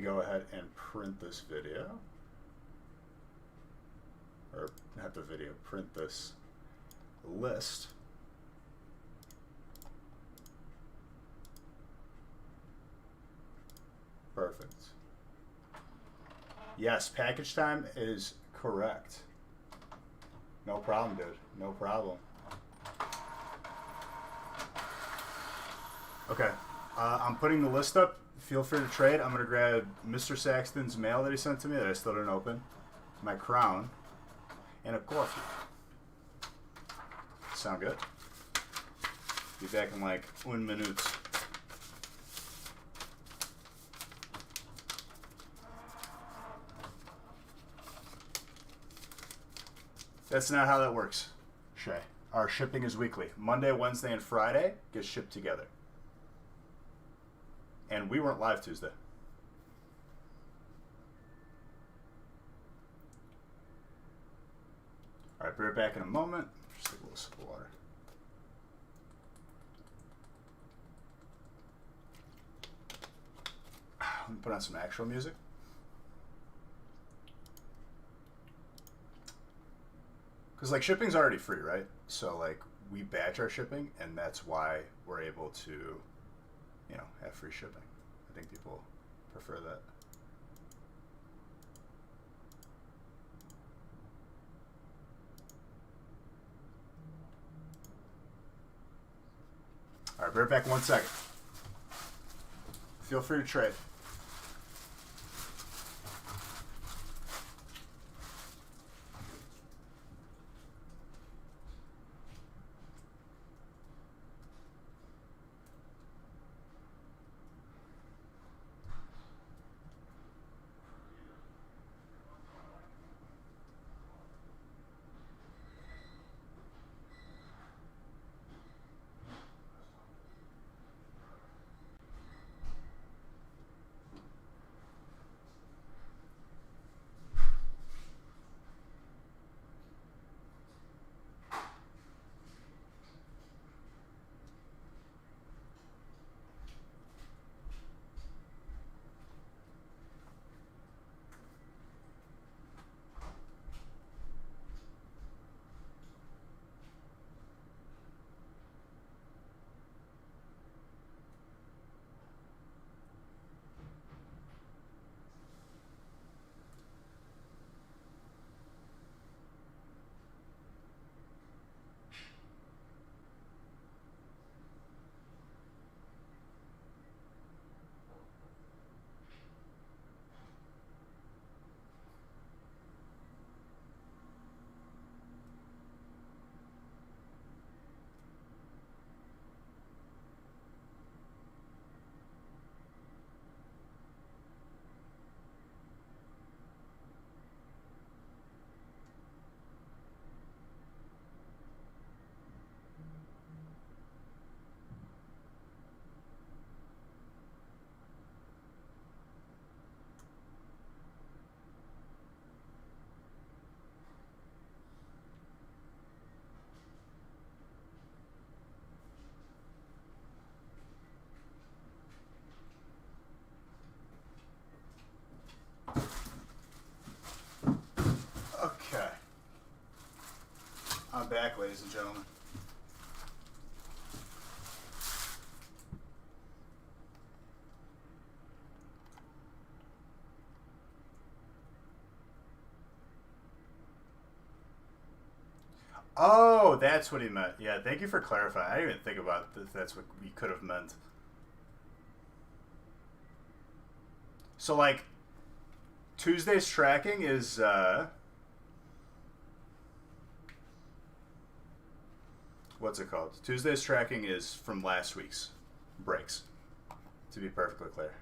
go ahead and print this video. Or not the video, print this list. Perfect. Yes, package time is correct. No problem, dude. No problem. Okay. I'm putting the list up. Feel free to trade. I'm going to grab Mr. Saxton's mail that he sent to me that I still didn't open, my crown, and a coffee. Sound good? Be back in like 1 minute. That's not how that works, Shay. Our shipping is weekly. Monday, Wednesday, and Friday get shipped together. And we weren't live Tuesday. All right, be right back in a moment. Just take a little sip of water. Let me put on some actual music. Because, like, shipping's already free, right? So, like, we batch our shipping, and that's why we're able to, you know, have free shipping. I think people prefer that. All right, be right back in 1 second. Feel free to trade. Okay. I'm back, ladies and gentlemen. Oh, that's what he meant. Yeah, thank you for clarifying. I didn't even think about if that's what he could have meant. So, like, Tuesday's tracking is, what's it called? Tuesday's tracking is from last week's breaks, to be perfectly clear.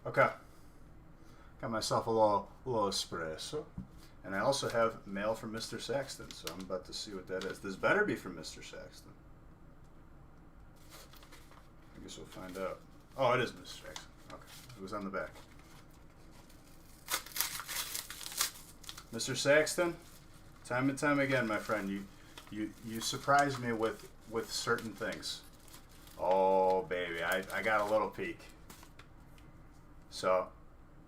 Okay. Got myself a little espresso. And I also have mail from Mr. Saxton, so I'm about to see what that is. This better be from Mr. Saxton. I guess we'll find out. Oh, it is Mr. Saxton. Okay. It was on the back. Mr. Saxton, time and time again, my friend, you surprise me with certain things. Oh, baby. I got a little peek. So,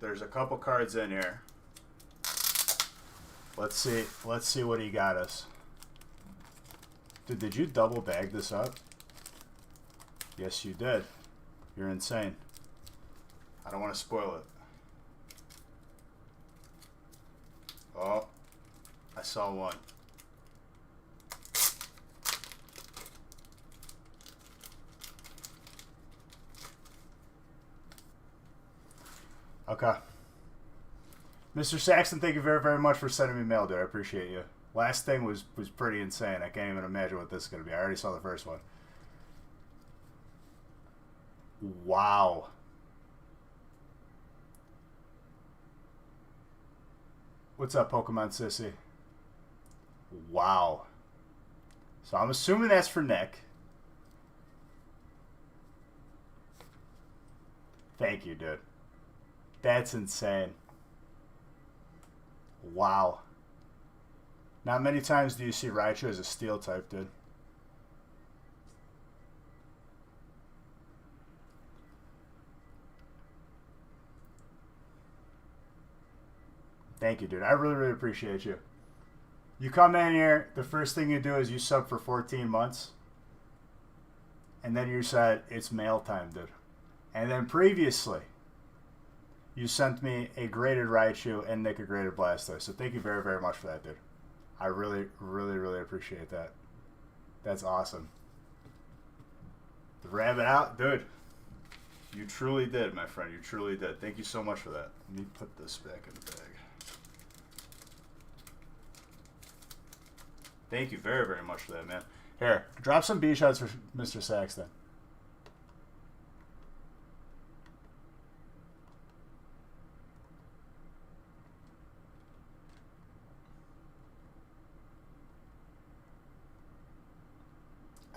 there's a couple cards in here. Let's see what he got us. Dude, did you double bag this up? Yes, you did. You're insane. I don't want to spoil it. Oh, I saw one. Okay. Mr. Saxon, thank you very, very much for sending me mail, dude. I appreciate you. Last thing was pretty insane. I can't even imagine what this is going to be. I already saw the first one. Wow. What's up, Pokemon Sissy? Wow. So I'm assuming that's for Nick. Thank you, dude. That's insane. Wow. Not many times do you see Raichu as a steel type, dude. Thank you, dude. I really, really appreciate you. You come in here, the first thing you do is you sub for 14 months. And then you said, it's mail time, dude. And then previously, you sent me a graded Raichu and Nick a graded Blastoise. So thank you very, very much for that, dude. I really, really, really appreciate that. That's awesome. The rabbit out, dude. You truly did, my friend. You truly did. Thank you so much for that. Let me put this back in the bag. Thank you very, very much for that, man. Here, drop some B shots for Mr. Saxton.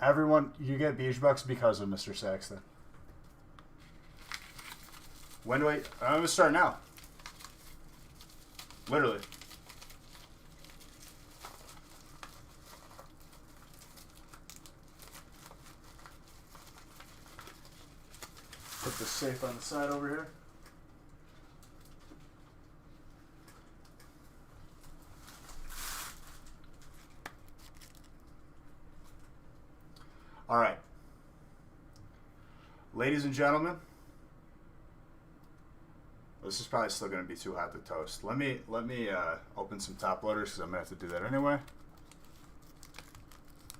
Everyone, you get beach bucks because of Mr. Saxton. When do I'm going to start now. Literally. Put the safe on the side over here. All right. Ladies and gentlemen, this is probably still going to be too hot to toast. Let me open some top loaders because I'm going to have to do that anyway.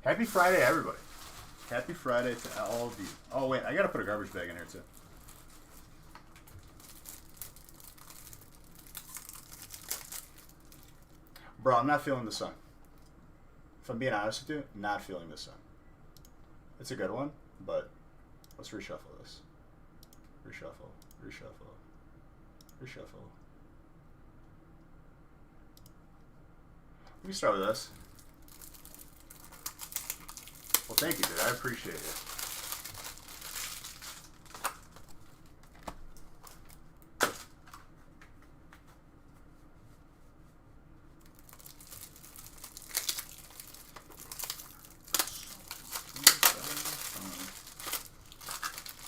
Happy Friday, everybody. Happy Friday to all of you. Oh, wait. I got to put a garbage bag in here, too. Bro, I'm not feeling the sun. If I'm being honest with you, not feeling the sun. It's a good one, but let's reshuffle this. Reshuffle, reshuffle, reshuffle. We can start with this. Well, thank you, dude. I appreciate it.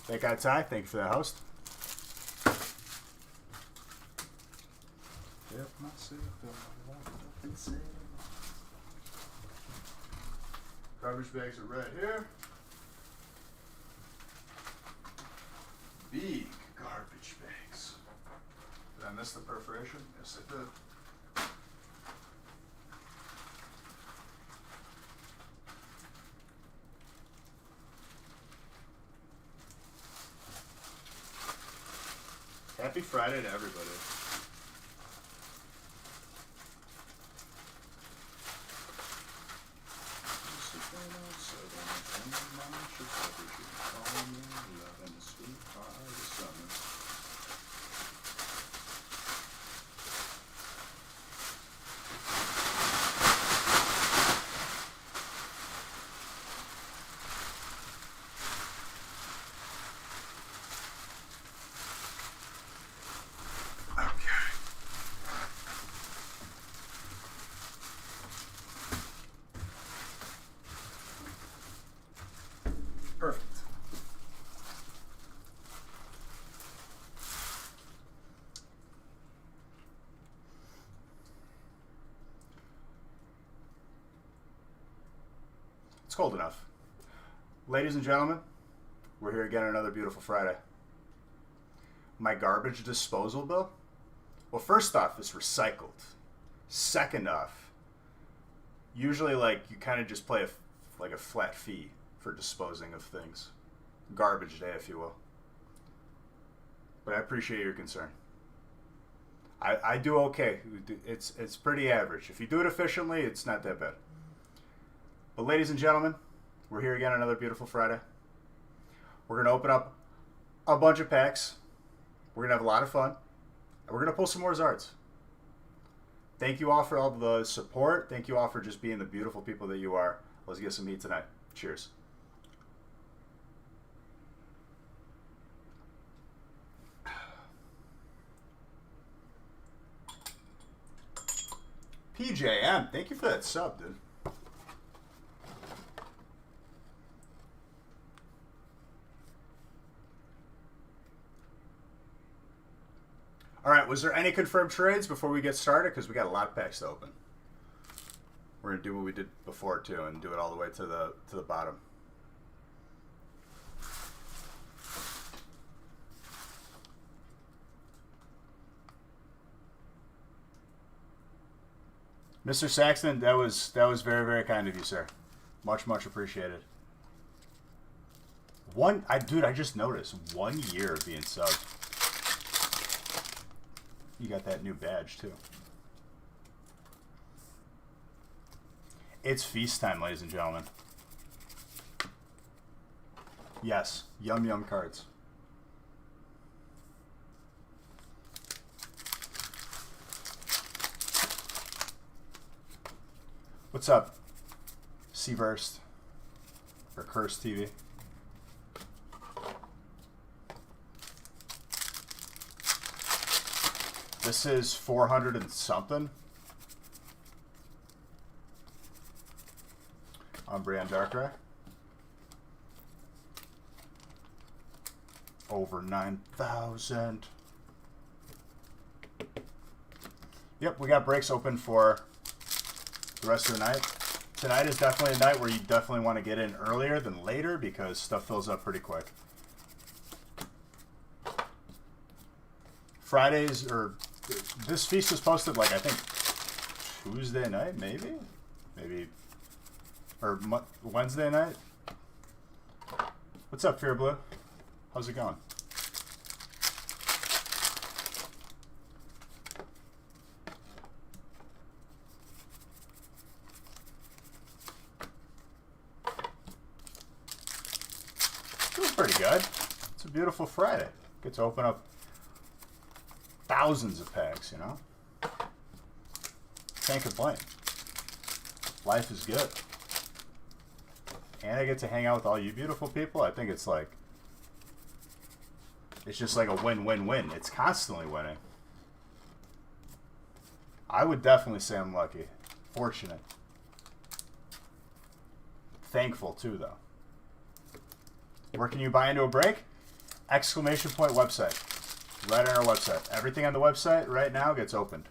That guy Ty, thank you for that host. Garbage bags are right here. Big garbage bags. Did I miss the perforation? Yes, I did. Happy Friday to everybody. Perfect. It's cold enough. Ladies and gentlemen, we're here again on another beautiful Friday. My garbage disposal bill? Well, first off, it's recycled. Second off, usually you kind of just play a flat fee for disposing of things. Garbage day, if you will. But I appreciate your concern. I do okay. It's pretty average. If you do it efficiently, it's not that bad. But ladies and gentlemen, we're here again on another beautiful Friday. We're going to open up a bunch of packs. We're going to have a lot of fun. And we're going to pull some more Zards. Thank you all for all the support. Thank you all for just being the beautiful people that you are. Let's get some meat tonight. Cheers. PJM, thank you for that sub, dude. All right, was there any confirmed trades before we get started? Because we got a lot of packs to open. We're gonna do what we did before too, and do it all the way to the bottom. Mr. Saxton, that was very, very kind of you, sir. Much, much appreciated. Dude, I just noticed 1 year of being subbed. You got that new badge too. It's feast time, ladies and gentlemen. Yes, yum yum cards. What's up, Seaverst or Curse TV? This is 400 and something. Umbreon Darkrai. Over 9,000. Yep, we got breaks open for the rest of the night. Tonight is definitely a night where you definitely want to get in earlier than later because stuff fills up pretty quick. Fridays, or this feast was posted I think Tuesday night, maybe, or Wednesday night. What's up, Fear Blue? How's it going? Feels pretty good. It's a beautiful Friday. Get to open up thousands of packs, you know? Can't complain. Life is good. And I get to hang out with all you beautiful people. I think it's just like a win-win-win. It's constantly winning. I would definitely say I'm lucky. Fortunate. Thankful too, though. Where can you buy into a break? Exclamation point website. Right on our website. Everything on the website right now gets opened.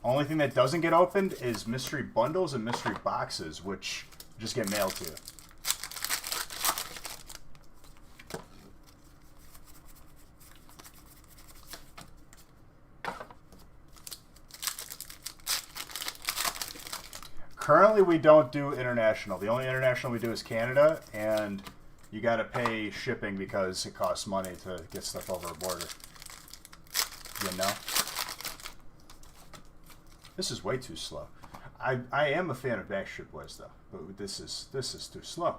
Only thing that doesn't get opened is mystery bundles and mystery boxes, which just get mailed to you. Currently, we don't do international. The only international we do is Canada, and you got to pay shipping because it costs money to get stuff over a border. You know? This is way too slow. I am a fan of Backstreet Boys though, but this is too slow.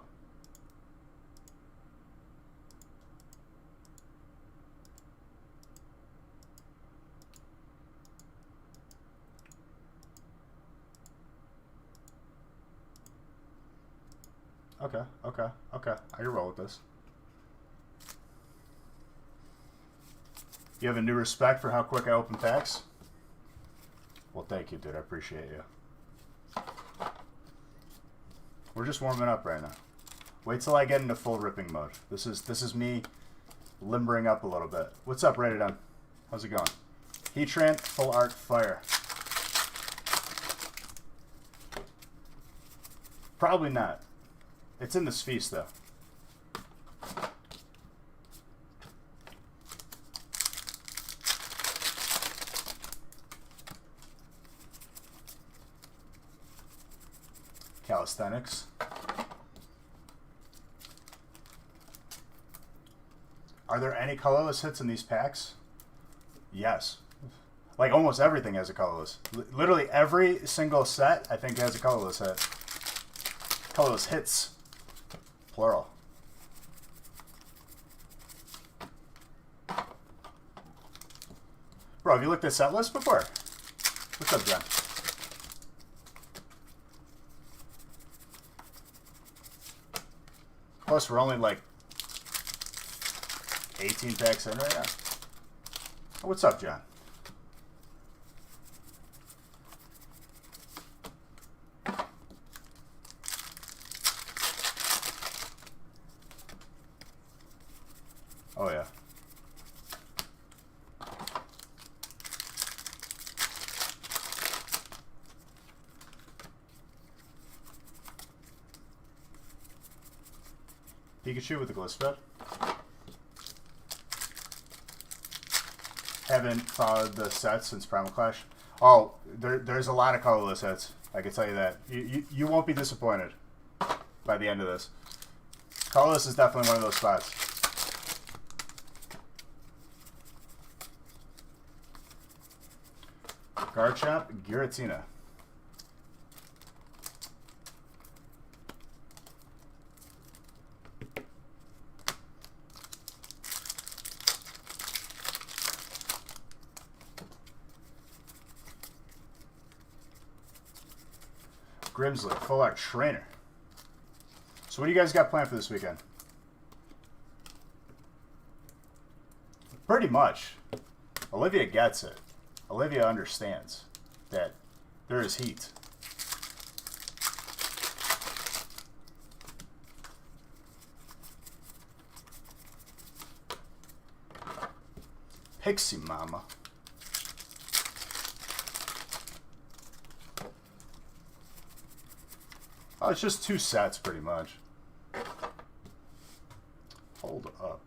Okay. I can roll with this. You have a new respect for how quick I open packs? Well, thank you, dude. I appreciate you. We're just warming up right now. Wait till I get into full ripping mode. This is me limbering up a little bit. What's up, Rated On? How's it going? Heatran, Full Art Fire. Probably not. It's in this feast, though. Calisthenics. Are there any colorless hits in these packs? Yes. Like almost everything has a colorless. Literally every single set, I think, has a colorless hit. Colorless hits. Plural. Bro, have you looked at set list before? What's up, Jen? Plus, we're only like 18 packs in right now. What's up, John? Oh, yeah. Pikachu with the Gliscott. Haven't followed the sets since Primal Clash. Oh, there's a lot of colorless hits. I can tell you that. You won't be disappointed by the end of this. Colorless is definitely one of those spots. Garchomp, Giratina. Grimsley, Full Art Trainer. So what do you guys got planned for this weekend? Pretty much. Olivia gets it. Olivia understands that there is heat. Pixie Mama. Oh, it's just 2 sets, pretty much. Hold up.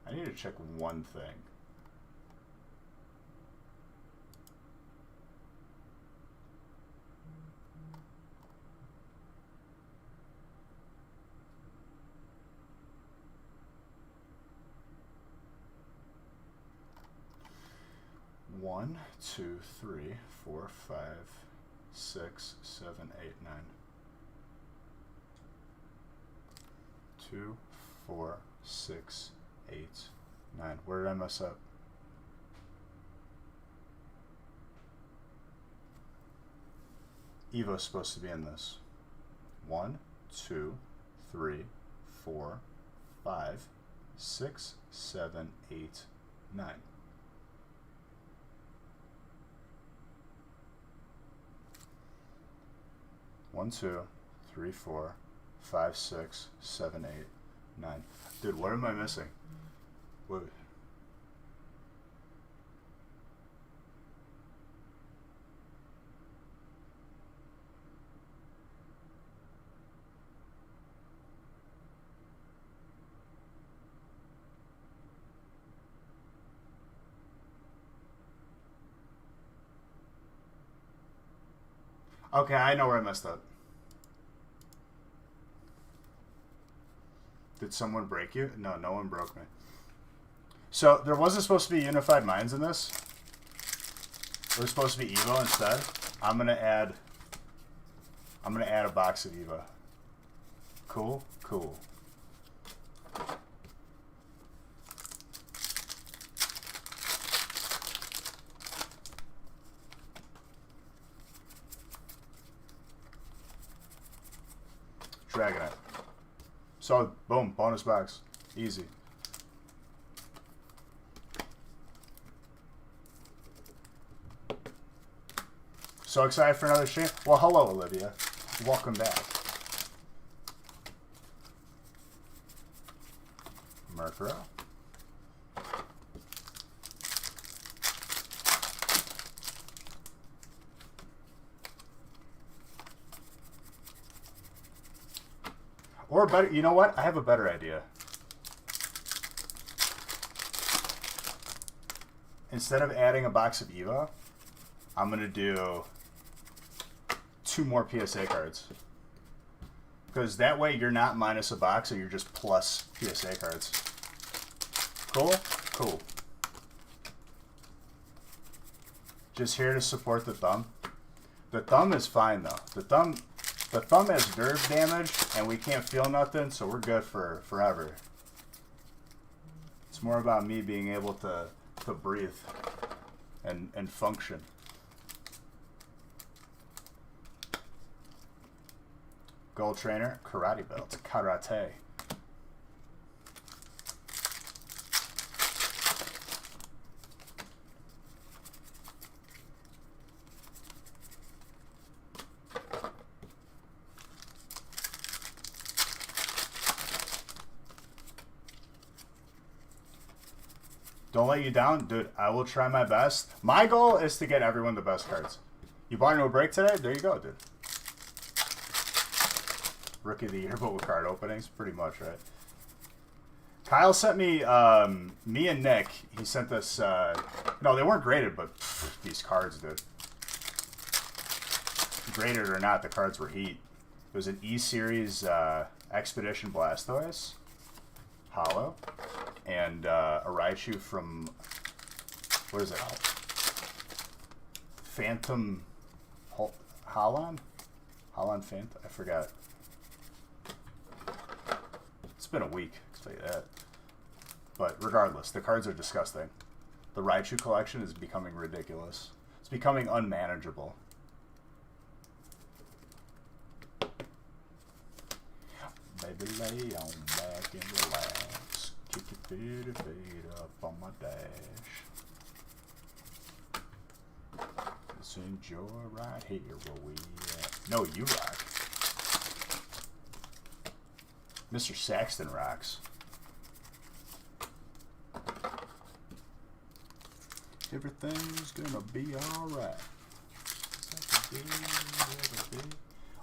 I need to check one thing. One, 2, 3, 4, 5, 6, 7, 8, 9. 2, 4, 6, 8, 9. Where did I mess up? Evo's supposed to be in this. 1, 2, 3, 4, 5, 6, 7, 8, 9. One, 2, 3, 4, 5, 6, 7, 8, 9. Dude, what am I missing? Wait. Okay, I know where I messed up. Did someone break you? No, no one broke me. So there wasn't supposed to be Unified Minds in this. It was supposed to be Evo instead. I'm gonna add a box of Evo. Cool, cool. Dragonite. So, boom, bonus box. Easy. So excited for another stream? Well, hello, Olivia. Welcome back. Murkrow. Or better, you know what? I have a better idea. Instead of adding a box of EVA, I'm going to do 2 more PSA cards. Because that way you're not minus a box, and you're just plus PSA cards. Cool? Cool. Just here to support the thumb. The thumb is fine though. The thumb has nerve damage, and we can't feel nothing, so we're good for forever. It's more about me being able to breathe and function. Gold trainer, karate belt, karate. Don't let you down, dude. I will try my best. My goal is to get everyone the best cards. You bought into a break today? There you go, dude. Rookie of the year, but with card openings, pretty much, right? Kyle sent me, me and Nick. He sent us. No, they weren't graded, but these cards, dude. Graded or not, the cards were heat. It was an E-Series Expedition Blastoise, Hollow. And a Raichu from, what is it? Phantom Holland? Holland Phantom? I forgot. It's been a week, I'll tell you that. But regardless, the cards are disgusting. The Raichu collection is becoming ridiculous. It's becoming unmanageable. Baby, lay on back and relax. Kick your feet up on my dash. Let's enjoy right here where we at. No, you rock. Mr. Saxton rocks. Everything's gonna be alright.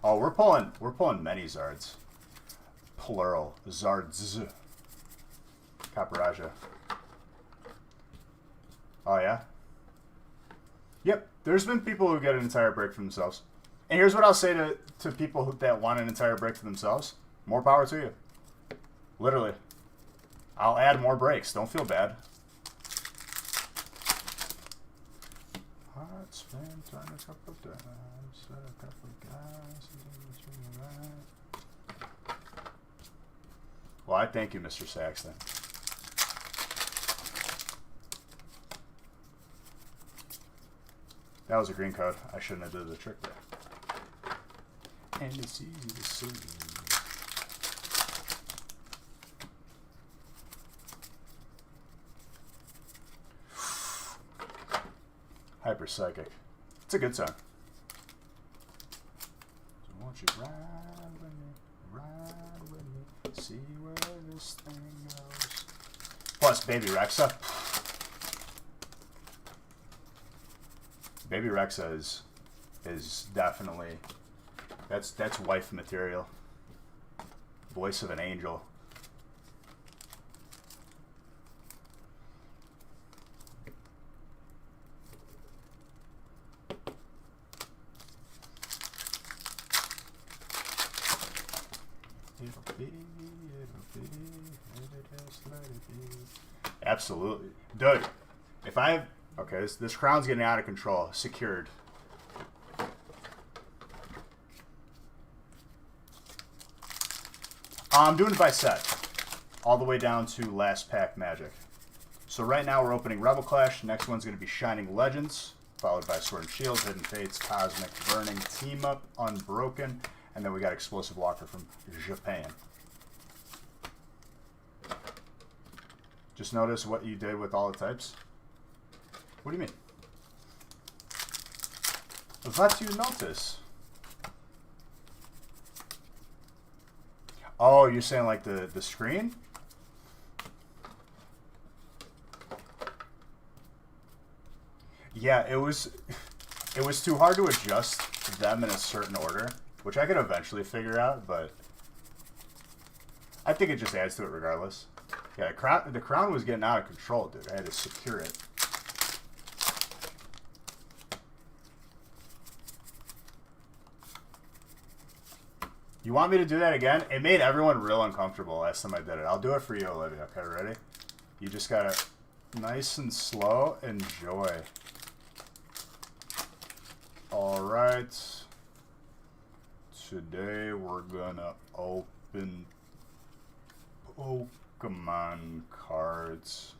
Oh, we're pulling many Zards. Plural. Zards. Caparaja. Oh, yeah? Yep. There's been people who get an entire break for themselves. And here's what I'll say to people that want an entire break for themselves. More power to you. Literally. I'll add more breaks. Don't feel bad. Hot spin, turn a couple times. A couple guys. Well, I thank you, Mr. Saxton. That was a green code. I shouldn't have did the trick there. And it's easy to see. Hyper Psychic. It's a good song. So won't you ride with me, see where this thing goes. Plus, Baby Rexa. Baby Rexa is definitely that's wife material. Voice of an angel. Absolutely, dude. If I have okay, this crown's getting out of control. Secured. I'm doing it by set, all the way down to last pack magic. So right now we're opening Rebel Clash. Next one's going to be Shining Legends, followed by Sword and Shield, Hidden Fates, Cosmic Burning, Team Up, Unbroken, and then we got Explosive Walker from Japan. Just notice what you did with all the types. What do you mean? What do you notice? Oh, you're saying like the screen? Yeah, it was too hard to adjust them in a certain order, which I could eventually figure out, but I think it just adds to it regardless. Yeah, the crown was getting out of control, dude. I had to secure it. You want me to do that again? It made everyone real uncomfortable last time I did it. I'll do it for you, Olivia. Okay, ready? You just gotta nice and slow enjoy. Alright. Today we're gonna open Pokemon cards.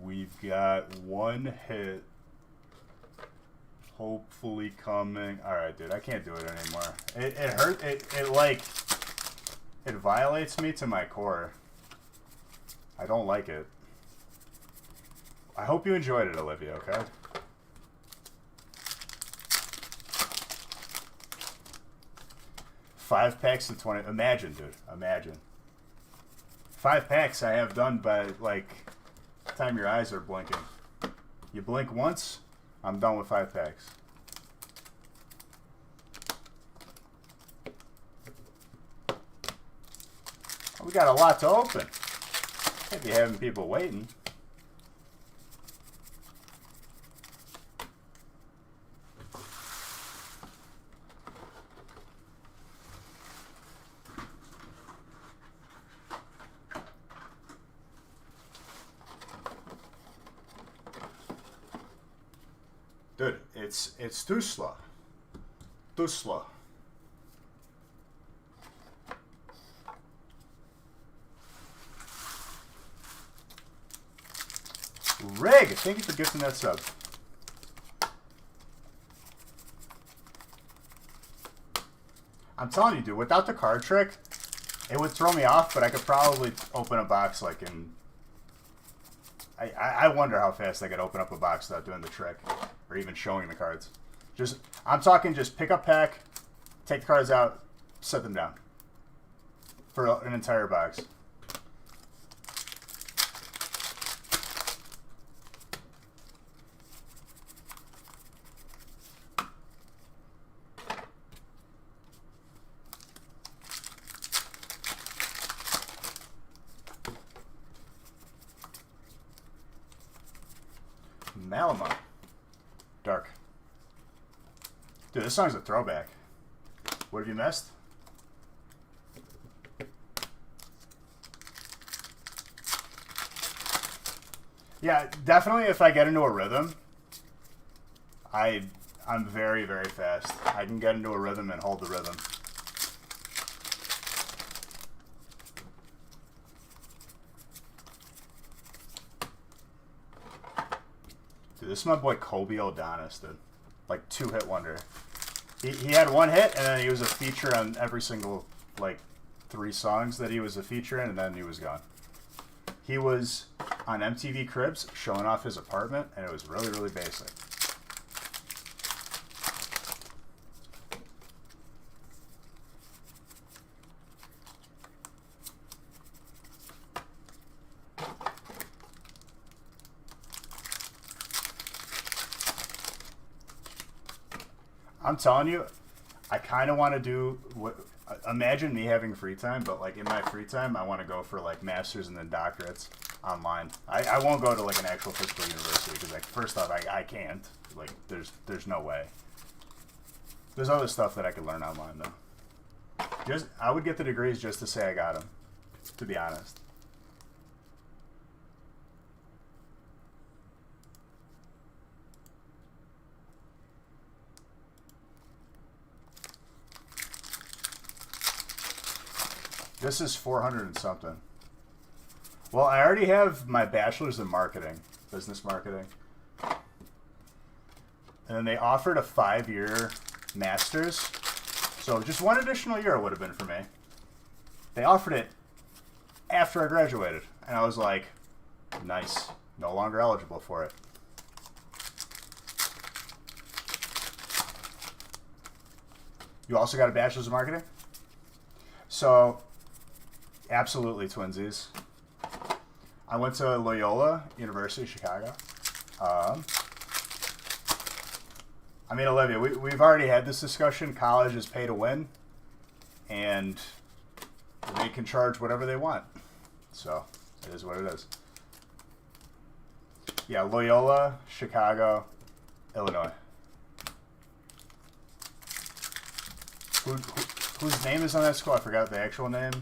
We've got one hit hopefully coming. Alright, dude, I can't do it anymore. It hurt. It like, it violates me to my core. I don't like it. I hope you enjoyed it, Olivia, okay? Five packs of 20. Imagine, dude. Imagine. 5 packs I have done by, like, the time your eyes are blinking. You blink once, I'm done with 5 packs. We got a lot to open. Can't be having people waiting. Dude, it's too slow. Too slow. Rig, thank you for gifting that sub. I'm telling you, dude, without the card trick, it would throw me off, but I could probably open a box like in... I wonder how fast I could open up a box without doing the trick, or even showing the cards. Just, I'm talking just pick up pack, take the cards out, set them down. For an entire box. Malama. Dark. Dude, this song's a throwback. What have you missed? Yeah, definitely if I get into a rhythm, I'm very, very fast. I can get into a rhythm and hold the rhythm. Dude, this is my boy Kobe Odonis, dude. Like, 2-hit wonder. He had 1 hit, and then he was a feature on every single, like, 3 songs that he was a feature in, and then he was gone. He was on MTV Cribs showing off his apartment, and it was really, really basic. I'm telling you, I kind of want to do what. Imagine me having free time, but like in my free time, I want to go for like masters and then doctorates online. I won't go to like an actual physical university because like first off, I can't. Like there's no way. There's other stuff that I could learn online though. I would get the degrees just to say I got them. To be honest. This is 400 and something. Well, I already have my bachelor's in marketing, business marketing. And then they offered a 5-year master's. So just 1 additional year would have been for me. They offered it after I graduated. And I was like, nice. No longer eligible for it. You also got a bachelor's in marketing? So... Absolutely, twinsies. I went to Loyola University of Chicago. I mean, Olivia, we've already had this discussion. College is pay to win. and they can charge whatever they want. So it is what it is. Yeah, Loyola, Chicago, Illinois. Whose name is on that school? I forgot the actual name.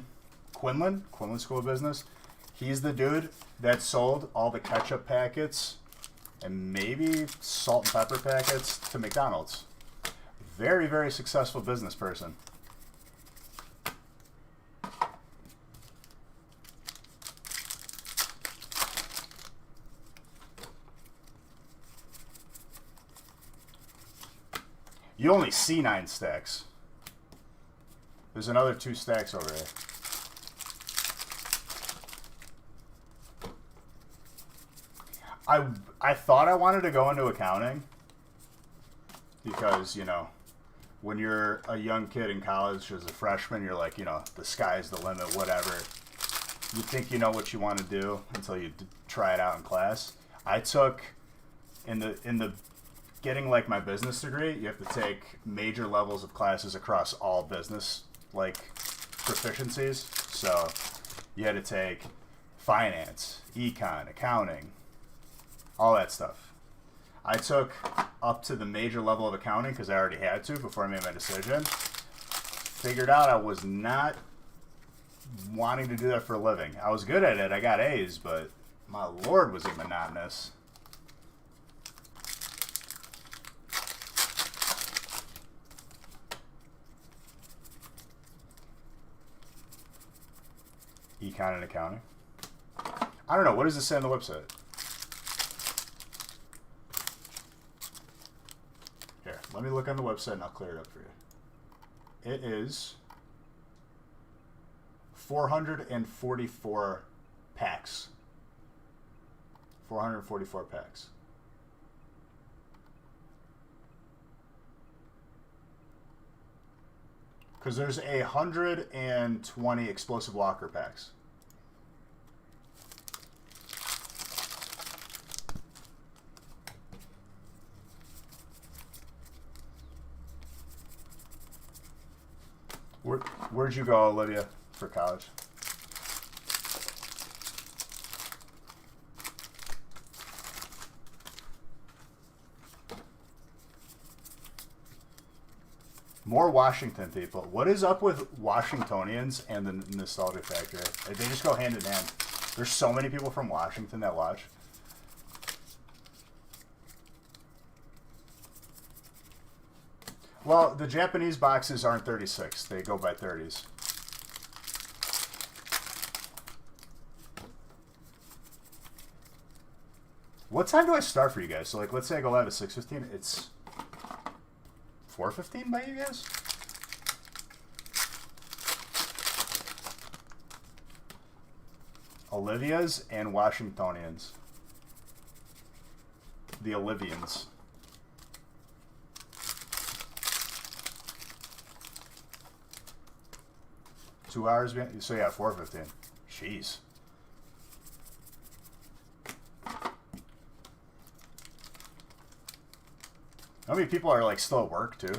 Quinlan School of Business. He's the dude that sold all the ketchup packets and maybe salt and pepper packets to McDonald's. Very, very successful business person. You only see 9 stacks. There's another 2 stacks over here. I thought I wanted to go into accounting because, you know, when you're a young kid in college as a freshman, you're like, you know, the sky's the limit, whatever. You think you know what you want to do until you try it out in class. I took in the getting like my business degree, you have to take major levels of classes across all business like proficiencies. So you had to take finance, econ, accounting, all that stuff. I took up to the major level of accounting because I already had to before I made my decision. Figured out I was not wanting to do that for a living. I was good at it. I got A's, but my Lord, was it monotonous. Econ and accounting. I don't know. What does it say on the website? Here, let me look on the website and I'll clear it up for you. It is 444 packs. 444 packs. Because there's 120 explosive locker packs. Where'd you go, Olivia, for college? More Washington people. What is up with Washingtonians and the Nostalgia Factory? They just go hand in hand. There's so many people from Washington that watch. Well, the Japanese boxes aren't 36. They go by 30s. What time do I start for you guys? So, like, let's say I go live at 6:15. It's 4:15 by you guys? Olivia's and Washingtonians. The Olivians. Two hours behind? So yeah, 4:15. Jeez. How many people are like still at work too?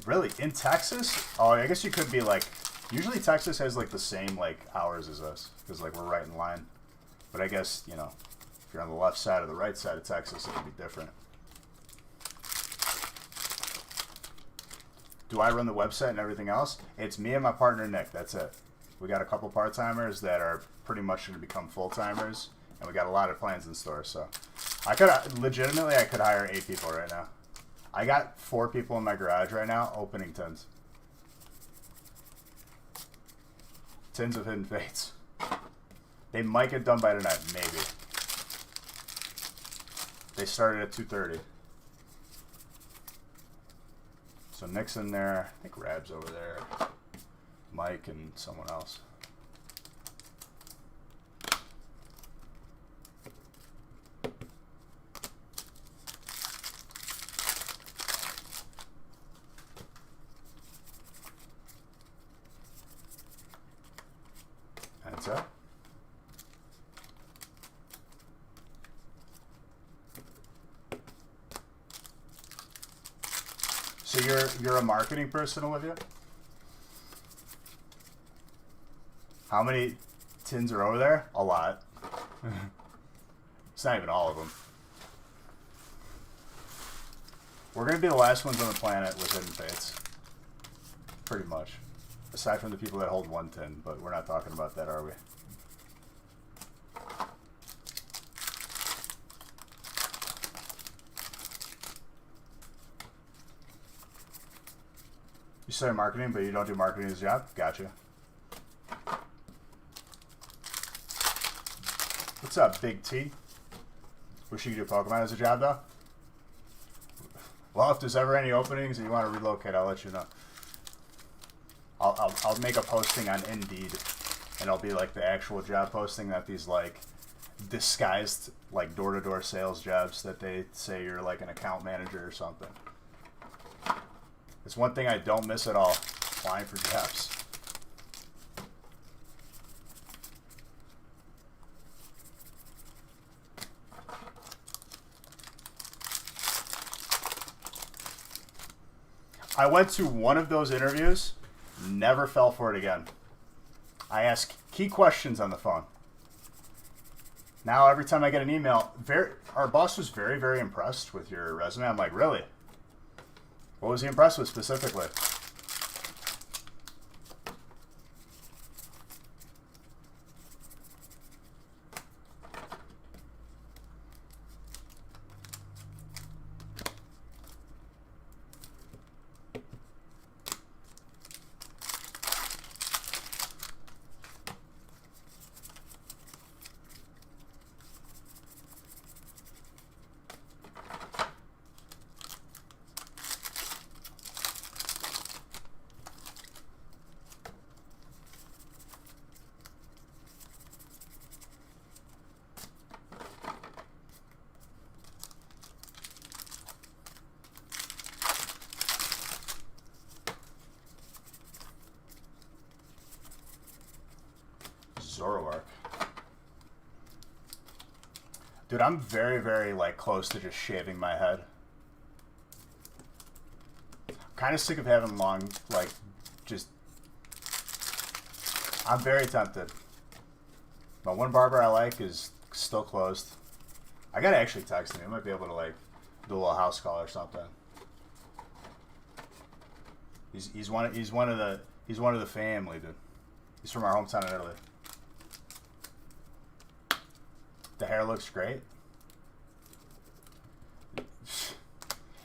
Really? In Texas? Oh, I guess you could be like, usually Texas has like the same like hours as us because like we're right in line. But I guess, you know, if you're on the left side or the right side of Texas, it would be different. Do I run the website and everything else? It's me and my partner, Nick. That's it. We got a couple part-timers that are pretty much going to become full-timers, and we got a lot of plans in store. So I could, legitimately, I could hire 8 people right now. I got 4 people in my garage right now opening tins. Tins of Hidden Fates. They might get done by tonight, maybe. They started at 2:30. So Nick's in there. I think Rab's over there. Mike and someone else. That's it. So you're a marketing person, Olivia? How many tins are over there? A lot. It's not even all of them. We're going to be the last ones on the planet with Hidden Fates. Pretty much. Aside from the people that hold 1 tin, but we're not talking about that, are we? You study marketing, but you don't do marketing as a job? Gotcha. What's up, Big T? Wish you could do Pokemon as a job, though? Well, if there's ever any openings and you want to relocate, I'll let you know. I'll make a posting on Indeed, and it'll be like the actual job posting, not these like disguised like door-to-door sales jobs that they say you're like an account manager or something. It's one thing I don't miss at all, applying for jobs. I went to one of those interviews, never fell for it again. I ask key questions on the phone. Now every time I get an email, our boss was very, very impressed with your resume. I'm like, really? What was he impressed with specifically? Zoroark. Dude, I'm very, very, like, close to just shaving my head. I'm kind of sick of having long, like, just... I'm very tempted. But one barber I like is still closed. I gotta actually text him. I might be able to, like, do a little house call or something. He's one of the family, dude. He's from our hometown in Italy. The hair looks great.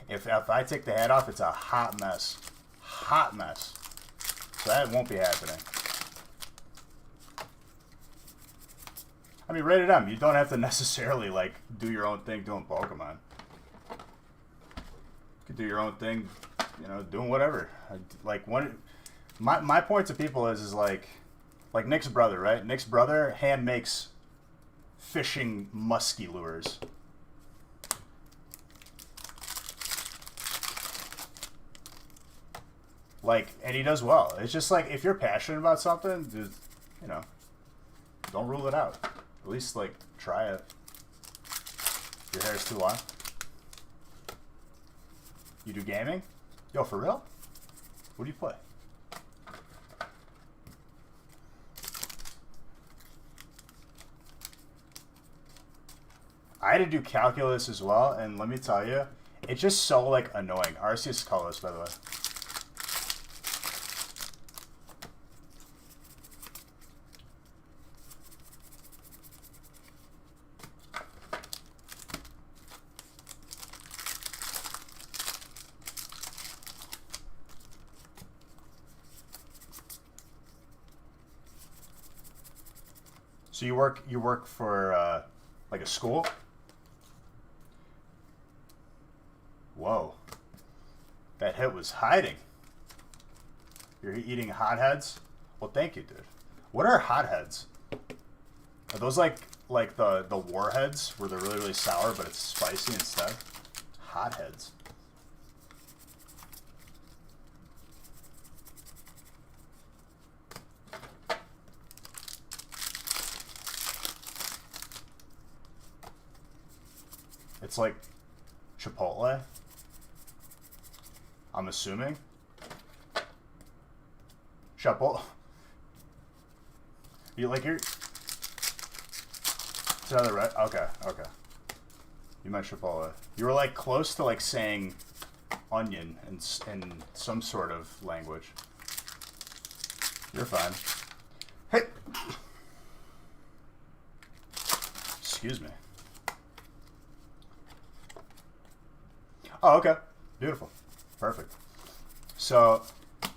If I take the hat off, it's a hot mess. Hot mess. So that won't be happening. I mean, rated M. You don't have to necessarily, like, do your own thing doing Pokemon. You can do your own thing, you know, doing whatever. Like, my point to people is like Nick's brother, right? Nick's brother hand makes fishing musky lures. Like, and he does well. It's just like, if you're passionate about something, just, you know, don't rule it out. At least, like, try it. Your hair's too long? You do gaming? Yo, for real? What do you play? I had to do calculus as well, and let me tell you, it's just so, like, annoying. Arceus colorless, by the way. So you work for like a school? Whoa. That hit was hiding. You're eating hotheads? Well, thank you, dude. What are hotheads? Are those like the warheads where they're really, really sour but it's spicy instead? Hotheads. It's like Chipotle. I'm assuming. Shuffle. You like your... Is that the right? Okay, okay. You meant Chipotle. You were like close to like saying onion in some sort of language. You're fine. Hey! Excuse me. Oh, okay. Beautiful. Perfect. So,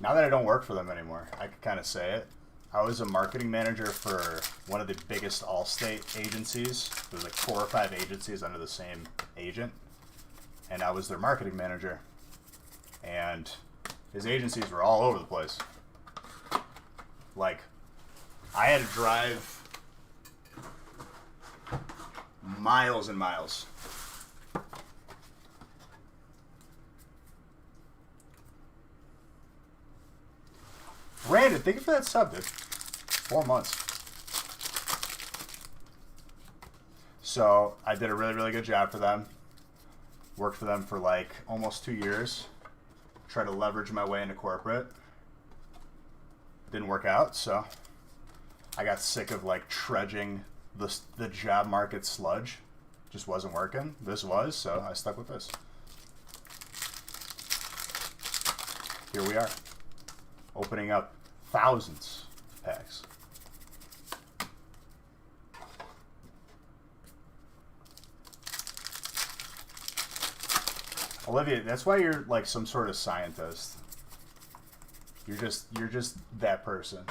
now that I don't work for them anymore, I can kind of say it. I was a marketing manager for one of the biggest Allstate agencies. There's like 4 or 5 agencies under the same agent. And I was their marketing manager. And his agencies were all over the place. Like, I had to drive miles and miles. Brandon, thank you for that sub, dude. 4 months. So I did a really, really good job for them. Worked for them for like almost 2 years. Tried to leverage my way into corporate. Didn't work out, so I got sick of like trudging the job market sludge. Just wasn't working. This was, so I stuck with this. Here we are. Opening up thousands of packs. Olivia, that's why you're like some sort of scientist. You're just that person.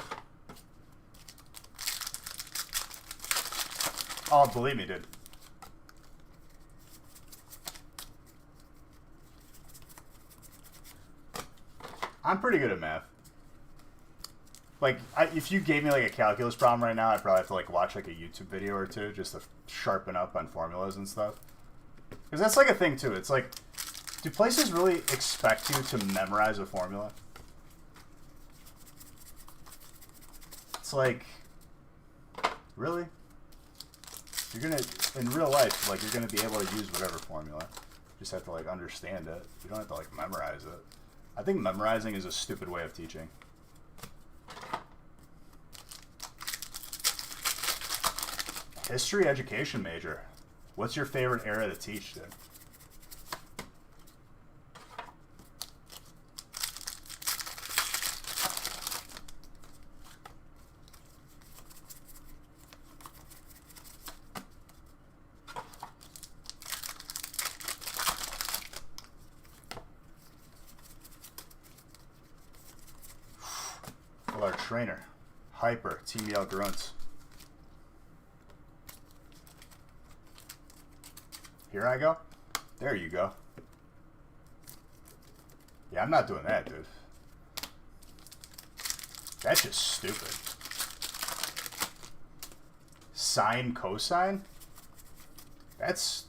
Oh, believe me, dude. I'm pretty good at math. Like, if you gave me like a calculus problem right now, I'd probably have to like watch like a YouTube video or two just to sharpen up on formulas and stuff. Because that's like a thing too. It's like, do places really expect you to memorize a formula? It's like, really? You're gonna, in real life, like you're gonna be able to use whatever formula. You just have to like understand it. You don't have to like memorize it. I think memorizing is a stupid way of teaching. History education major. What's your favorite era to teach, dude? Well, our trainer, Hyper, TBL Grunts. Here I go. There you go. Yeah, I'm not doing that, dude. That's just stupid. Sine, cosine? That's...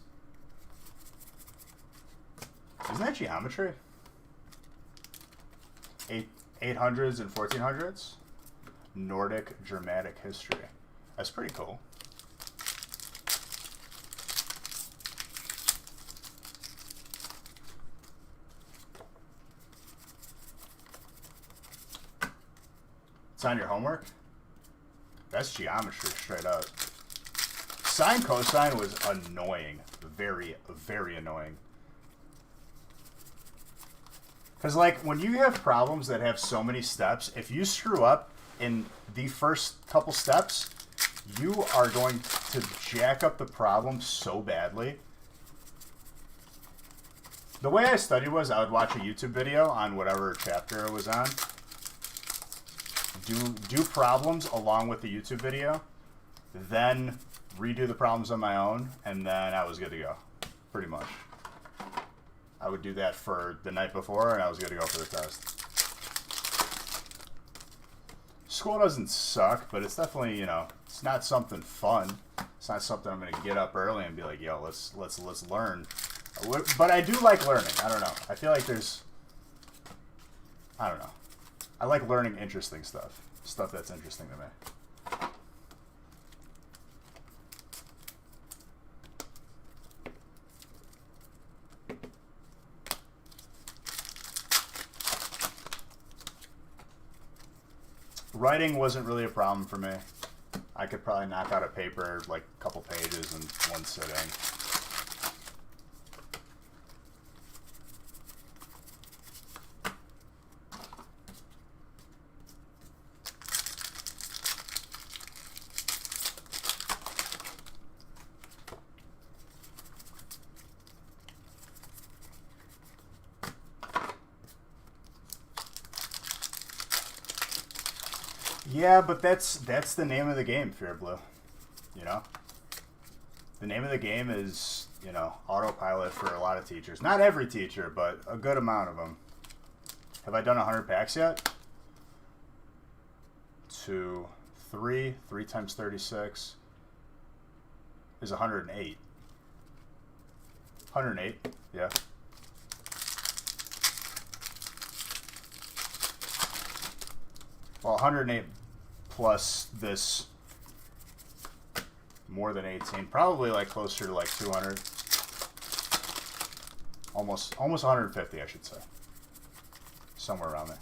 Isn't that geometry? 800s and 1400s? Nordic Dramatic History. That's pretty cool. It's on your homework? That's geometry straight up. Sine cosine was annoying. Very, very annoying. Because, like, when you have problems that have so many steps, if you screw up in the first couple steps, you are going to jack up the problem so badly. The way I studied was I would watch a YouTube video on whatever chapter it was on. Do problems along with the YouTube video, then redo the problems on my own, and then I was good to go, pretty much. I would do that for the night before, and I was good to go for the test. School doesn't suck, but it's definitely, you know, it's not something fun. It's not something I'm gonna get up early and be like, yo, let's learn. But I do like learning. I don't know. I feel like I don't know. I like learning interesting stuff. Stuff that's interesting to me. Writing wasn't really a problem for me. I could probably knock out a paper, like a couple pages in one sitting. Yeah, but that's the name of the game, Fear Blue. You know? The name of the game is, you know, autopilot for a lot of teachers. Not every teacher, but a good amount of them. Have I done 100 packs yet? 2, 3. 3 times 36 is 108. 108, yeah. Well, 108 plus this more than 18, probably like closer to like 200, almost 150, I should say, somewhere around there.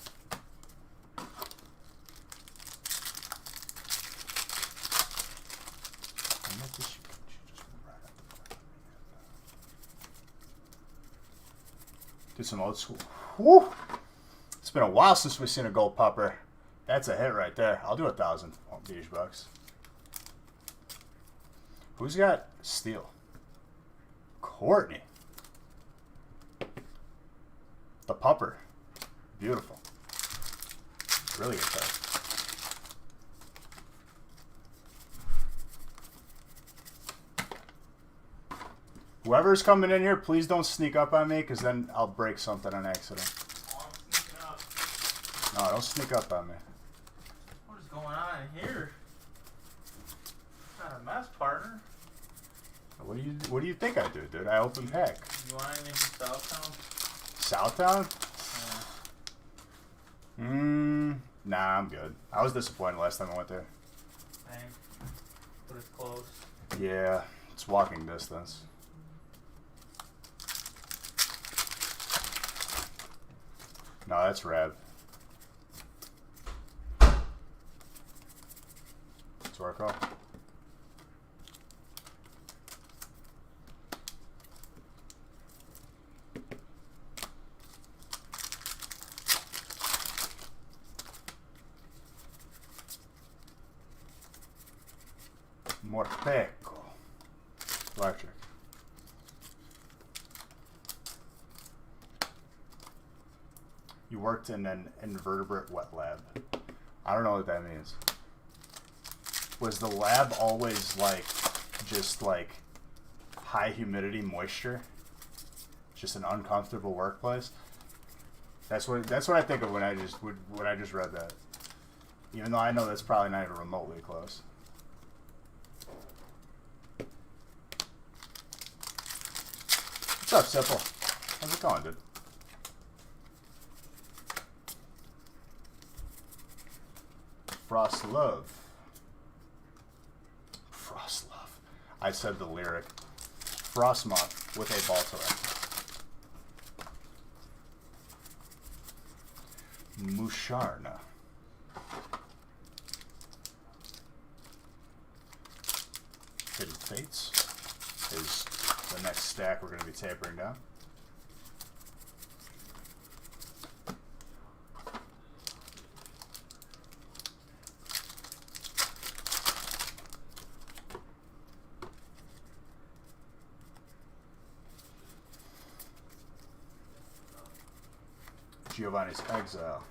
Do some old school. Woo! It's been a while since we've seen a gold pupper. That's a hit right there. I'll do 1,000 beige bucks. Who's got steel? Courtney. The pupper. Beautiful. Really good card. Whoever's coming in here, please don't sneak up on me, because then I'll break something on accident. Oh, I'm sneaking up. No, don't sneak up on me. What is going on in here? Not a mess, partner. What do you think I do, dude? I open pack. You want anything from Southtown? Southtown? Yeah. Nah, I'm good. I was disappointed last time I went there. Dang. But it's close. Yeah, it's walking distance. No, that's rad. That's where I call. Morpeko. Electric. You worked in an invertebrate wet lab. I don't know what that means. Was the lab always like, just like high humidity moisture? Just an uncomfortable workplace? That's what I think of when I just read that. Even though I know that's probably not even remotely close. What's up, Simple? How's it going, dude? Frost Love. Frost Love. I said the lyric. Frostmoth with a Baltorak. Musharna. Hidden Fates is the next stack we're going to be tapering down. Giovanni's Exile.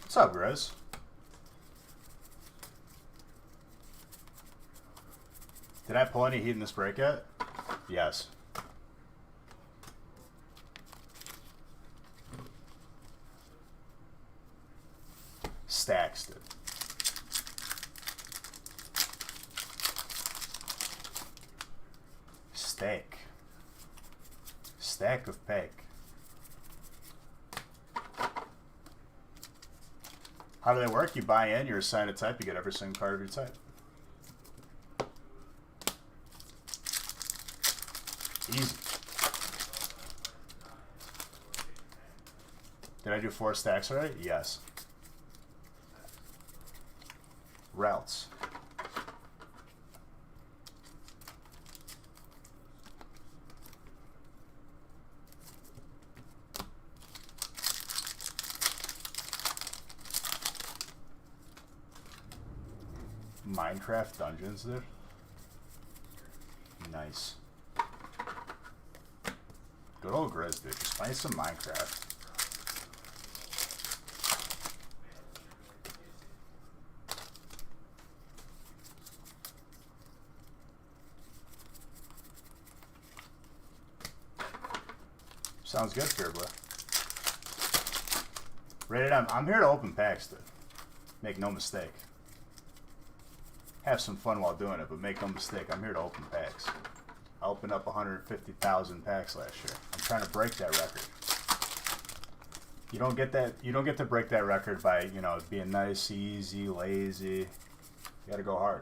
What's up, Grizz? Did I pull any heat in this break yet? Yes. Stacks did. Steak. Stack of peg. How do they work? You buy in, you're assigned a type, you get every single card of your type. I do 4 stacks already? Yes. Routes. Minecraft Dungeons, dude. Nice. Good old Grizz, dude. Just play some Minecraft. Sounds good, Fearbler. Rated M. I'm here to open packs, dude. Make no mistake. Have some fun while doing it, but make no mistake, I'm here to open packs. I opened up 150,000 packs last year. I'm trying to break that record. You don't get that. You don't get to break that record by, you know, being nice, easy, lazy. You got to go hard.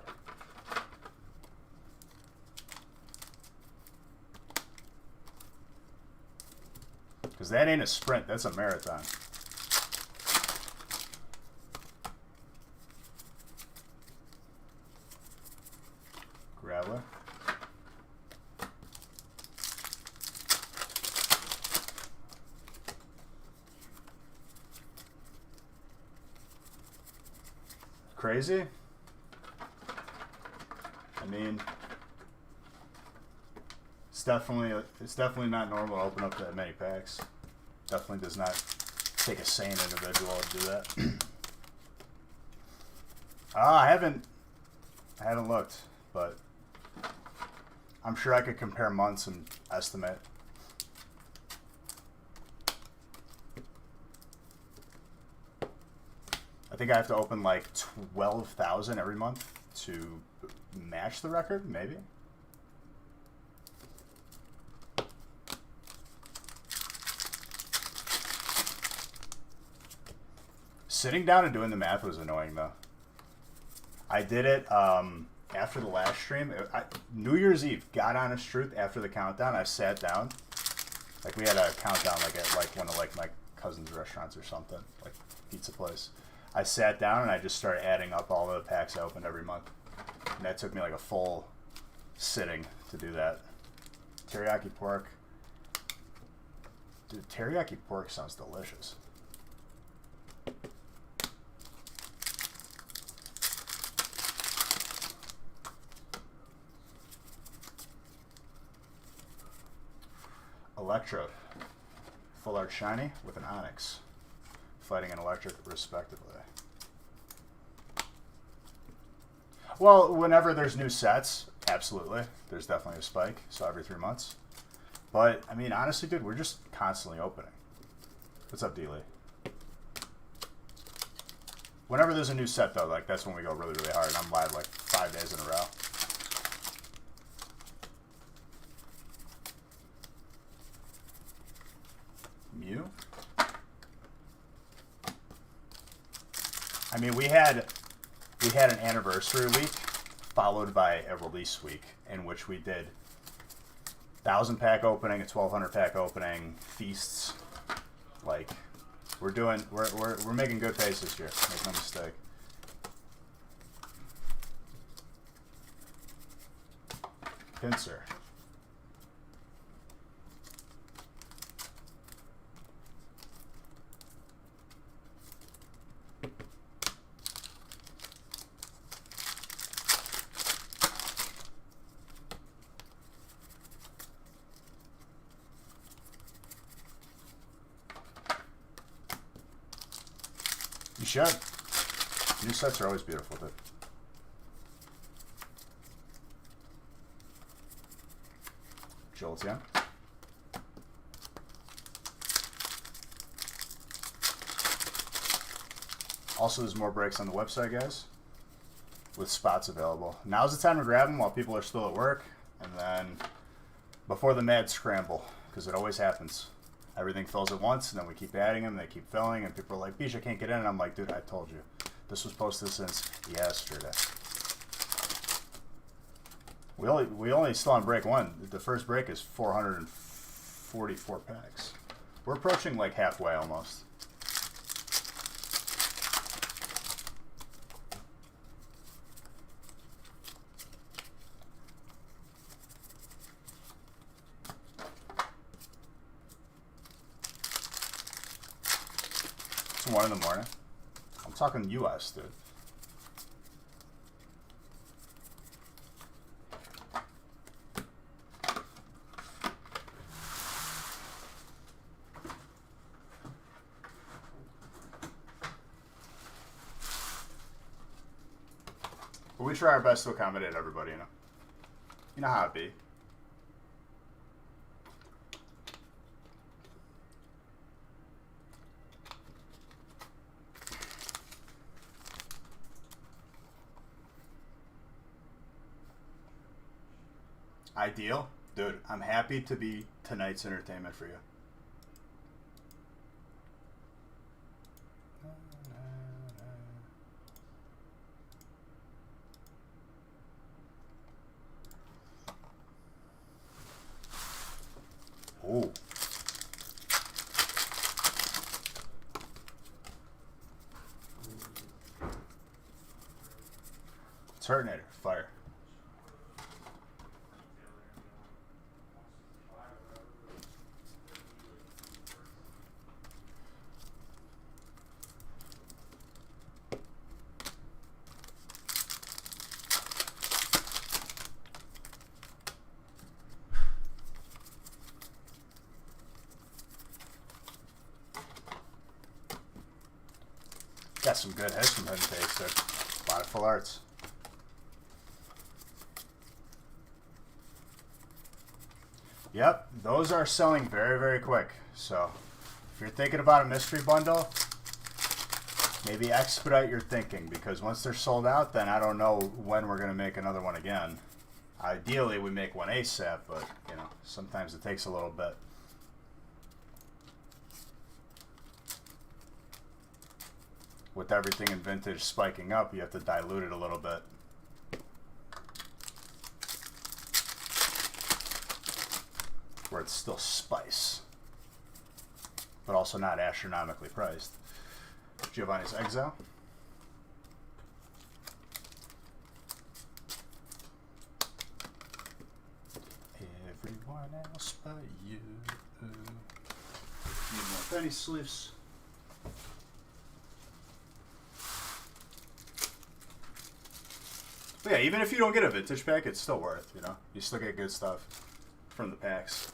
Because that ain't a sprint. That's a marathon. Graveler. Crazy? I mean, it's definitely not normal to open up that many packs. Definitely does not take a sane individual to do that. I haven't looked, but I'm sure I could compare months and estimate. I think I have to open like 12,000 every month to match the record, maybe. Sitting down and doing the math was annoying, though. I did it after the last stream. New Year's Eve, got honest truth, after the countdown, I sat down. Like, we had a countdown like at like one of like my cousin's restaurants or something, like pizza place. I sat down and I just started adding up all the packs I opened every month. And that took me like a full sitting to do that. Teriyaki pork. Dude, teriyaki pork sounds delicious. Electrode. Full art shiny with an onyx. Fighting an electric respectively. Well, whenever there's new sets, absolutely. There's definitely a spike, so every 3 months. But, I mean, honestly, dude, we're just constantly opening. What's up, D-Lee? Whenever there's a new set, though, like, that's when we go really, really hard. And I'm live, like, 5 days in a row. Mew? I mean, we had an anniversary week followed by a release week in which we did 1,000 pack opening, a 1,200 pack opening, feasts. Like, we're making good pace this year. Make no mistake. Pincer. You should. New sets are always beautiful, dude. Jolteon. Also, there's more breaks on the website, guys, with spots available. Now's the time to grab them while people are still at work, and then before the mad scramble, because it always happens. Everything fills at once, and then we keep adding them, they keep filling, and people are like, Bish, I can't get in. And I'm like, dude, I told you. This was posted since yesterday. We only still on break 1. The first break is 444 packs. We're approaching like halfway almost. It's 1 in the morning. I'm talking U.S., dude. But we try our best to accommodate everybody, you know. You know how it be. Ideal? Dude, I'm happy to be tonight's entertainment for you. Ooh. Terminator, fire. Got some good hits from Hidden Fates there. A lot of full arts. Yep, those are selling very, very quick. So, if you're thinking about a mystery bundle, maybe expedite your thinking, because once they're sold out, then I don't know when we're going to make another one again. Ideally, we make one ASAP, but, you know, sometimes it takes a little bit. With everything in vintage spiking up, you have to dilute it a little bit. Where it's still spice, but also not astronomically priced. Giovanni's Exile. Everyone else but you. Need more penny sleeves. But yeah, even if you don't get a vintage pack, it's still worth, you know? You still get good stuff from the packs.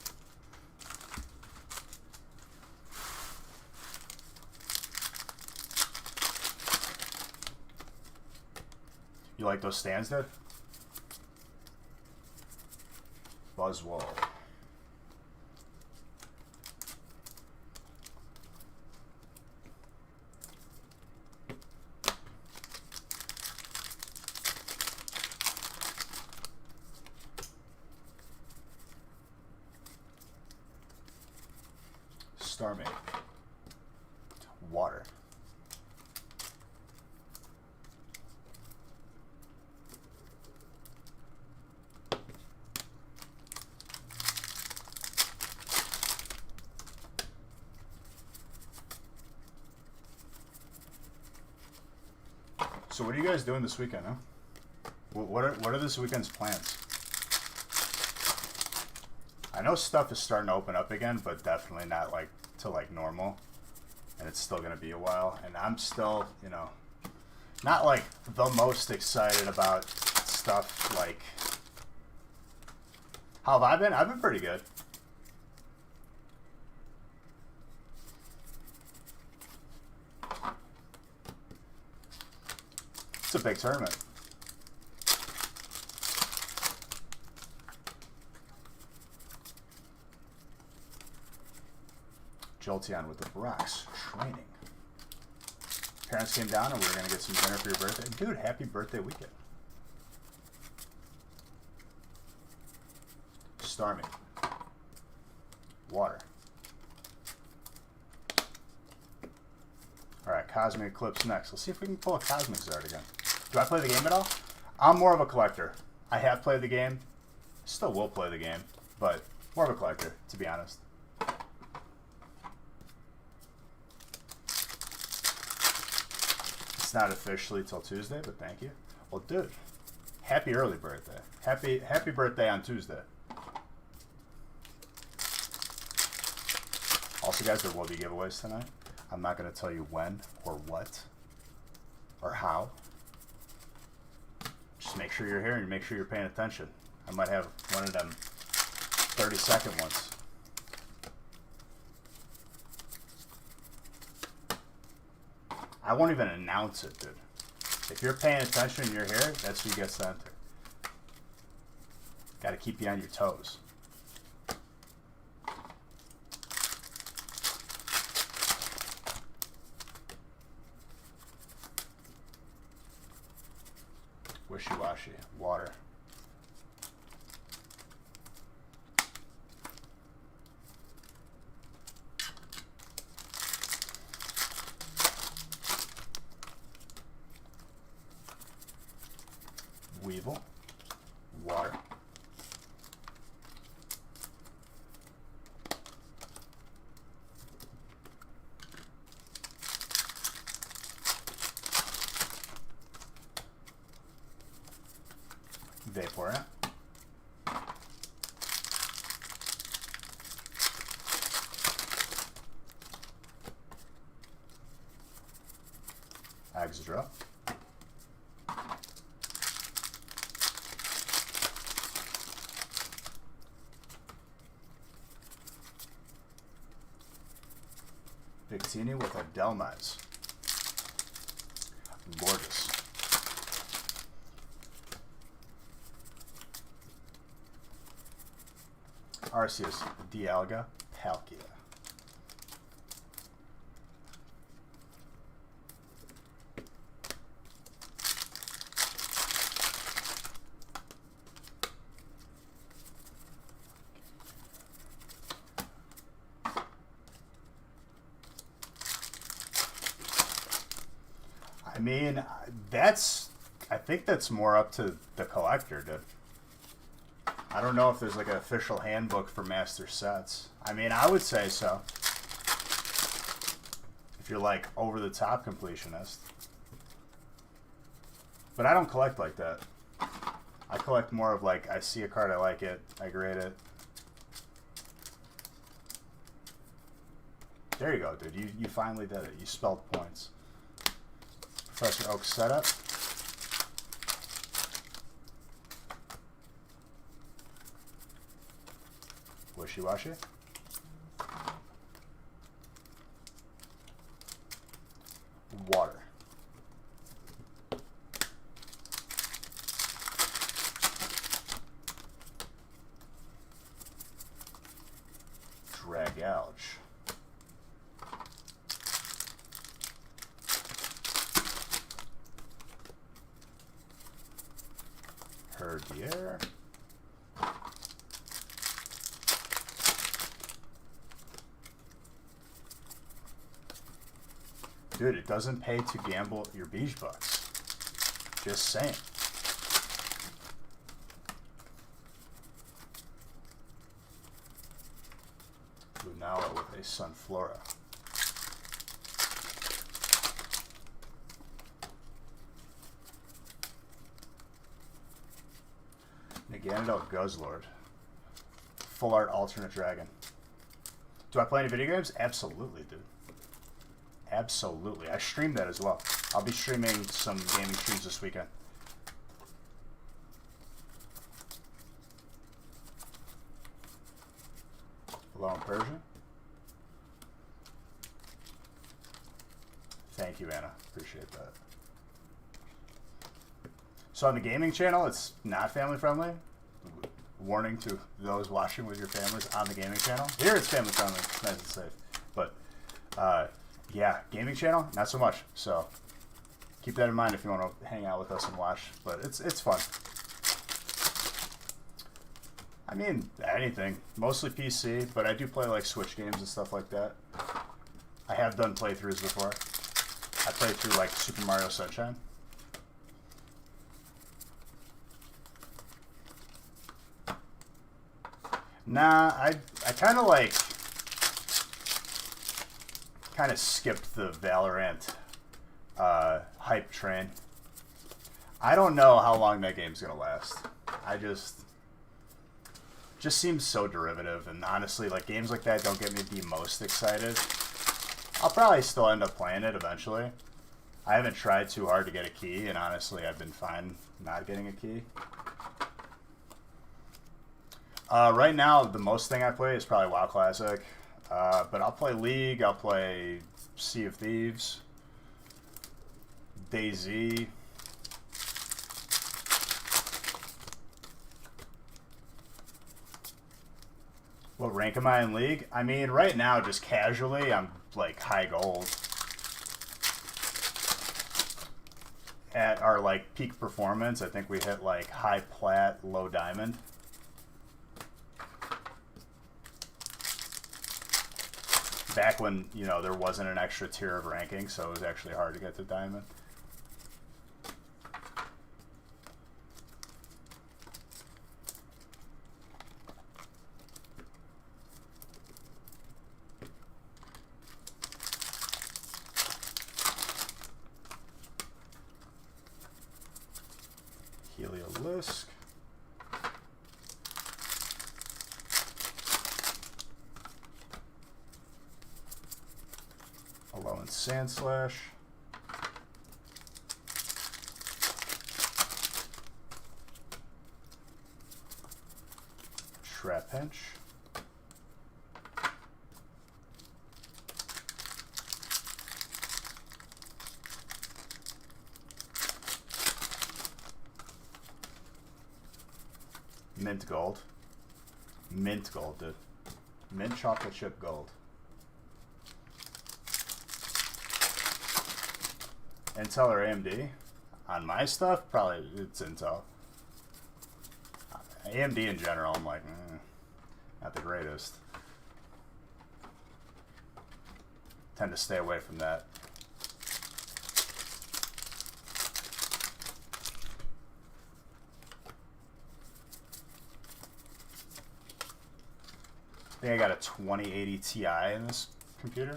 You like those stands there? Buzzwole. Starmie. Water. So what are you guys doing this weekend, huh? What are this weekend's plans? I know stuff is starting to open up again, but definitely not like to like normal. And it's still gonna be a while. And I'm still, you know, not like the most excited about stuff like. How have I been? I've been pretty good. It's a big tournament. Jolteon with the Brox training. Parents came down and we were going to get some dinner for your birthday. Dude, happy birthday weekend. Starmie. Water. Alright, Cosmic Eclipse next. Let's see if we can pull a Cosmic Zard again. Do I play the game at all? I'm more of a collector. I have played the game. Still will play the game. But more of a collector, to be honest. It's not officially till Tuesday, but thank you. Well, dude, happy early birthday. Happy birthday on Tuesday. Also, guys, there will be giveaways tonight. I'm not going to tell you when or what or how. Just make sure you're here and make sure you're paying attention. I might have one of them 30-second ones. I won't even announce it, dude. If you're paying attention and you're here, that's who gets to enter. Got to keep you on your toes. Wishy-washy. Water. Weevil. Water. Vaporeon. Exdra. Victini with a Delmize. Gorgeous. Arceus, Dialga, Palkia. I mean, I think that's more up to the collector, dude. I don't know if there's like an official handbook for master sets. I mean, I would say so. If you're like over the top completionist. But I don't collect like that. I collect more of like, I see a card, I like it, I grade it. There you go, dude. You finally did it. You spelled points. Professor Oak setup. Wishy-washy. Water. Dragouge. Herdier. Dude, it doesn't pay to gamble your Beige Bucks. Just saying. Lunala with a Sunflora. Naganadel Guzzlord. Full art alternate dragon. Do I play any video games? Absolutely, dude. Absolutely. I stream that as well. I'll be streaming some gaming streams this weekend. Hello in Persian. Thank you, Anna. Appreciate that. So on the gaming channel, it's not family friendly. Warning to those watching with your families on the gaming channel. Here it's family friendly. It's nice and safe. But yeah, gaming channel, not so much. So keep that in mind if you want to hang out with us and watch. But it's fun. I mean, anything. Mostly PC, but I do play like Switch games and stuff like that. I have done playthroughs before. I played through like Super Mario Sunshine. Nah, I kind of like skipped the Valorant hype train. I don't know how long that game's gonna last. I just seems so derivative, and honestly, like games like that don't get me the most excited. I'll probably still end up playing it eventually. I haven't tried too hard to get a key, and honestly, I've been fine not getting a key. Right now, the most thing I play is probably WoW Classic. But I'll play League, I'll play Sea of Thieves, DayZ. What rank am I in League? I mean, right now, just casually, I'm like high gold. At our like peak performance, I think we hit like high plat, low diamond. Back when, you know, there wasn't an extra tier of ranking, so it was actually hard to get to diamond. Heliolisk. Alone Sandslash. Trapinch. Mint gold. Mint gold, dude. Mint chocolate chip gold. Intel or AMD? On my stuff, probably it's Intel. AMD in general, I'm like, not the greatest. Tend to stay away from that. I think I got a 2080 Ti in this computer.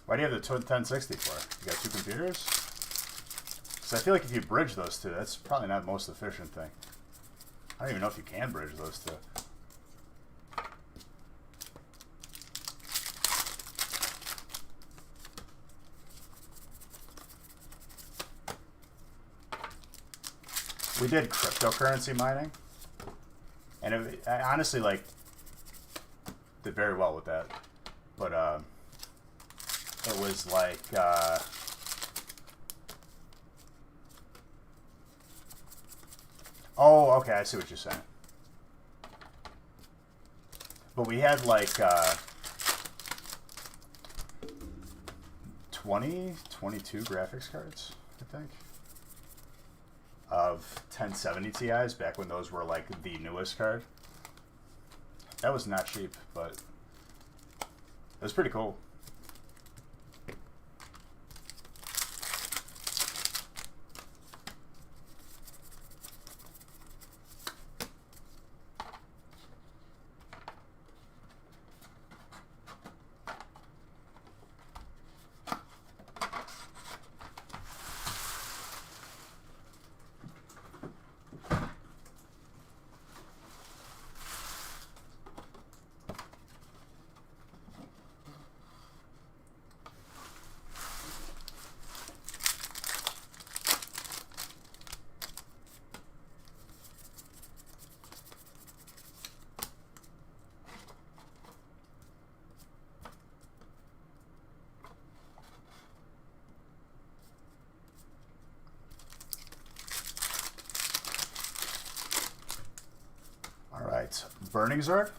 Why do you have the 1060 for? You got two computers? Because I feel like if you bridge those two, that's probably not the most efficient thing. I don't even know if you can bridge those two. We did cryptocurrency mining, and I honestly like did very well with that. But it was like oh, okay, I see what you're saying. But we had like 22 graphics cards, I think, of 1070 Ti's back when those were like the newest card. That was not cheap, but it was pretty cool. Burning Zord?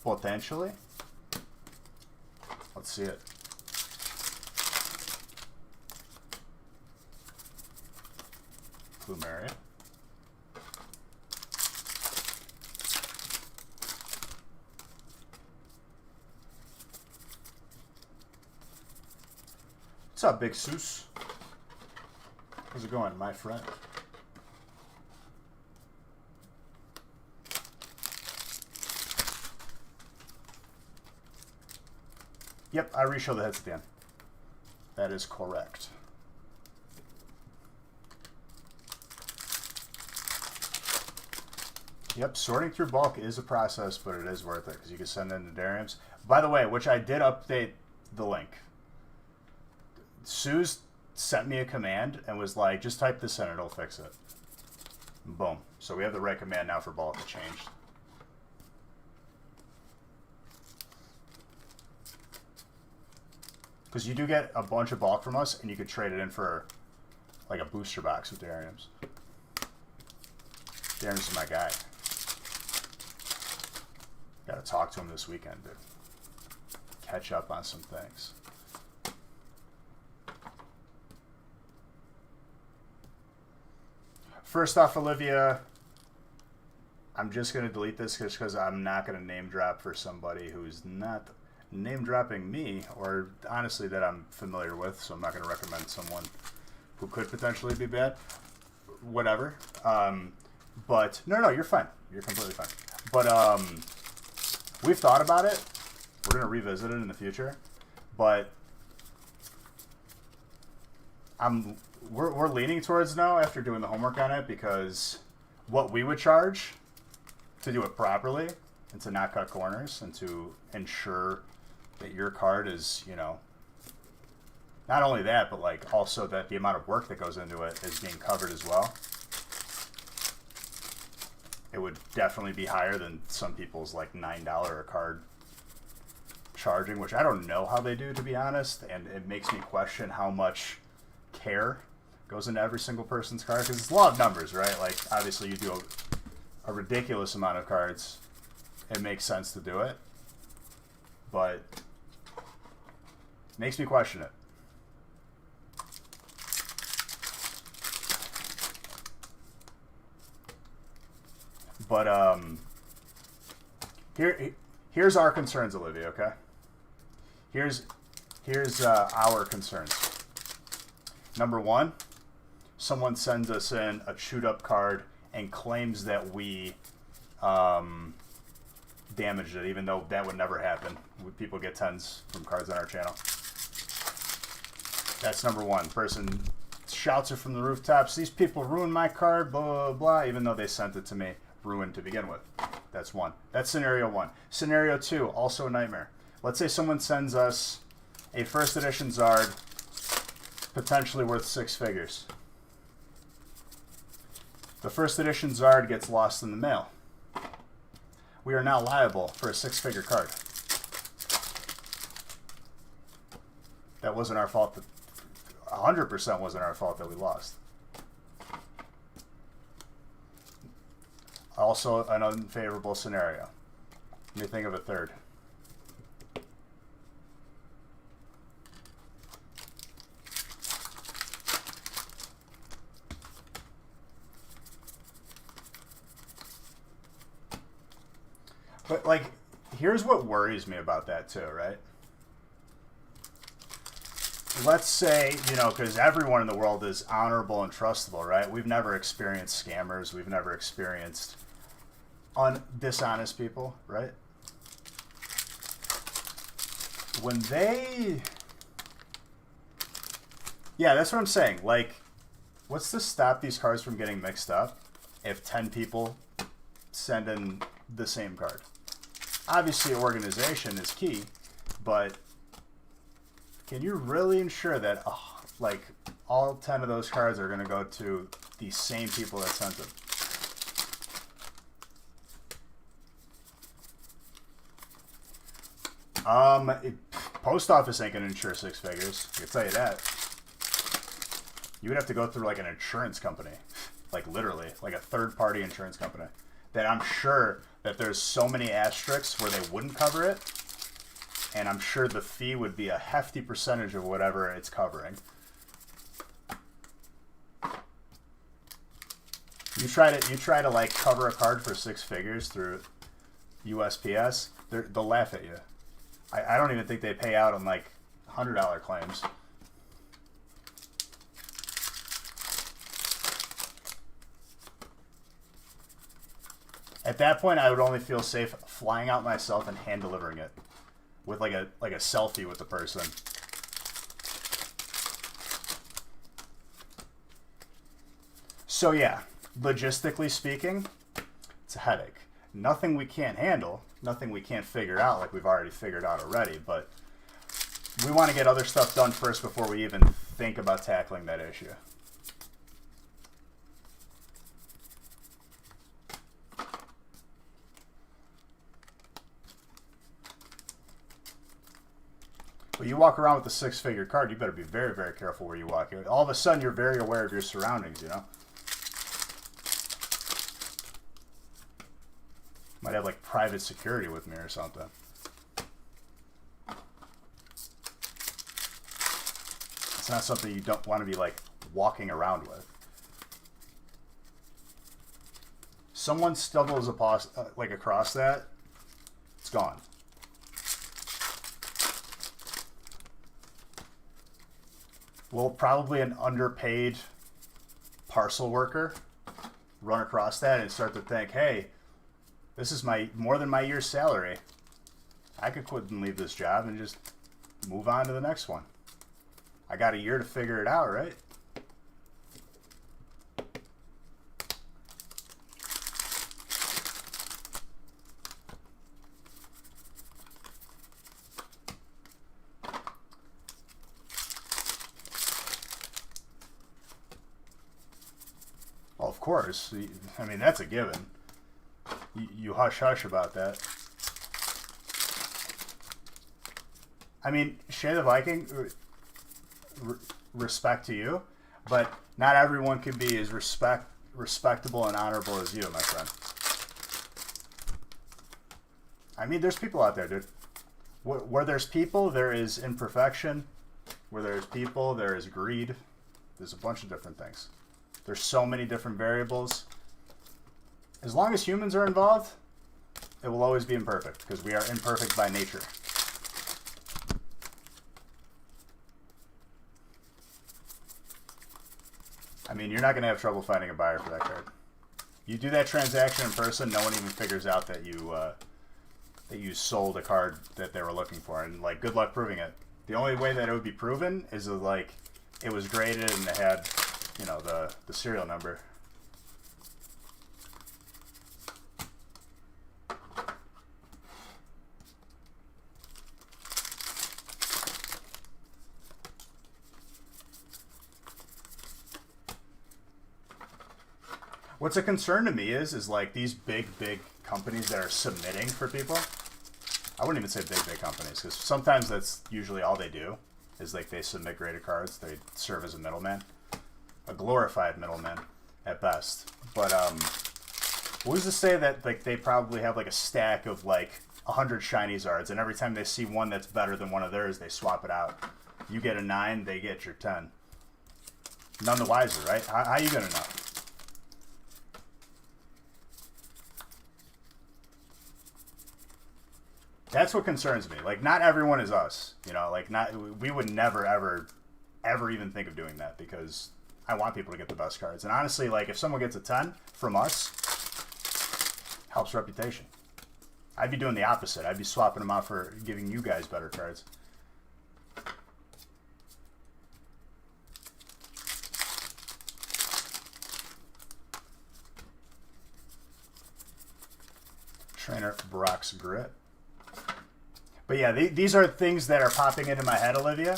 Potentially. Let's see it. Plumeria. What's up, Big Seuss? How's it going, my friend? Yep, I reshow the hits at the end. That is correct. Yep, sorting through bulk is a process, but it is worth it because you can send in the Dariums. By the way, which I did update the link. Suze sent me a command and was like, just type this in, it'll fix it. Boom. So we have the right command now for bulk. It changed. Because you do get a bunch of bulk from us, and you could trade it in for like a booster box with Dariums. Dariums is my guy. Gotta talk to him this weekend, dude. Catch up on some things. First off, Olivia, I'm just going to delete this just because I'm not going to name drop for somebody who's not name dropping me, or honestly that I'm familiar with, so I'm not going to recommend someone who could potentially be bad. Whatever. But, no, you're fine. You're completely fine. But, we've thought about it. We're going to revisit it in the future. But, we're leaning towards no after doing the homework on it, because what we would charge to do it properly and to not cut corners and to ensure that your card is, you know, not only that, but like also that the amount of work that goes into it is being covered as well. It would definitely be higher than some people's like $9 a card charging, which I don't know how they do, to be honest, and it makes me question how much care goes into every single person's card, because it's a lot of numbers, right? Like, obviously you do a ridiculous amount of cards, it makes sense to do it, but it makes me question it. But here's our concerns, Olivia, okay? Here's our concerns. Number one, someone sends us in a chewed up card and claims that we damaged it, even though that would never happen. People get 10s from cards on our channel. That's number one. Person shouts it from the rooftops, these people ruined my card, blah, blah, blah, even though they sent it to me ruined to begin with. That's one. That's scenario one. Scenario two, also a nightmare. Let's say someone sends us a first edition Zard, potentially worth 6 figures. The first edition Zard gets lost in the mail. We are now liable for a 6-figure card. That wasn't our fault. 100% wasn't our fault that we lost. Also an unfavorable scenario. Let me think of a third. But, like, here's what worries me about that, too, right? Let's say, you know, because everyone in the world is honorable and trustable, right? We've never experienced scammers. We've never experienced dishonest people, right? When they... Yeah, that's what I'm saying. Like, what's to stop these cards from getting mixed up if 10 people send in the same card? Obviously, organization is key, but can you really ensure that, like, all 10 of those cards are going to go to the same people that sent them? Post office ain't going to insure 6 figures. I can tell you that. You would have to go through, like, an insurance company. Like, literally. Like a third-party insurance company. That I'm sure that there's so many asterisks where they wouldn't cover it, and I'm sure the fee would be a hefty percentage of whatever it's covering. You try to like cover a card for 6 figures through USPS, they'll laugh at you. I don't even think they pay out on like $100 claims. At that point, I would only feel safe flying out myself and hand delivering it. with like a selfie with the person. So yeah, logistically speaking, it's a headache. Nothing we can't handle, nothing we can't figure out like we've already figured out already, but we want to get other stuff done first before we even think about tackling that issue. But you walk around with a six-figure card, you better be very, very careful where you walk. All of a sudden, you're very aware of your surroundings, you know? Might have, like, private security with me or something. It's not something you don't want to be, like, walking around with. Someone stumbles across that, it's gone. Will probably an underpaid parcel worker run across that and start to think, hey, this is more than my year's salary. I could quit and leave this job and just move on to the next one. I got a year to figure it out, right? Well, of course. I mean, that's a given. You hush-hush about that. I mean, Shay the Viking, respect to you, but not everyone can be as respectable and honorable as you, my friend. I mean, there's people out there, dude. Where there's people, there is imperfection. Where there's people, there is greed. There's a bunch of different things. There's so many different variables. As long as humans are involved, it will always be imperfect because we are imperfect by nature. I mean, you're not going to have trouble finding a buyer for that card. You do that transaction in person, no one even figures out that you sold a card that they were looking for, and like, good luck proving it. The only way that it would be proven is if, like, it was graded and it had, you know, the serial number. What's a concern to me is like these big companies that are submitting for people. I wouldn't even say big companies, because sometimes that's usually all they do is like they submit graded cards. They serve as a middleman, a glorified middleman at best. But who's to say that like they probably have like a stack of like 100 shiny Zards, and every time they see one that's better than one of theirs, they swap it out. You get a 9, they get your 10. None the wiser, right? How are you gonna know? That's what concerns me. Like, not everyone is us, you know. Like, we would never ever even think of doing that, because I want people to get the best cards. And honestly, like, if someone gets a 10 from us, helps reputation. I'd be doing the opposite. I'd be swapping them out for giving you guys better cards. Trainer Brock's Grit. But yeah, these are things that are popping into my head, Olivia.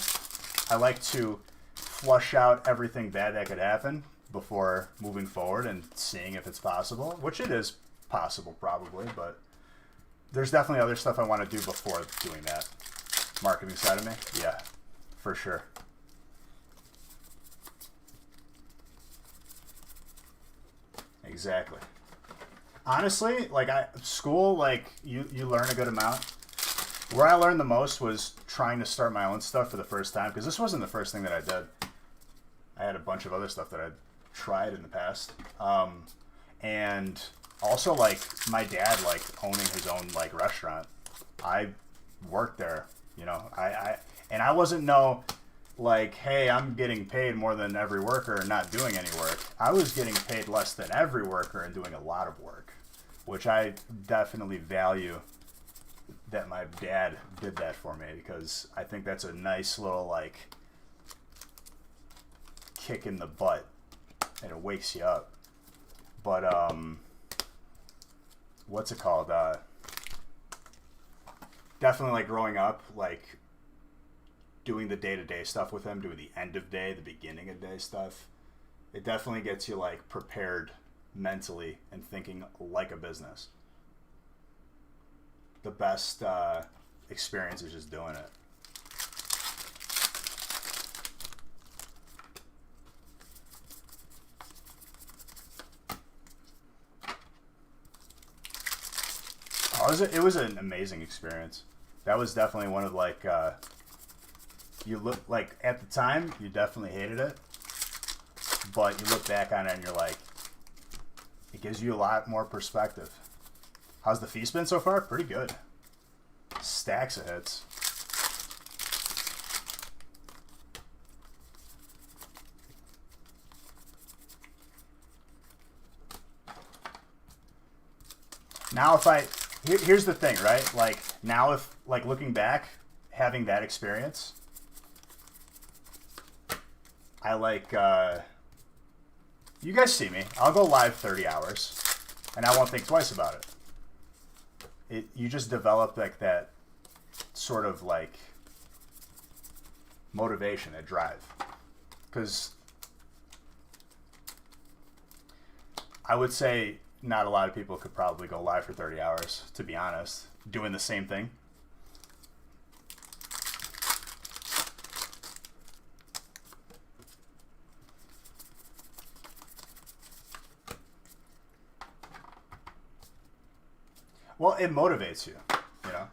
I like to flush out everything bad that could happen before moving forward and seeing if it's possible, which it is possible probably, but there's definitely other stuff I want to do before doing that. Marketing side of me? Yeah, for sure. Exactly. Honestly, like school, like you learn a good amount. Where I learned the most was trying to start my own stuff for the first time, because this wasn't the first thing that I did. I had a bunch of other stuff that I'd tried in the past. And also, like, my dad, like, owning his own, like, restaurant. I worked there, you know. And I wasn't like, hey, I'm getting paid more than every worker and not doing any work. I was getting paid less than every worker and doing a lot of work, which I definitely value that my dad did that for me, because I think that's a nice little like kick in the butt, and it wakes you up. But what's it called? Definitely like growing up, like doing the day-to-day stuff with him, doing the end of day, the beginning of day stuff. It definitely gets you like prepared mentally and thinking like a business. The best experience is just doing it. Oh, it was an amazing experience. That was definitely one of like you look like at the time you definitely hated it, but you look back on it and you're like, it gives you a lot more perspective. How's the feast been so far? Pretty good. Stacks of hits. Now if here's the thing, right? Like now if like looking back, having that experience, I like you guys see me. I'll go live 30 hours and I won't think twice about it. You just develop like that sort of like motivation, a drive. Because I would say not a lot of people could probably go live for 30 hours, to be honest, doing the same thing. Well, it motivates you, you know.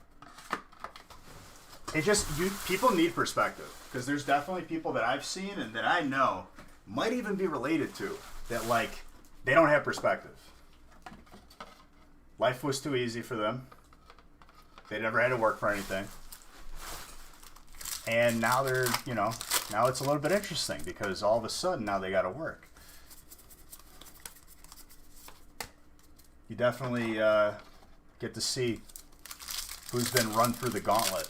It just people need perspective, because there's definitely people that I've seen and that I know might even be related to that like they don't have perspective. Life was too easy for them. They never had to work for anything. And now they're, you know, now it's a little bit interesting because all of a sudden now they got to work. You definitely get to see who's been run through the gauntlet.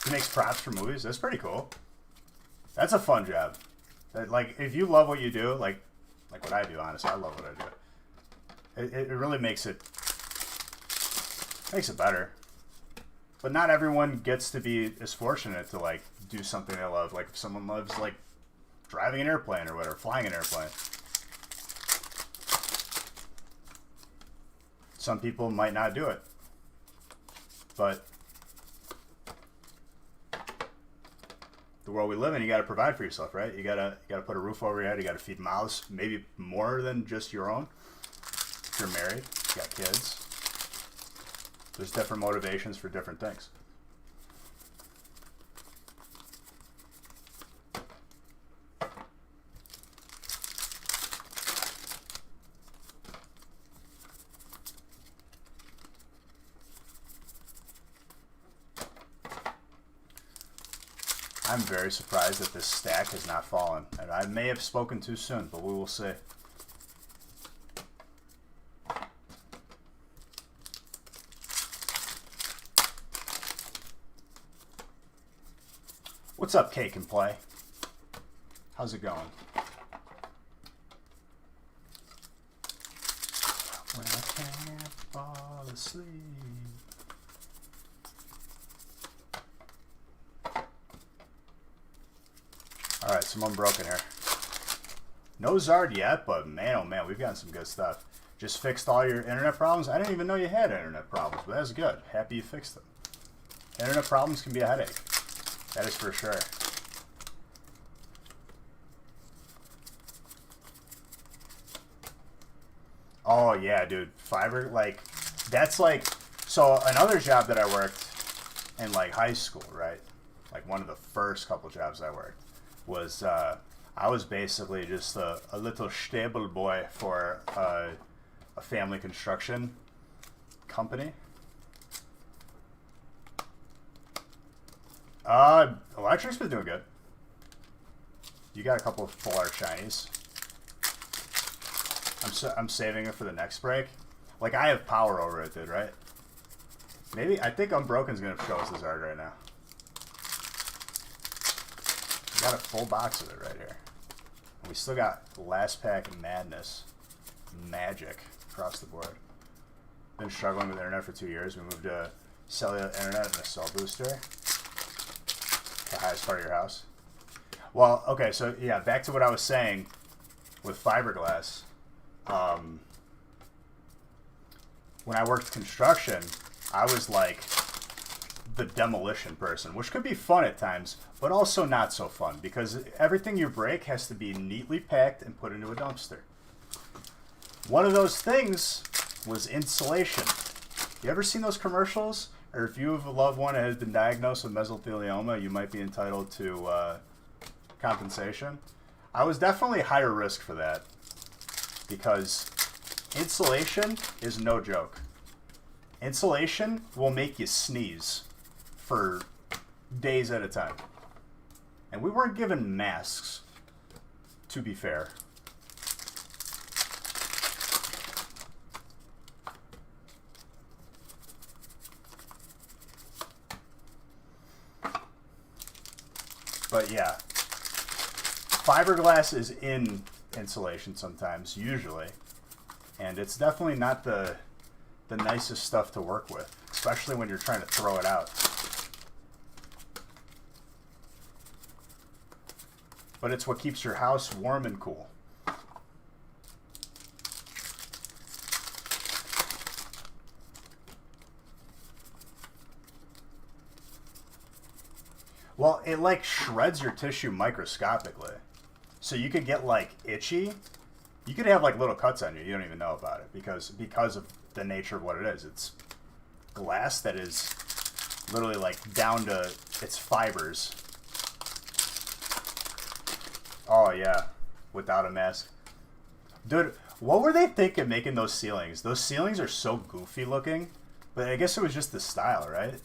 He makes props for movies. That's pretty cool. That's a fun job. Like, if you love what you do, like what I do, honestly, I love what I do. It really makes it better. But not everyone gets to be as fortunate to like do something they love. Like if someone loves like driving an airplane or whatever, flying an airplane. Some people might not do it. But the world we live in, you got to provide for yourself, right? You gotta put a roof over your head. You got to feed mouths, maybe more than just your own. If you're married, you got kids. There's different motivations for different things. I'm very surprised that this stack has not fallen. And I may have spoken too soon, but we will see. What's up, Cake and Play? How's it going? When I can't fall asleep. Alright, someone broken here. No Zard yet, but man, oh man, we've gotten some good stuff. Just fixed all your internet problems? I didn't even know you had internet problems, but that's good. Happy you fixed them. Internet problems can be a headache. That is for sure. Oh yeah, dude. Fiber, like, that's like, so another job that I worked in like high school, right? Like one of the first couple jobs I worked was, I was basically just a little stable boy for a family construction company. Electric's been doing good. You got a couple of full art shinies. I'm saving it for the next break. Like, I have power over it, dude, right? Maybe, I think Unbroken's gonna show us this art right now. We got a full box of it right here. We still got last pack Madness. Magic across the board. Been struggling with internet for 2 years. We moved to cellular internet and a cell booster. The highest part of your house. Well, okay, so yeah, back to what I was saying with fiberglass. When I worked construction, I was like the demolition person, which could be fun at times, but also not so fun because everything you break has to be neatly packed and put into a dumpster. One of those things was insulation. You ever seen those commercials? Or if you have a loved one that has been diagnosed with mesothelioma, you might be entitled to compensation. I was definitely higher risk for that because insulation is no joke. Insulation will make you sneeze for days at a time. And we weren't given masks, to be fair. But yeah, fiberglass is in insulation sometimes, usually. And it's definitely not the nicest stuff to work with, especially when you're trying to throw it out. But it's what keeps your house warm and cool. Well, it like shreds your tissue microscopically. So you could get like itchy. You could have like little cuts on you. You don't even know about it because of the nature of what it is. It's glass that is literally like down to its fibers. Oh yeah, without a mask. Dude, what were they thinking making those ceilings? Those ceilings are so goofy looking, but I guess it was just the style, right?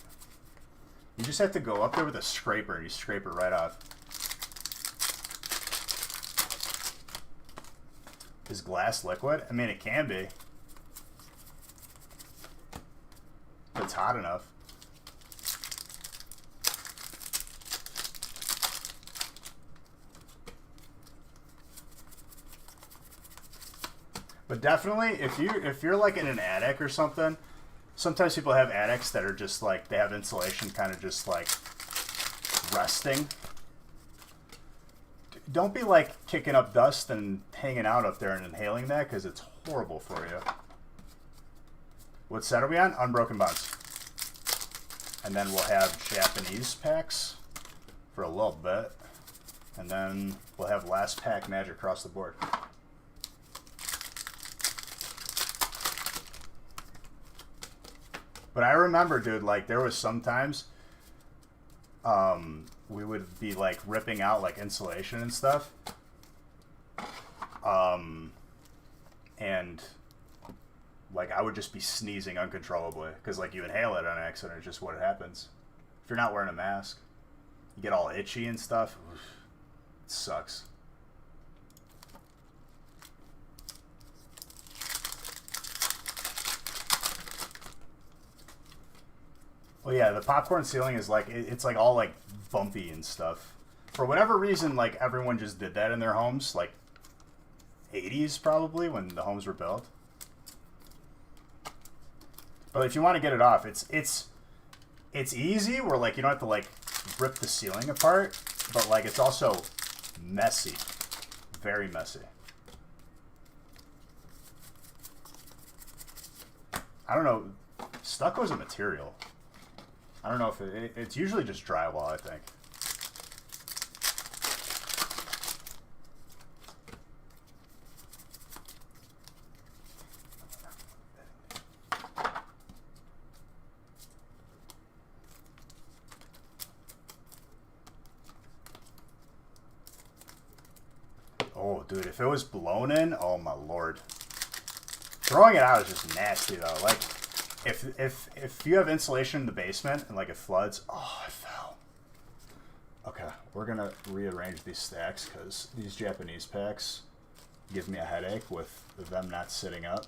You just have to go up there with a scraper and you scrape it right off. Is glass liquid? I mean, it can be. If it's hot enough. But definitely, if you're like in an attic or something, sometimes people have attics that are just like, they have insulation kind of just like resting. Don't be like kicking up dust and hanging out up there and inhaling that because it's horrible for you. What set are we on? Unbroken Bonds. And then we'll have Japanese packs for a little bit. And then we'll have last pack Magic across the board. But I remember, dude, like there was sometimes we would be like ripping out like insulation and stuff. And like I would just be sneezing uncontrollably because like you inhale it on accident. It's just what happens. If you're not wearing a mask, you get all itchy and stuff. Oof, it sucks. Well, yeah, the popcorn ceiling is like, it's like all like bumpy and stuff. For whatever reason, like everyone just did that in their homes, like 80s probably when the homes were built. But if you want to get it off, it's easy where like you don't have to like rip the ceiling apart, but like it's also messy, very messy. I don't know, stucco's a material. I don't know if it's usually just drywall, I think. Oh, dude, if it was blown in, oh my lord. Throwing it out is just nasty, though. Like, If you have insulation in the basement and like it floods, oh, I fell. Okay, we're gonna rearrange these stacks because these Japanese packs give me a headache with them not sitting up.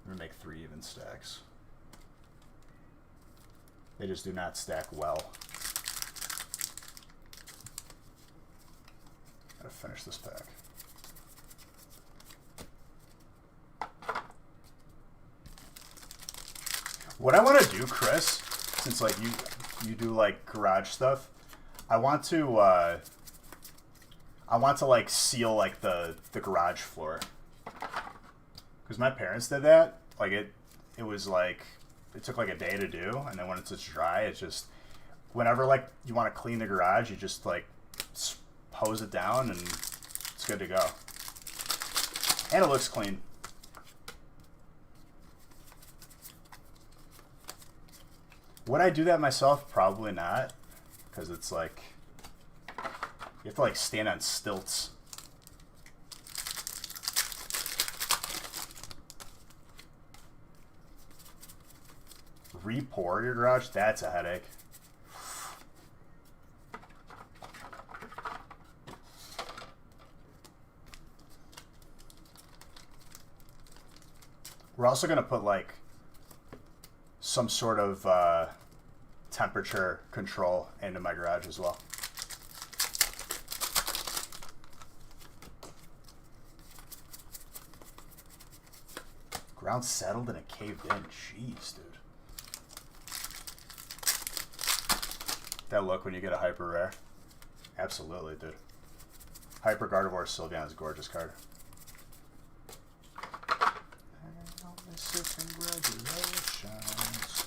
I'm gonna make 3 even stacks. They just do not stack well. Gotta finish this pack. What I want to do, Chris, since like you do like garage stuff, I want to like seal like the garage floor. Because my parents did that. Like it was like it took like a day to do, and then when it's just dry, it's just whenever like you want to clean the garage, you just like hose it down and it's good to go. And it looks clean. Would I do that myself? Probably not, because it's like you have to like stand on stilts. Re-pour your garage? That's a headache. We're also going to put like some sort of temperature control into my garage as well. Ground settled and it caved in. Jeez, dude. That look when you get a hyper rare? Absolutely, dude. Hyper Gardevoir Sylveon is a gorgeous card. Congratulations.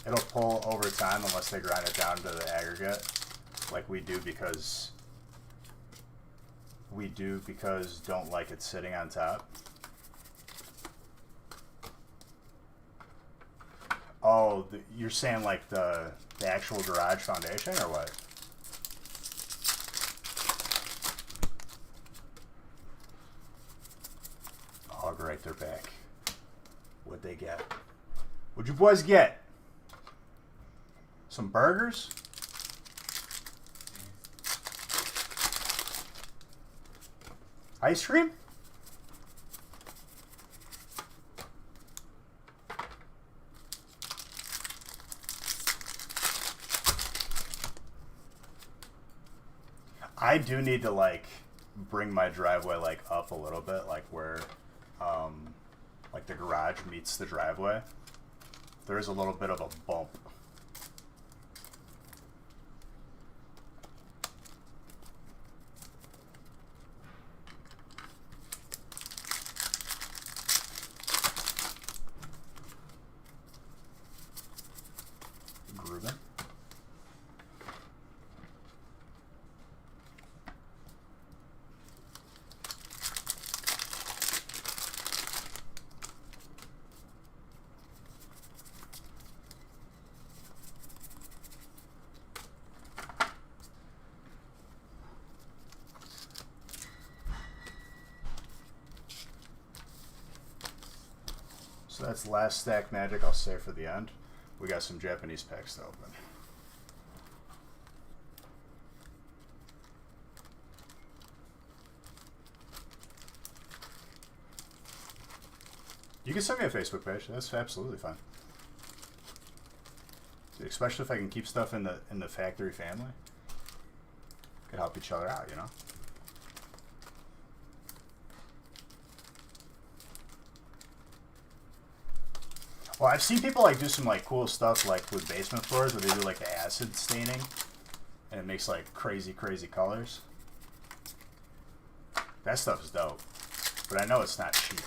It'll pull over time unless they grind it down to the aggregate, like we do because don't like it sitting on top. Oh, you're saying like the actual garage foundation or what? Oh, great, they're back. What'd they get? What'd you boys get? Some burgers? Ice cream? I do need to like bring my driveway like up a little bit, like where like the garage meets the driveway. There is a little bit of a bump. Grooving. So that's last stack magic I'll save for the end. We got some Japanese packs to open. You can send me a Facebook page. That's absolutely fine. Especially if I can keep stuff in the factory family. Could help each other out, you know? Well, I've seen people like do some like cool stuff like with basement floors where they do like the acid staining and it makes like crazy colors. That stuff is dope. But I know it's not cheap.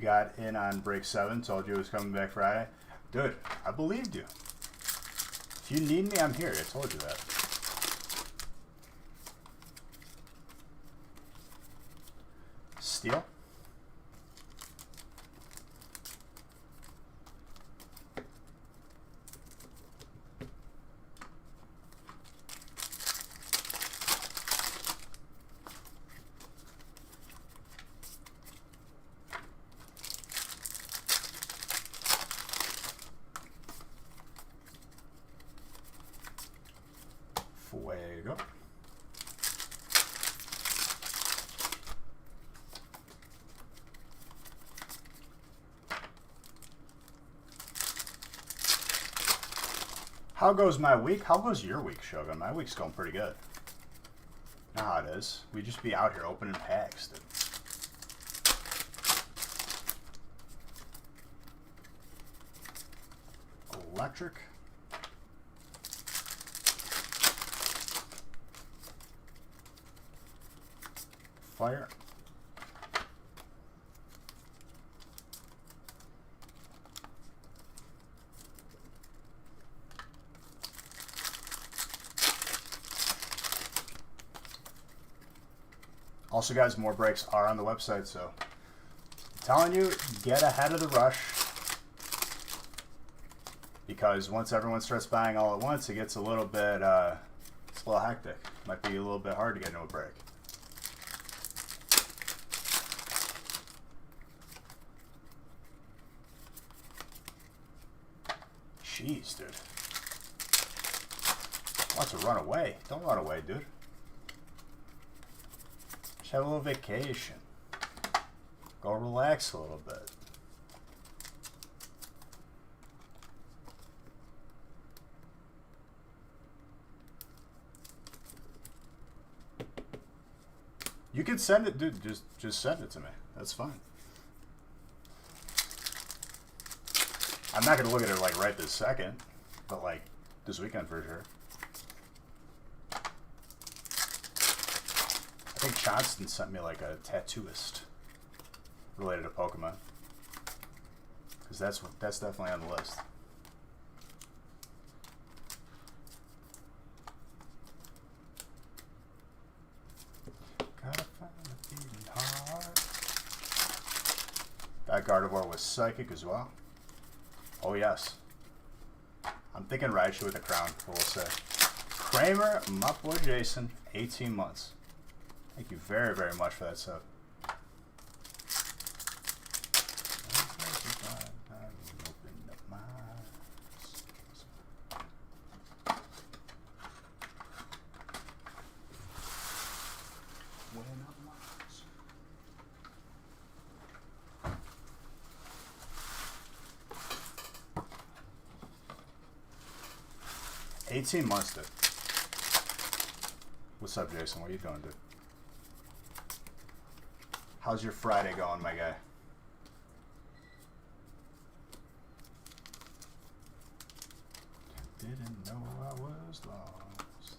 got in on break 7, told you it was coming back Friday. Dude, I believed you. If you need me, I'm here. I told you that. Steel. Fuego. How goes my week? How goes your week, Shogun? My week's going pretty good. You know how it is. We just be out here opening packs, dude. Electric. Fire. Also, guys, more breaks are on the website, so I'm telling you, get ahead of the rush. Because once everyone starts buying all at once, it gets a little bit, it's a little hectic. Might be a little bit hard to get into a break. Jeez, dude. Wants to run away. Don't run away, dude. Just have a little vacation. Go relax a little bit. You can send it, dude. Just send it to me. That's fine. I'm not gonna look at it like right this second, but like this weekend for sure. I think Johnston sent me like a tattooist related to Pokemon, because that's definitely on the list. Gotta find a beating heart. That Gardevoir was psychic as well. Oh, yes. I'm thinking Raichu with a crown, we'll say. Kramer, my boy Jason, 18 months. Thank you very, very much for that sub. $18 months, dude. What's up, Jason? What are you doing, dude? How's your Friday going, my guy? Didn't know I was lost.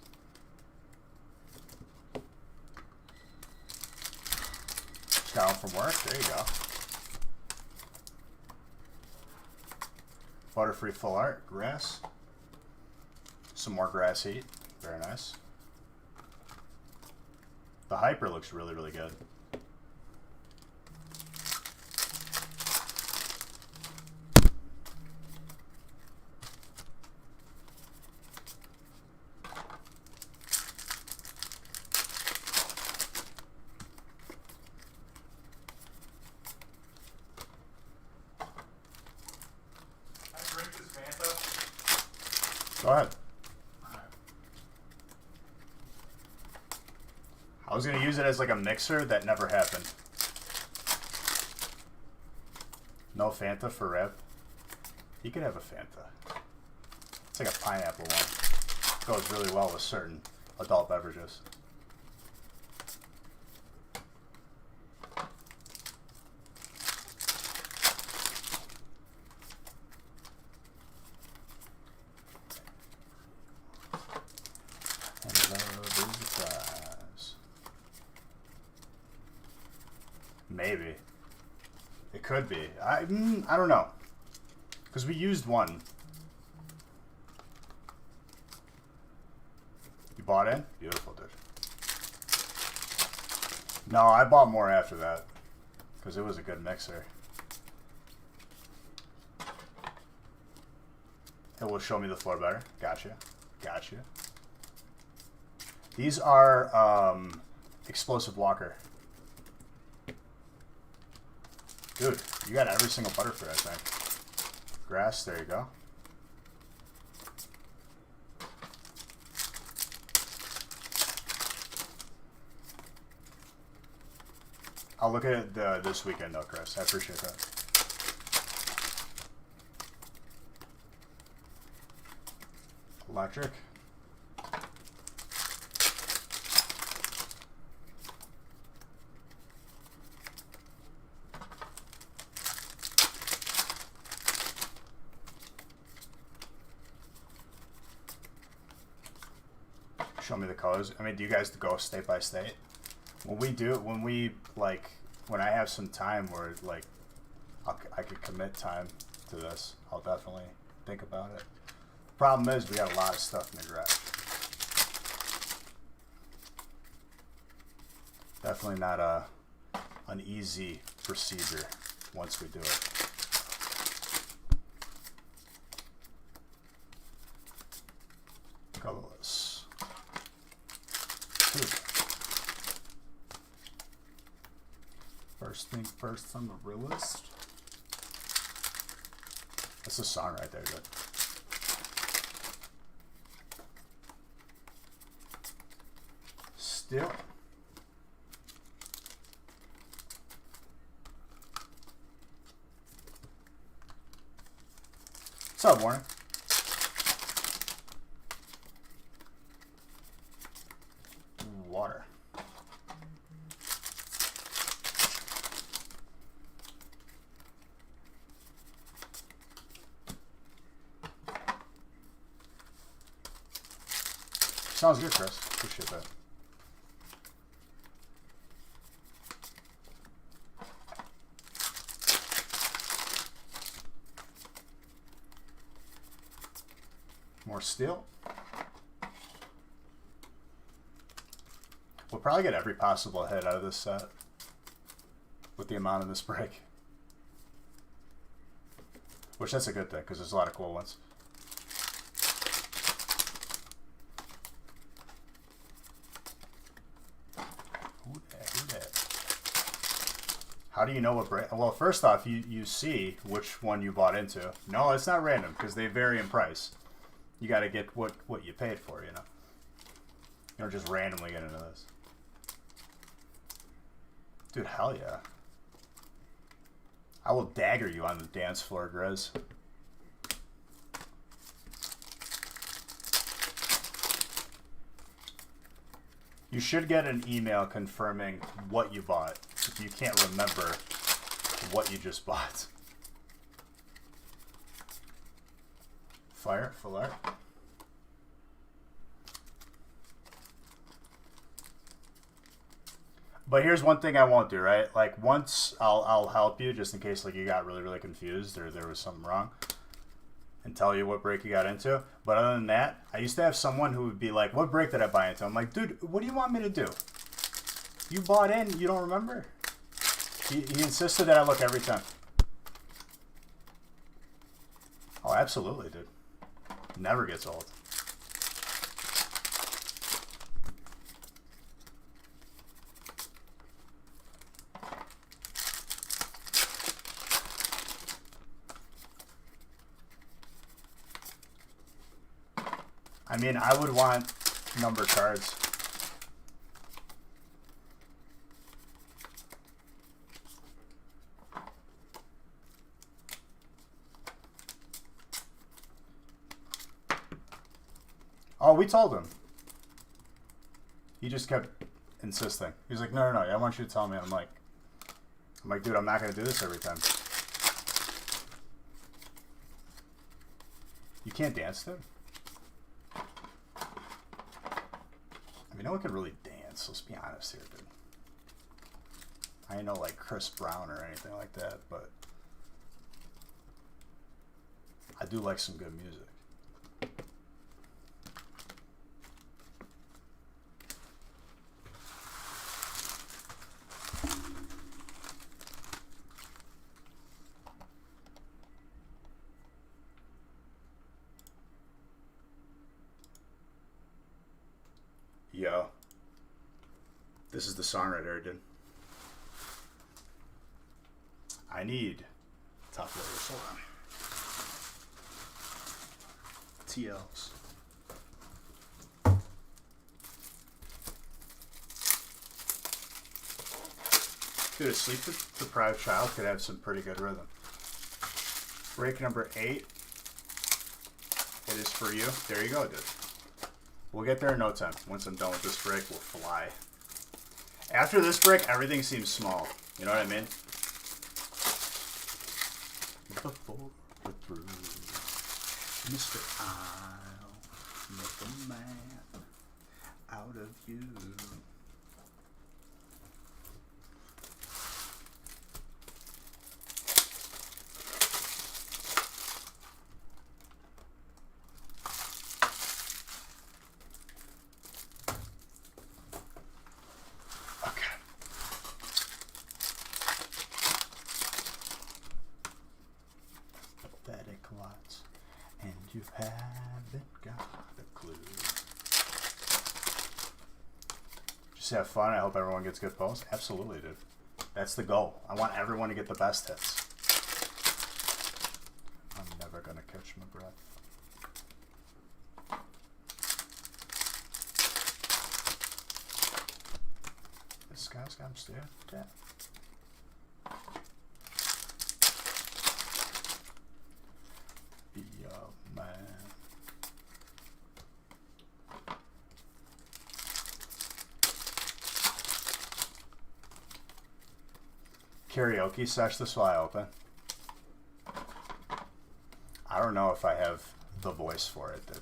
Just got home from work. There you go. Butterfree full art. Grass. Some more grass heat. Very nice. The Hyper looks really, really good. Can I drink this Fanta? Go ahead. I was going to use it as like a mixer. That never happened. No Fanta for Rev. You could have a Fanta. It's like a pineapple one. Goes really well with certain adult beverages. And love is the prize. Maybe. It It could be. I don't know. Because we used one. You bought in? Beautiful, dude. No, I bought more after that. Because it was a good mixer. It will show me the floor better. Gotcha. Gotcha. These are Explosive Walker. Dude, you got every single Butterfree, I think. Grass, there you go. I'll look at it this weekend, though, Chris. I appreciate that. Electric. Show me the colors. I mean, do you guys go state by state? When we do, when I have some time where, like, I could commit time to this, I'll definitely think about it. Problem is, we got a lot of stuff in the garage. Definitely not an easy procedure once we do it. Colorless. First thing first on the real list. That's a song right there, dude. Still. What's up, Warren? Water. Sounds good, Chris. Appreciate that. More steel. We'll probably get every possible hit out of this set with the amount of this break. Which that's a good thing, because there's a lot of cool ones. Who that? How do you know what break? Well, first off, you see which one you bought into. No, it's not random, because they vary in price. You got to get what you paid for, you know. You don't just randomly get into this. Dude, hell yeah. I will dagger you on the dance floor, Grizz. You should get an email confirming what you bought if you can't remember what you just bought. Fire, full art. But here's one thing I won't do, right? Like, once I'll help you just in case, like, you got really, really confused or there was something wrong and tell you what break you got into. But other than that, I used to have someone who would be like, what break did I buy into? I'm like, dude, what do you want me to do? You bought in, you don't remember? He insisted that I look every time. Oh, absolutely, dude. Never gets old. I mean, I would want number cards. Oh, we told him. He just kept insisting. He was like, no, I want you to tell me. I'm like, dude, I'm not going to do this every time. You can't dance, dude? I mean, no one can really dance. Let's be honest here, dude. I ain't no like Chris Brown or anything like that, but I do like some good music. Yo, this is the song right here, dude. I need top layers. Hold on. TLs. Dude, a sleep deprived child could have some pretty good rhythm. Break number 8. It is for you. There you go, dude. We'll get there in no time. Once I'm done with this break, we'll fly. After this break, everything seems small. You know what I mean? Before we're through, Mr. I'll make a man out of you. And you haven't got the clue. Just have fun. I hope everyone gets good posts. Absolutely, dude. That's the goal. I want everyone to get the best hits. I'm never going to catch my breath. This guy's got him still. Yeah. Man. Karaoke sesh this while I open. I don't know if I have the voice for it, dude.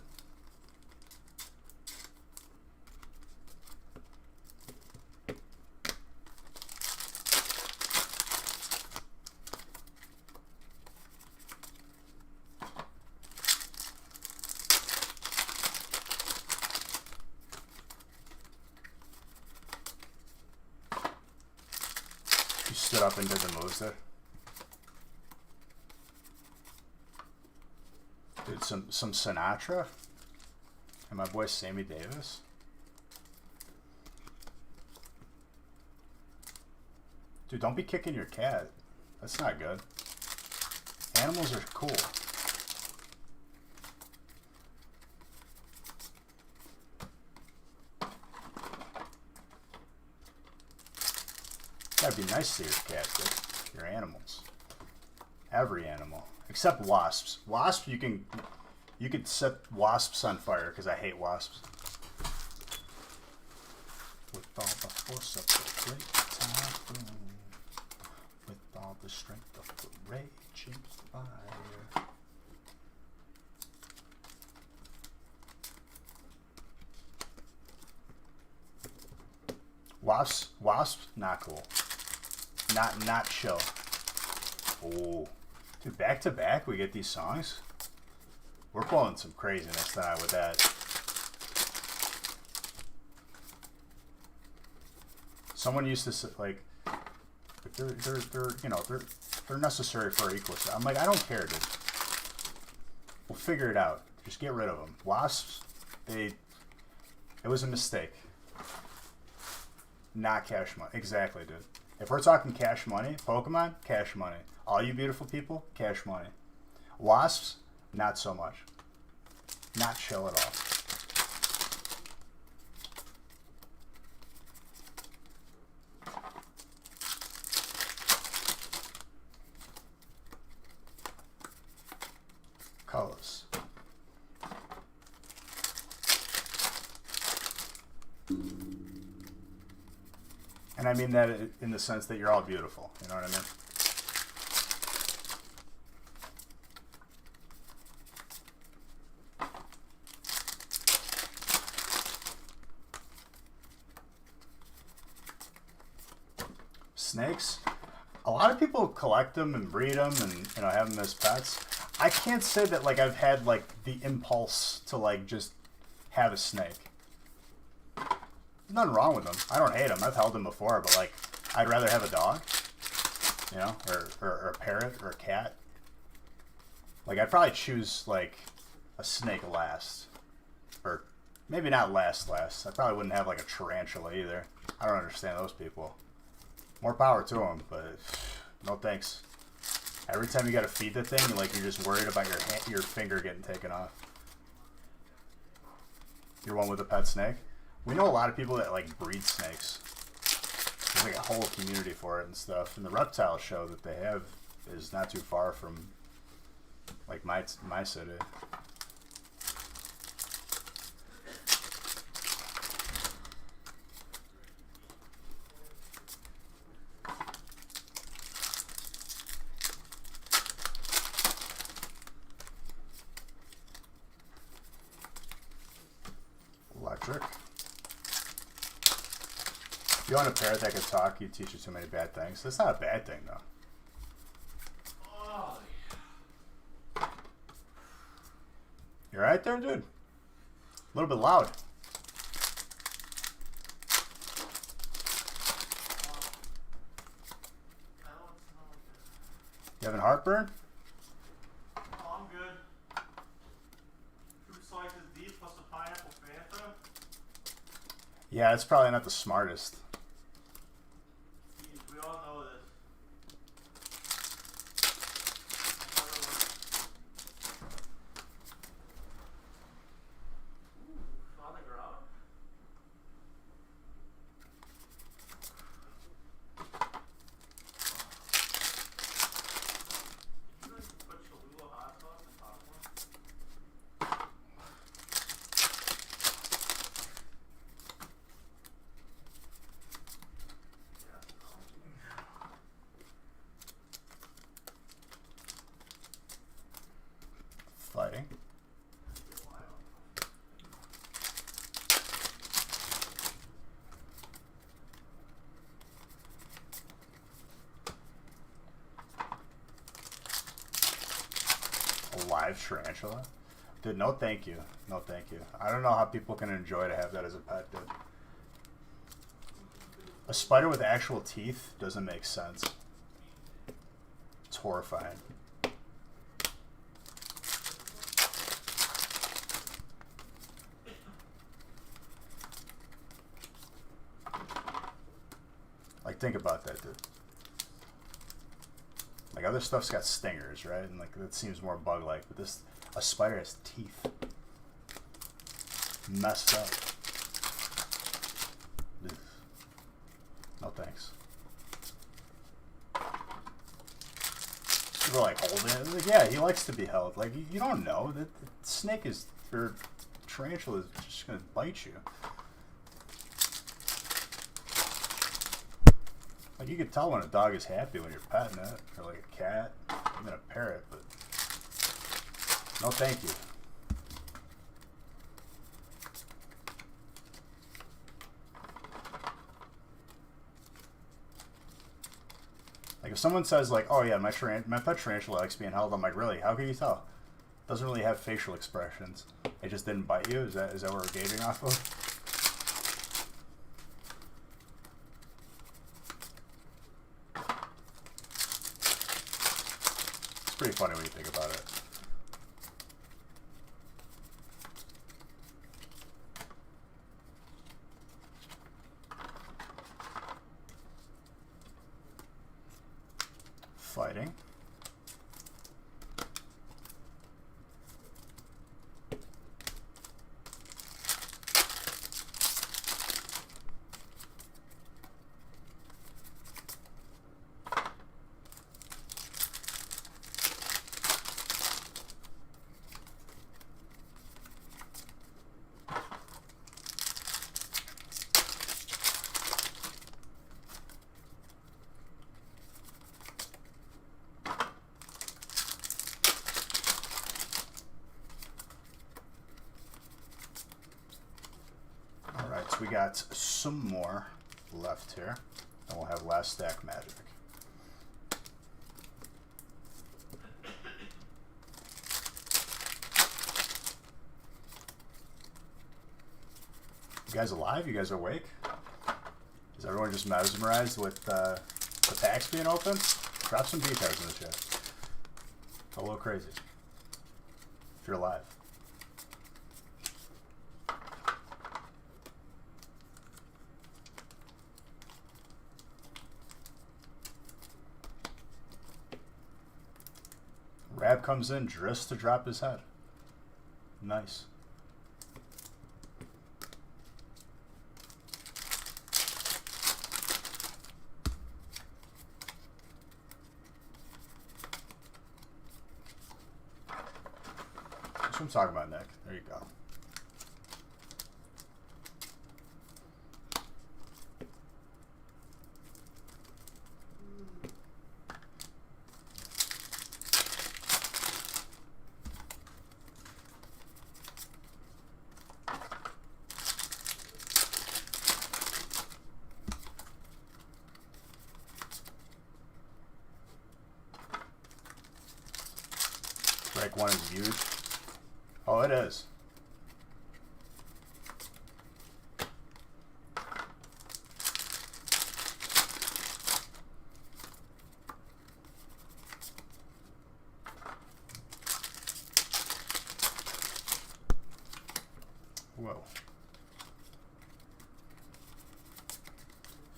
You stood up and did the moves there. Dude, some Sinatra and my boy Sammy Davis. Dude, don't be kicking your cat. That's not good. Animals are cool. Gotta be nice to your cat, dude. Your animals. Every animal. Except wasps. Wasps, you can set wasps on fire, because I hate wasps. With all the force of the great typhoon, with all the strength of the raging fire. Wasps, not cool. Not chill. Oh, dude, back to back, we get these songs. We're pulling some craziness tonight with that. Someone used to say, like they're you know they're necessary for our ecosystem. I'm like, I don't care, dude. We'll figure it out. Just get rid of them. Wasps, it was a mistake. Not cash money. Exactly, dude. If we're talking cash money, Pokemon, cash money. All you beautiful people, cash money. Wasps, not so much. Not chill at all. Colors. And I mean that in the sense that you're all beautiful. You know what I mean? snakes. A lot of people collect them and breed them and, you know, have them as pets. I can't say that, like, I've had, like, the impulse to, like, just have a snake. There's nothing wrong with them. I don't hate them. I've held them before, but, like, I'd rather have a dog, you know, or a parrot or a cat. Like, I'd probably choose, like, a snake last. Or maybe not last. I probably wouldn't have, like, a tarantula either. I don't understand those people. More power to them, but no thanks. Every time you gotta feed the thing, like, you're just worried about your finger getting taken off. You're one with a pet snake? We know a lot of people that, like, breed snakes. There's, like, a whole community for it and stuff. And the reptile show that they have is not too far from, like, my city. Electric. If you want a parrot that can talk, you teach it too many bad things. That's not a bad thing, though. Oh, yeah. You alright there, dude? A little bit loud. You having heartburn? Oh, I'm good. Fruit slices deep plus a pineapple Fanta. Yeah, it's probably not the smartest. Jeez, we all know this. Ooh, on the ground. Did you guys put Cholula hot sauce and popcorn? Fighting. A live tarantula? Dude, no thank you. No thank you. I don't know how people can enjoy to have that as a pet, dude. A spider with actual teeth doesn't make sense. It's horrifying. Like, think about that, dude. Like, other stuff's got stingers, right? And, like, that seems more bug-like. But this, a spider has teeth. Messed up. Ugh. No thanks. People are like holding it. Like, yeah, he likes to be held. Like, you don't know. The snake is, or tarantula is just going to bite you. Like, you can tell when a dog is happy when you're petting it, or like a cat, even a parrot, but no thank you. Like, if someone says, like, oh yeah, my pet tarantula likes being held, I'm like, really? How can you tell? Doesn't really have facial expressions. It just didn't bite you? Is that what we're gauging off of? Pretty funny when you think about it. Fighting. We got some more left here. And we'll have last stack magic. You guys alive? You guys awake? Is everyone just mesmerized with the packs being open? Drop some details in the chat. It's a little crazy. If you're alive. Rab comes in just to drop his head. Nice. That's what I'm talking about, Nick. There you go. Break one is huge. Oh, it is. Whoa.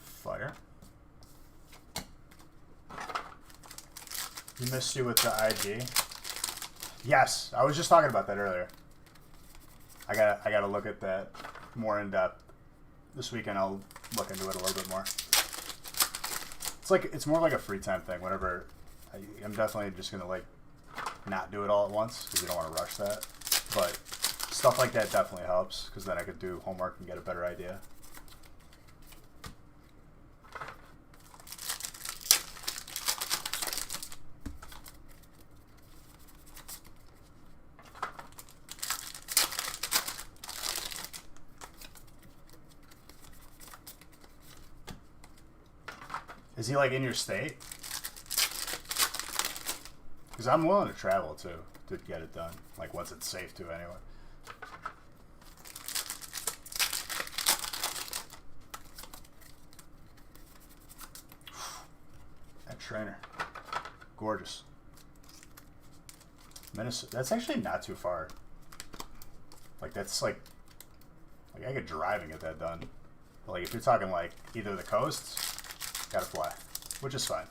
Fire. You missed you with the IG. Yes, I was just talking about that earlier. I gotta look at that more in depth this weekend. I'll look into it a little bit more. It's more like a free time thing. Whenever I'm definitely just gonna like not do it all at once because you don't want to rush that. But stuff like that definitely helps because then I could do homework and get a better idea. Is he like in your state? Because I'm willing to travel too to get it done. Like once it's safe to anyway. That trainer. Gorgeous. Minnesota. That's actually not too far. Like that's like I could drive and get that done. But like if you're talking like either the coasts, gotta fly, which is fine.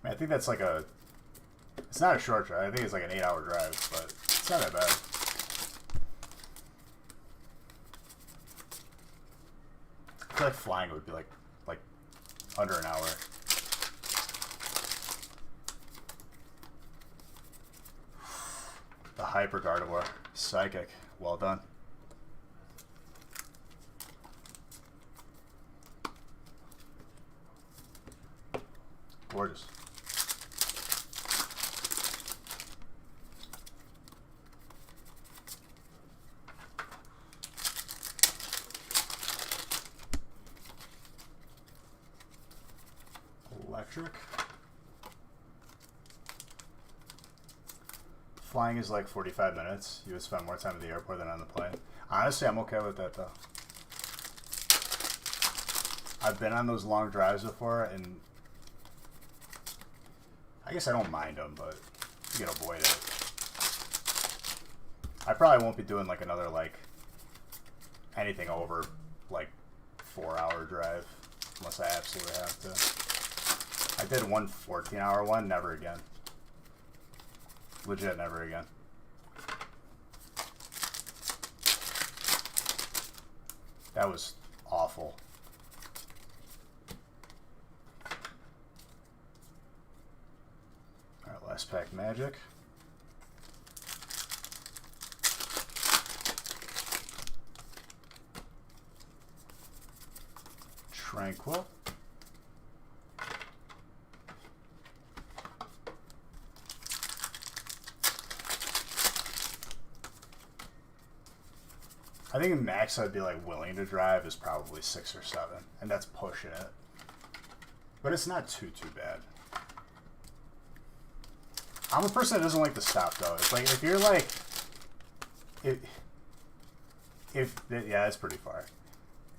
I think that's like it's not a short drive. I think it's like an 8-hour drive, but it's not that bad. I feel like flying would be like under an hour. The Hyper Gardevoir. Psychic. Well done. Gorgeous. Electric. Flying is like 45 minutes. You would spend more time at the airport than on the plane. Honestly, I'm okay with that though. I've been on those long drives before, and I guess I don't mind them, but you can avoid it. I probably won't be doing like another like anything over like 4-hour drive unless I absolutely have to. I did one 14-hour one, never again. Legit, never again. That was awful. Alright, last pack magic. Tranquil. I think the max I'd be like willing to drive is probably 6 or 7, and that's pushing it. But it's not too bad. I'm a person that doesn't like to stop though. It's like if you're like, yeah, it's pretty far.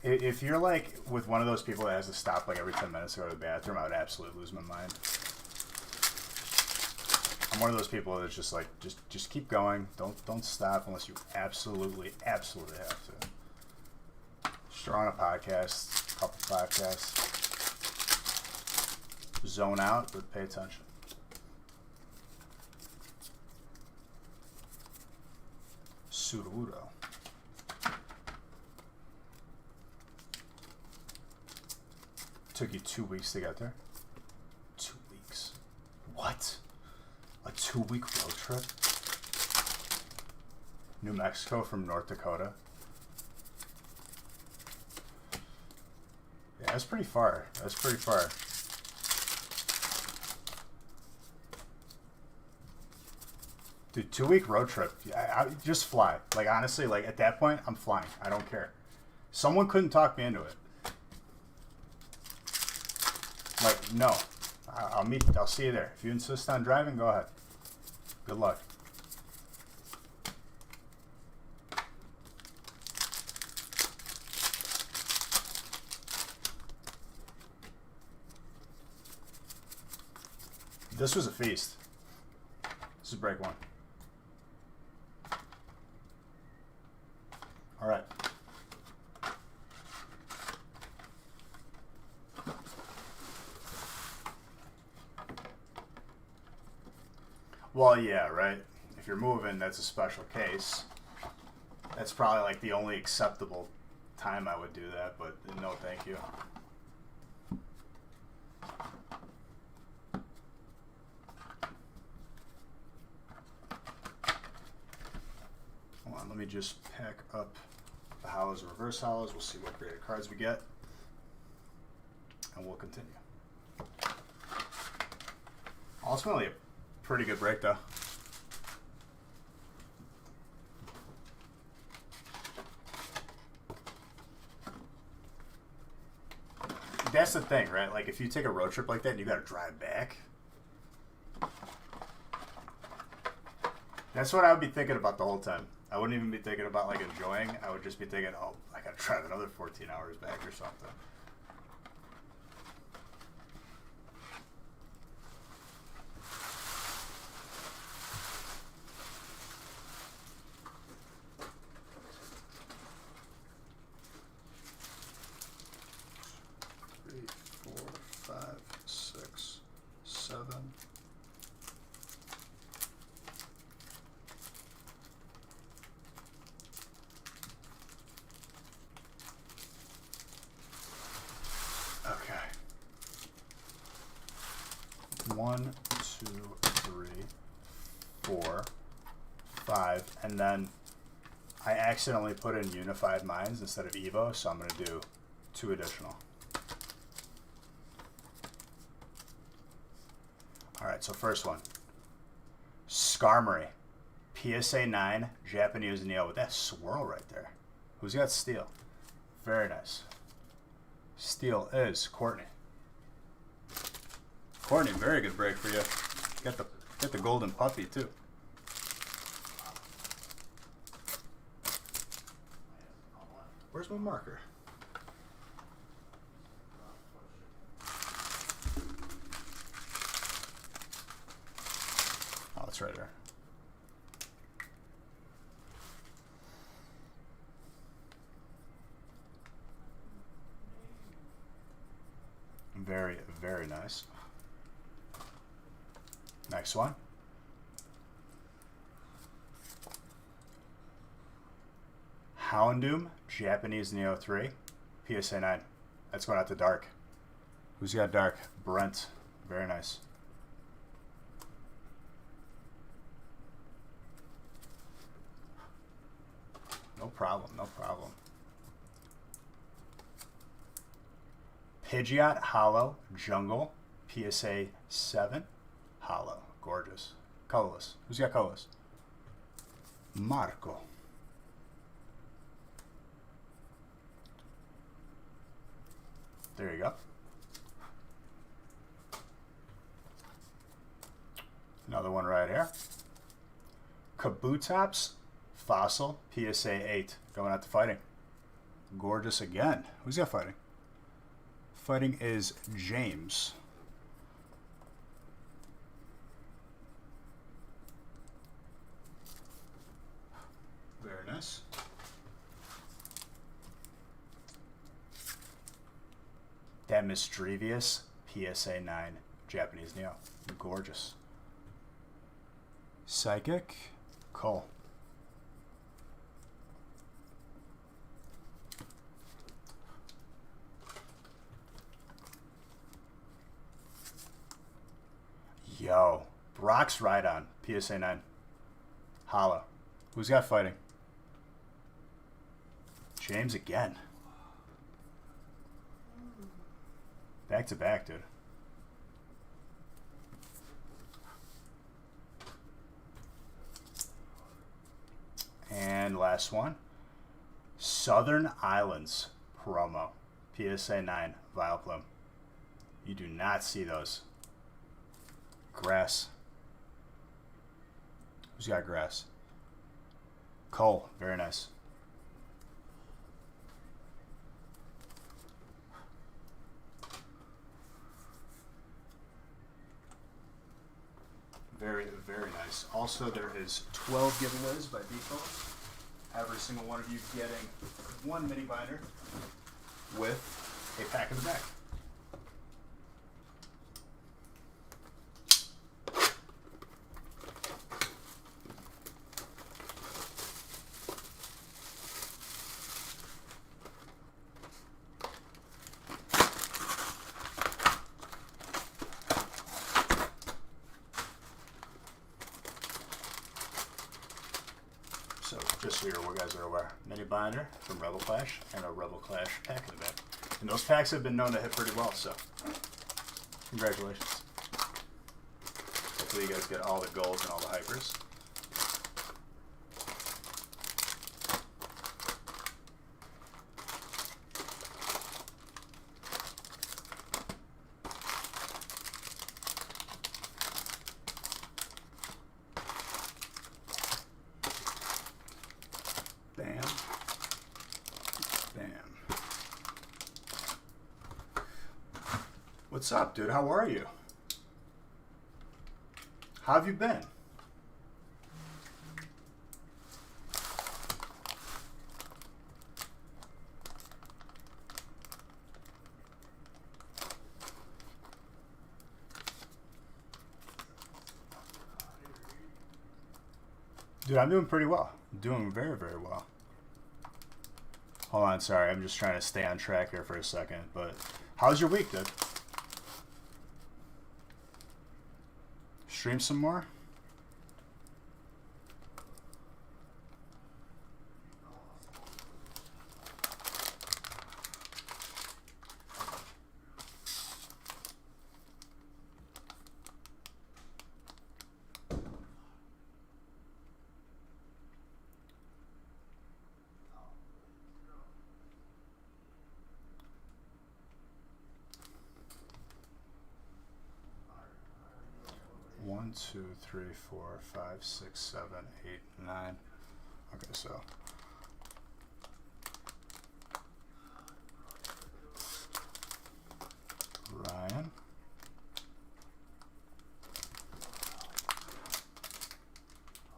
If you're like with one of those people that has to stop like every 10 minutes to go to the bathroom, I would absolutely lose my mind. I'm one of those people that's just like, just keep going. Don't stop unless you absolutely have to. Just on a podcast, a couple podcasts. Zone out, but pay attention. Sudowoodo. Took you 2 weeks to get there? 2 weeks. What? A 2-week road trip? New Mexico from North Dakota? Yeah, that's pretty far. That's pretty far. Dude, 2-week road trip. I just fly. Like, honestly, like, at that point, I'm flying. I don't care. Someone couldn't talk me into it. Like, no. I'll see you there. If you insist on driving, go ahead. Good luck. This was a feast. This is break 1. All right. Well, yeah, right? If you're moving, that's a special case. That's probably like the only acceptable time I would do that, but no thank you. Hold on, let me just pack up the hollows and reverse hollows. We'll see what graded cards we get. And we'll continue. Ultimately, a pretty good break, though. That's the thing, right? Like, if you take a road trip like that and you gotta drive back, that's what I would be thinking about the whole time. I wouldn't even be thinking about, like, enjoying. I would just be thinking, oh, I gotta drive another 14 hours back or something. Okay. 1, 2, 3, 4, 5, and then I accidentally put in Unified Minds instead of Evo, so I'm going to do 2 additional. Alright, so first one. Skarmory. PSA 9, Japanese Neo with that swirl right there. Who's got steel? Very nice. Steel is Courtney. Courtney, very good break for you. Get the golden puppy too. Where's my marker? Oh, it's right there. Very, very nice. Next one. Houndoom, Japanese Neo 3, PSA 9. That's going out to Dark. Who's got Dark? Brent. Very nice. No problem, no problem. Pidgeot, Hollow, Jungle, PSA 7, Hollow. Gorgeous. Colorless. Who's got colorless? Marco. There you go. Another one right here. Kabutops, Fossil, PSA 8. Going out to fighting. Gorgeous again. Who's got fighting? Fighting is James. Very nice. That Misdrevious, PSA 9, Japanese Neo. Gorgeous. Psychic, Cole. Yo, Brock's Rhydon, PSA 9. Hollow. Who's got fighting? James again. Back to back, dude. And last one. Southern Islands promo. PSA 9, Vileplume. You do not see those. Grass. Who's got grass? Cole. Very nice. Very, very nice. Also, there is 12 giveaways by default. Every single one of you getting one mini binder with a pack in the back. So, just so you guys are aware, mini binder from Rebel Clash and a Rebel Clash pack in the back. And those packs have been known to hit pretty well, so congratulations. Hopefully you guys get all the golds and all the hypers. Bam. Bam. What's up, dude? How are you? How have you been? Dude, I'm doing pretty well. I'm doing very, very well. Hold on, sorry. I'm just trying to stay on track here for a second. But how's your week, dude? Stream some more? One, two, three, four, five, six, 7, 8, 9. Okay, so Ryan.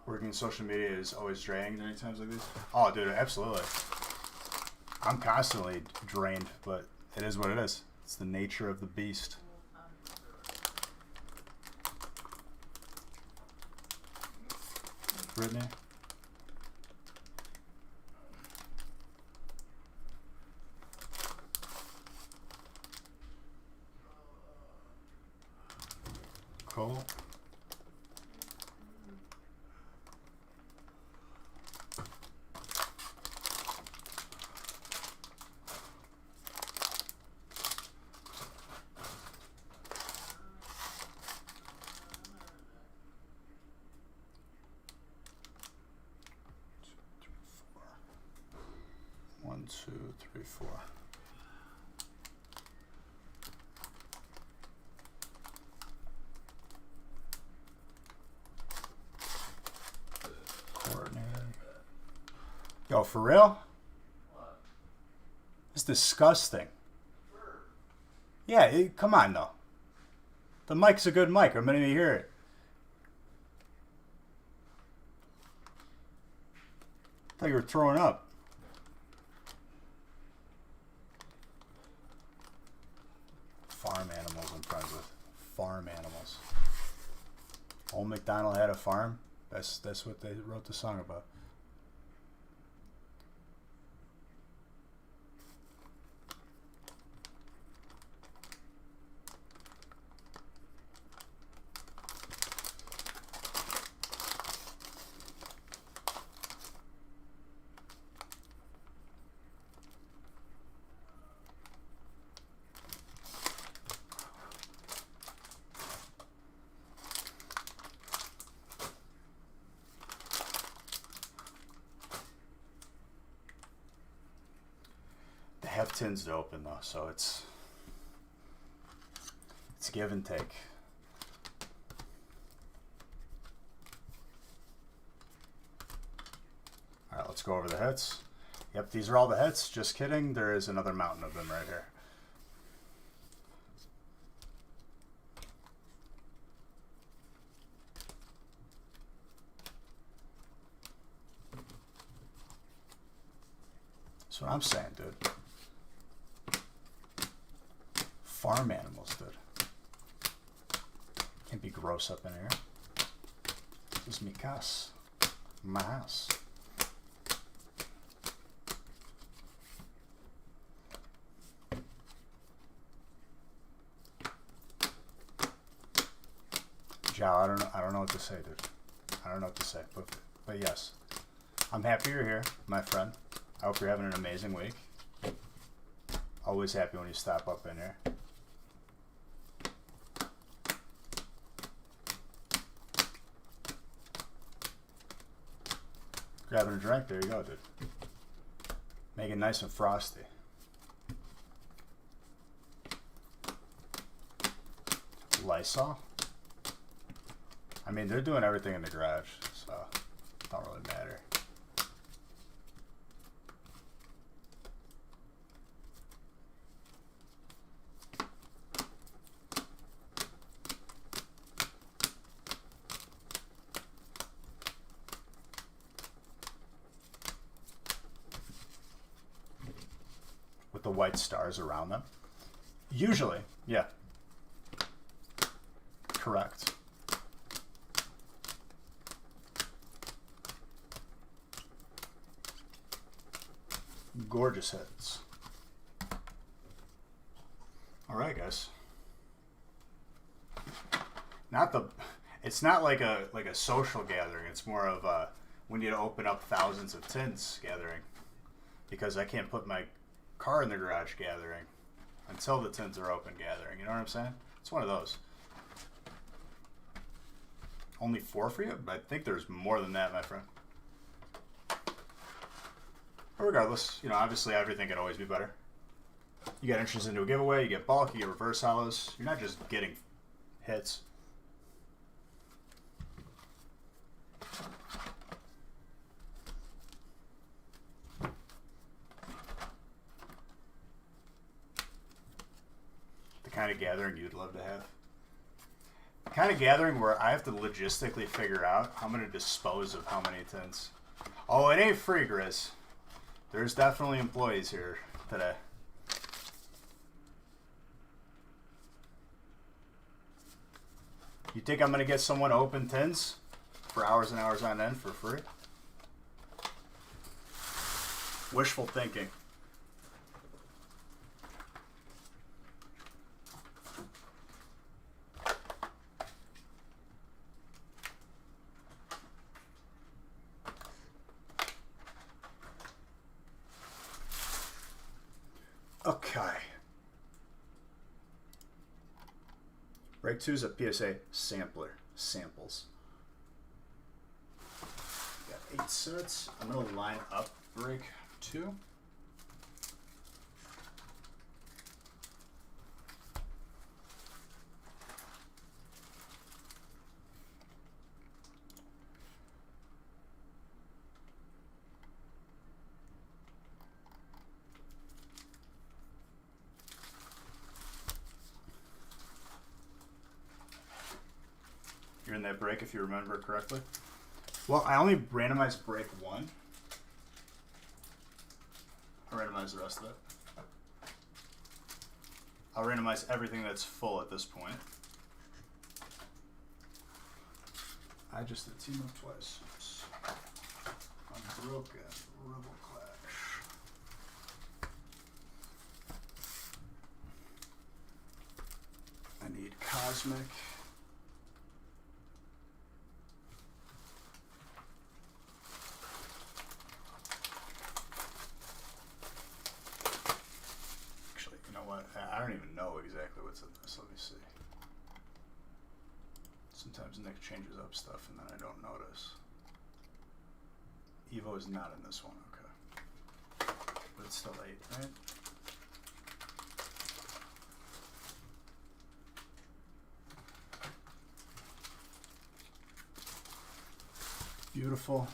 Working in social media is always draining during times like these. Oh, dude, absolutely. I'm constantly drained, but it is what it is. It's the nature of the beast. Brittany. Cole. 2, 3, 4. Courtney. Yo, for real? What? It's disgusting. Yeah, come on though. The mic's a good mic. I'm gonna hear it. I thought you were throwing up. Farm animals I'm friends with. Farm animals. Old MacDonald had a farm. That's what they wrote the song about. Have tins to open though, so it's give and take. All right, let's go over the hits. Yep, these are all the hits. Just kidding. There is another mountain of them right here. That's what I'm saying, dude. Farm animals, dude. Can't be gross up in here. This is mi casa. My house. Joe, I don't know what to say, dude. I don't know what to say, but yes. I'm happy you're here, my friend. I hope you're having an amazing week. Always happy when you stop up in here. Grabbing a drink, there you go, dude. Make it nice and frosty. Lysol? I mean, they're doing everything in the garage, so it don't really matter. The white stars around them. Usually, yeah. Correct. Gorgeous hits. All right, guys. It's not like a social gathering. It's more of a we need to open up thousands of tins gathering, because I can't put my car in the garage gathering until the tins are open gathering. You know what I'm saying? It's one of those. Only 4 for you? I think there's more than that, my friend. But regardless, you know, obviously everything can always be better. You get entries into a giveaway, you get bulk, you get reverse hollows. You're not just getting hits. Kind of gathering you'd love to have. The kind of gathering where I have to logistically figure out how I'm going to dispose of how many tins. Oh, it ain't free, Grizz. There's definitely employees here today. You think I'm going to get someone to open tins for hours and hours on end for free? Wishful thinking. Okay. Break 2 is a PSA sampler. Samples. Got 8 sets. I'm going to line up break 2. during that break, if you remember correctly. Well, I only randomized break 1. I'll randomize the rest of it. I'll randomize everything that's full at this point. I just did team up twice. Unbroken Rebel Clash. I need Cosmic. Actually, you know what? I don't even know exactly what's in this. Let me see. Sometimes Nick changes up stuff and then I don't notice. Evo is not in this one, okay. But it's still 8, right? Beautiful.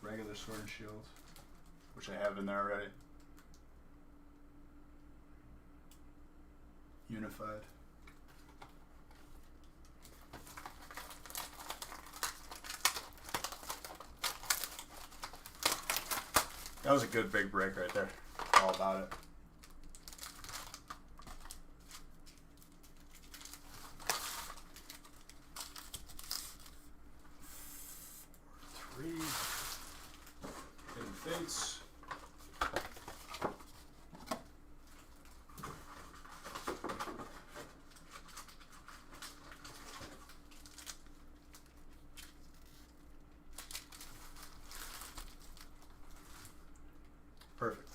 Regular Sword and Shield, which I have in there already. Unified. That was a good big break right there. All about it. Hidden Fates. Perfect.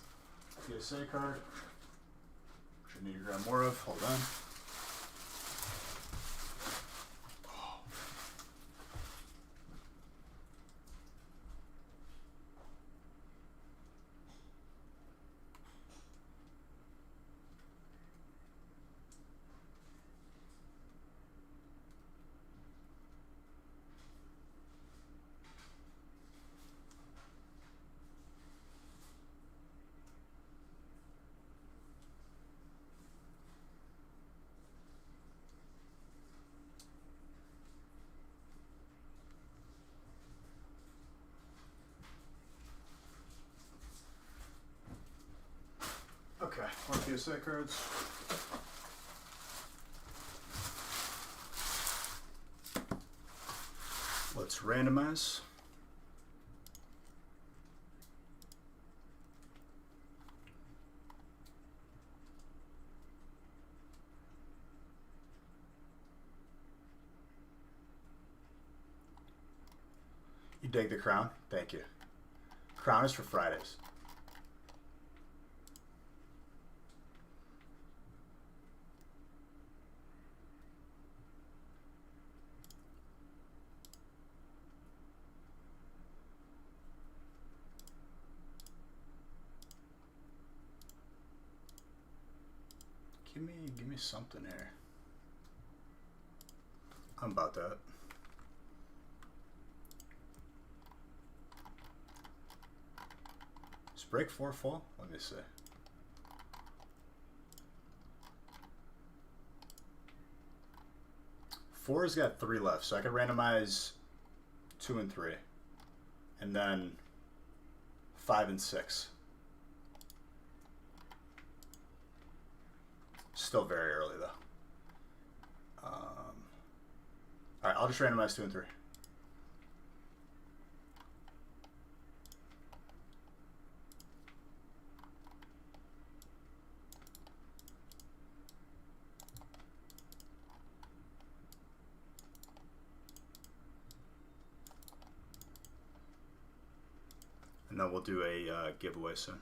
PSA card, which I need to grab more of. Hold on. Okay, more PSA cards. Let's randomize. You dig the crown? Thank you. Crown is for Fridays. Give me something here. I'm about that. Is break 4 full? Let me see. Four's got 3 left, so I could randomize 2 and 3. And then 5 and 6. Still very early though. Alright, I'll just randomize 2 and 3. And then we'll do a giveaway soon.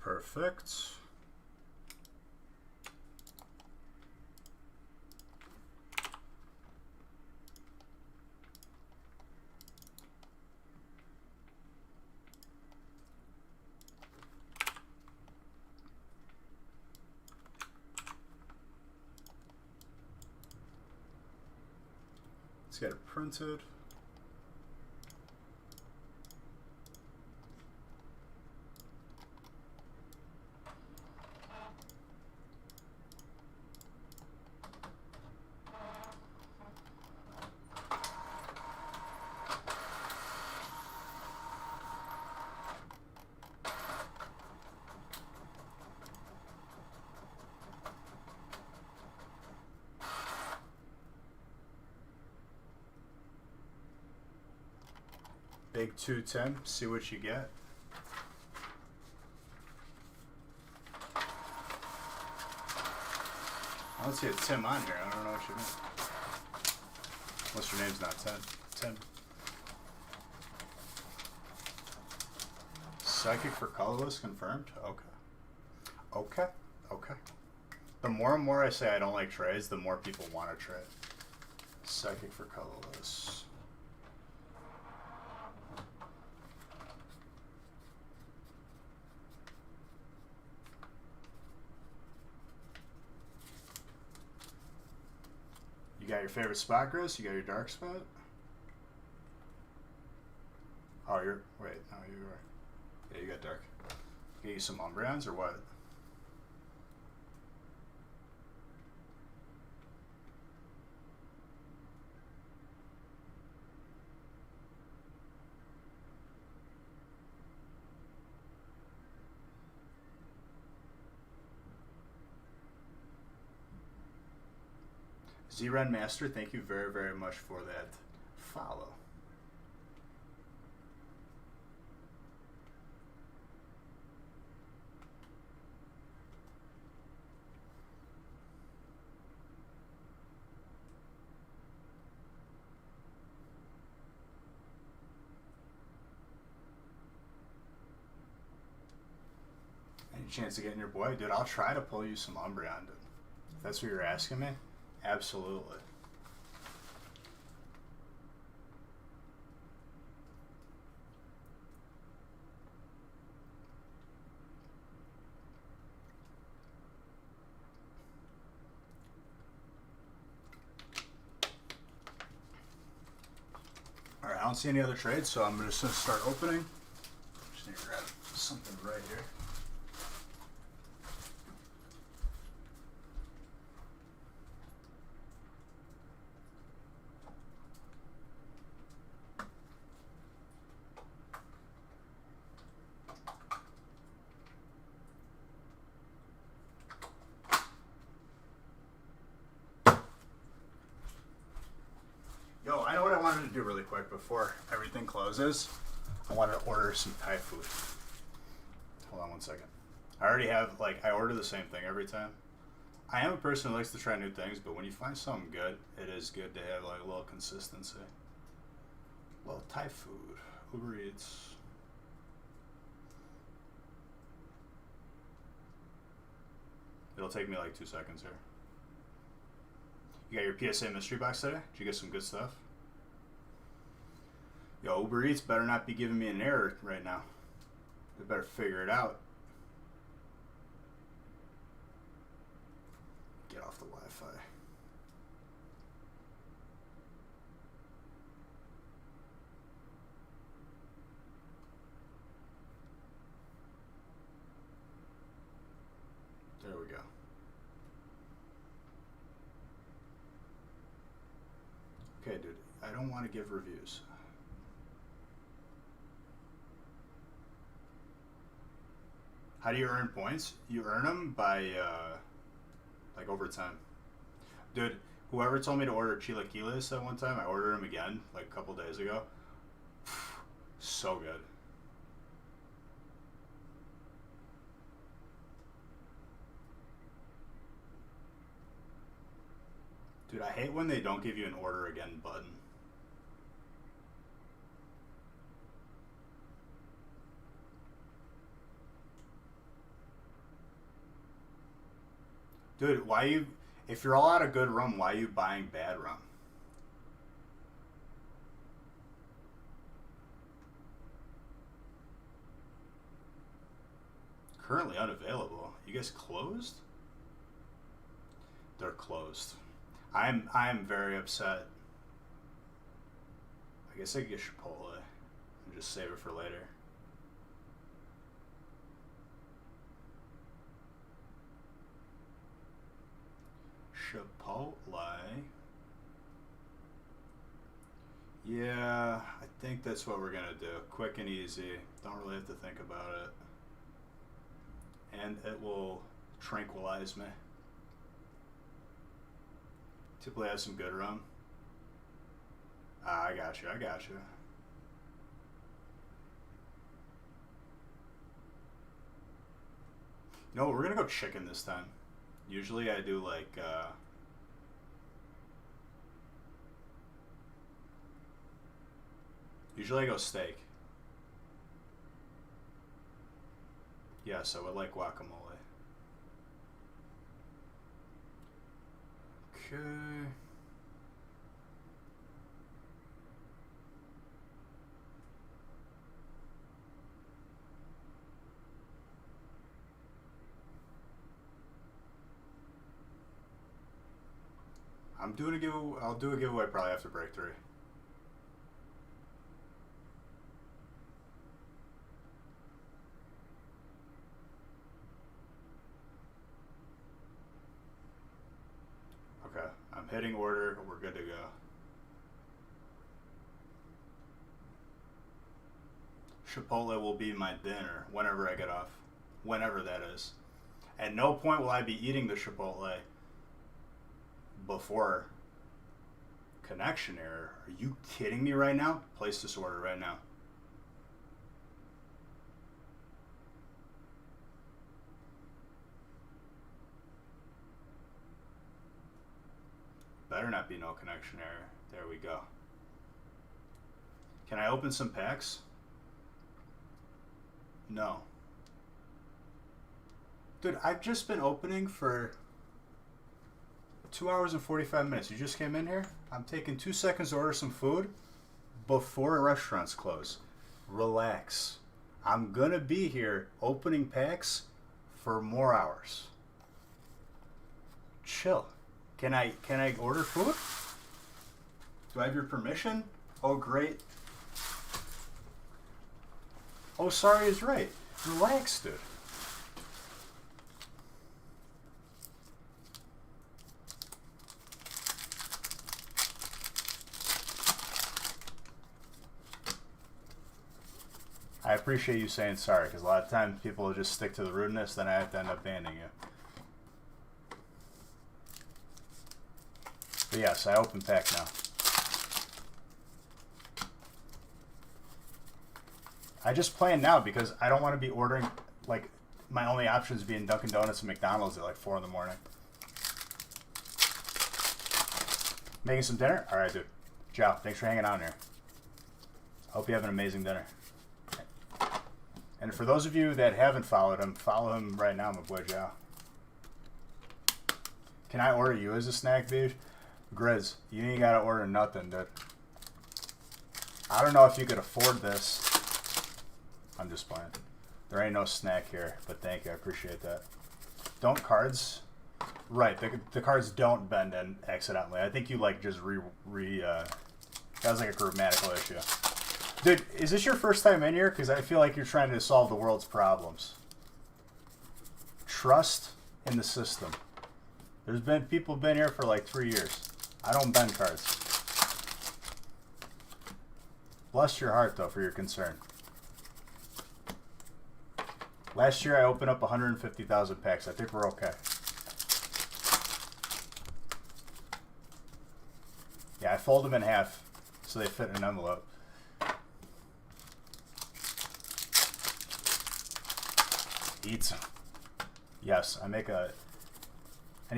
Perfect. Let's get it printed. Big 210, see what you get. I don't see a Tim on here. I don't know what you mean. Unless your name's not Tim. Psychic for colorless confirmed? Okay. The more and more I say I don't like trades, the more people want to trade. Psychic for colorless. You got your favorite spot, Chris? You got your dark spot? Oh, you're... Wait, no, you are... Yeah, you got dark. Get you some Umbreons or what? Z-Ren Master, thank you very, very much for that follow. Any chance of getting your boy? Dude, I'll try to pull you some Umbreon, dude. If that's what you're asking me. Absolutely. Alright, I don't see any other trades, so I'm just going to start opening. Just need to grab something right here. Do really quick before everything closes. I wanted to order some Thai food. Hold on one second. I already have, I order the same thing every time. I am a person who likes to try new things, but when you find something good, it is good to have a little consistency. A little Thai food. Uber Eats. It'll take me 2 seconds here. You got your PSA mystery box today? Did you get some good stuff? Yo, Uber Eats better not be giving me an error right now. They better figure it out. Get off the Wi-Fi. There we go. Okay, dude. I don't want to give reviews. How do you earn points? You earn them by, over time. Dude, whoever told me to order chilaquiles at one time, I ordered them again, a couple days ago. So good. Dude, I hate when they don't give you an order again button. Dude, if you're all out of good rum, why are you buying bad rum? Currently unavailable. You guys closed? They're closed. I'm very upset. I guess I could get Chipotle and just save it for later. Chipotle. Yeah, I think that's what we're gonna do. Quick and easy. Don't really have to think about it. And it will tranquilize me. Typically have some good rum. I got you. You know what, we're gonna go chicken this time. Usually I do like, usually I go steak. Yes, I would like guacamole. Okay. I'm doing a giveaway. I'll do a giveaway probably after break 3. Okay, I'm hitting order. We're good to go. Chipotle will be my dinner whenever I get off. Whenever that is. At no point will I be eating the Chipotle before connection error. Are you kidding me right now? Place this order right now. Better not be no connection error. There we go. Can I open some packs? No. Dude, I've just been opening for 2 hours and 45 minutes. You just came in here? I'm taking 2 seconds to order some food before restaurants close. Relax. I'm gonna be here opening packs for more hours. Chill. Can I order food? Do I have your permission? Oh, great. Oh, sorry is right. Relax, dude. I appreciate you saying sorry, because a lot of times people will just stick to the rudeness, then I have to end up banning you. But yes, I open pack now. I just plan now because I don't want to be ordering, like, my only options being Dunkin' Donuts and McDonald's at like 4 in the morning. Making some dinner? Alright, dude. Ciao. Thanks for hanging out here. Hope you have an amazing dinner. And for those of you that haven't followed him, follow him right now, my boy Joe. Can I order you as a snack, dude? Grizz, you ain't gotta order nothing, dude. I don't know if you could afford this. I'm just playing. There ain't no snack here, but thank you, I appreciate that. Don't cards? Right, the cards don't bend in accidentally. I think you like just that was like a grammatical issue. Dude, is this your first time in here? Because I feel like you're trying to solve the world's problems. Trust in the system. There's been people been here for like 3 years. I don't bend cards. Bless your heart, though, for your concern. Last year, I opened up 150,000 packs. I think we're okay. Yeah, I fold them in half so they fit in an envelope. Eat some. Yes, I need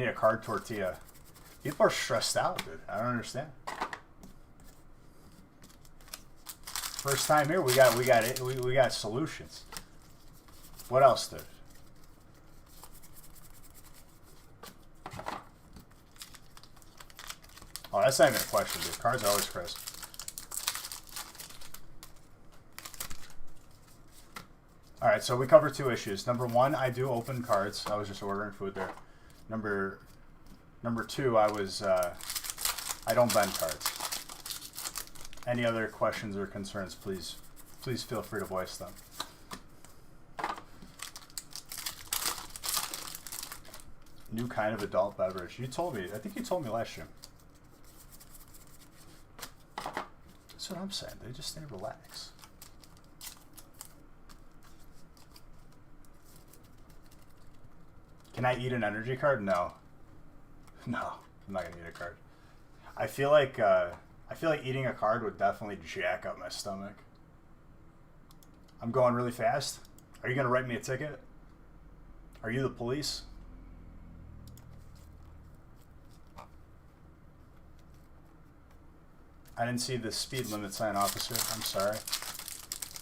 a card tortilla. People are stressed out, dude. I don't understand. First time here, we got solutions. What else, dude? Oh, that's not even a question, dude. Cards are always crisp. Alright, so we covered 2 issues. Number 1, I do open cards. I was just ordering food there. Number 2, I don't bend cards. any other questions or concerns, please feel free to voice them. New kind of adult beverage. You told me. I think you told me last year. That's what I'm saying. They just need to relax. Can I eat an energy card? No. No, I'm not gonna eat a card. I feel like eating a card would definitely jack up my stomach. I'm going really fast. Are you gonna write me a ticket? Are you the police? I didn't see the speed limit sign, officer. I'm sorry.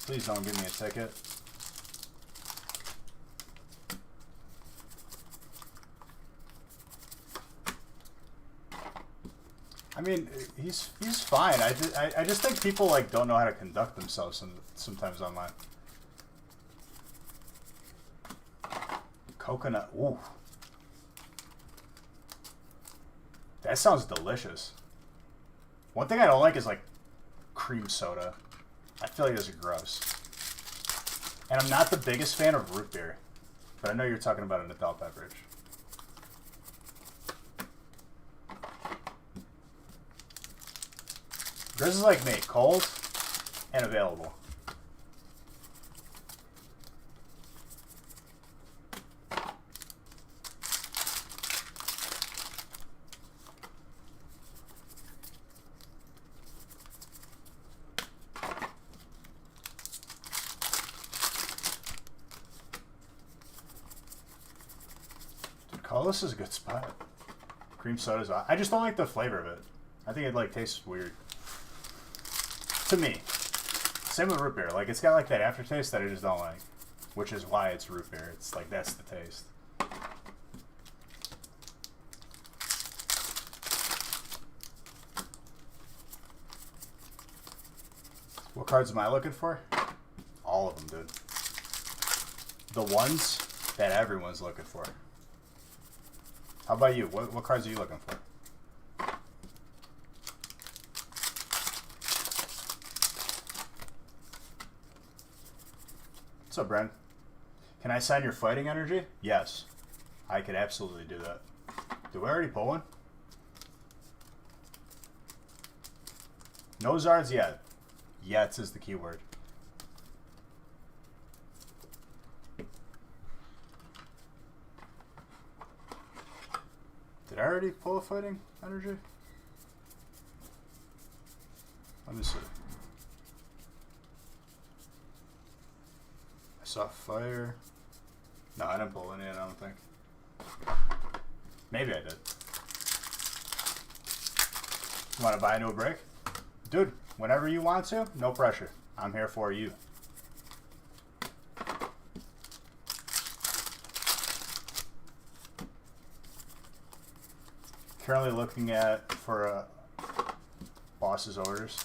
Please don't give me a ticket. I mean, he's fine. I just think people like don't know how to conduct themselves sometimes online. Coconut. Ooh. That sounds delicious. One thing I don't like is like cream soda. I feel like those are gross. And I'm not the biggest fan of root beer. But I know you're talking about an adult beverage. This is like me, cold and available. Dude, Carlos is a good spot. Cream soda's. I just don't like the flavor of it. I think it like tastes weird. To me. Same with root beer. Like, it's got like that aftertaste that I just don't like. Which is why it's root beer. It's like, that's the taste. What cards am I looking for? All of them, dude. The ones that everyone's looking for. How about you? What cards are you looking for? What's up, Bren? Can I sign your fighting energy? Yes. I could absolutely do that. Did we already pull one? No Zards yet. Yet is the key word. Did I already pull a fighting energy? Let me see. I saw fire. No, I didn't pull any, I don't think. Maybe I did. You want to buy a new break? Dude, whenever you want to, no pressure. I'm here for you. Currently looking for boss's orders.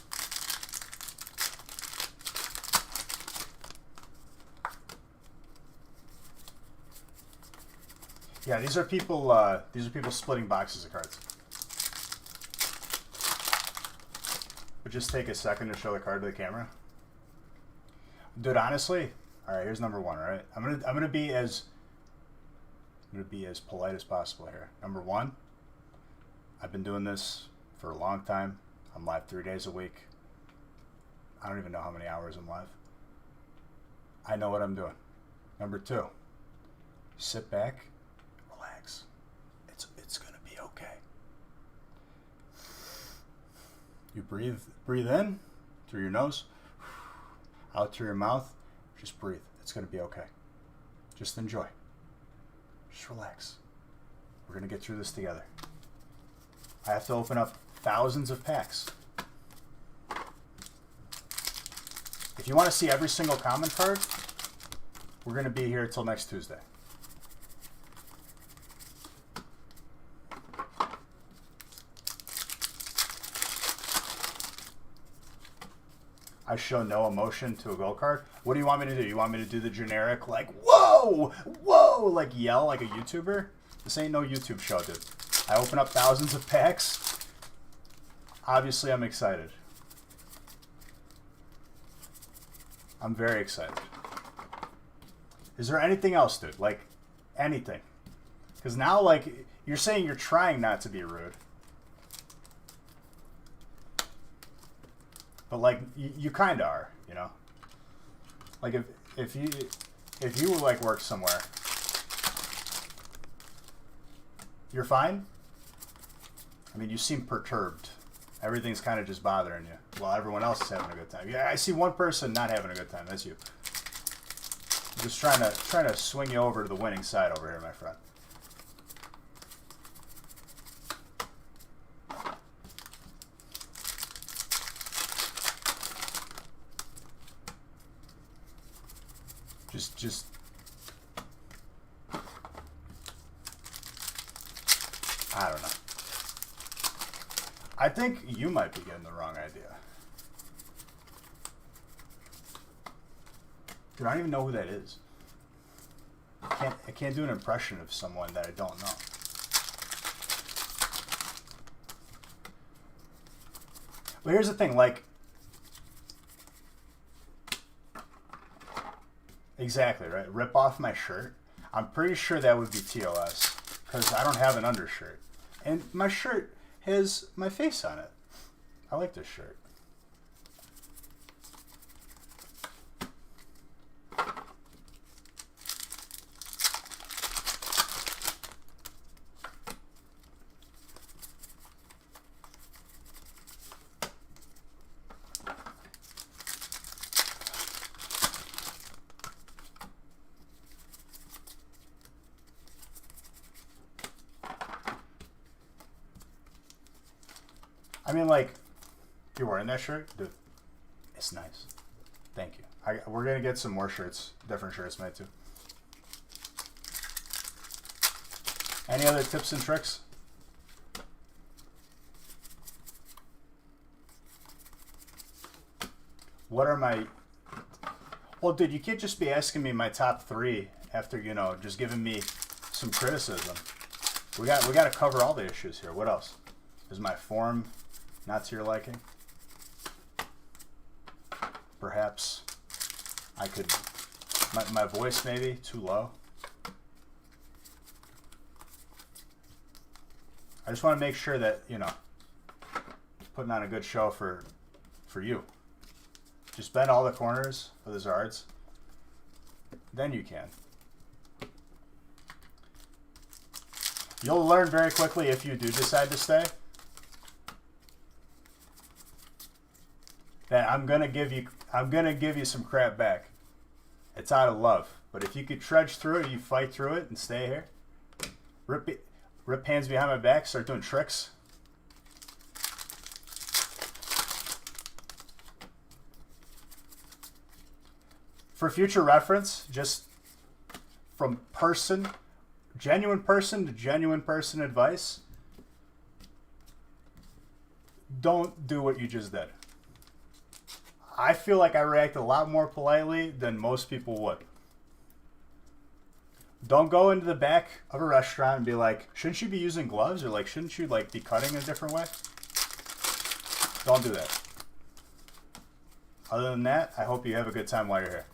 Yeah, these are people splitting boxes of cards. But just take a second to show the card to the camera. Dude, honestly, all right, here's number one, all right? I'm gonna be as polite as possible here. Number one, I've been doing this for a long time. I'm live 3 days a week. I don't even know how many hours I'm live. I know what I'm doing. Number two, sit back. It's gonna be okay. You breathe in through your nose, out through your mouth. Just breathe. It's gonna be okay. Just enjoy. Just relax. We're gonna get through this together. I have to open up thousands of packs. If you want to see every single common card, we're gonna be here till next Tuesday. I show no emotion to a gold card. What do you want me to do? You want me to do the generic, like, whoa, whoa, like yell like a YouTuber? This ain't no YouTube show, dude. I open up thousands of packs. Obviously, I'm excited. I'm very excited. Is there anything else, dude? Like, anything? Because now, like, you're saying you're trying not to be rude. But, like, you kind of are, you know? Like, if you like, work somewhere, you're fine? I mean, you seem perturbed. Everything's kind of just bothering you while everyone else is having a good time. Yeah, I see one person not having a good time. That's you. I'm just trying to swing you over to the winning side over here, my friend. Just I don't know. I think you might be getting the wrong idea. Dude, I don't even know who that is. I can't do an impression of someone that I don't know. But here's the thing, like, exactly, right? Rip off my shirt. I'm pretty sure that would be TOS because I don't have an undershirt. And my shirt has my face on it. I like this shirt. I mean, like, you're wearing that shirt? Dude, it's nice. Thank you. We're going to get some more shirts, different shirts made too. Any other tips and tricks? What are my... Well, dude, you can't just be asking me my top 3 after, you know, just giving me some criticism. We got to cover all the issues here. What else? Is my form not to your liking? Perhaps I could... My voice maybe too low? I just want to make sure that, you know, putting on a good show for you. Just bend all the corners of the Zards. Then you can. You'll learn very quickly if you do decide to stay that I'm gonna give you some crap back. It's out of love. But if you could trudge through it, you fight through it and stay here. Rip hands behind my back, start doing tricks. For future reference, just from genuine person to genuine person advice, don't do what you just did. I feel like I react a lot more politely than most people would. Don't go into the back of a restaurant and be like, shouldn't you be using gloves? Or like, shouldn't you like be cutting a different way? Don't do that. Other than that, I hope you have a good time while you're here.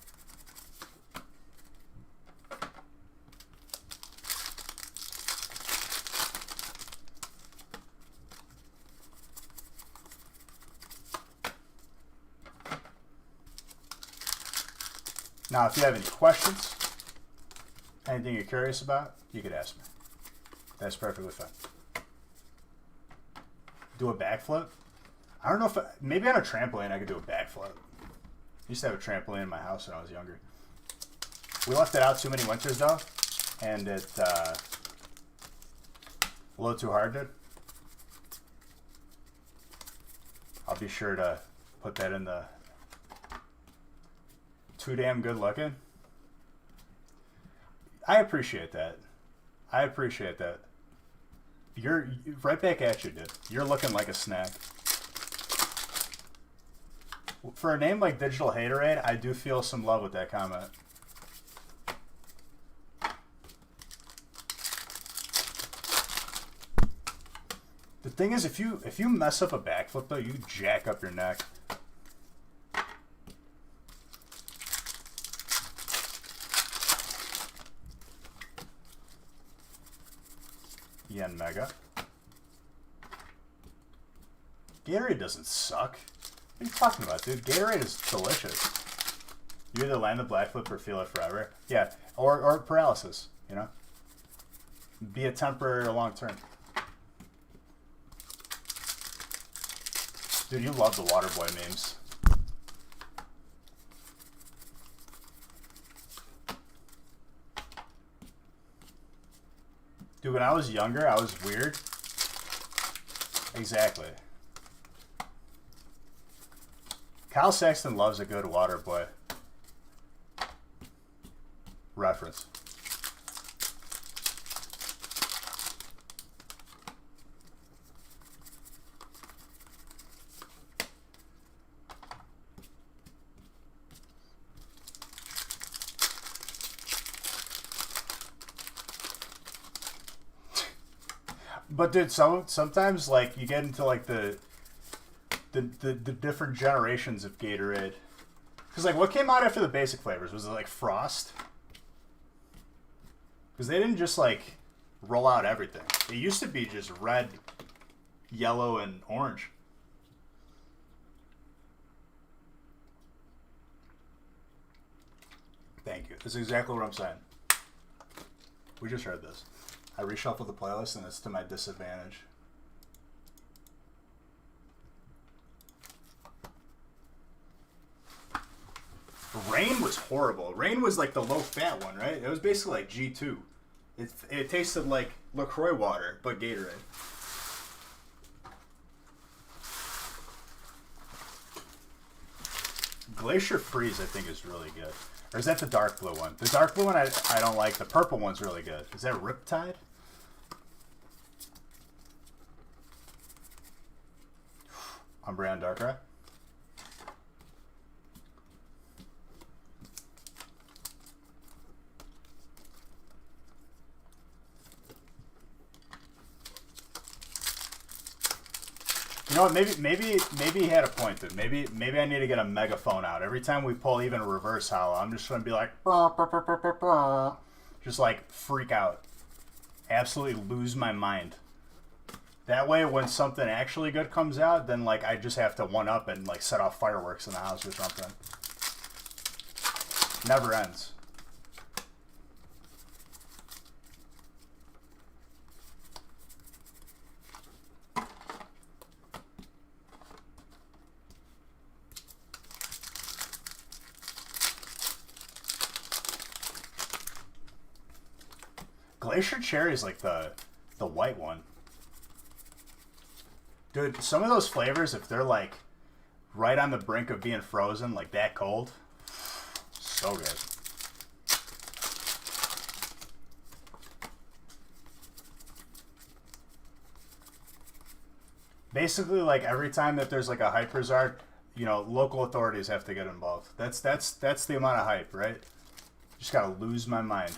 Now, if you have any questions, anything you're curious about, you could ask me. That's perfectly fine. Do a backflip? I don't know if... maybe on a trampoline I could do a backflip. I used to have a trampoline in my house when I was younger. We left it out too many winters, though. And it... a little too hard, dude. I'll be sure to put that in the... Too damn good looking. I appreciate that. I appreciate that. You're right back at you, dude. You're looking like a snack. For a name like Digital Haterade, I do feel some love with that comment. The thing is, if you mess up a backflip though, you jack up your neck. Yen Mega. Gatorade doesn't suck. What are you talking about, dude? Gatorade is delicious. You either land the black flip or feel it forever. Yeah, or paralysis, you know? Be it temporary or long term. Dude, you love the Waterboy memes. Dude, when I was younger, I was weird. Exactly. Kyle Sexton loves a good Waterboy reference. But dude, sometimes like you get into like the different generations of Gatorade. Because like what came out after the basic flavors? Was it like Frost? Because they didn't just like roll out everything. It used to be just red, yellow, and orange. Thank you. That's exactly what I'm saying. We just heard this. I reshuffled the playlist and it's to my disadvantage. Rain was horrible. Rain was like the low-fat one, right? It was basically like G2. It tasted like LaCroix water, but Gatorade. Glacier Freeze, I think, is really good. Or is that the dark blue one? The dark blue one I don't like. The purple one's really good. Is that Riptide? Umbreon Darkrai? You know what? Maybe he had a point, dude. Maybe I need to get a megaphone out. Every time we pull even a reverse hollow, I'm just gonna be like, just like freak out, absolutely lose my mind. That way, when something actually good comes out, then like I just have to one up and like set off fireworks in the house or something. Never ends. Glacier Cherry is like the white one. Dude, some of those flavors, if they're like right on the brink of being frozen, like that cold, so good. Basically, like every time that there's like a Hyperzard, you know, local authorities have to get involved. That's the amount of hype, right? Just gotta lose my mind.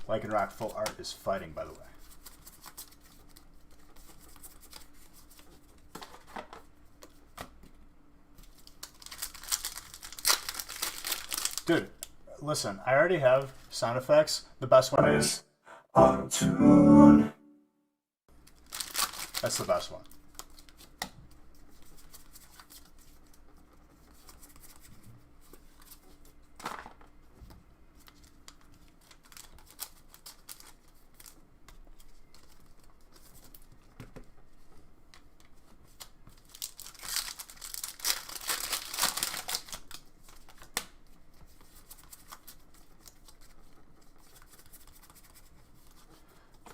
Lycanroc Full Art is fighting, by the way. Dude, listen, I already have sound effects. The best one is Auto-Tune. That's the best one.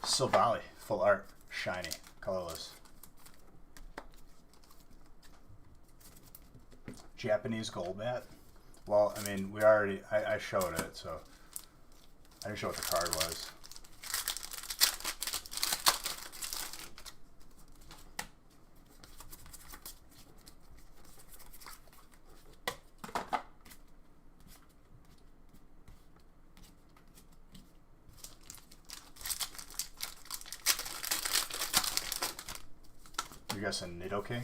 Silvally, Full Art, shiny, colorless. Japanese Golbat. Well, I mean, we already, I showed it, so I didn't show what the card was. You're guessing Nidoking?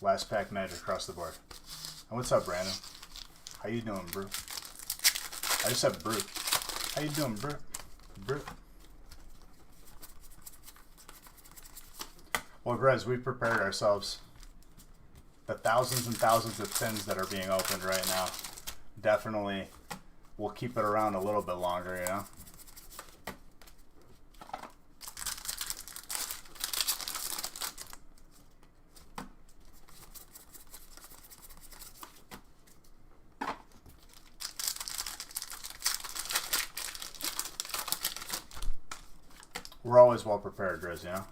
Last pack magic across the board. And what's up, Brandon? How you doing, bro? I just said bro. How you doing, bro? Bro. Well, Grez, we prepared ourselves. The thousands and thousands of tins that are being opened right now, definitely we'll keep it around a little bit longer, you know? We're always well prepared, Grizz, you know?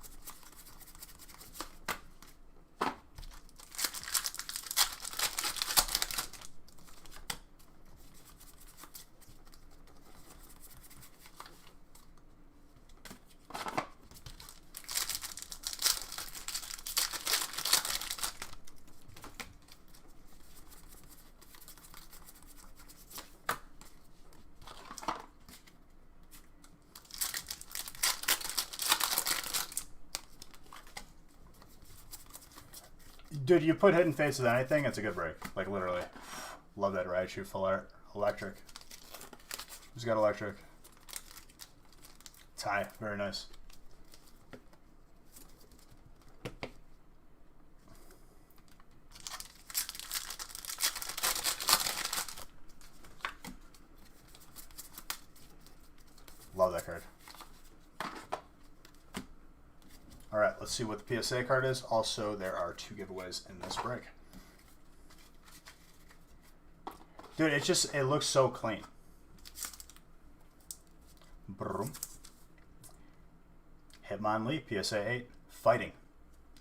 Dude, you put Hidden Fates with anything, it's a good break. Like, literally. Love that Raichu full art. Electric. Who's got electric? Ty. Very nice. Love that card. Alright, let's see what the PSA card is. Also, there are 2 giveaways in this break. Dude, it looks so clean. Brum. Hitmonlee, PSA 8. Fighting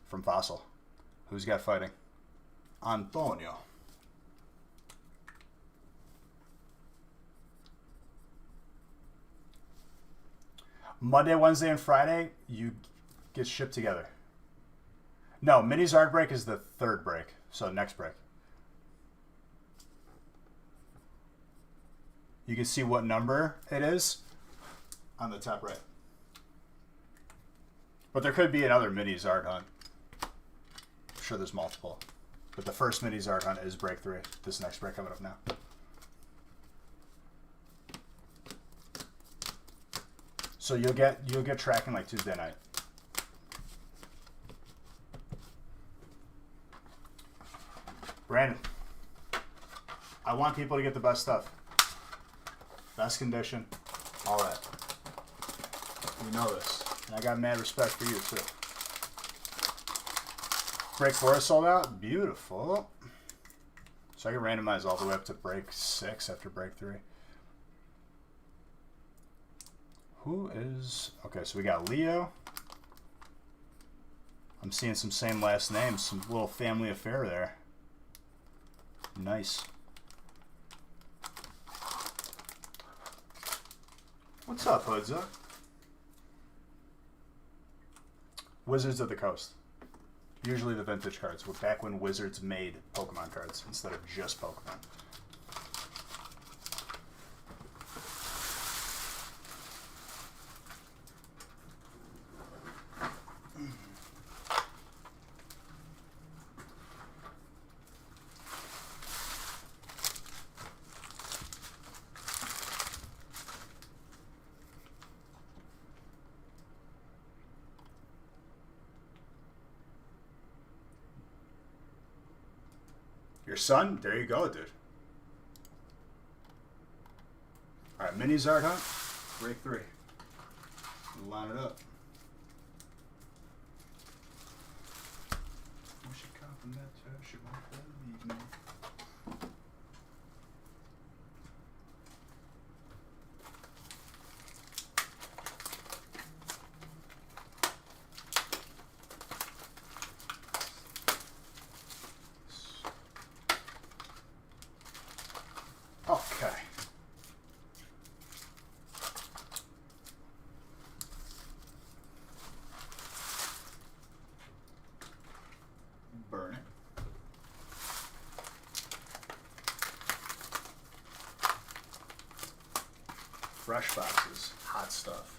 from Fossil. Who's got fighting? Antonio. Monday, Wednesday, and Friday, you get shipped together. No, Mini Zard break is the 3rd break. So next break. You can see what number it is on the top right. But there could be another Mini Zard hunt. I'm sure there's multiple. But the first Mini Zard hunt is break 3. This next break coming up now. So you'll get tracking like Tuesday night. Brandon, I want people to get the best stuff. Best condition, all that. You know this. And I got mad respect for you, too. Break 4 is sold out? Beautiful. So I can randomize all the way up to break 6 after break 3. Who is... Okay, so we got Leo. I'm seeing some same last names. Some little family affair there. Nice. What's up, Hoodza? Wizards of the Coast. Usually the vintage cards. We're back when Wizards made Pokemon cards instead of just Pokemon. Your son? There you go, dude. Alright, Mini Zard hunt. Break 3. Line it up. We should compliment her. She won't believe me. Okay. Burn it. Fresh boxes. Hot stuff.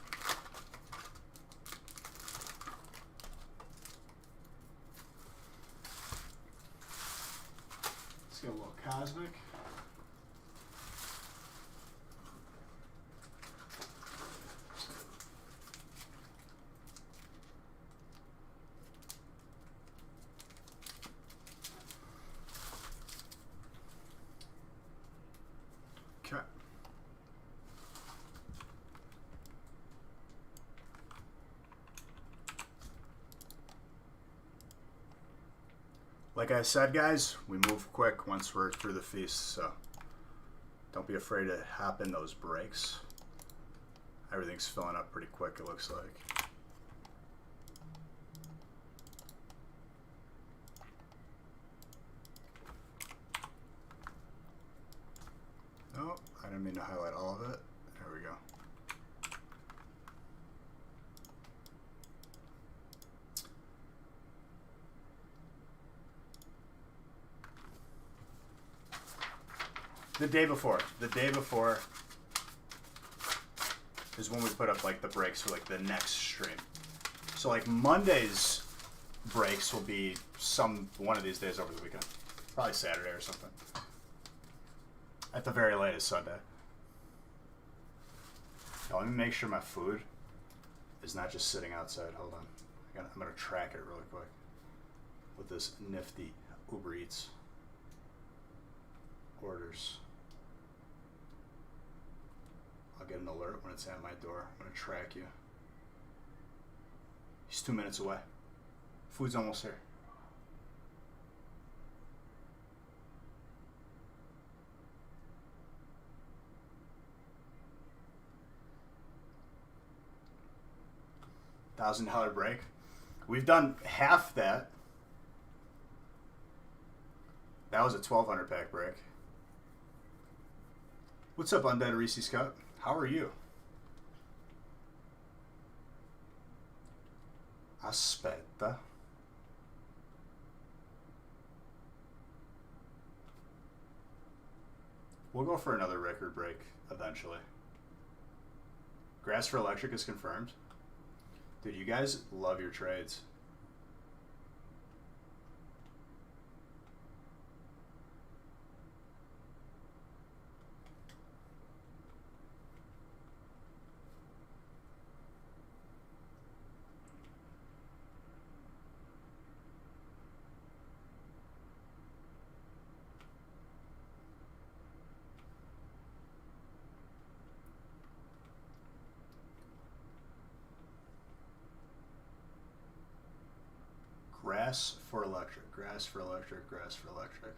get a little cosmic. Okay. Like I said, guys, we move quick once we're through the feast, so don't be afraid to hop in those breaks. Everything's filling up pretty quick, it looks like. Oh, I didn't mean to highlight all of it. There we go. The day before is when we put up like the breaks for like the next stream. So like Monday's breaks will be one of these days over the weekend, probably Saturday or something. At the very latest Sunday. Now let me make sure my food is not just sitting outside. Hold on, I'm gonna track it really quick with this nifty Uber Eats orders. I'll get an alert when it's at my door. I'm gonna track you. He's 2 minutes away. Food's almost here. $1,000 break. We've done half that. That was a 1,200 pack break. What's up, Undead Reese Scott? How are you? Aspetta. We'll go for another record break eventually. Grass for Electric is confirmed. Dude, you guys love your trades. Grass for Electric, Grass for Electric, Grass for Electric.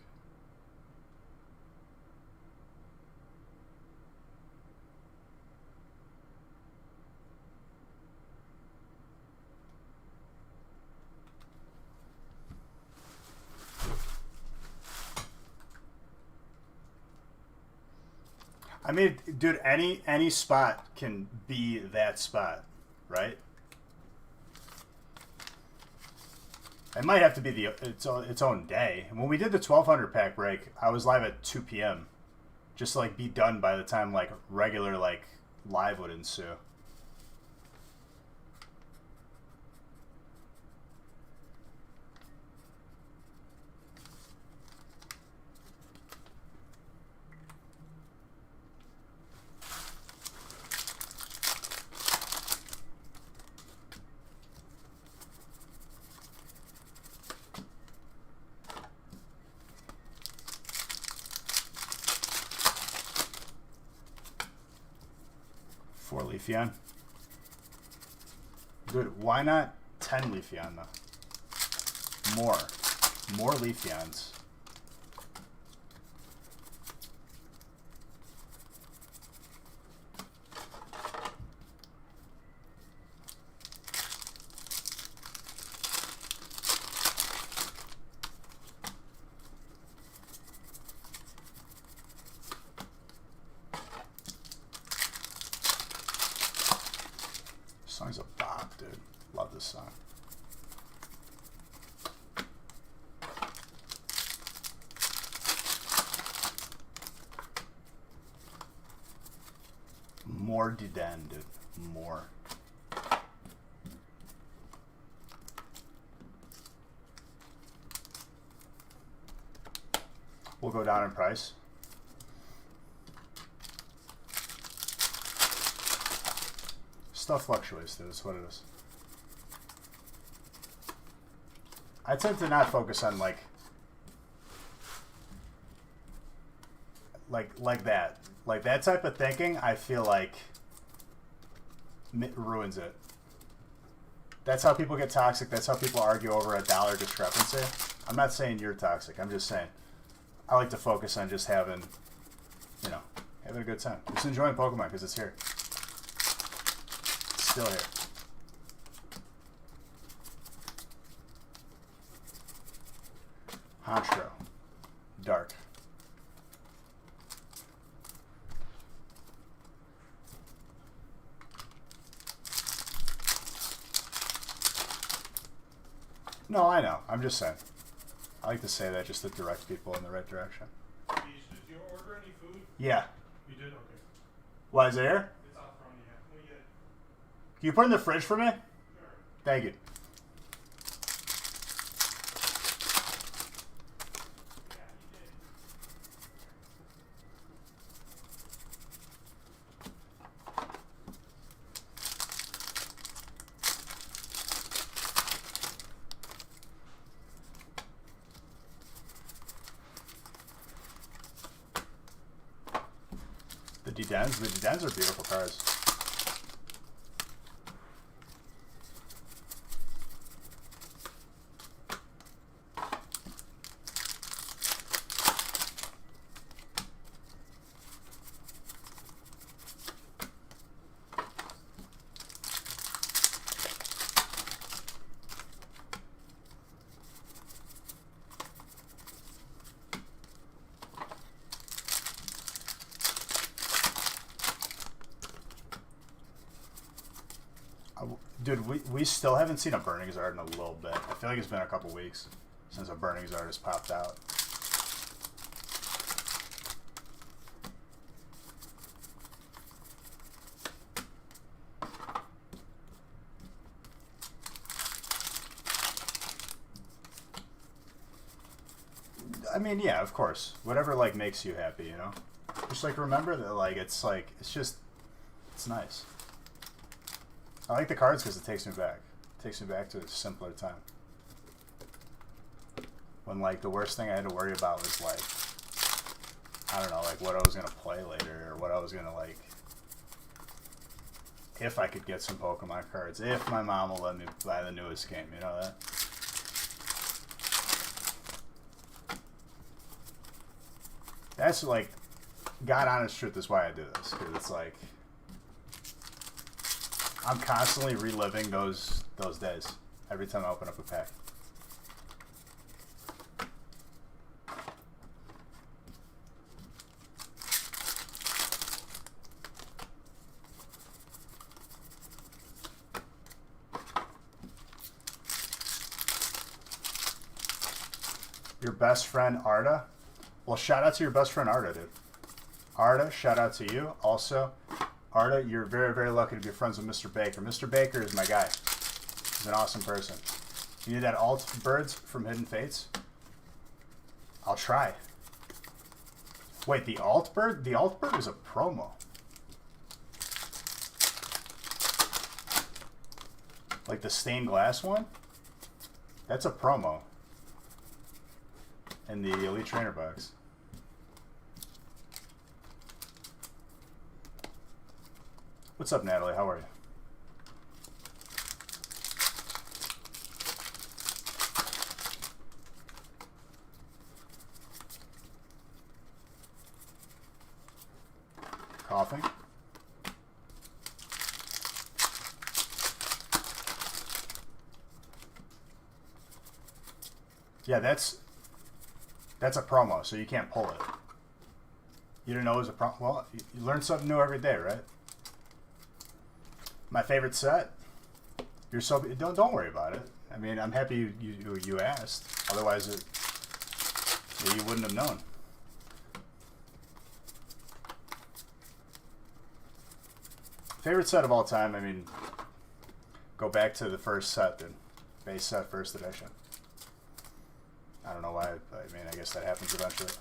I mean, dude, any spot can be that spot, right? It might have to be its own day. When we did the 1,200 pack break, I was live at 2 p.m. just to like be done by the time like regular like live would ensue. Leafeon. Dude, why not 10 Leafeon though? More Leafeons. Song's a bop, dude. Love this song. More Diden, dude. More. will go down in price. Stuff fluctuates, dude. That's what it is. I tend to not focus on like that. Like that type of thinking, I feel like ruins it. That's how people get toxic. That's how people argue over a dollar discrepancy. I'm not saying you're toxic. I'm just saying I like to focus on just having, you know, having a good time. Just enjoying Pokemon because it's here. It's still here. Honchkrow. Dark. No, I know. I'm just saying. I like to say that just to direct people in the right direction. Did you order any food? Yeah. You did? Okay. Why, is it here? It's out front, yeah. Let me get it. Can you put it in the fridge for me? Sure. Thank you. Yeah, you did. The D-Dens are beautiful cars. Dude, we still haven't seen a Burning Zard in a little bit. I feel like it's been a couple weeks since a Burning Zard has popped out. I mean, yeah, of course. Whatever, like, makes you happy, you know? Just, like, remember that, like, it's just, it's nice. I like the cards because it takes me back. It takes me back to a simpler time. When, like, the worst thing I had to worry about was, like, I don't know, like, what I was going to play later, or what I was going to, like, if I could get some Pokemon cards, if my mom will let me buy the newest game, you know that? That's, like, God honest truth is why I do this, because it's, like, I'm constantly reliving those days every time I open up a pack. Your best friend Arda? Well, shout out to your best friend Arda, dude. Arda, shout out to you. Also, Arda, you're very, very lucky to be friends with Mr. Baker. Mr. Baker is my guy. He's an awesome person. You need that alt birds from Hidden Fates? I'll try. Wait, the alt bird? The alt bird is a promo. Like the stained glass one? That's a promo. In the Elite Trainer box. What's up, Natalie? How are you? Coughing? Yeah, that's a promo, so you can't pull it. You didn't know it was a promo? Well, you learn something new every day, right? My favorite set. You're so don't worry about it. I mean, I'm happy you asked. Otherwise, you wouldn't have known. Favorite set of all time. I mean, go back to the first set, then base set, first edition. I don't know why. I mean, I guess that happens eventually.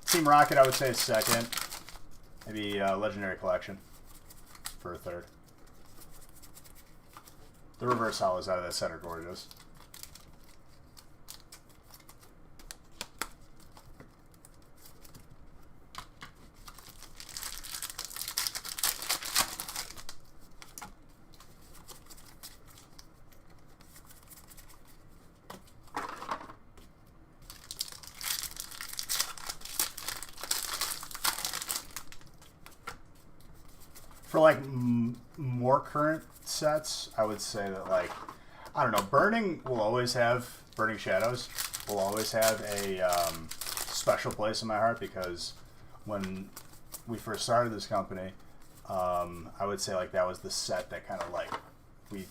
Team Rocket, I would say, is second. Maybe Legendary Collection for a third. The reverse hollows out of that set are gorgeous. For like more current sets, I would say that like, I don't know, Burning Shadows will always have a special place in my heart, because when we first started this company, I would say like that was the set that kind of like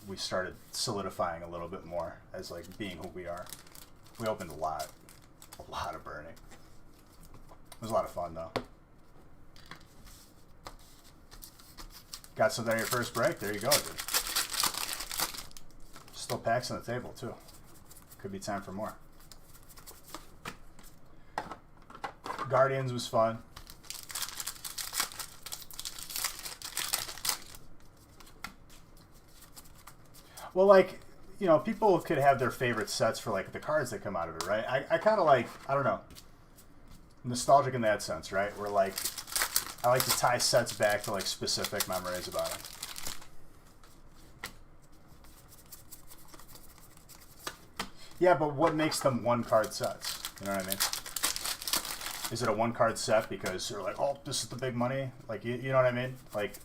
we started solidifying a little bit more as like being who we are. We opened a lot of Burning. It was a lot of fun though. Got something on your first break? There you go, dude. Still packs on the table, too. Could be time for more. Guardians was fun. Well, like, you know, people could have their favorite sets for, like, the cards that come out of it, right? I kind of like, I don't know, nostalgic in that sense, right? Where, like, I like to tie sets back to like specific memories about it. Yeah, but what makes them one card sets? You know what I mean? Is it a one card set because you're like, oh, this is the big money? Like, you know what I mean? Like,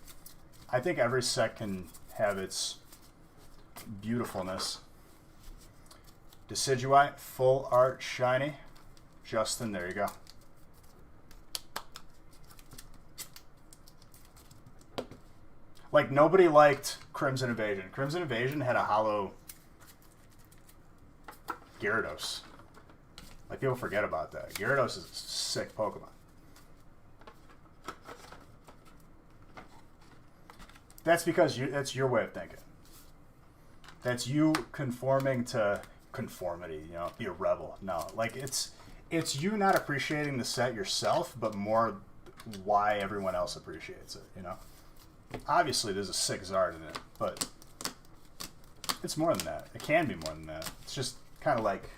I think every set can have its beautifulness. Decidueye, full art, shiny. Justin, there you go. Like, nobody liked Crimson Invasion. Crimson Invasion had a hollow Gyarados. Like, people forget about that. Gyarados is a sick Pokemon. That's because that's your way of thinking. That's you conforming to conformity, you know, be a rebel. No, like, it's you not appreciating the set yourself, but more why everyone else appreciates it, you know? Obviously, there's a sick Zard in it, but it's more than that. It can be more than that. It's just kind of like,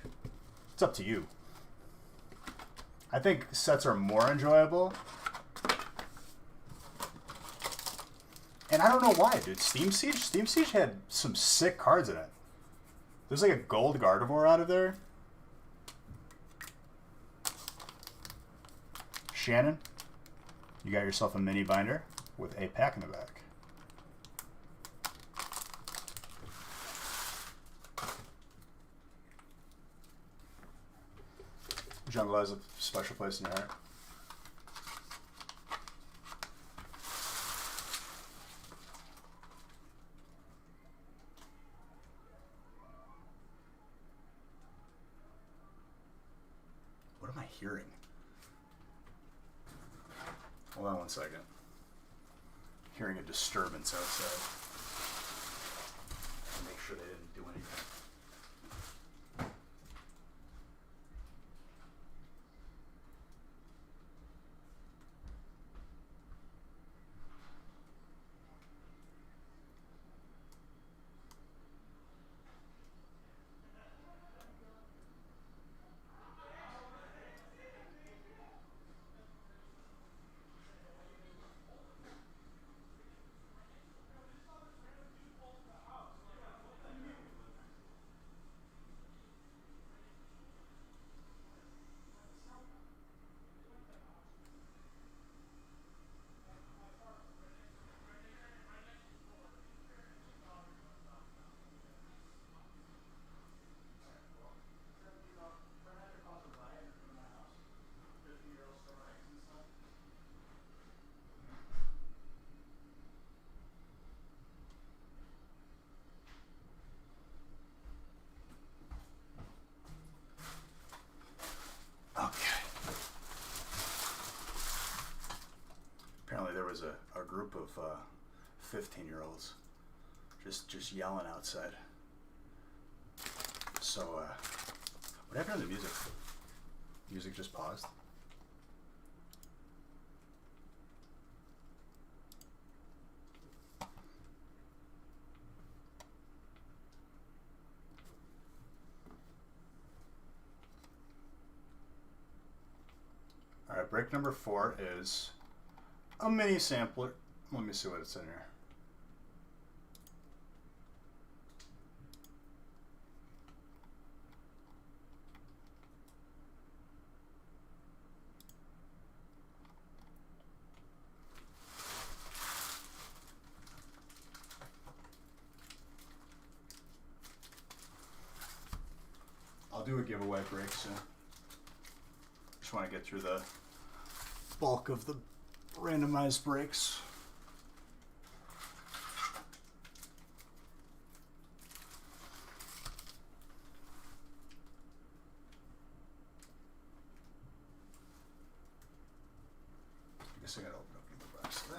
it's up to you. I think sets are more enjoyable. And I don't know why, dude. Steam Siege had some sick cards in it. There's like a gold Gardevoir out of there. Shannon, you got yourself a mini binder with a pack in the back. Jungle has a special place in your heart. What am I hearing? Hold on one second. Hearing a disturbance outside. Make sure they didn't do anything. Was a group of 15-year-olds just yelling outside. So What happened to the music? Music just paused. Alright, break number 4 is a mini sampler. Let me see what it's in here. I'll do a giveaway break soon. Just want to get through the bulk of the randomized breaks. I guess I gotta open up the box of that.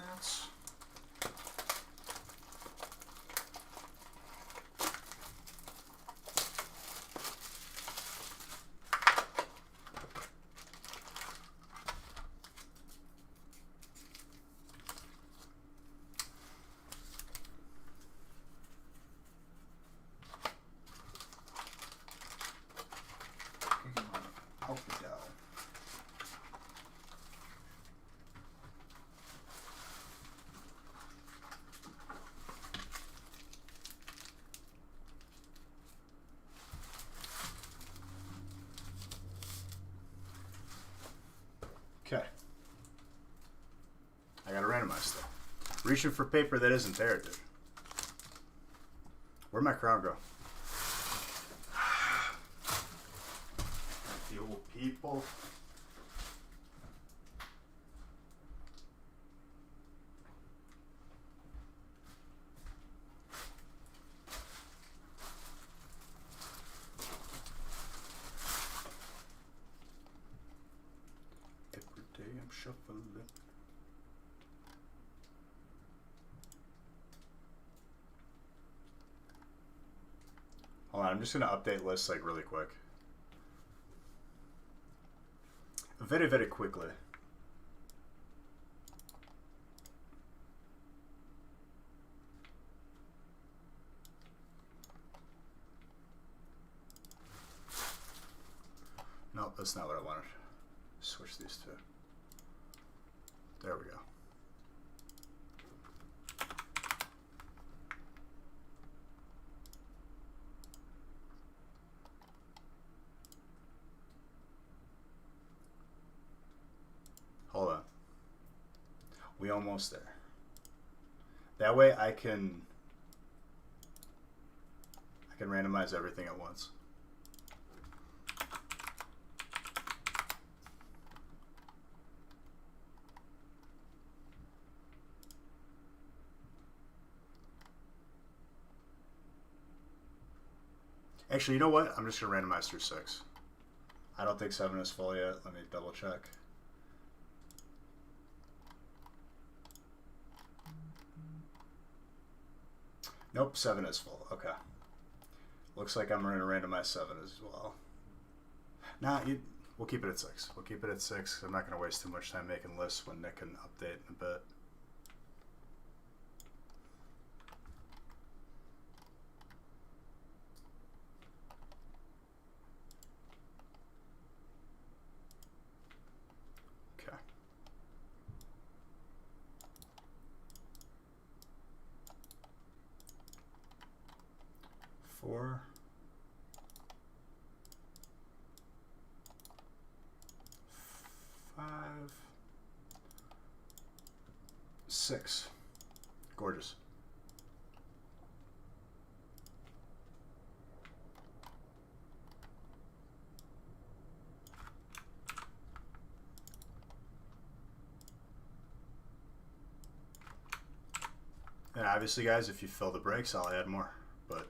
Out we go. Okay. I gotta randomize stuff. Reaching for paper that isn't there, dude. Where'd my crown go? The old people. Every day I'm shuffling. Hold on, I'm just gonna update lists like really quick. Very, very quickly. Nope, that's not what I wanted. Switch these two. There we go. Hold on. We almost there. That way I can randomize everything at once. Actually, you know what? I'm just going to randomize through 6. I don't think 7 is full yet. Let me double check. Nope, 7 is full. Okay. Looks like I'm going to randomize 7 as well. Nah, we'll keep it at 6. We'll keep it at 6. I'm not going to waste too much time making lists when Nick can update in a bit. Okay. 4. 5. 6. Gorgeous. And obviously, guys, if you fill the breaks, I'll add more. But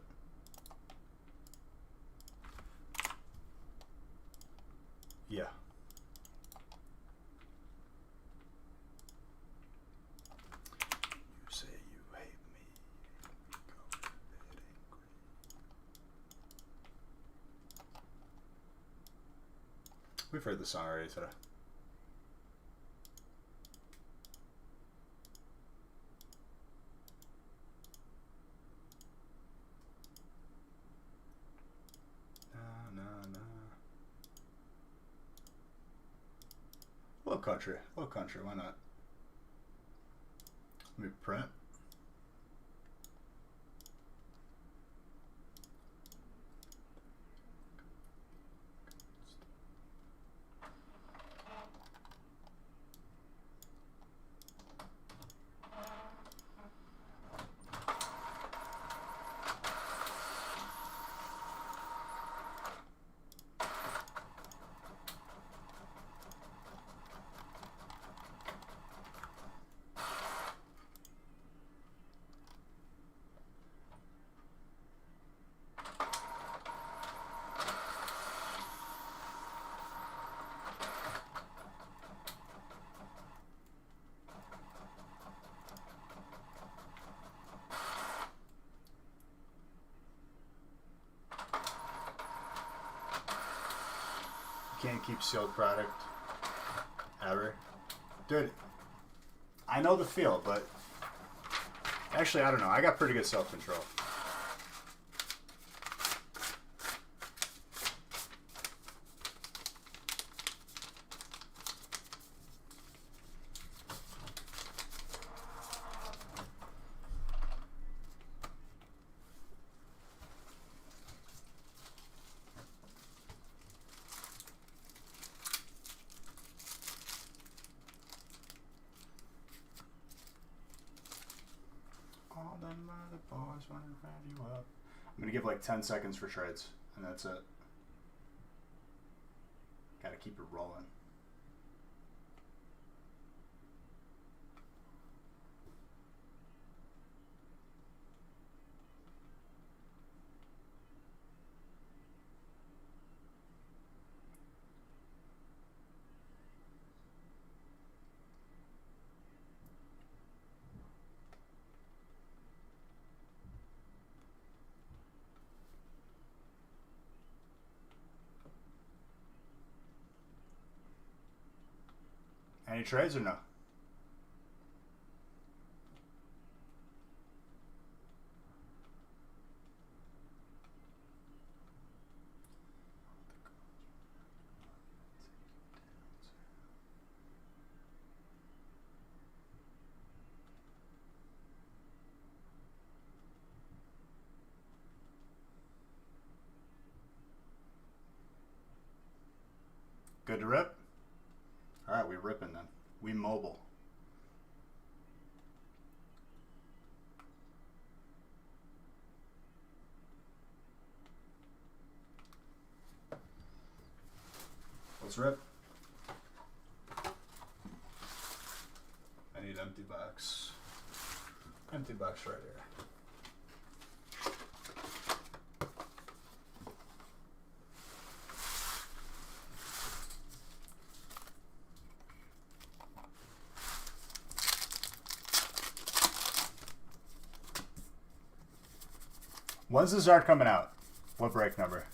yeah. You say you hate me. Go to bed angry. We've heard the song already today. Na, na, na. Low country. Low country. Why not? Let me print. Can't keep sealed product ever. Dude, I know the feel, but actually, I don't know. I got pretty good self-control. All them other boys wanna round you up. I'm gonna give like 10 seconds for trades, and that's it. Gotta keep it rolling. Any trades or no? Good to rip? Alright, we ripping then. We mobile. Let's rip. I need empty box. Empty box right here. When's the Zard coming out? What break number?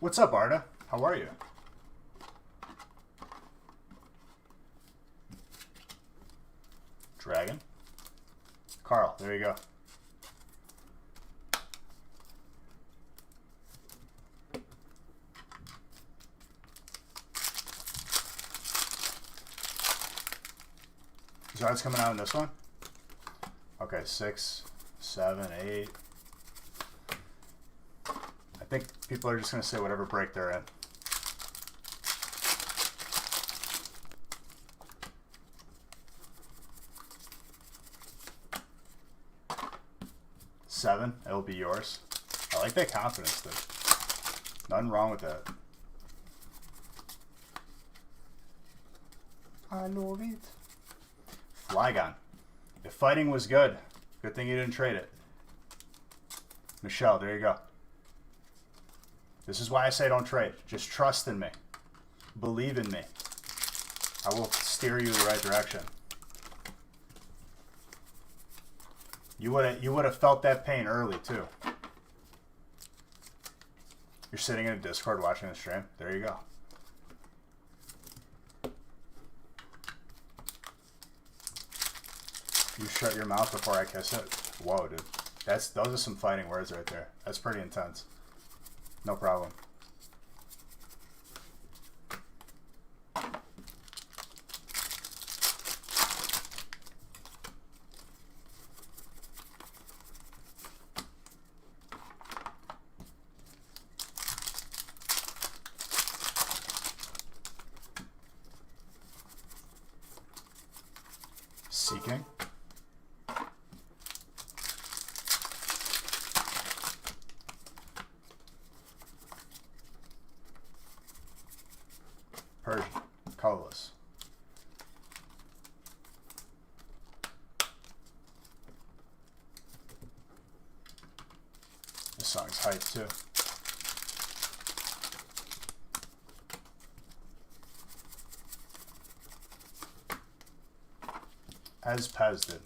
What's up, Arda? How are you? Dragon? Carl, there you go. Zard's coming out in this one? Okay, 6, 7, 8. I think people are just going to say whatever break they're in. Seven, it'll be yours. I like that confidence, dude. Nothing wrong with that. I love it. Flygon. If fighting was good, good thing you didn't trade it. Michelle, there you go. This is why I say don't trade. Just trust in me. Believe in me. I will steer you the right direction. You would have felt that pain early too. You're sitting in a Discord watching the stream. There you go. You shut your mouth before I kiss it. Whoa, dude. Those are some fighting words right there. That's pretty intense. No problem. Seeking. Persian. Colorless. This song's hype too. As Paz did.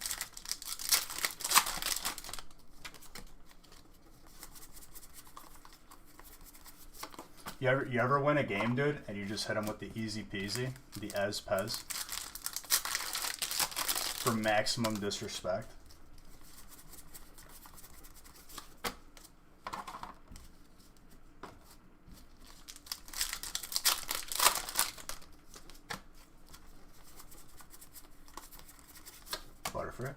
You ever win a game, dude, and you just hit him with the easy peasy, the Ez Pez, for maximum disrespect? Butterfree.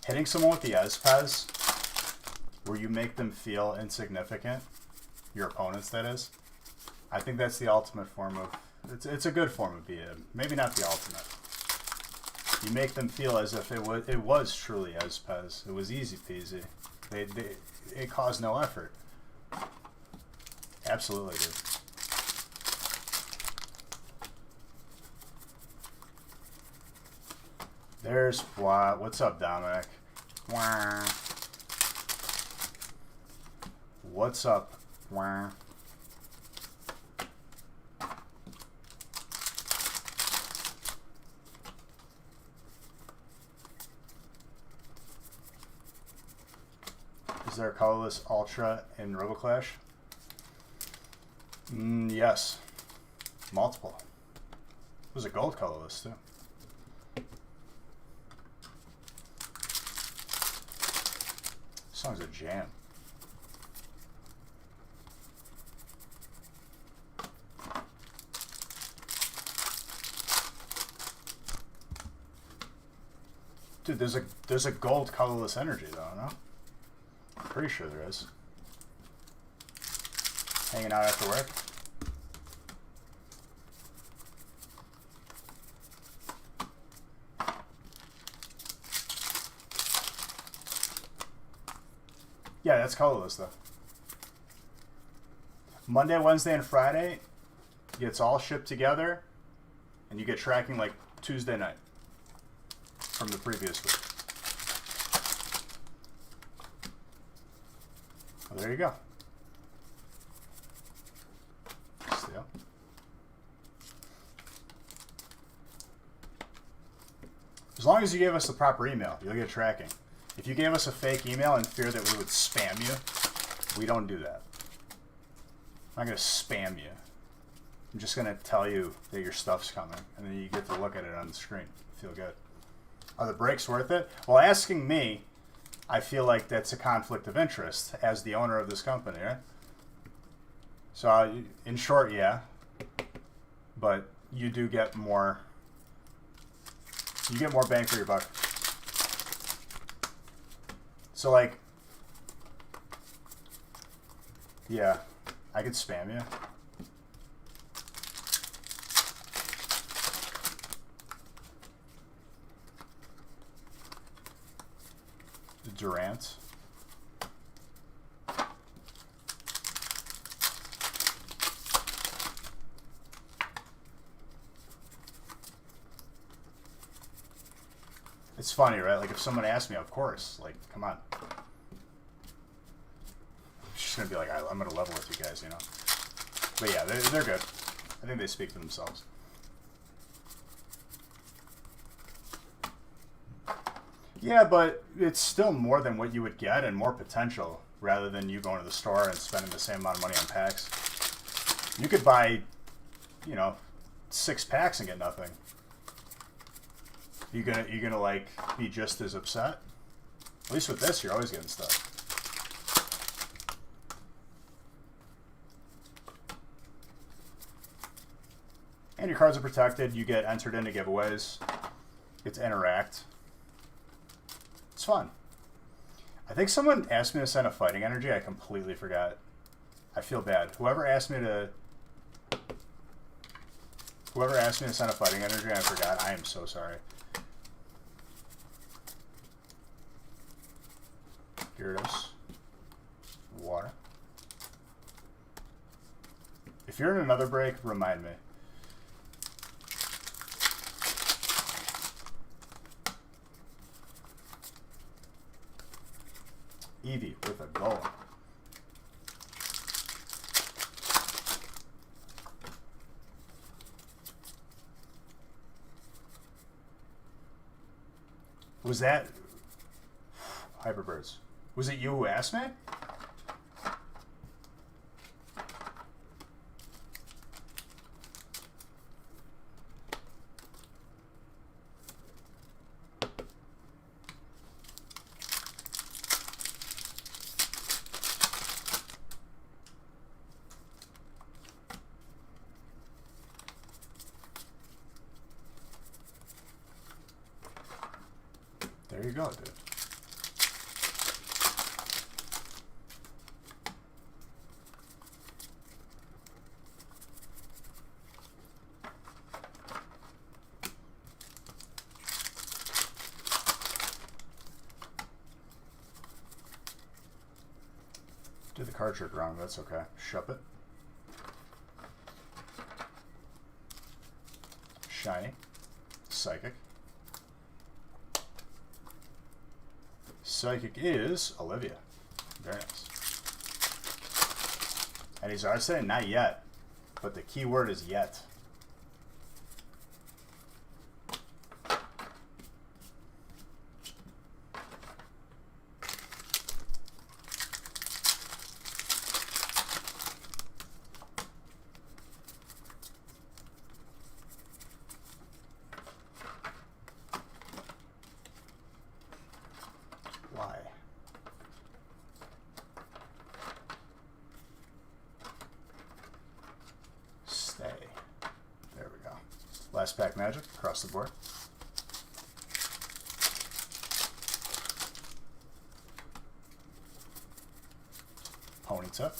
Hitting someone with the Ez-Pez, where you make them feel insignificant, your opponents that is, I think that's the ultimate form of, it's a good form of BM. Maybe not the ultimate. You make them feel as if it was truly Ez-Pez. It was easy peasy. It caused no effort. Absolutely, dude. There's what? What's up, Dominic? Wah. What's up? Wah. Is there a colorless Ultra in RoboClash? Yes. Multiple. There's a gold colorless too. This song's a jam. Dude, there's a gold colorless energy though, no? I'm pretty sure there is. Hanging out after work. Yeah, that's colorless though. Monday, Wednesday, and Friday gets all shipped together, and you get tracking like Tuesday night from the previous week. Well, there you go. Still. As long as you gave us the proper email, you'll get tracking. If you gave us a fake email in fear that we would spam you, we don't do that. I'm not going to spam you. I'm just going to tell you that your stuff's coming, and then you get to look at it on the screen. Feel good. Are the breaks worth it? Well, asking me, I feel like that's a conflict of interest as the owner of this company, right? So, in short, yeah. But you do get more. You get more bang for your buck. So, like, yeah, I could spam you. Durant. It's funny, right? Like if someone asked me, of course. Like, come on. I'm just gonna be like, I'm gonna level with you guys, you know. But yeah, they're good. I think they speak for themselves. Yeah, but it's still more than what you would get and more potential rather than you going to the store and spending the same amount of money on packs. You could buy, you know, 6 packs and get nothing. You gonna like be just as upset? At least with this, you're always getting stuff. And your cards are protected. You get entered into giveaways. Get to interact. It's fun. I think someone asked me to send a fighting energy. I completely forgot. I feel bad. Whoever asked me to send a fighting energy, I forgot. I am so sorry. Gyarados. Water. If you're in another break, remind me. Eevee with a goal. Was that Hyperbirds? Was it you who asked me? There you go, dude. Did the card trick wrong, that's okay. Shup it. Shiny. Psychic. Psychic is Olivia. Very nice. And he's already saying not yet, but the key word is yet. Why? Stay. There we go. Last pack magic across the board. Ponyta.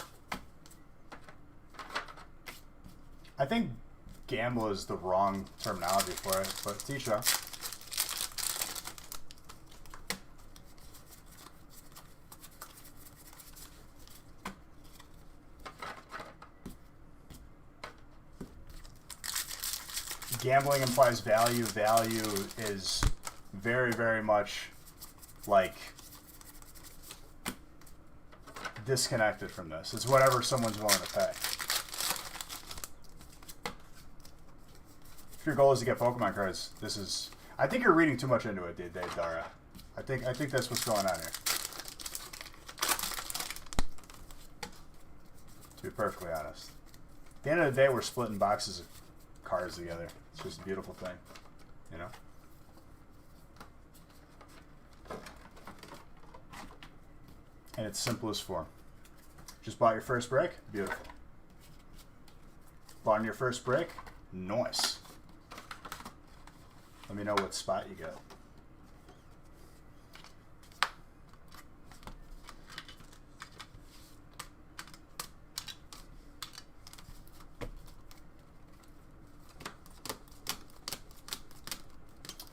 I think gamble is the wrong terminology for it, but teach you. Gambling implies value. Value is very, very much like disconnected from this. It's whatever someone's willing to pay. If your goal is to get Pokemon cards, this is... I think you're reading too much into it, Dave Dara. I think that's what's going on here. To be perfectly honest. At the end of the day, we're splitting boxes of cards together. It's just a beautiful thing, you know? In its simplest form. Just bought your first break? Beautiful. Bought in your first break? Nice. Let me know what spot you got.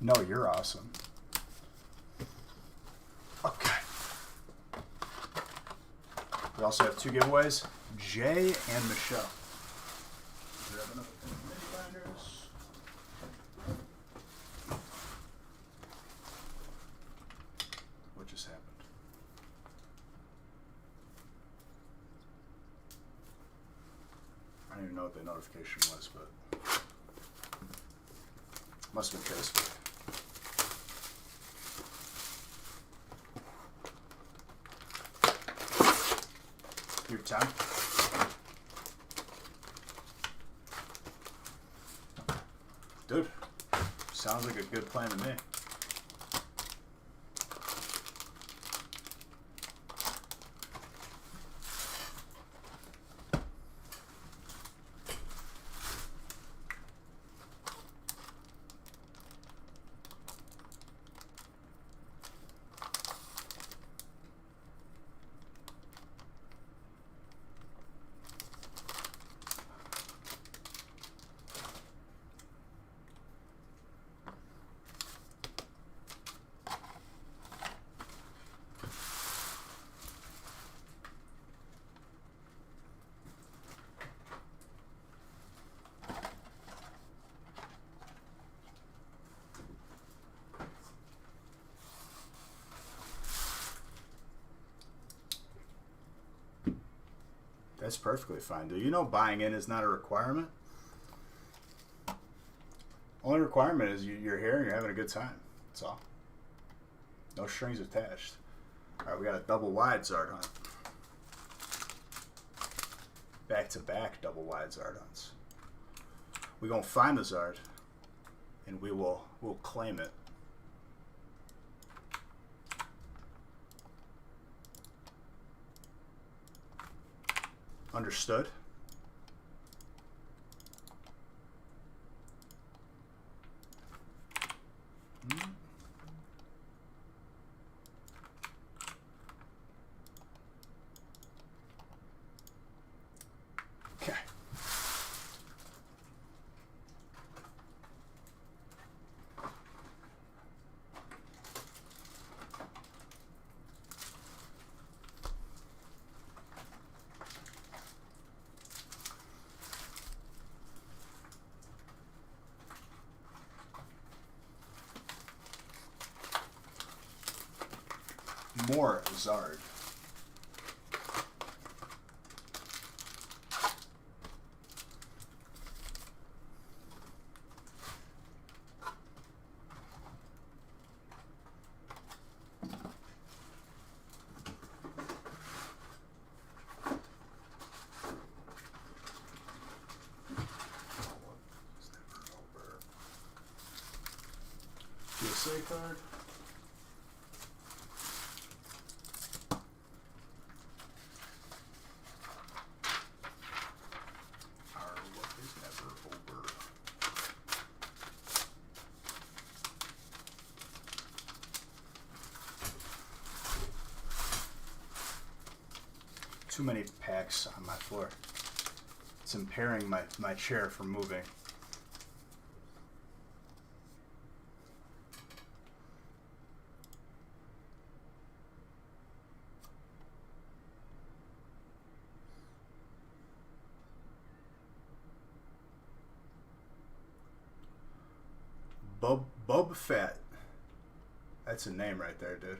No, you're awesome. Okay. We also have 2 giveaways, Jay and Michelle. Grab another pair of mini binders. don't even know what the notification was, but must have been Facebook. Your 10. Dude, sounds like a good plan to me. That's perfectly fine, dude. You know buying in is not a requirement. Only requirement is you're here and you're having a good time. That's all. No strings attached. Alright, we got a double wide Zard hunt. Back-to-back double wide Zard hunts. We're going to find the Zard and we'll claim it. Understood. Okay. More Zard. PSA card. Too many packs on my floor. It's impairing my chair from moving. Bub Fett. That's a name right there, dude.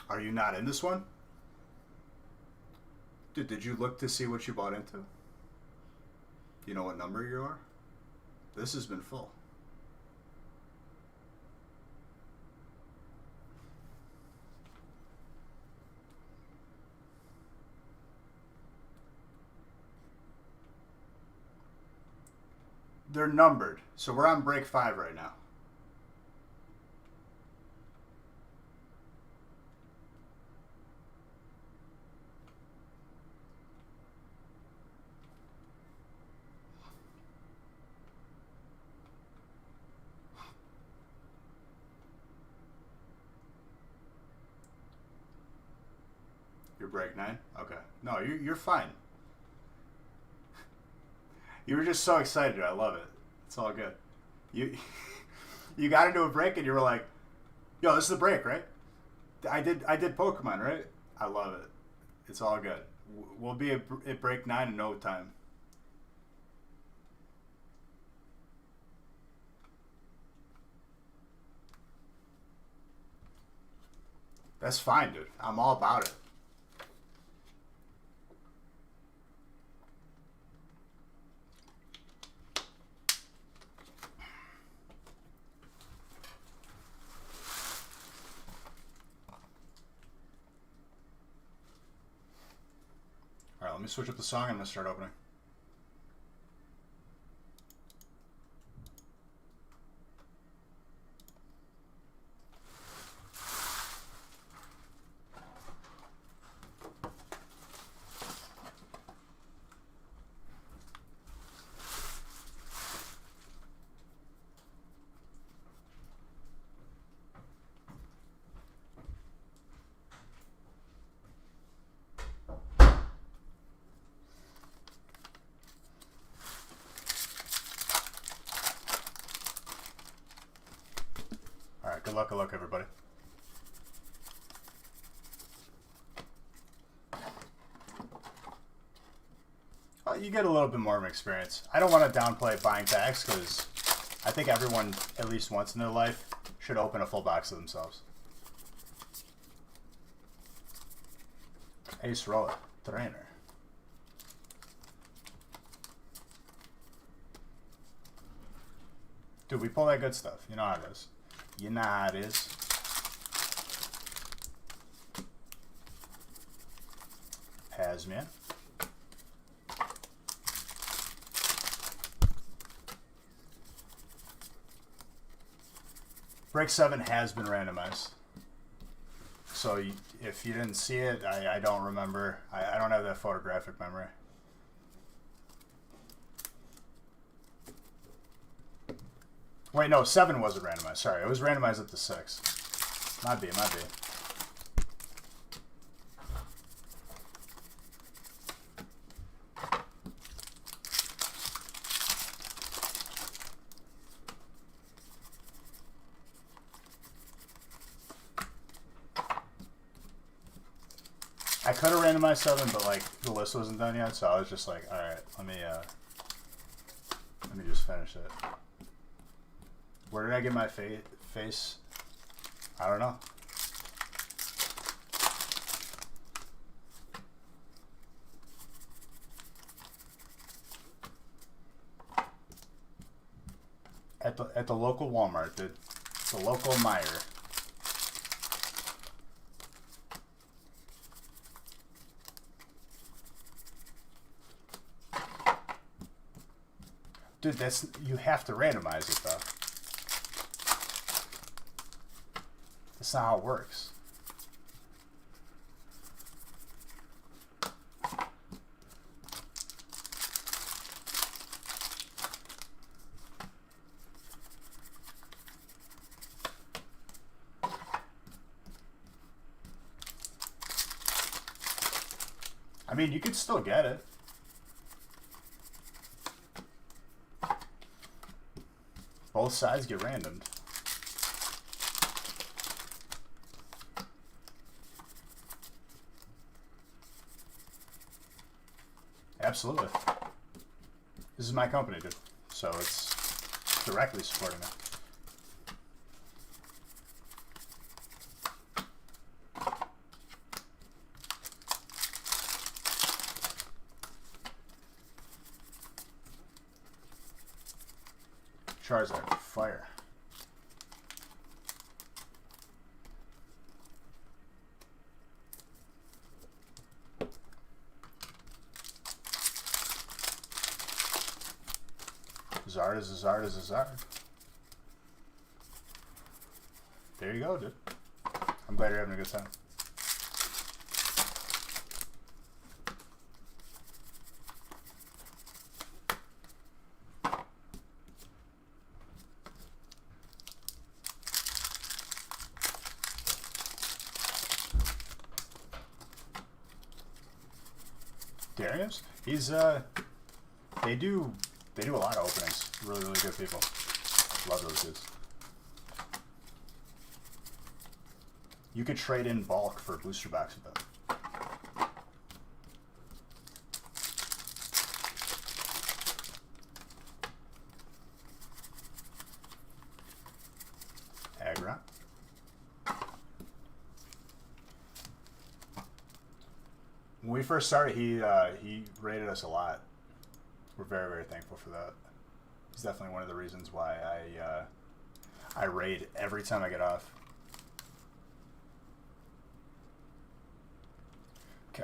Are you not in this one? Dude, did you look to see what you bought into? You know what number you are? This has been full. They're numbered. So we're on break 5 right now. You're break 9? Okay. No, you're fine. You were just so excited. I love it. It's all good. You got into a break and you were like, "Yo, this is the break, right? I did Pokemon, right? I love it. It's all good. We'll be at break 9 in no time." That's fine, dude. I'm all about it. me switch up the song. I'm gonna start opening. Alright, good luck, everybody. Well, you get a little bit more of an experience. I don't want to downplay buying packs because I think everyone, at least once in their life, should open a full box of themselves. Ace Roller, Trainer. Dude, we pull that good stuff. You know how it is. You know how it is. Hasman. Break 7 has been randomized. So if you didn't see it, I don't remember. I don't have that photographic memory. Wait, no, 7 wasn't randomized. Sorry, it was randomized at the 6. Might be. I could have randomized 7, but like the list wasn't done yet, so I was just like, all right, let me just finish it. Where did I get my face? I don't know. At the local Walmart, the local Meijer. Dude, you have to randomize it though. That's not how it works. I mean, you could still get it. Both sides get randomed. Absolutely. This is my company, dude. So it's directly supporting it. Charizard, fire. Zard is a Zard is a Zard. There you go, dude. I'm glad you're having a good time. Darius? He's they do a lot of openings. Really, really good people. Love those dudes. You could trade in bulk for a booster box with them. Agra. When we first started, he rated us a lot. We're very, very thankful for that. He's definitely one of the reasons why I raid every time I get off. Okay.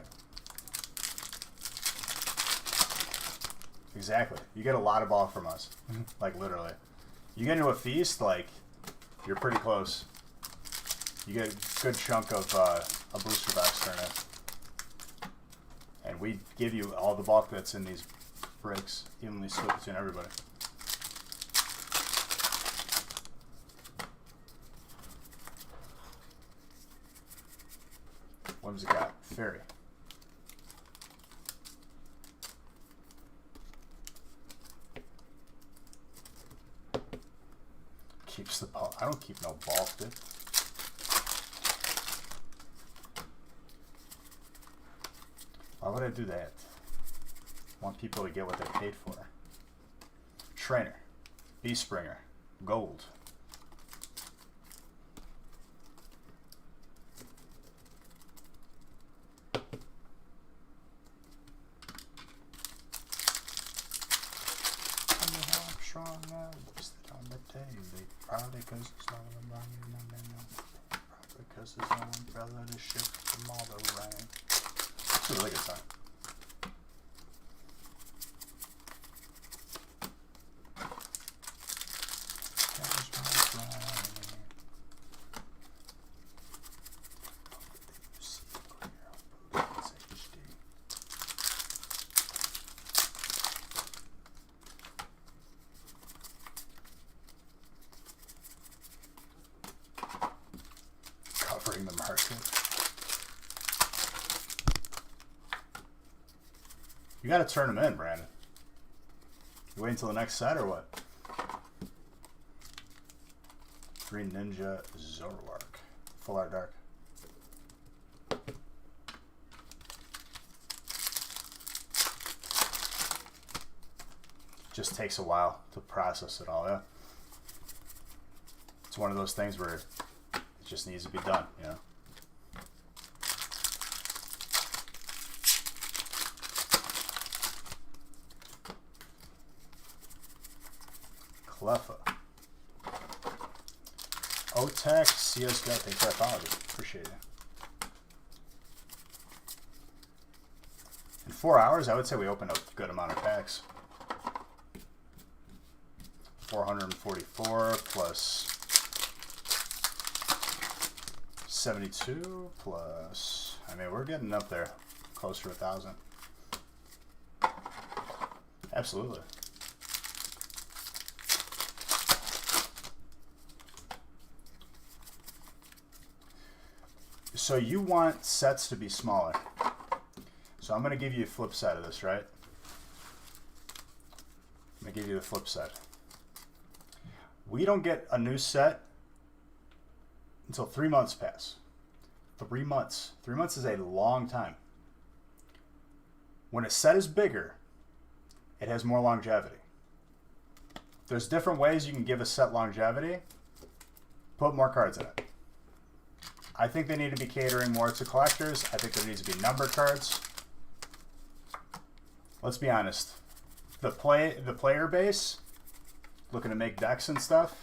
Exactly. You get a lot of bulk from us. Like, literally. You get into a feast, like, you're pretty close. You get a good chunk of a booster box turn in. And we give you all the bulk that's in these bricks, evenly split between everybody. Whimsicott, Fairy. Keeps the ball. I don't keep no ball, dude. Why would I do that? I want people to get what they paid for. Trainer, Beastspringer, Gold. Strong now, listed on the table. Probably because it's not a run, probably because there's no umbrella to shift from all the rain. It's a really good song. Covering the market. You gotta turn them in, Brandon. You wait until the next set or what? Green Ninja Zoroark. Full art dark. Just takes a while to process it all, yeah. It's one of those things where it just needs to be done, you know. Cleffa. OTEC, CS Gut, thanks for that follow. Appreciate it. In 4 hours, I would say we opened a good amount of packs. 444 plus 72 plus, I mean, we're getting up there, close to 1,000. Absolutely. So you want sets to be smaller. So I'm going to give you a flip side of this, right? I'm going to give you the flip side. We don't get a new set until 3 months pass. 3 months. 3 months is a long time. When a set is bigger, it has more longevity. There's different ways you can give a set longevity. Put more cards in it. I think they need to be catering more to collectors. I think there needs to be number cards. Let's be honest. The player base, looking to make decks and stuff,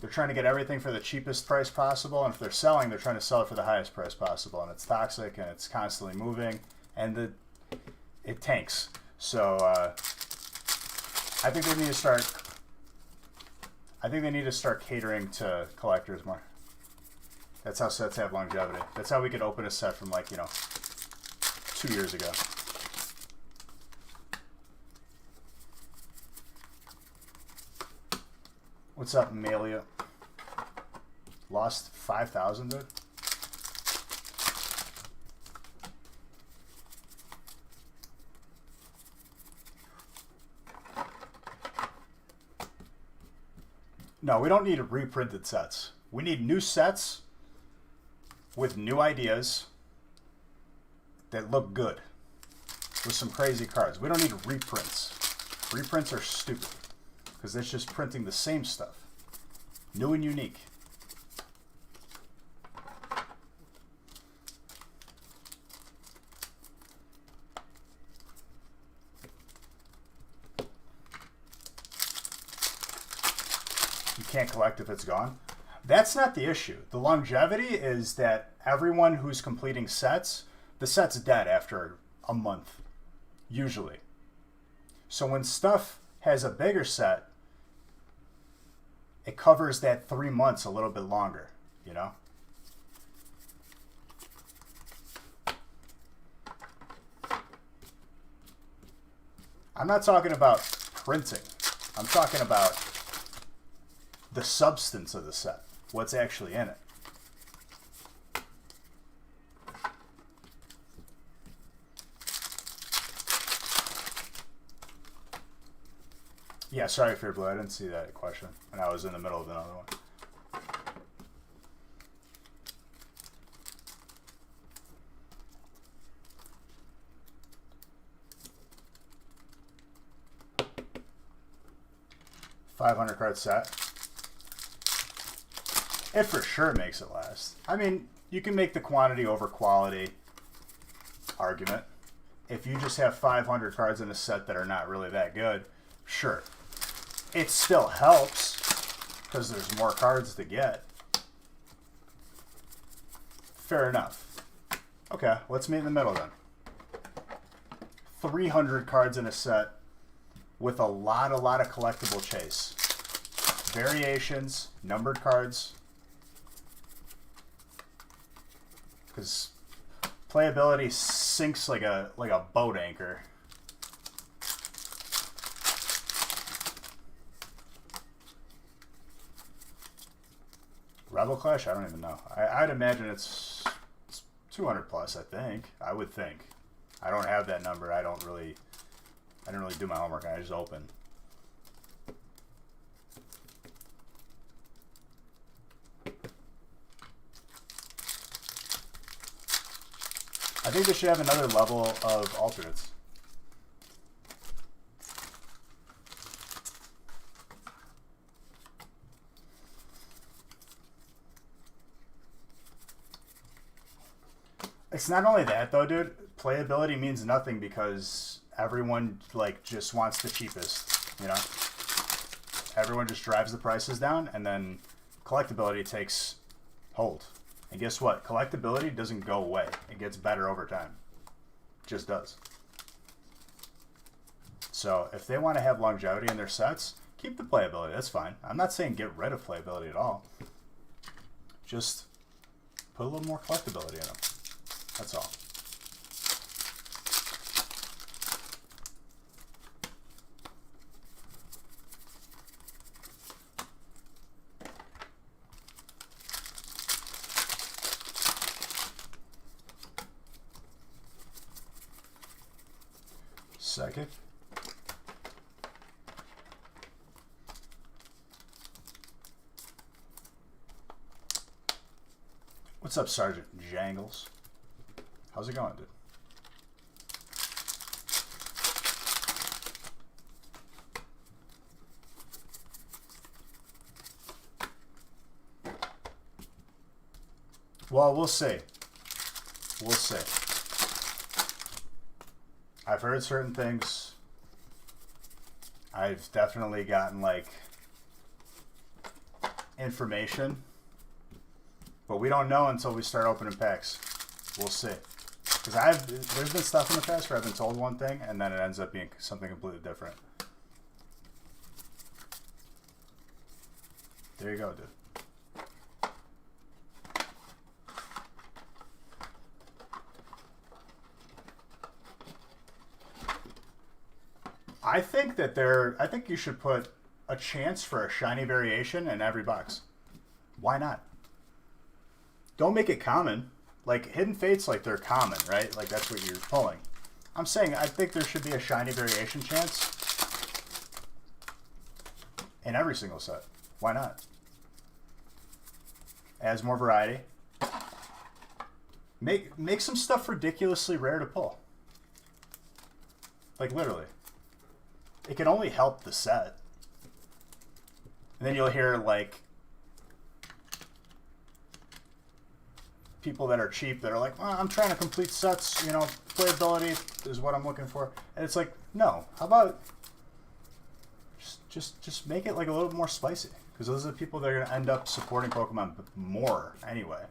they're trying to get everything for the cheapest price possible, and if they're selling, they're trying to sell it for the highest price possible, and it's toxic, and it's constantly moving, and it tanks. So I think they need to start. I think they need to start catering to collectors more. That's how sets have longevity. That's how we could open a set from, like, 2 years ago. What's up, Malia? Lost 5,000, dude? No, we don't need reprinted sets. We need new sets with new ideas that look good with some crazy cards. We don't need reprints. Reprints are stupid because that's just printing the same stuff. New and unique. You can't collect if it's gone. That's not the issue. The longevity is that everyone who's completing sets, the set's dead after a month, usually. So when stuff has a bigger set, it covers that 3 months a little bit longer, you know? I'm not talking about printing. I'm talking about the substance of the set, what's actually in it. Yeah, sorry, Fearblue, I didn't see that question, and I was in the middle of another one. $500 card set. It for sure makes it last. I mean, you can make the quantity over quality argument. If you just have 500 cards in a set that are not really that good, sure. It still helps because there's more cards to get. Fair enough. Okay, let's meet in the middle then. 300 cards in a set with a lot of collectible chase. Variations, numbered cards. Because playability sinks like a boat anchor. Rebel Clash? I don't even know. I'd imagine it's 200 plus, I think. I would think. I don't have that number. I didn't really do my homework. I just opened. I think they should have another level of alternates. It's not only that though, dude. Playability means nothing because everyone like just wants the cheapest, you know? Everyone just drives the prices down and then collectability takes hold. And guess what? Collectability doesn't go away. It gets better over time. It just does. So if they want to have longevity in their sets, keep the playability. That's fine. I'm not saying get rid of playability at all. Just put a little more collectability in them. That's all. Second. What's up, Sergeant Jangles? How's it going, dude? Well, we'll see. We'll see. I've heard certain things. I've definitely gotten, like, information. But we don't know until we start opening packs. We'll see. Because there's been stuff in the past where I've been told one thing, and then it ends up being something completely different. There you go, dude. I think you should put a chance for a shiny variation in every box. Why not? Don't make it common. Like, Hidden Fates, like, they're common, right? Like, that's what you're pulling. I'm saying I think there should be a shiny variation chance in every single set. Why not? Adds more variety. Make some stuff ridiculously rare to pull. Like, literally. It can only help the set. And then you'll hear, like, people that are cheap that are like, well, I'm trying to complete sets, you know, playability is what I'm looking for. And it's like, no, how about just make it like a little bit more spicy, because those are the people that are going to end up supporting Pokemon more anyway.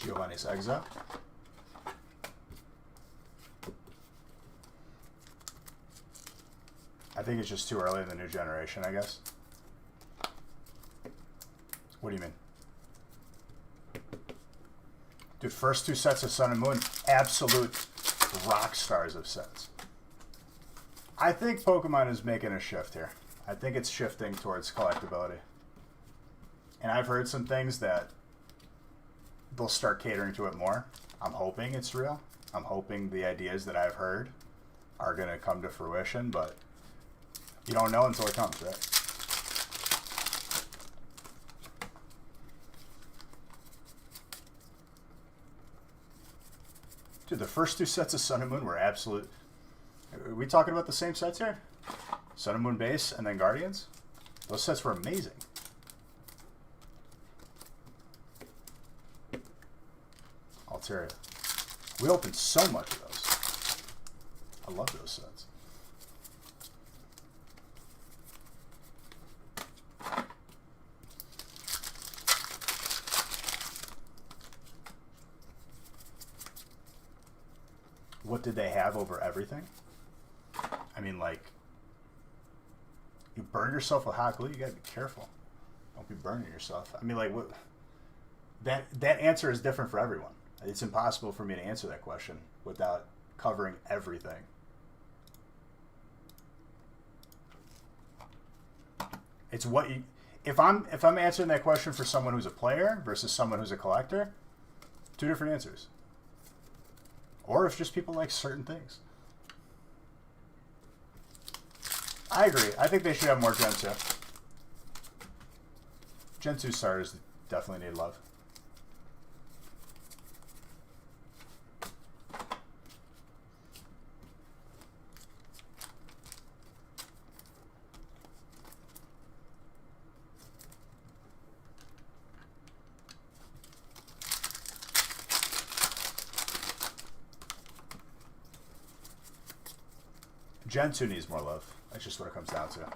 Giovanni's Exa. I think it's just too early in the new generation, I guess. What do you mean? Dude, first two sets of Sun and Moon, absolute rock stars of sets. I think Pokemon is making a shift here. I think it's shifting towards collectability. And I've heard some things that they'll start catering to it more. I'm hoping it's real. I'm hoping the ideas that I've heard are going to come to fruition, but you don't know until it comes, right? Dude, the first two sets of Sun and Moon were absolute. Are we talking about the same sets here? Sun and Moon base and then Guardians? Those sets were amazing. Altaria. We opened so much of those. I love those sets. What did they have over everything? I mean, like, you burn yourself with hot glue, you gotta be careful. Don't be burning yourself. I mean, like, what? That answer is different for everyone. It's impossible for me to answer that question without covering everything. It's what you. If I'm answering that question for someone who's a player versus someone who's a collector, two different answers. Or if just people like certain things. I agree. I think they should have more Gen 2. Gen 2 starters definitely need love. Gen 2 needs more love. That's just what it comes down to.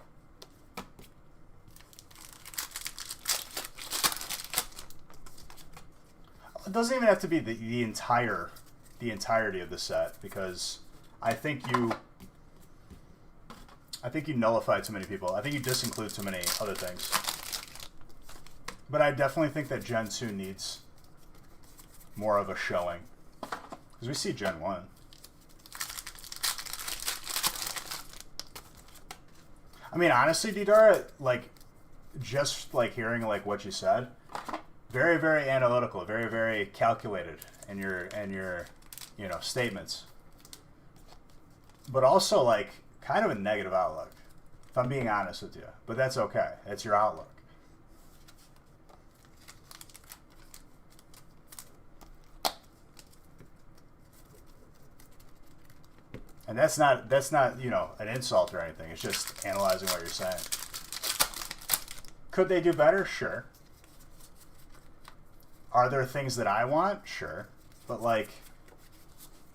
It doesn't even have to be the entirety of the set, because I think you nullify too many people. I think you disinclude too many other things. But I definitely think that Gen 2 needs more of a showing. Because we see Gen 1. I mean, honestly, Didara, like, just like hearing like what you said, very, very analytical, very, very calculated in your statements. But also like kind of a negative outlook, if I'm being honest with you. But that's okay. That's your outlook. And that's not an insult or anything. It's just analyzing what you're saying. Could they do better? Sure. Are there things that I want? Sure. But, like,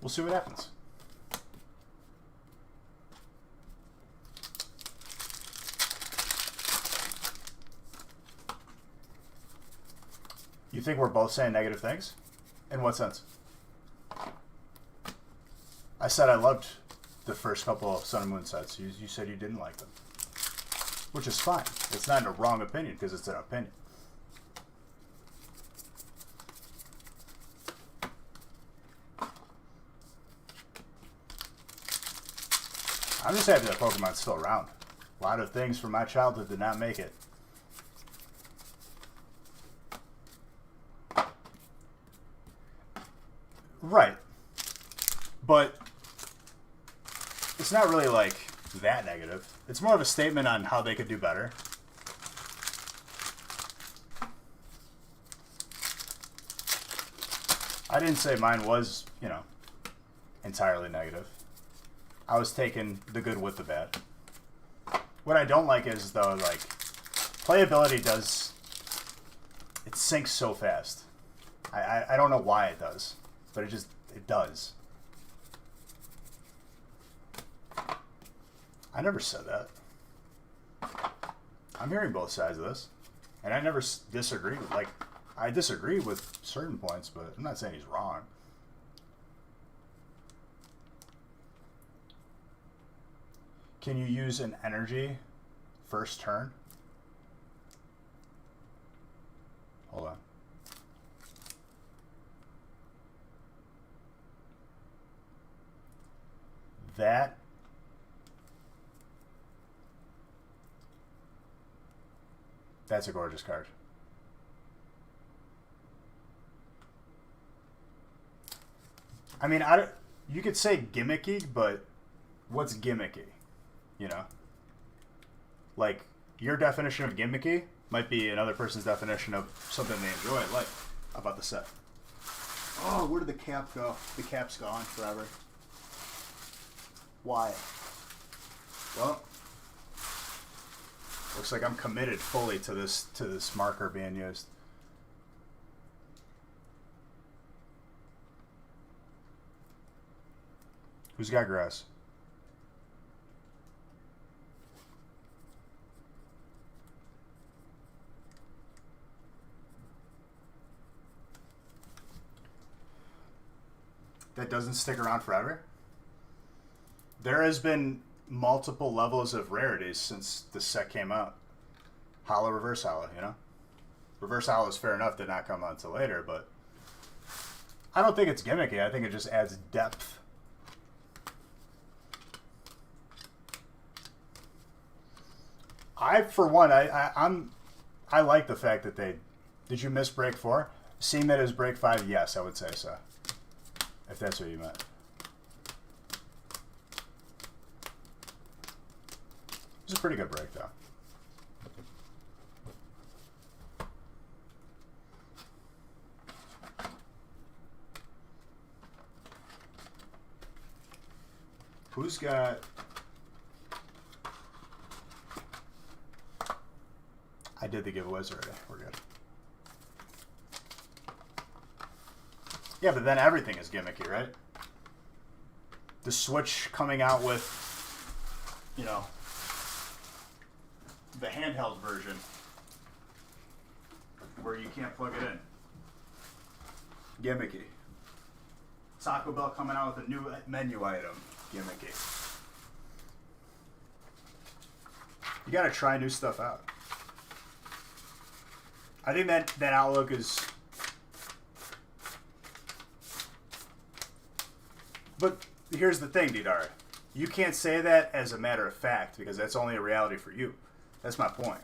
we'll see what happens. You think we're both saying negative things? In what sense? I said I loved the first couple of Sun and Moon sets. You said you didn't like them. Which is fine. It's not a wrong opinion, because it's an opinion. I'm just happy that Pokemon's still around. A lot of things from my childhood did not make it. Right. But it's not really like that negative. It's more of a statement on how they could do better. I didn't say mine was, entirely negative. I was taking the good with the bad. What I don't like is, though, like, playability it sinks so fast. I don't know why it does, but it does. I never said that. I'm hearing both sides of this, and I never disagreed. Like, I disagree with certain points, but I'm not saying he's wrong. Can you use an energy first turn? Hold on. That's a gorgeous card. I mean, you could say gimmicky, but what's gimmicky? You know? Like, your definition of gimmicky might be another person's definition of something they enjoy. Like, how about the set? Oh, where did the cap go? The cap's gone forever. Why? Well, looks like I'm committed fully to this marker being used. Who's got grass? That doesn't stick around forever? There has been multiple levels of rarities since the set came out. Hollow, reverse hollow, you know? Reverse hollow is fair enough, did not come out until later, but I don't think it's gimmicky. I think it just adds depth. For one, I like the fact that they... Did you miss break 4? Seeing that as break 5, yes, I would say so. If that's what you meant. It's a pretty good break, though. Who's got... I did the giveaways already. We're good. Yeah, but then everything is gimmicky, right? The Switch coming out with, you know, the handheld version where you can't plug it in. Gimmicky. Taco Bell coming out with a new menu item. Gimmicky. You gotta try new stuff out. I think that outlook is... But here's the thing, Didar. You can't say that as a matter of fact because that's only a reality for you. That's my point.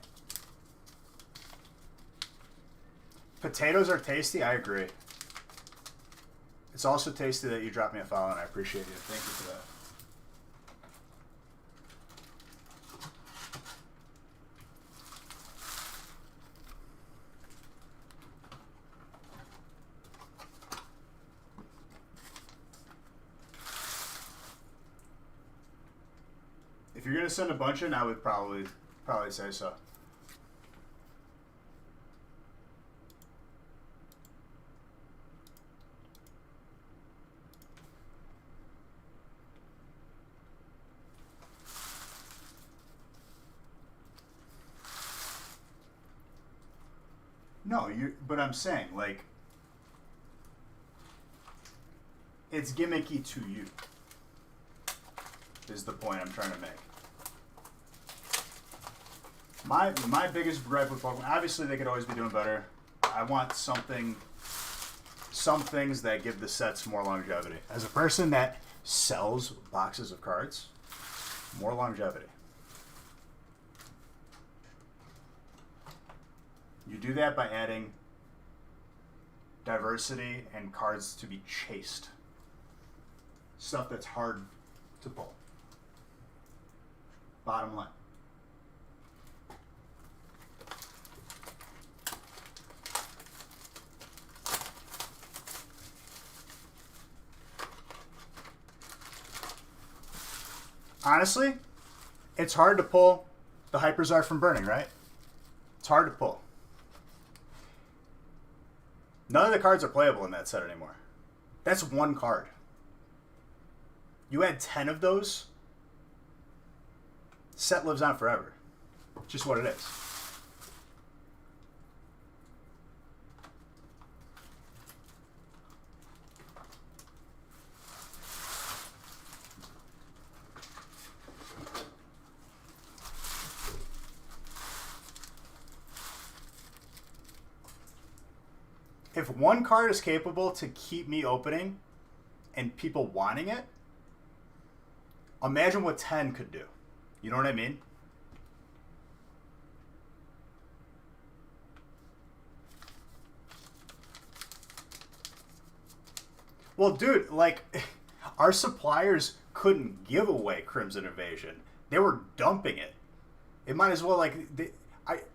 Potatoes are tasty. I agree. It's also tasty that you dropped me a follow, and I appreciate it. Thank you for that. If you're gonna send a bunch in, I would probably say so. No, but I'm saying, like, it's gimmicky to you, is the point I'm trying to make. My biggest gripe with Pokemon, obviously they could always be doing better. I want some things that give the sets more longevity. As a person that sells boxes of cards, more longevity. You do that by adding diversity and cards to be chased. Stuff that's hard to pull. Bottom line. Honestly, it's hard to pull the Hyperzard from Burning, right? It's hard to pull. None of the cards are playable in that set anymore. That's one card. You add 10 of those, set lives on forever. Just what it is. if one card is capable to keep me opening and people wanting it, imagine what 10 could do. You know what I mean? Well, dude, like, our suppliers couldn't give away Crimson Invasion. They were dumping it. It might as well, like,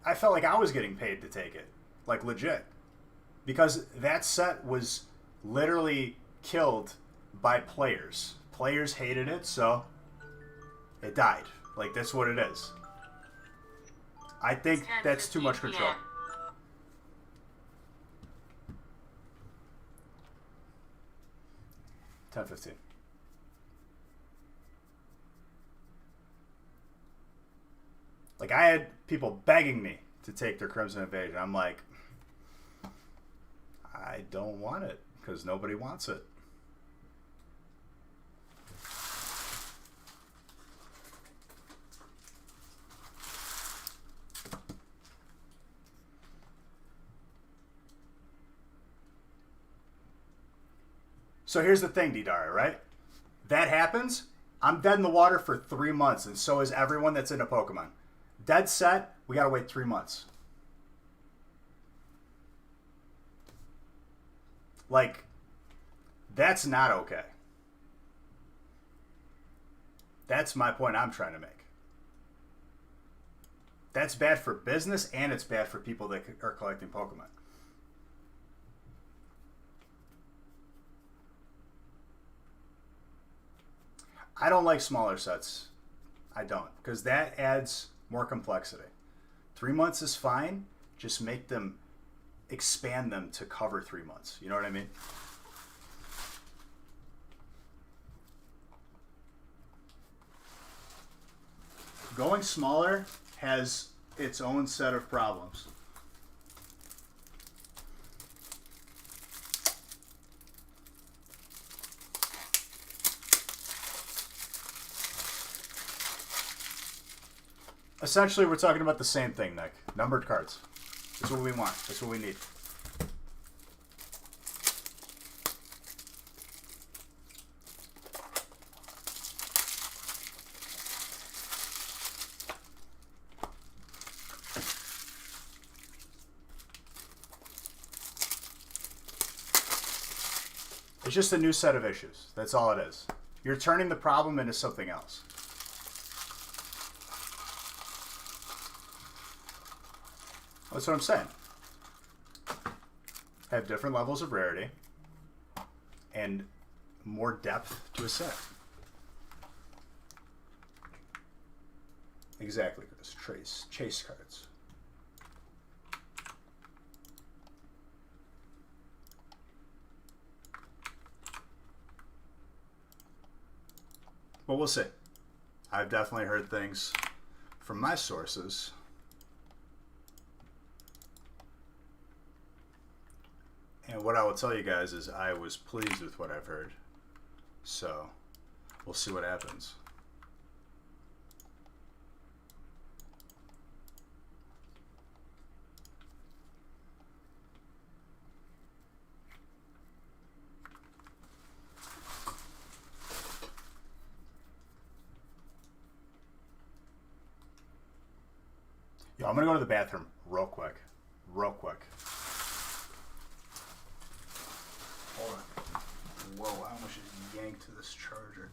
I felt like I was getting paid to take it. Like, legit. Because that set was literally killed by players. Players hated it, so it died. Like, that's what it is. I think that's too much control. 10:15. Like, I had people begging me to take their Crimson Invasion. I'm like, I don't want it because nobody wants it. So here's the thing, Didara, right? That happens, I'm dead in the water for 3 months, and so is everyone that's into Pokemon. Dead set, we gotta wait 3 months. Like, that's not okay. That's my point I'm trying to make. That's bad for business, and it's bad for people that are collecting Pokemon. I don't like smaller sets. I don't, because that adds more complexity. 3 months is fine. Just make them, expand them to cover 3 months. You know what I mean? Going smaller has its own set of problems. Essentially, we're talking about the same thing, Nick. Numbered cards. That's what we want. That's what we need. It's just a new set of issues. That's all it is. You're turning the problem into something else. That's what I'm saying. Have different levels of rarity and more depth to a set. Exactly, Chris. Chase cards. But we'll see. I've definitely heard things from my sources. And what I will tell you guys is I was pleased with what I've heard. So, we'll see what happens. Yo, I'm going to go to the bathroom real quick. Real quick. Hold on. Whoa, I almost just yanked this charger.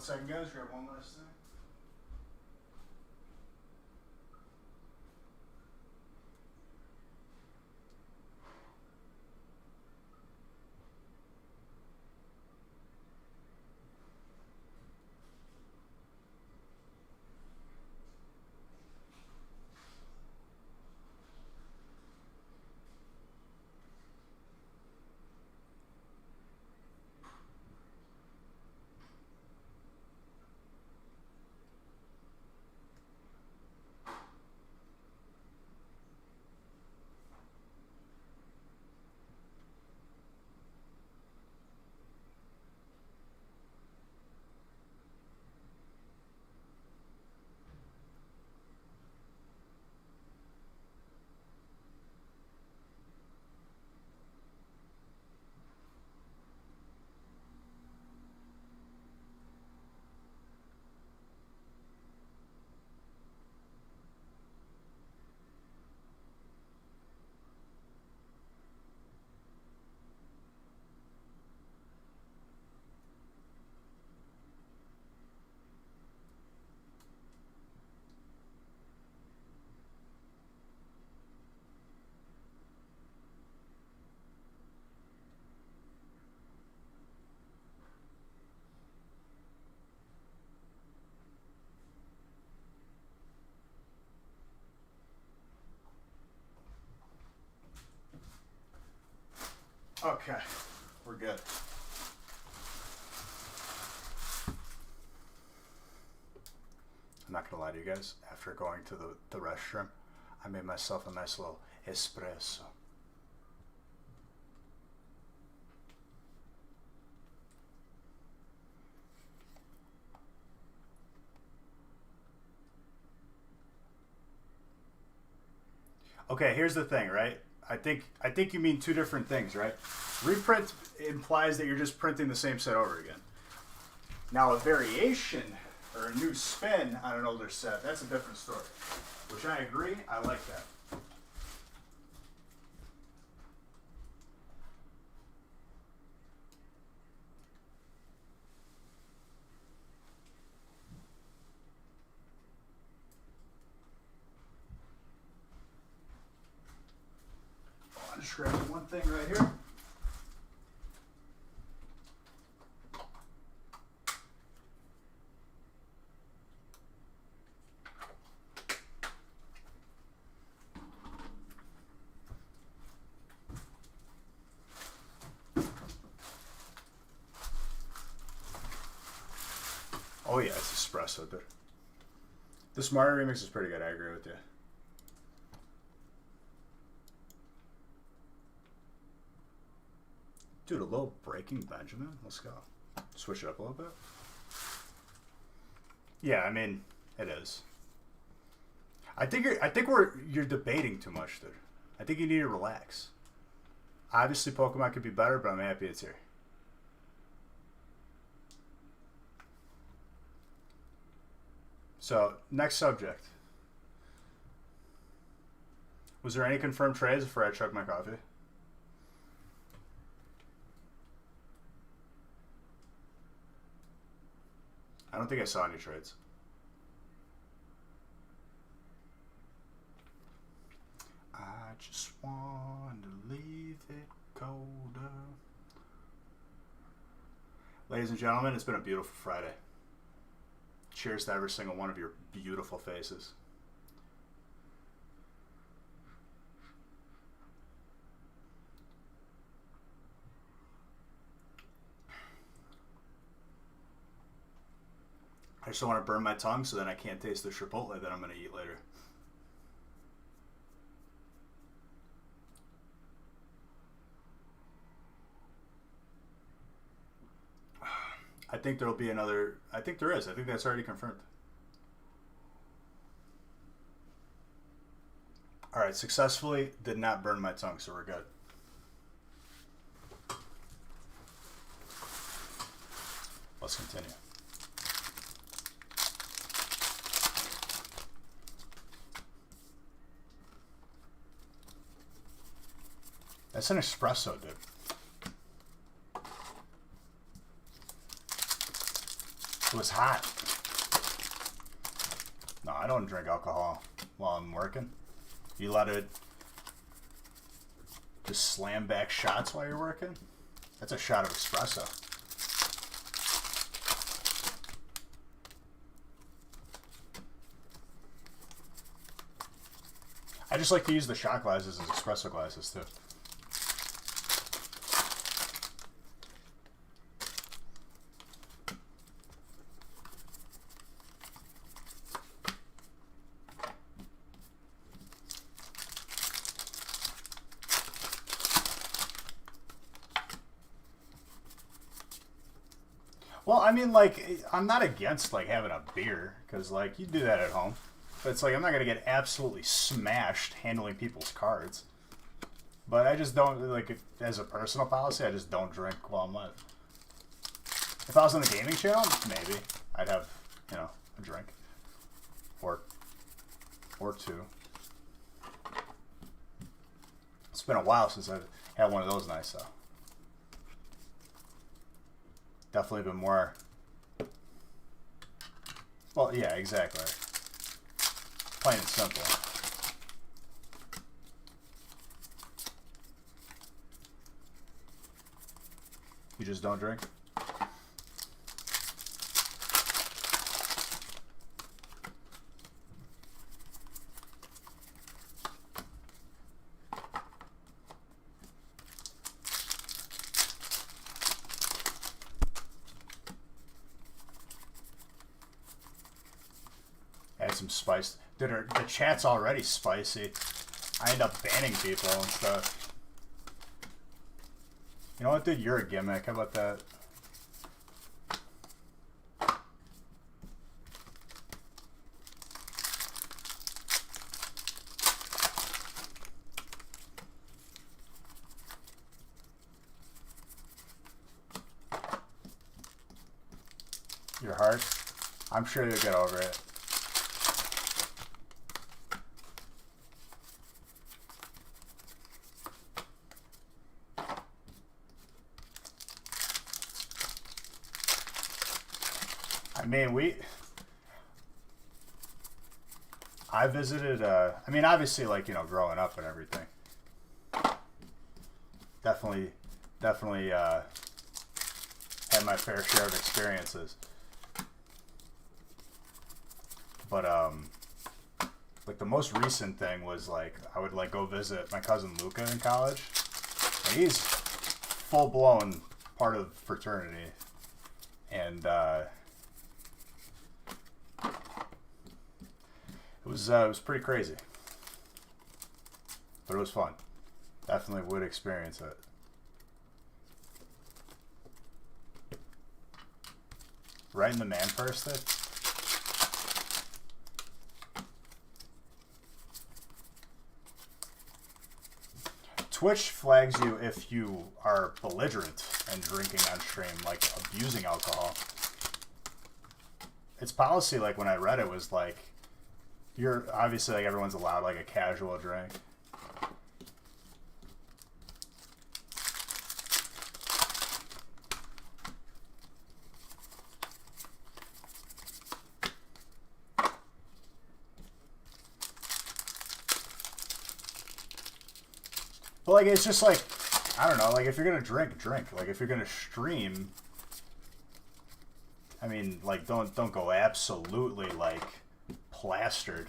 second, guys. Grab one last thing. Okay, we're good. I'm not gonna lie to you guys. After going to the restroom, I made myself a nice little espresso. Okay, here's the thing, right? I think you mean two different things, right? Reprint implies that you're just printing the same set over again. Now, a variation or a new spin on an older set, that's a different story. Which I agree, I like that. Oh, I'm just grabbing one thing right here. Oh yeah, it's espresso, dude. This Mario remix is pretty good, I agree with you. Dude, a little Breaking Benjamin? Let's go. Switch it up a little bit. Yeah, I mean, it is. I think you're debating too much, dude. I think you need to relax. Obviously Pokemon could be better, but I'm happy it's here. So, next subject. Was there any confirmed trades before I chug my coffee? I don't think I saw any trades. I just want to leave it colder. Ladies and gentlemen, it's been a beautiful Friday. Cheers to every single one of your beautiful faces. I just don't want to burn my tongue so then I can't taste the Chipotle that I'm going to eat later. I think there'll be another. I think there is. I think that's already confirmed. All right, successfully did not burn my tongue, so we're good. Let's continue. That's an espresso, dude. It was hot. No, I don't drink alcohol while I'm working. You let it just slam back shots while you're working? That's a shot of espresso. I just like to use the shot glasses as espresso glasses too. Well, I mean, like, I'm not against, like, having a beer, because, like, you do that at home. But it's like, I'm not going to get absolutely smashed handling people's cards. But I just don't, like, as a personal policy, I just don't drink while I'm live. If I was on the gaming channel, maybe I'd have, you know, a drink. Or two. It's been a while since I've had one of those nights, though. Definitely been more. Well, yeah, exactly. Plain and simple. You just don't drink? Add some spice. Dude, the chat's already spicy. I end up banning people and stuff. You know what, dude? You're a gimmick. How about that? Your heart? I'm sure you'll get over it. I mean, I visited, I mean, obviously, like, you know, growing up and everything. Definitely, had my fair share of experiences. But, like, the most recent thing was, like, I would, like, go visit my cousin Luca in college. And he's full-blown part of the fraternity. And, it was pretty crazy, but it was fun. Definitely would experience it. Right in the man first thing. Twitch flags you if you are belligerent and drinking on stream, like abusing alcohol. Its policy, like when I read it, was like, you're obviously, like, everyone's allowed like a casual drink. But like, it's just like, I don't know, like, if you're gonna drink, drink. Like, if you're gonna stream, I mean, like, don't go absolutely like plastered.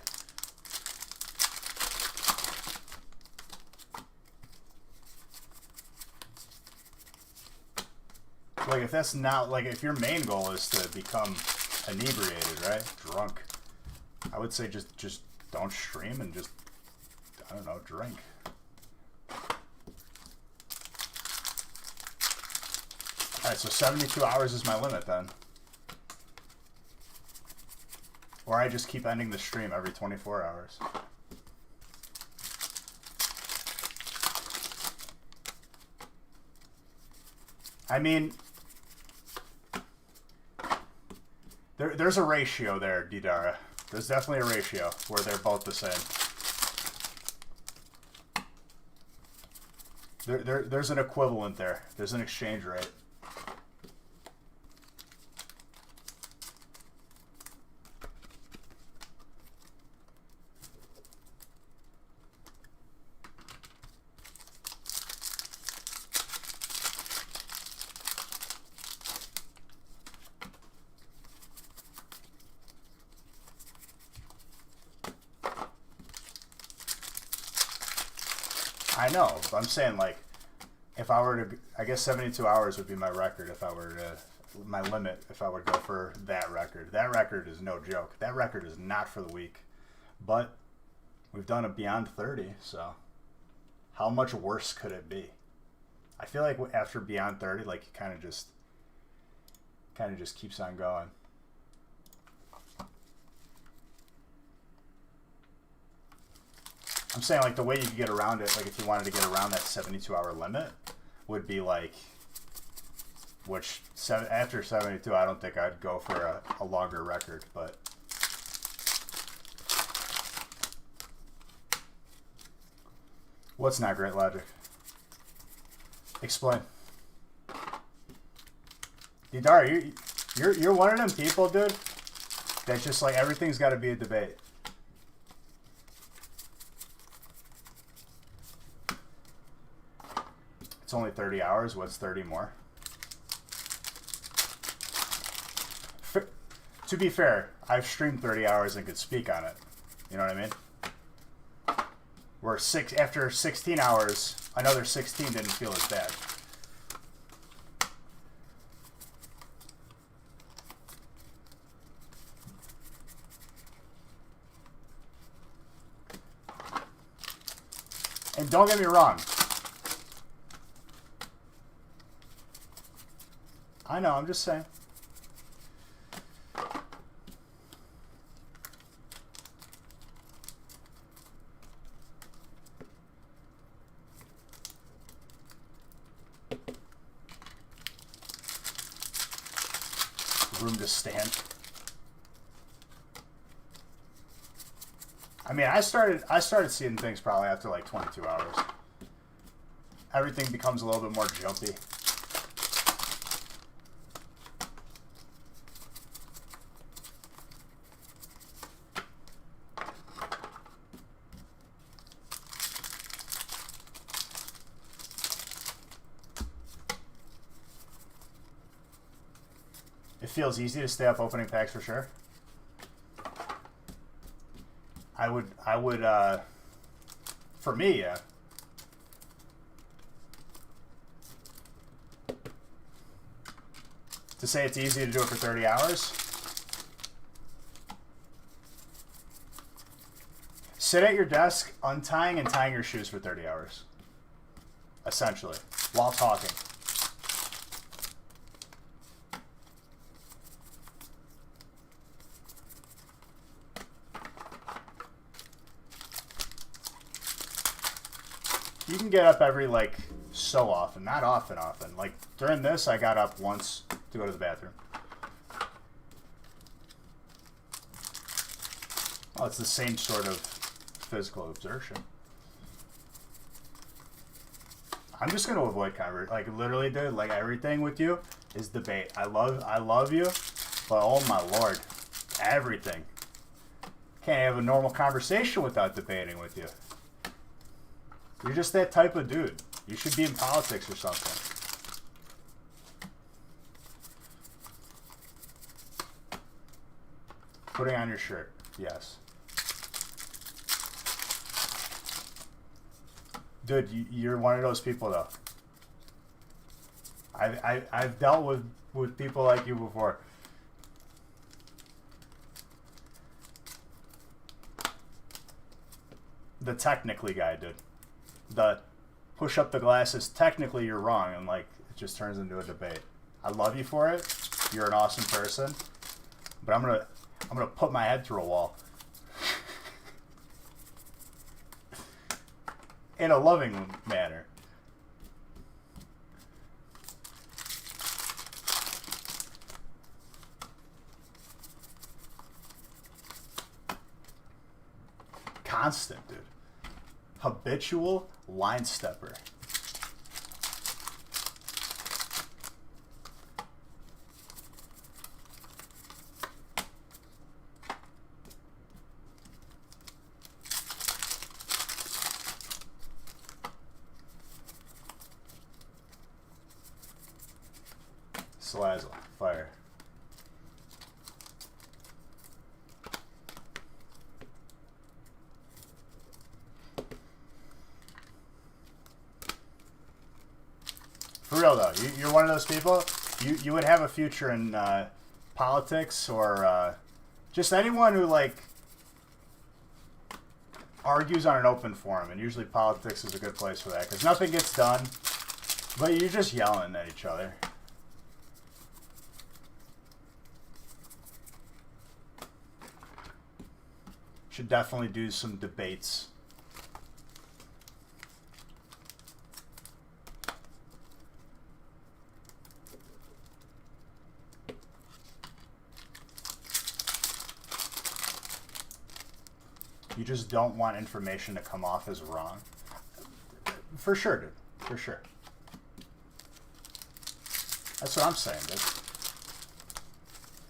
Like, if that's not, like, if your main goal is to become inebriated, right? Drunk. I would say just don't stream and just, I don't know, drink. Alright, so 72 hours is my limit then. Or I just keep ending the stream every 24 hours. I mean, there's a ratio there, Didara. There's definitely a ratio where they're both the same. There's an equivalent there. There's an exchange rate. I know. But I'm saying, like, if I were to, I guess 72 hours would be my record if I were to, my limit if I would go for that record. That record is no joke. That record is not for the weak. But we've done it beyond 30, so how much worse could it be? I feel like after beyond 30, like, it kind of just keeps on going. I'm saying, like, the way you could get around it, like, if you wanted to get around that 72-hour limit, would be, like, after 72, I don't think I'd go for a longer record, but... What's not great logic? Explain. Didar, you're one of them people, dude, that's just like, everything's got to be a debate. It's only 30 hours. What's 30 more? To be fair, I've streamed 30 hours and could speak on it. You know what I mean? Where after 16 hours, another 16 didn't feel as bad. And don't get me wrong. I know, I'm just saying. Room to stand. I mean, I started seeing things probably after like 22 hours. Everything becomes a little bit more jumpy. It feels easy to stay up opening packs for sure. I would, for me, yeah. To say it's easy to do it for 30 hours. Sit at your desk, untying and tying your shoes for 30 hours. Essentially, while talking. You can get up every, like, so often. Not often. Like, during this, I got up once to go to the bathroom. Well, it's the same sort of physical exertion. I'm just going to avoid conversation. Like, literally, dude, like, everything with you is debate. I love you, but oh my lord, everything. Can't have a normal conversation without debating with you. You're just that type of dude. You should be in politics or something. Putting on your shirt. Yes. Dude, you're one of those people, though. I've dealt with people like you before. The technically guy, dude. The push up the glasses, technically you're wrong, and like it just turns into a debate. I love you for it. You're an awesome person, but I'm gonna put my head through a wall. In a loving manner. Constant, dude. Habitual line stepper. Slazzle, fire. For real though, you're one of those people. You would have a future in politics or just anyone who like argues on an open forum, and usually politics is a good place for that because nothing gets done, but you're just yelling at each other. Should definitely do some debates. You just don't want information to come off as wrong. For sure, dude. For sure. That's what I'm saying, dude.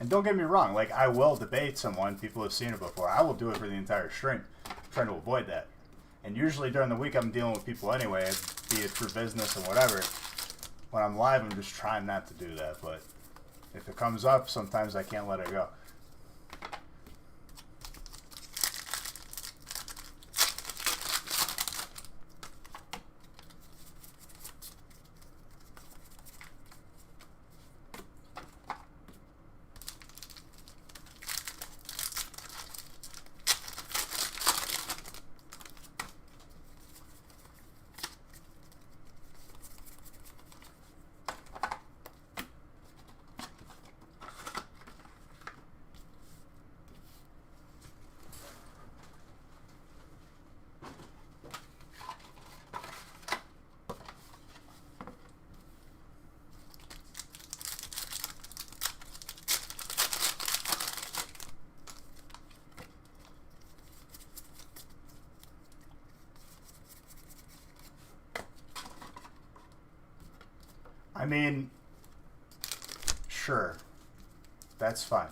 And don't get me wrong, like, I will debate someone. People have seen it before. I will do it for the entire stream. I'm trying to avoid that. And usually during the week, I'm dealing with people anyway, be it for business and whatever. When I'm live, I'm just trying not to do that. But if it comes up, sometimes I can't let it go. I mean, sure, that's fine.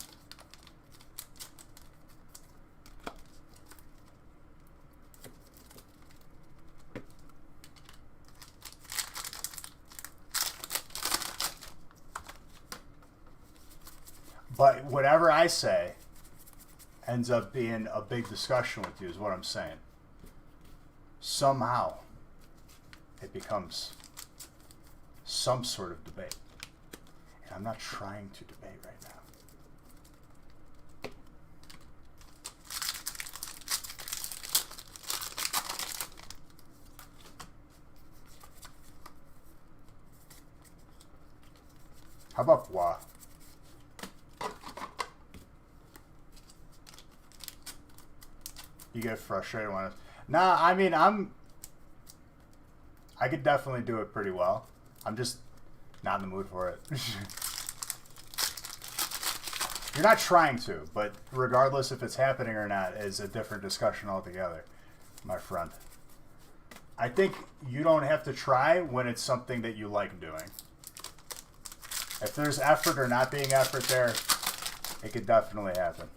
But whatever I say ends up being a big discussion with you is what I'm saying. Somehow it becomes some sort of debate. And I'm not trying to debate right now. How about Bois? You get frustrated when Nah, I mean, I could definitely do it pretty well. I'm just not in the mood for it. You're not trying to, but regardless if it's happening or not is a different discussion altogether, my friend. I think you don't have to try when it's something that you like doing. If there's effort or not being effort there, it could definitely happen.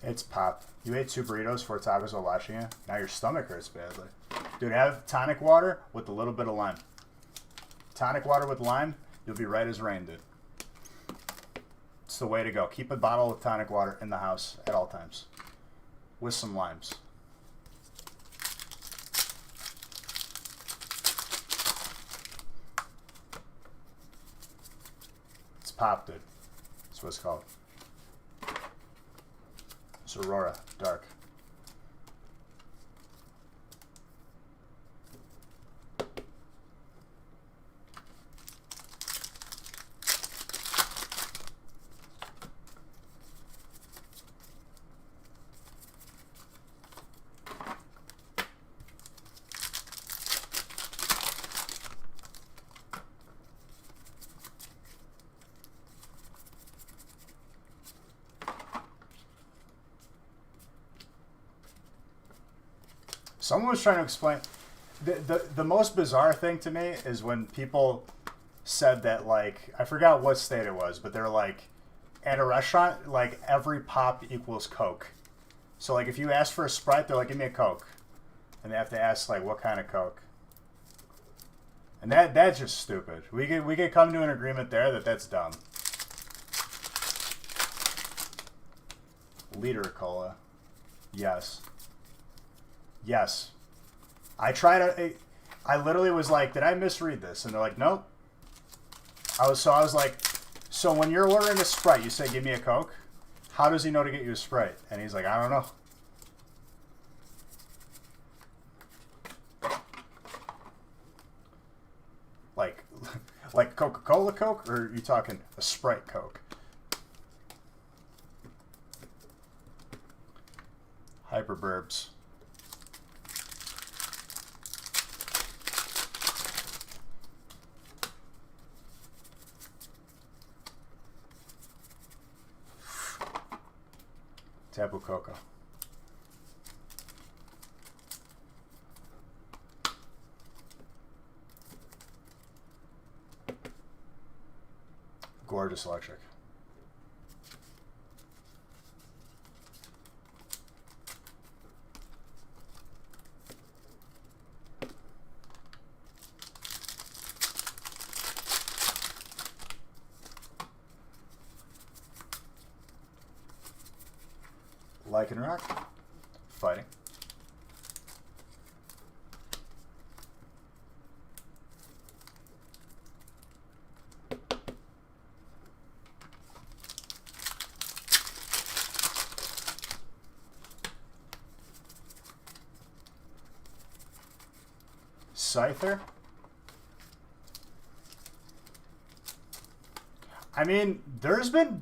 It's pop. You ate 2 burritos, 4 tacos while watching it. Now your stomach hurts badly. Dude, have tonic water with a little bit of lime. Tonic water with lime, you'll be right as rain, dude. It's the way to go. Keep a bottle of tonic water in the house at all times. With some limes. It's pop, dude. That's what it's called. It's Aurora, dark. Someone was trying to explain. The most bizarre thing to me is when people said that, like, I forgot what state it was, but they're like, at a restaurant, like, every pop equals Coke. So, like, if you ask for a Sprite, they're like, give me a Coke. And they have to ask, like, what kind of Coke. And that's just stupid. We could come to an agreement there that that's dumb. Liter of cola. Yes. Yes. I literally was like, did I misread this? And they're like, nope. I was like, so when you're ordering a Sprite, you say, give me a Coke? How does he know to get you a Sprite? And he's like, I don't know. Like Coca-Cola Coke, or are you talking a Sprite Coke? Hyperburbs. Tapu Koko. Gorgeous Electric. Lycan Rock. Fighting. Scyther. I mean, there's been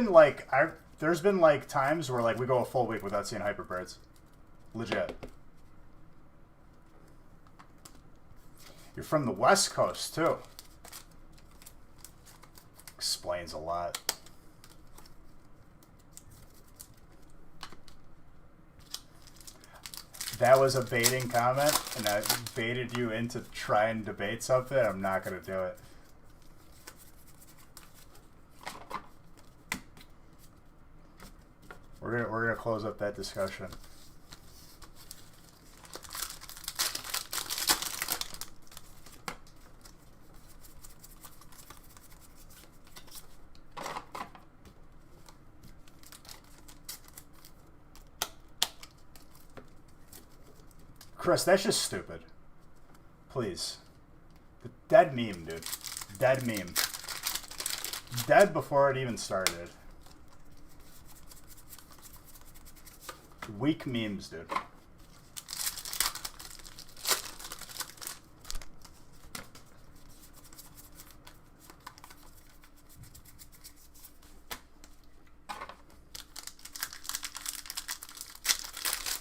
like times where like we go a full week without seeing Hyperbirds. Legit. You're from the West Coast too. Explains a lot. That was a baiting comment, and I baited you into try and debate something. I'm not gonna do it. We're gonna close up that discussion. Chris, that's just stupid. Please. The dead meme, dude. Dead meme. Dead before it even started. Weak memes, dude.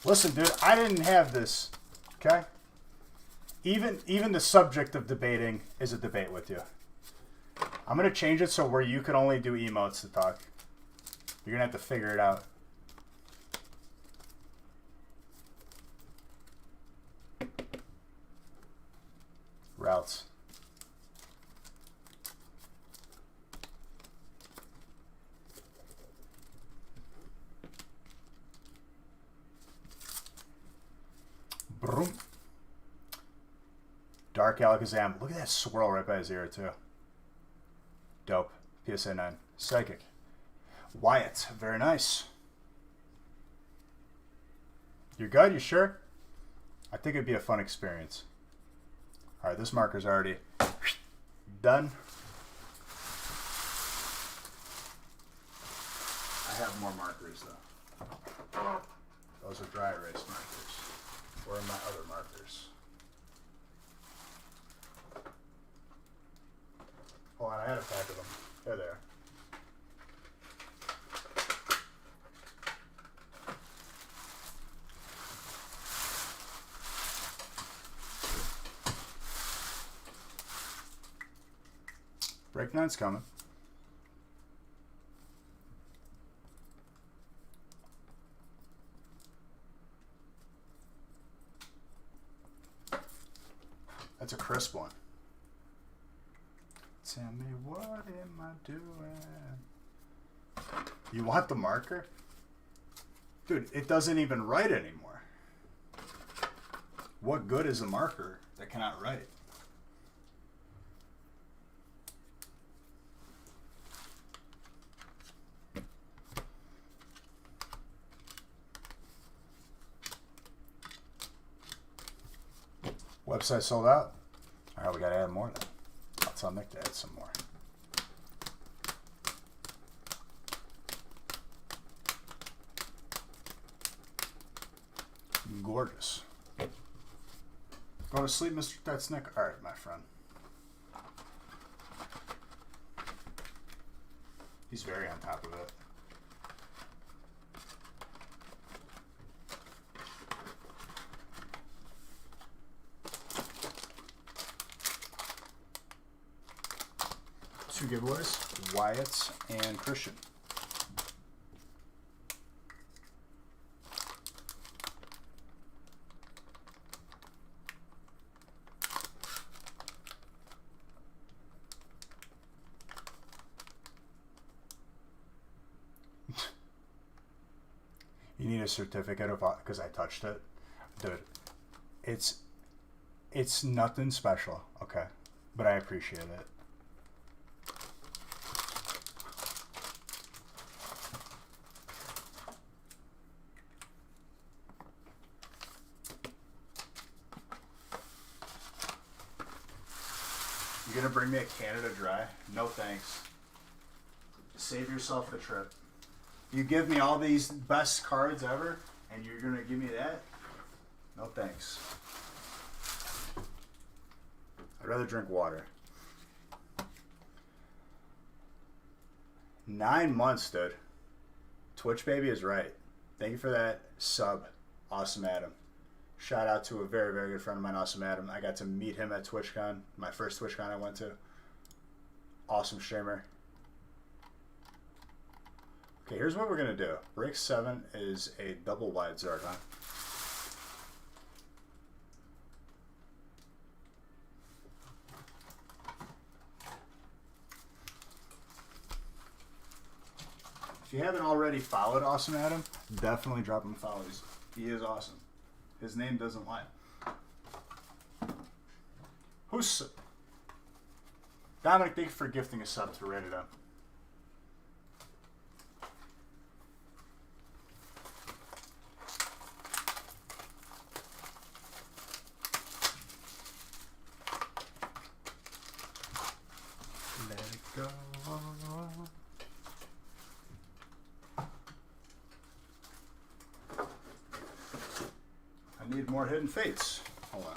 Listen, dude, I didn't have this. Okay? Even the subject of debating is a debate with you. I'm going to change it so where you can only do emotes to talk. You're going to have to figure it out. Routes. Broom. Dark Alakazam. Look at that swirl right by his ear, too. Dope. PSA 9. Psychic. Wyatt. Very nice. You're good? You sure? I think it'd be a fun experience. Alright, this marker's already done. I have more markers, though. Those are dry erase markers. Where are my other markers? Hold on, I had a pack of them. There they are. Break Nine's coming. That's a crisp one. Tell me what am I doing? You want the marker? Dude, it doesn't even write anymore. What good is a marker that cannot write? Website sold out. All right, we gotta add more then. I'll tell Nick to add some more. Gorgeous. Go to sleep, Mr. That's Nick. All right, my friend. He's very on top of it. Two giveaways, Wyatt and Christian. You need a certificate of because I touched it, dude. It's nothing special, okay, but I appreciate it. You gonna bring me a Canada Dry? No thanks. Save yourself the trip. You give me all these best cards ever, and you're gonna give me that? No thanks. I'd rather drink water. 9 months, dude. Twitch baby is right. Thank you for that sub, Awesome Adam. Shout out to a very, very good friend of mine, Awesome Adam. I got to meet him at TwitchCon, my first TwitchCon I went to. Awesome streamer. Okay, here's what we're going to do. Break 7 is a double wide Zergon. If you haven't already followed Awesome Adam, definitely drop him follows. He is awesome. His name doesn't lie. Who's... Dominic, thank you for gifting a sub to Rated M. Let it go. I need more Hidden Fates. Hold on.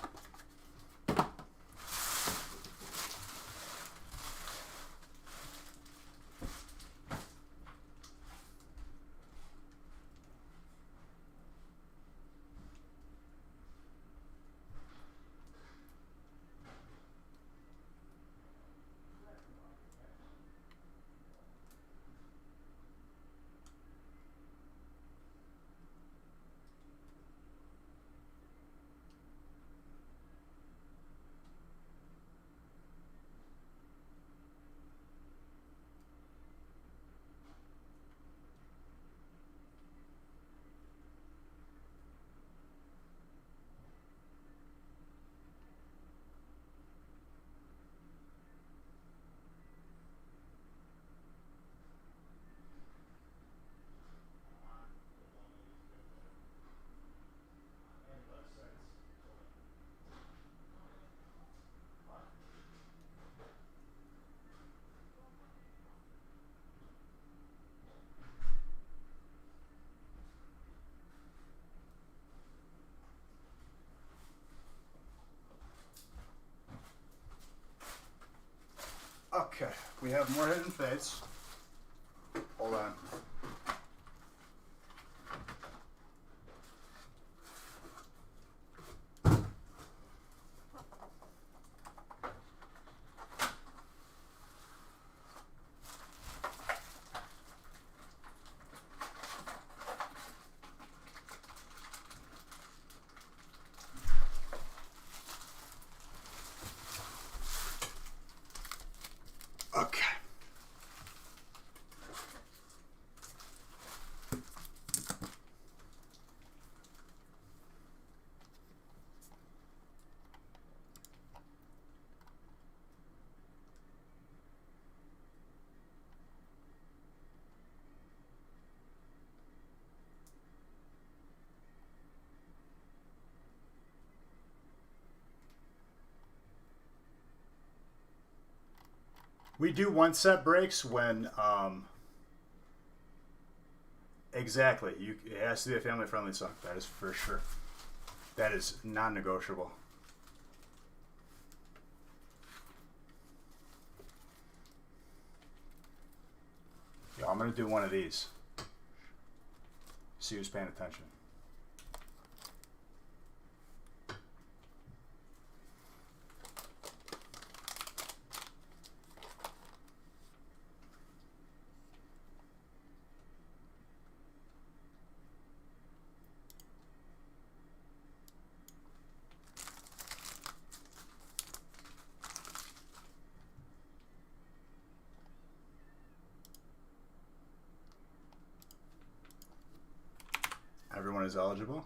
Okay, we have more Hidden Fates. Hold on. Okay. We do one set breaks when exactly. It has to be a family friendly song. That is for sure. That is non-negotiable. Yo, I'm gonna do one of these. See who's paying attention. Everyone is eligible.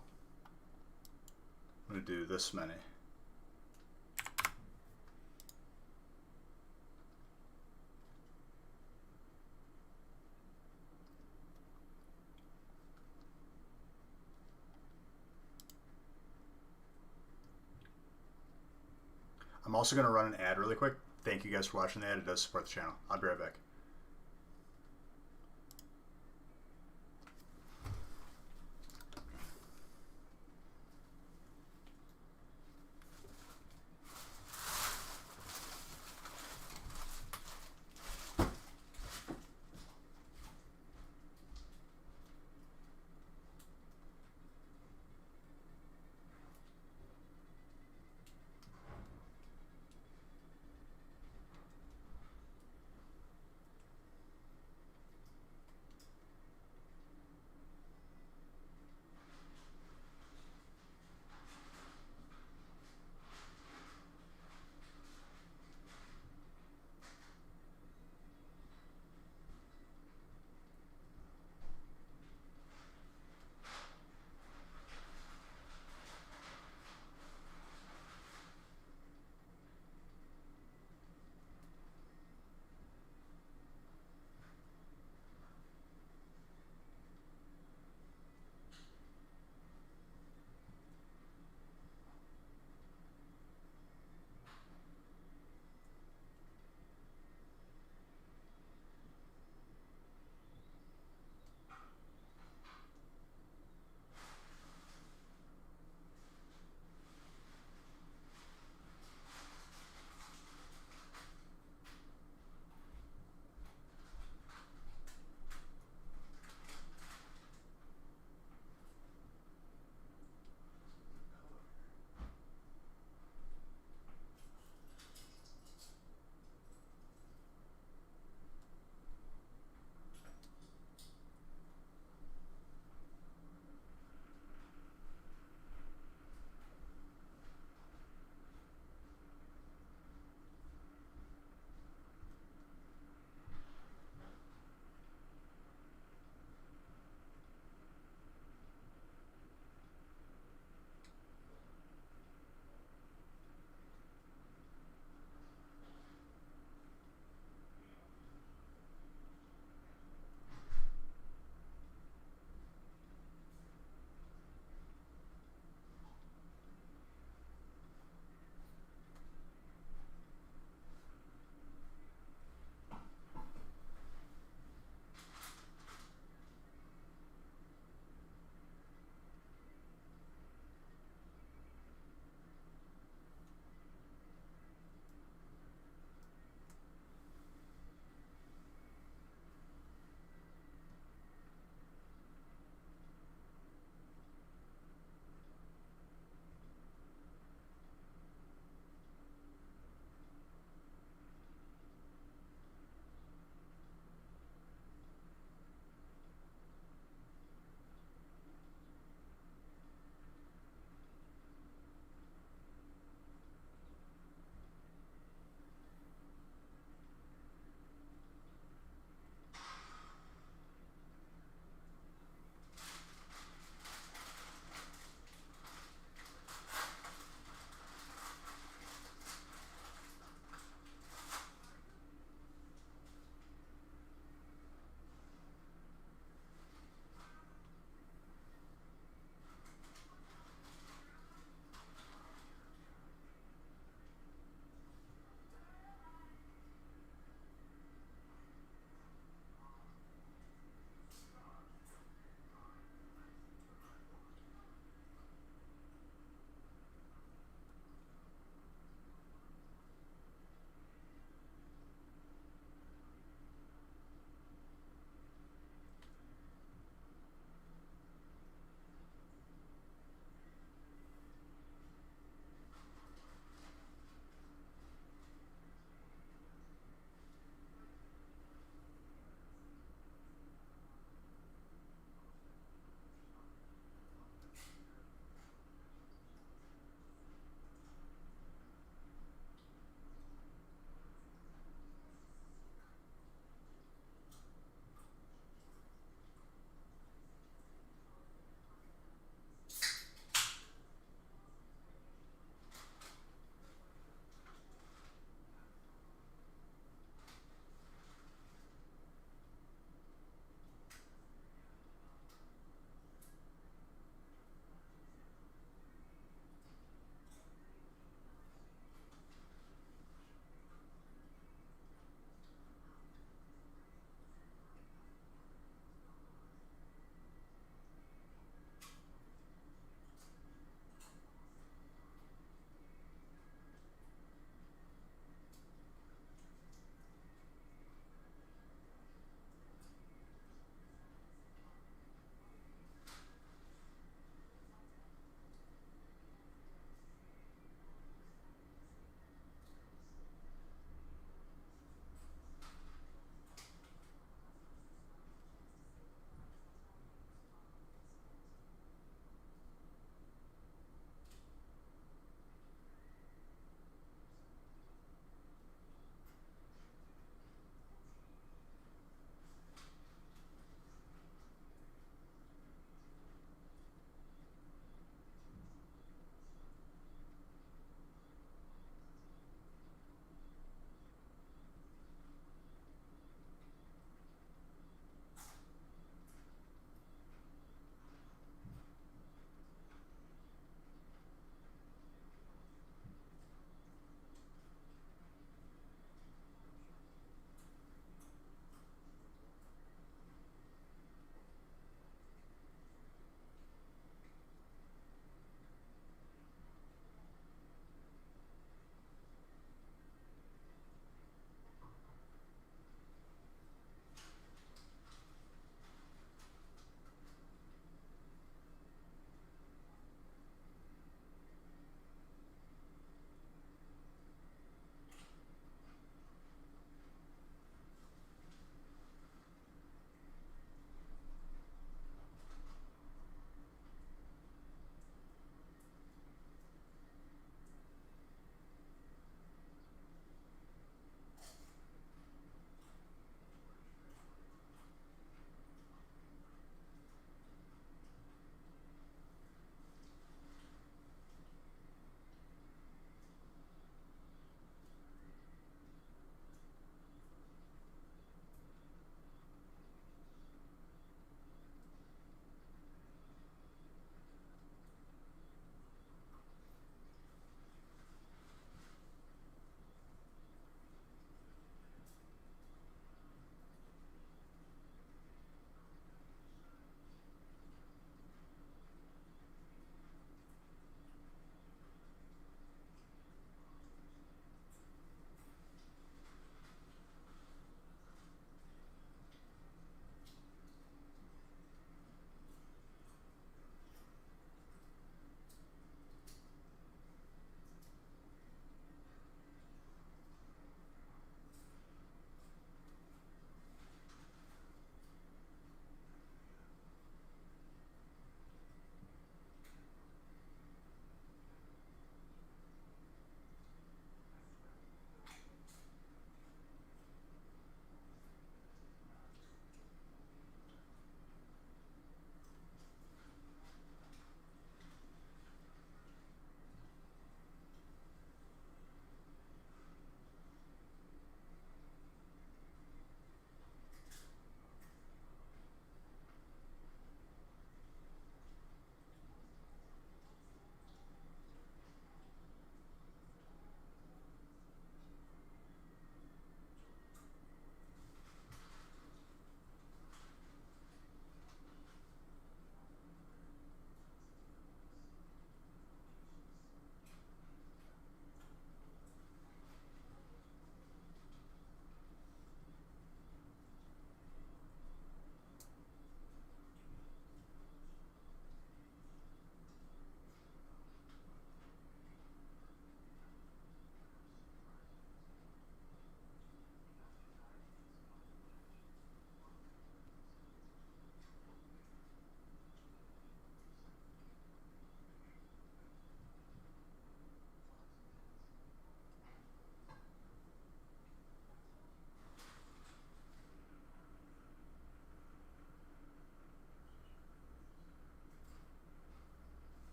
I'm going to do this many. I'm also going to run an ad really quick. Thank you guys for watching the ad. It does support the channel. I'll be right back.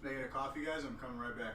Making a coffee, guys. I'm coming right back.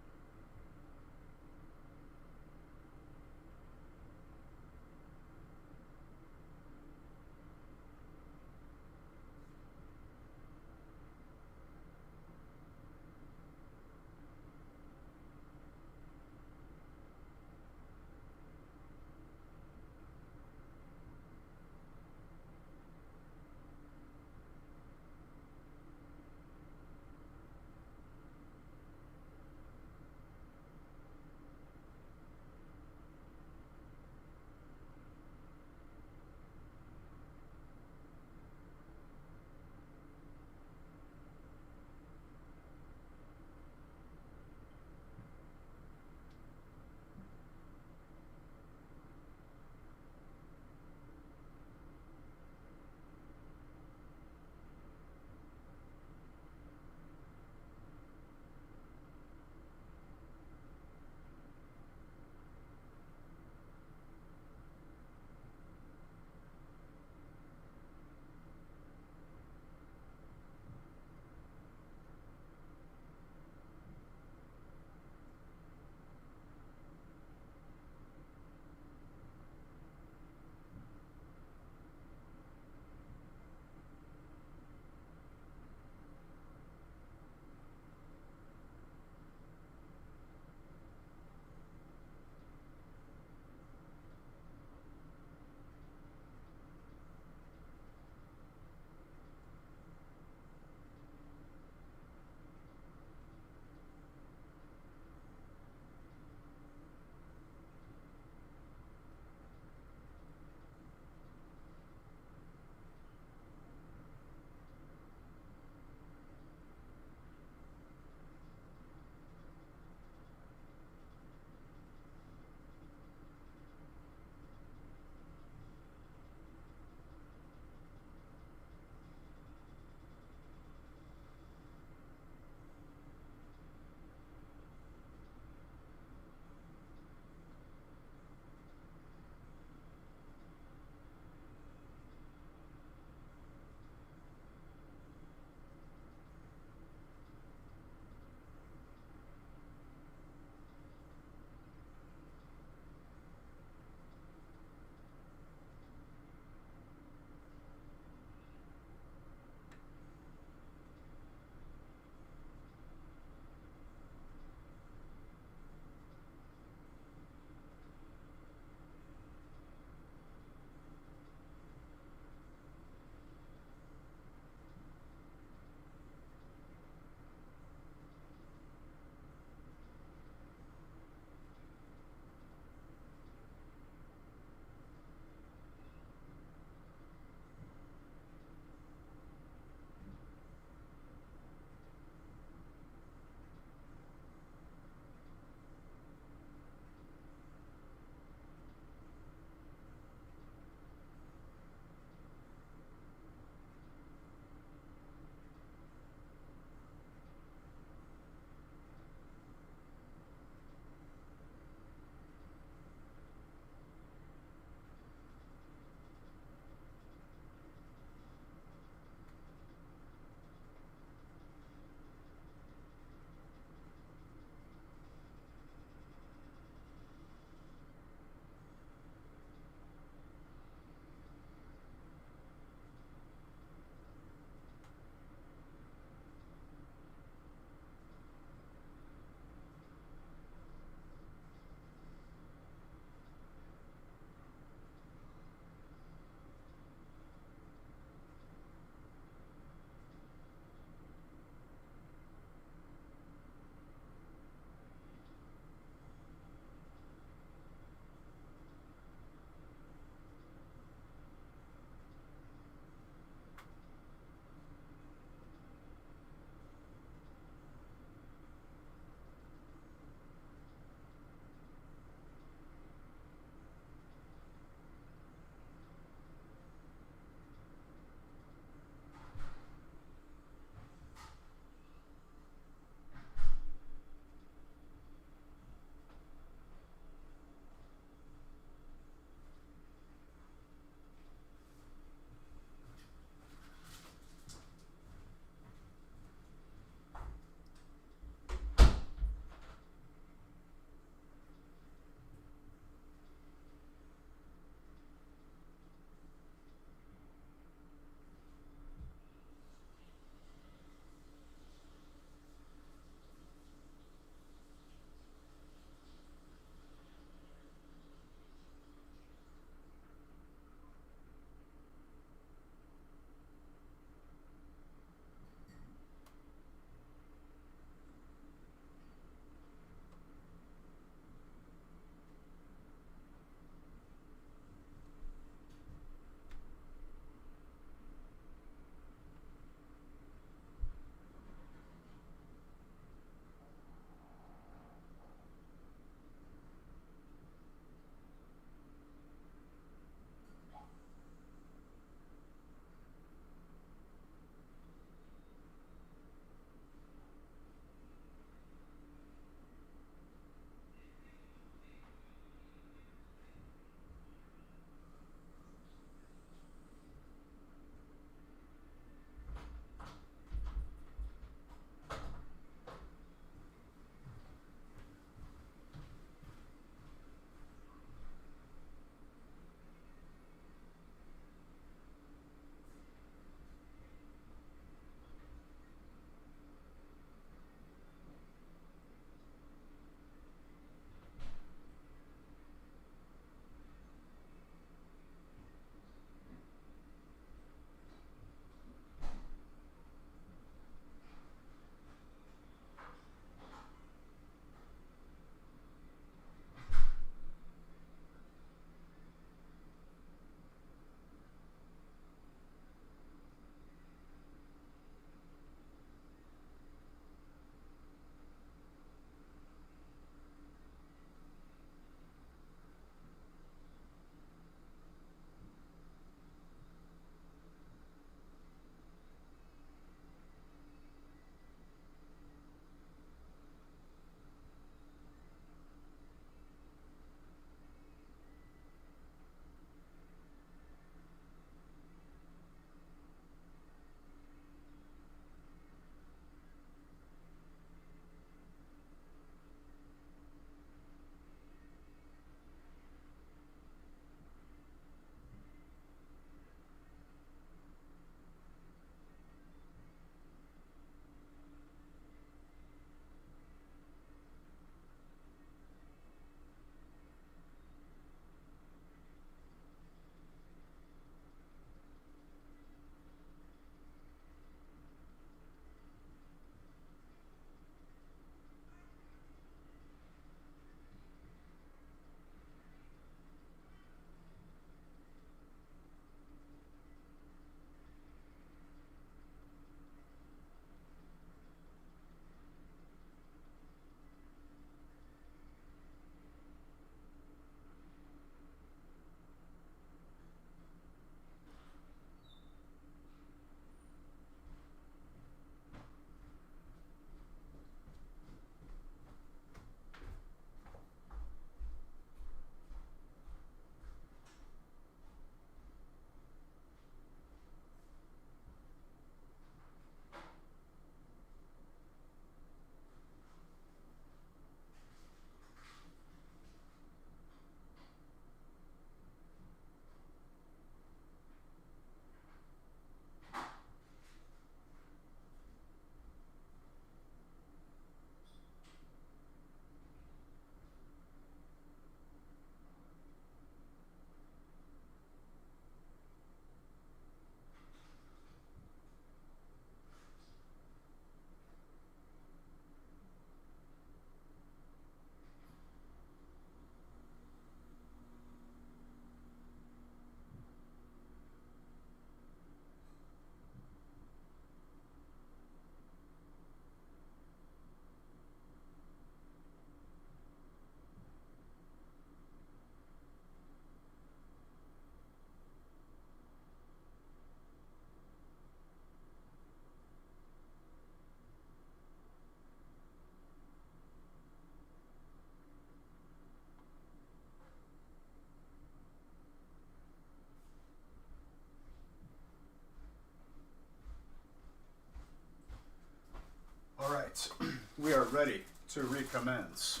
ready to recommence.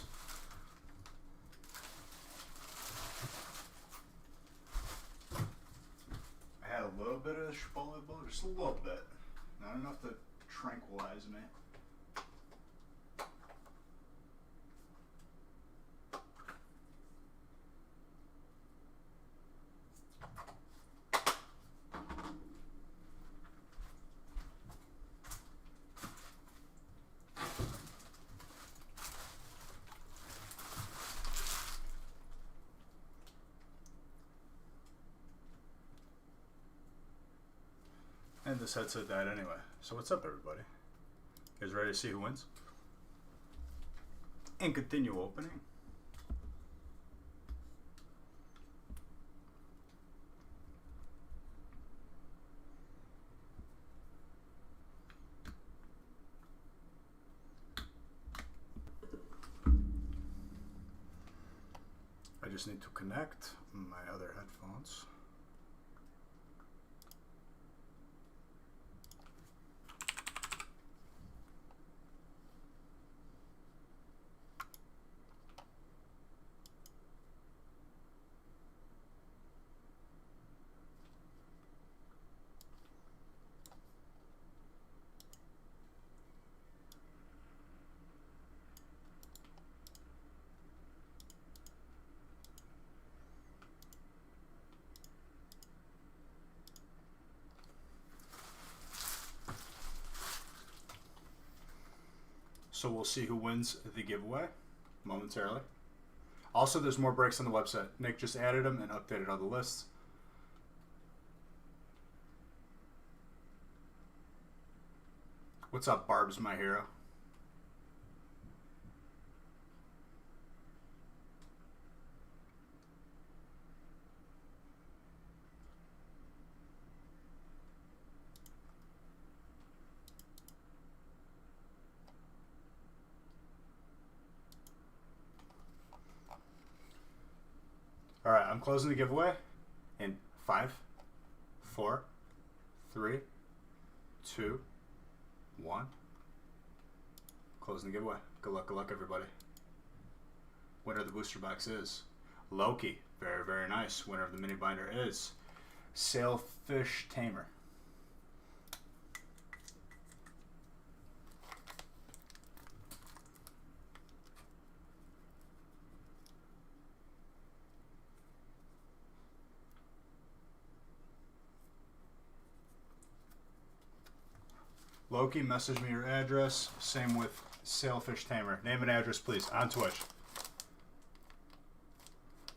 I had a little bit of Chipotle blow, just a little bit. Not enough to tranquilize me. And this headset died anyway. So what's up, everybody? You guys ready to see who wins? And continue opening. I just need to connect my other headphones. So we'll see who wins the giveaway momentarily. Also, there's more breaks on the website. Nick just added them and updated all the lists. What's up, Barb's my hero? All right, I'm closing the giveaway in 5, 4, 3, 2, 1. Closing the giveaway. Good luck, everybody. Winner of the booster box is Loki. Very, very nice. Winner of the mini binder is Sailfish Tamer. Loki, message me your address. Same with Sailfish Tamer. Name and address, please, on Twitch.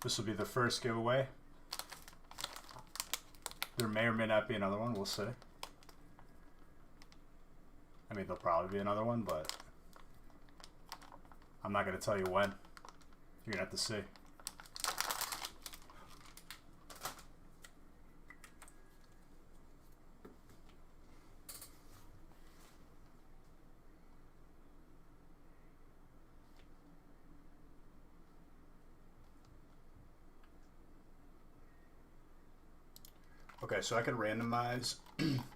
This will be the first giveaway. There may or may not be another one. We'll see. I mean, there'll probably be another one, but I'm not going to tell you when. You're going to have to see. Okay, so I can randomize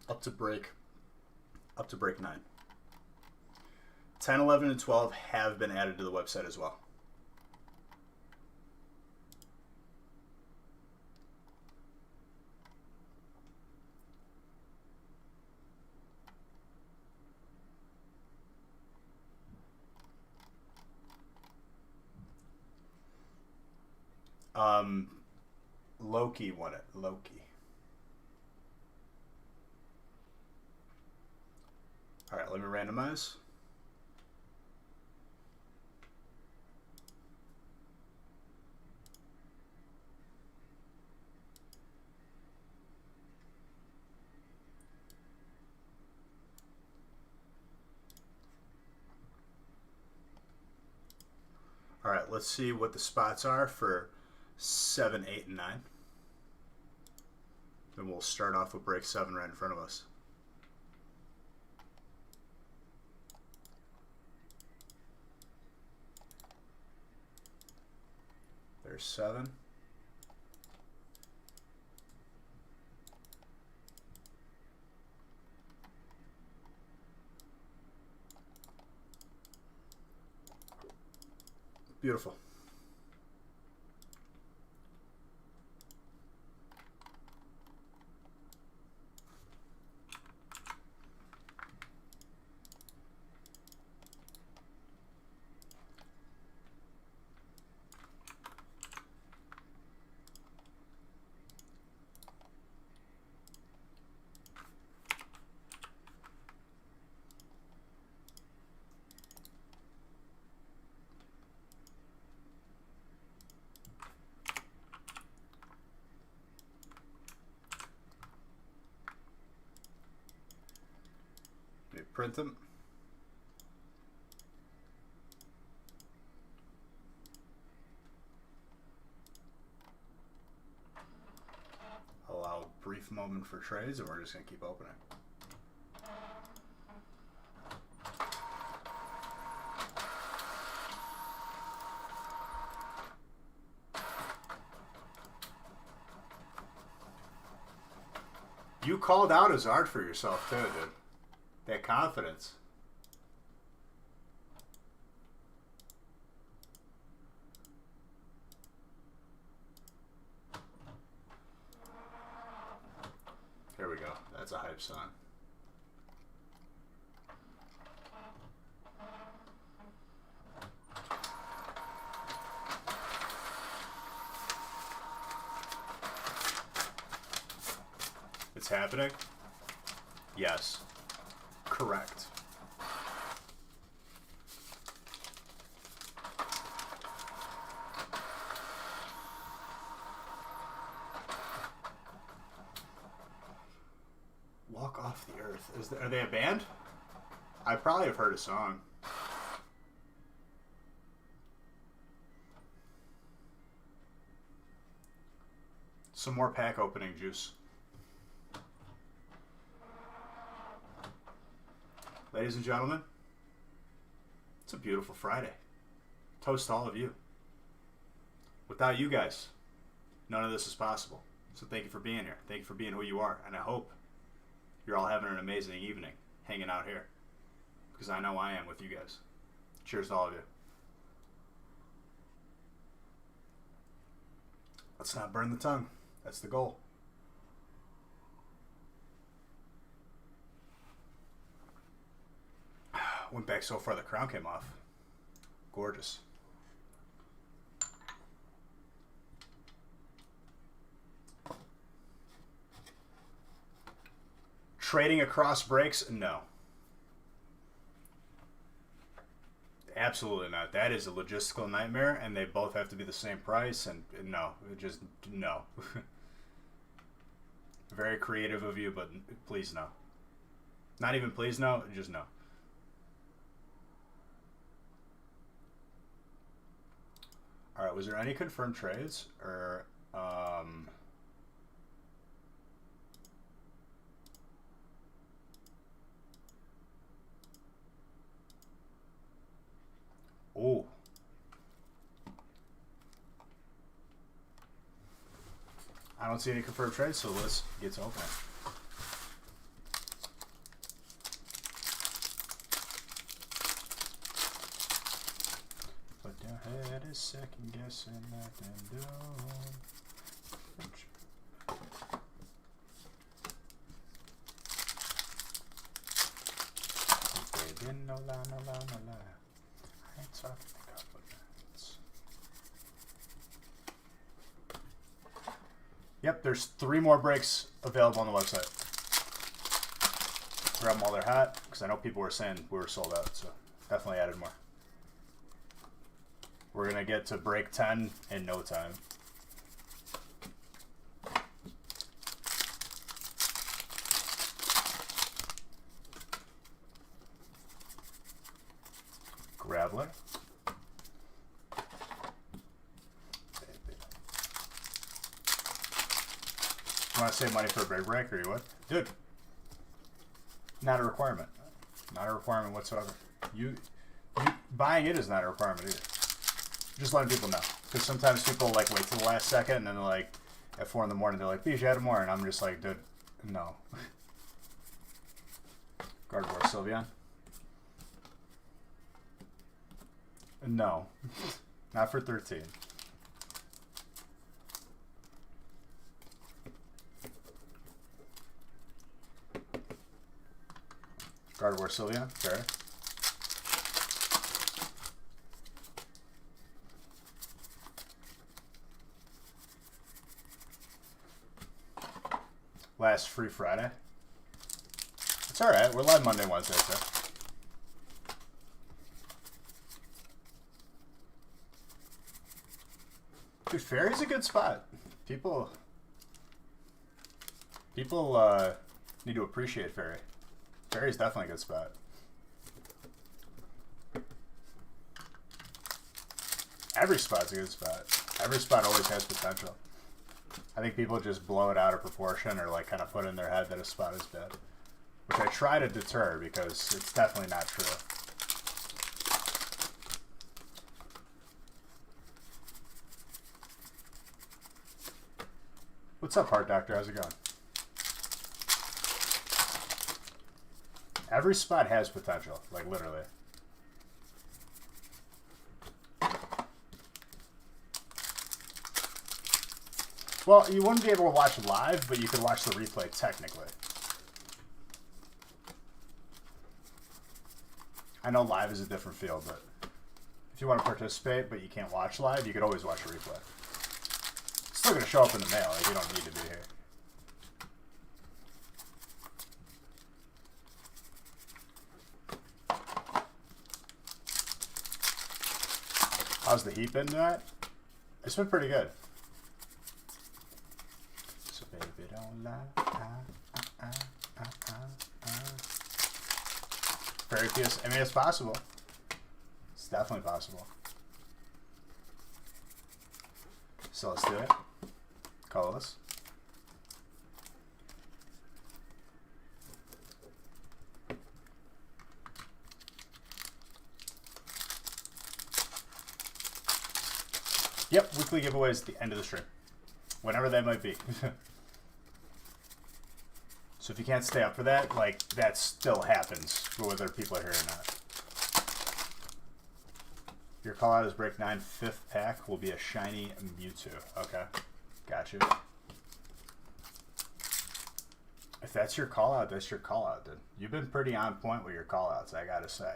up to break 9. 10, 11, and 12 have been added to the website as well. Loki won it. Loki. All right, let me randomize. All right, let's see what the spots are for 7, 8, and 9. Then we'll start off with break 7 right in front of us. There's 7. Beautiful. Print them. Allow a brief moment for trades, and we're just going to keep opening. You called out Hazard for yourself too, dude. That confidence. Here we go. That's a hype song. It's happening? Yes. Correct. Walk Off the Earth. Are they a band? I probably have heard a song. Some more pack opening juice. Ladies and gentlemen, it's a beautiful Friday. Toast to all of you. Without you guys, none of this is possible. So thank you for being here. Thank you for being who you are. And I hope you're all having an amazing evening hanging out here. Because I know I am with you guys. Cheers to all of you. Let's not burn the tongue. That's the goal. Went back so far the crown came off. Gorgeous. Trading across breaks? No. Absolutely not. That is a logistical nightmare, and they both have to be the same price, and no. Just no. Very creative of you, but please no. Not even please no, just no. All right, was there any confirmed trades or oh. I don't see any confirmed trades, so let's get to open. But I had a second guessing that I'm done. Baby, no lie, no lie, no lie. I ain't talking confidence. Yep, there's 3 more breaks available on the website. Grab them while they're hot, because I know people were saying we were sold out, so definitely added more. We're going to get to break 10 in no time. Graveler. You want to save money for a break or you what? Dude. Not a requirement. Not a requirement whatsoever. You buying it is not a requirement either. Just letting people know. Because sometimes people like wait till the last second and then they're like at 4 in the morning they're like, please add more, and I'm just like, dude, no. Gardevoir Sylveon. No. Not for 13. Gardevoir Sylveon, fair. Last free Friday. It's alright, we're live Monday, Wednesday, so. Dude, Fairy's a good spot. People need to appreciate Fairy. Fairy's definitely a good spot. Every spot's a good spot. Every spot always has potential. I think people just blow it out of proportion or like kind of put in their head that a spot is bad. Which I try to deter because it's definitely not true. What's up, Heart Doctor? How's it going? Every spot has potential, like literally. Well, you wouldn't be able to watch live, but you could watch the replay technically. I know live is a different field, but if you want to participate but you can't watch live, you could always watch a replay. It's still going to show up in the mail, like you don't need to be here. How's the heat been tonight? It's been pretty good. So baby don't lie. Very PS. I mean, it's possible. It's definitely possible. So let's do it. Call us. Yep, weekly giveaways at the end of the stream. Whenever that might be. So if you can't stay up for that, like, that still happens, whether people are here or not. Your call out is break 9, 5th pack will be a shiny Mewtwo. Okay, got you. If that's your call out, that's your call out, dude. You've been pretty on point with your call outs, I gotta say.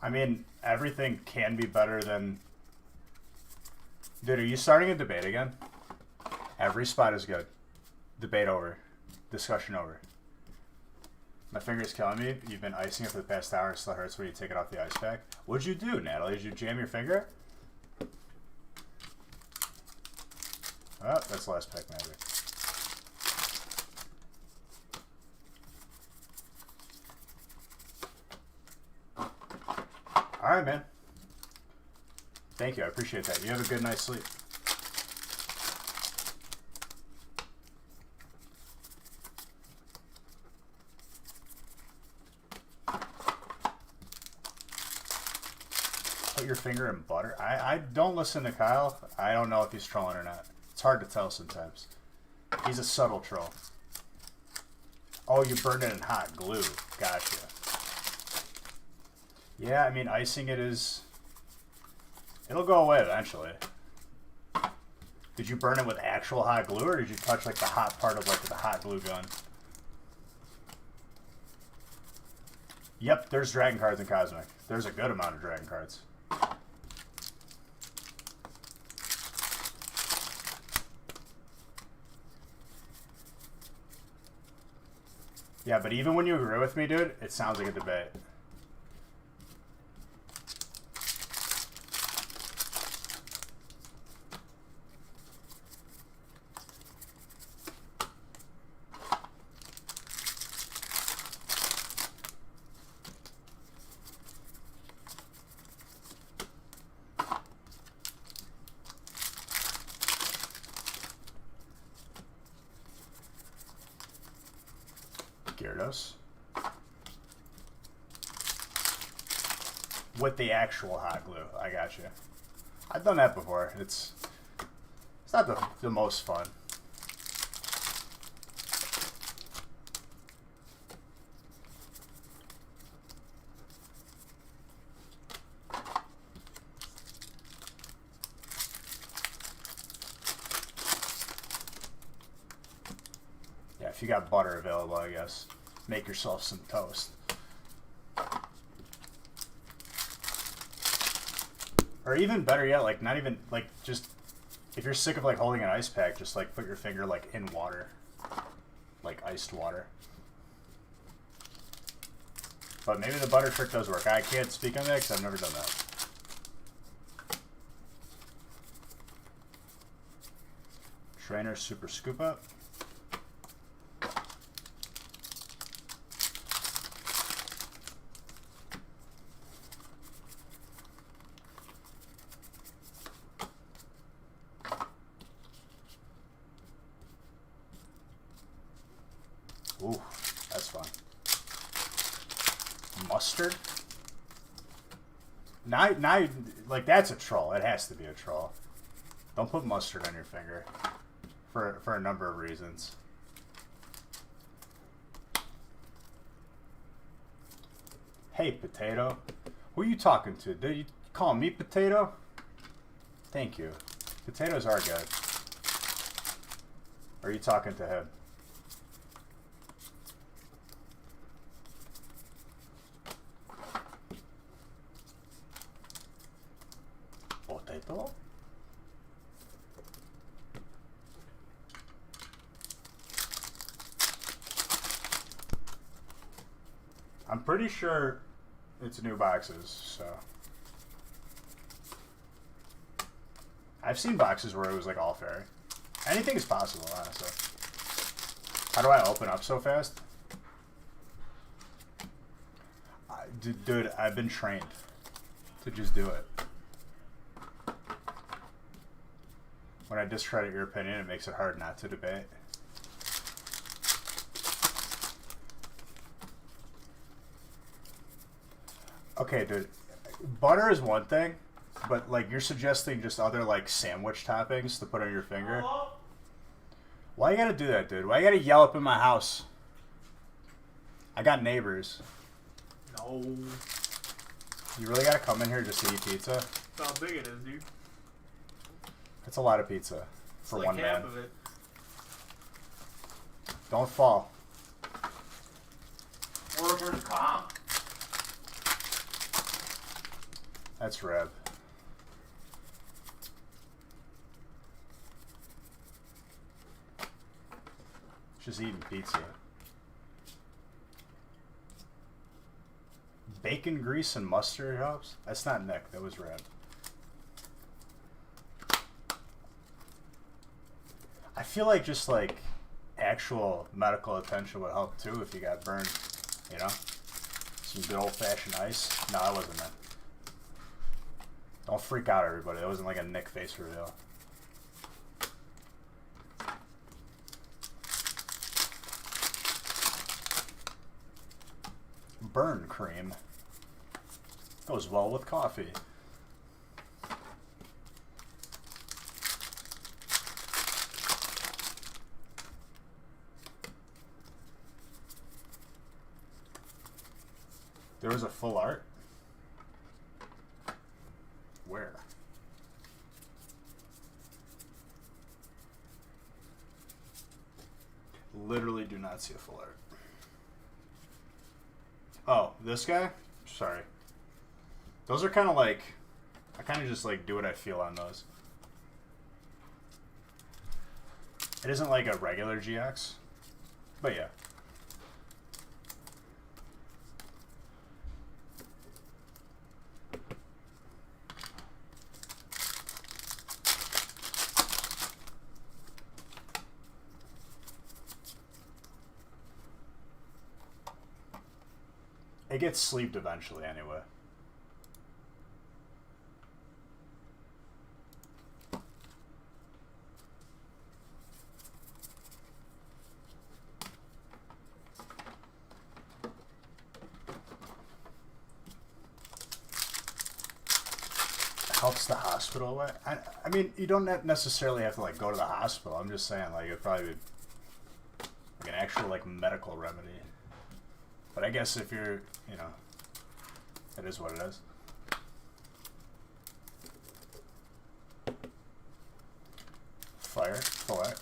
I mean, everything can be better than... Dude, are you starting a debate again? Every spot is good. Debate over. Discussion over. My finger's killing me. You've been icing it for the past hour and it still hurts when you take it off the ice pack. What'd you do, Natalie? Did you jam your finger? Oh, that's the last pack magic. Alright, man. Thank you. I appreciate that. You have a good night's sleep. Put your finger in butter? I don't listen to Kyle. I don't know if he's trolling or not. It's hard to tell sometimes. He's a subtle troll. Oh, you burned it in hot glue. Gotcha. Yeah, I mean, icing it is... It'll go away eventually. Did you burn it with actual hot glue, or did you touch, like, the hot part of, like, the hot glue gun? Yep, there's Dragon cards in Cosmic. There's a good amount of Dragon cards. Yeah, but even when you agree with me, dude, it sounds like a debate. Gyarados. With the actual hot glue. I got you. I've done that before. It's not the most fun. if you got butter available, I guess. Make yourself some toast. Or even better yet, like not even like just if you're sick of like holding an ice pack, just like put your finger like in water, like iced water. But maybe the butter trick does work. I can't speak on that because I've never done that. Trainer Super Scoop Up. Ooh, that's fun. Mustard? Now, like that's a troll. It has to be a troll. Don't put mustard on your finger, for a number of reasons. Hey, potato. Who are you talking to? Did you call me potato? Thank you. Potatoes are good. Or are you talking to him? Potato? I'm pretty sure it's new boxes, so. I've seen boxes where it was like all fairy. Anything is possible, honestly. How do I open up so fast? Dude, I've been trained to just do it. When I discredit your opinion, it makes it hard not to debate. Okay, dude. Butter is one thing, but like you're suggesting just other like sandwich toppings to put on your finger. Hello? Why you gotta do that, dude? Why you gotta yell up in my house? I got neighbors. No. You really gotta come in here just to eat pizza? That's how big it is, dude. That's a lot of pizza for Like one half man. of it. Don't fall. Workers' comp. That's Reb. Just eating pizza. Bacon grease and mustard helps? That's not Nick, that was Reb. I feel like just like actual medical attention would help too if you got burned, you know? Some good old fashioned ice. No, that wasn't it. Don't freak out, everybody. That wasn't like a Nick face reveal. Burn cream. Goes well with coffee. There was a full art? Where? Literally do not see a full art. Oh, this guy? Sorry. Those are kind of like... I kind of just like do what I feel on those. It isn't like a regular GX. But yeah. It gets sleeved eventually anyway. Helps the hospital away. I mean, you don't necessarily have to like go to the hospital. I'm just saying like it'd probably be like an actual like medical remedy. But I guess if you're, you know, it is what it is. Fire, full art.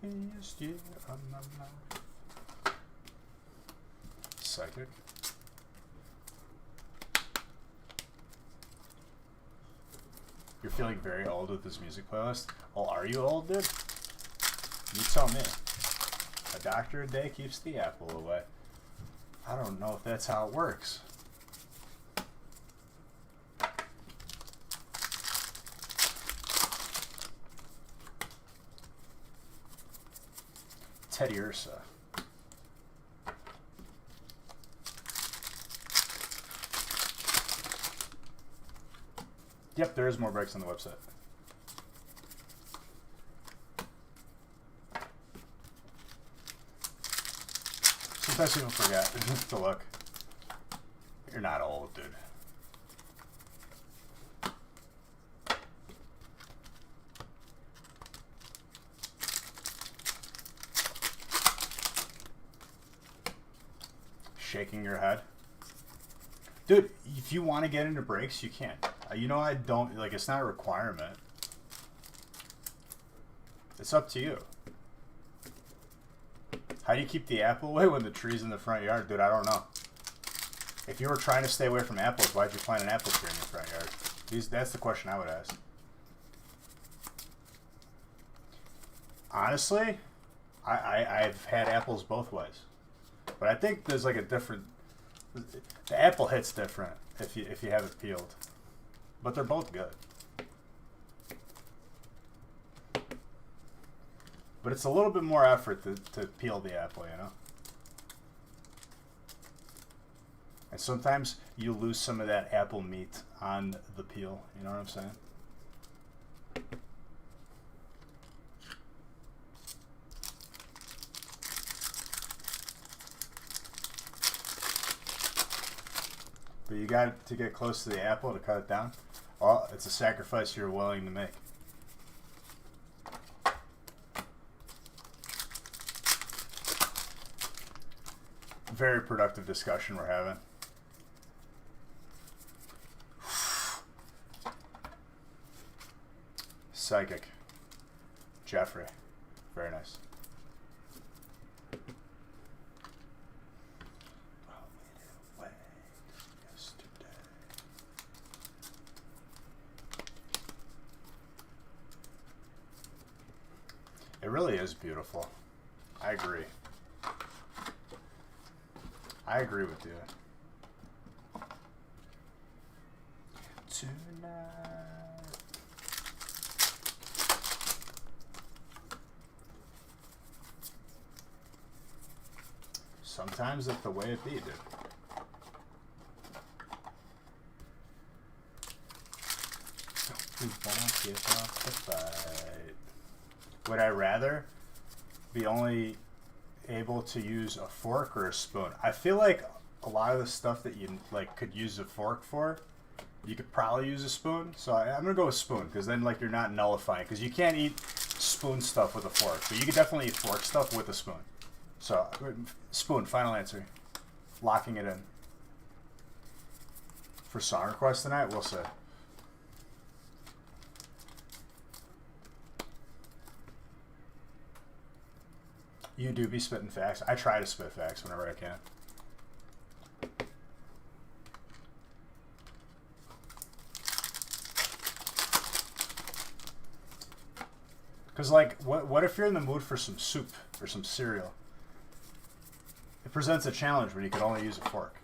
happiest year of my life. Psychic. You're feeling very old with this music playlist? Oh, are you old, dude? You tell me. A doctor a day keeps the apple away. I don't know if that's how it works. Teddy Ursa. Yep, there is more breaks on the website. Sometimes people forget to look. You're not old, dude. Shaking your head. Dude, if you want to get into breaks, you can. You know, I don't, like, it's not a requirement. It's up to you. How do you keep the apple away when the tree's in the front yard? Dude, I don't know. If you were trying to stay away from apples, why'd you plant an apple tree in your front yard? That's the question I would ask. Honestly, I've had apples both ways. But I think there's like a different... The apple hits different if you have it peeled. But they're both good. But it's a little bit more effort to peel the apple, you know? And sometimes you lose some of that apple meat on the peel, you know what I'm saying? But you got to get close to the apple to cut it down. Oh, it's a sacrifice you're willing to make. Very productive discussion we're having. Psychic. Jeffrey. Very nice. It really is beautiful. I agree. I agree with you. Tonight. Sometimes that's the way it be, dude. We won't give up the fight. Would I rather be only able to use a fork or a spoon? I feel like a lot of the stuff that you like could use a fork for, you could probably use a spoon. So I'm gonna go with spoon because then like you're not nullifying, because you can't eat spoon stuff with a fork, but you could definitely eat fork stuff with a spoon. So spoon, final answer. Locking it in. For song request tonight, we'll see. You do be spitting facts. I try to spit facts whenever I can. Because, like, what if you're in the mood for some soup or some cereal? It presents a challenge when you could only use a fork.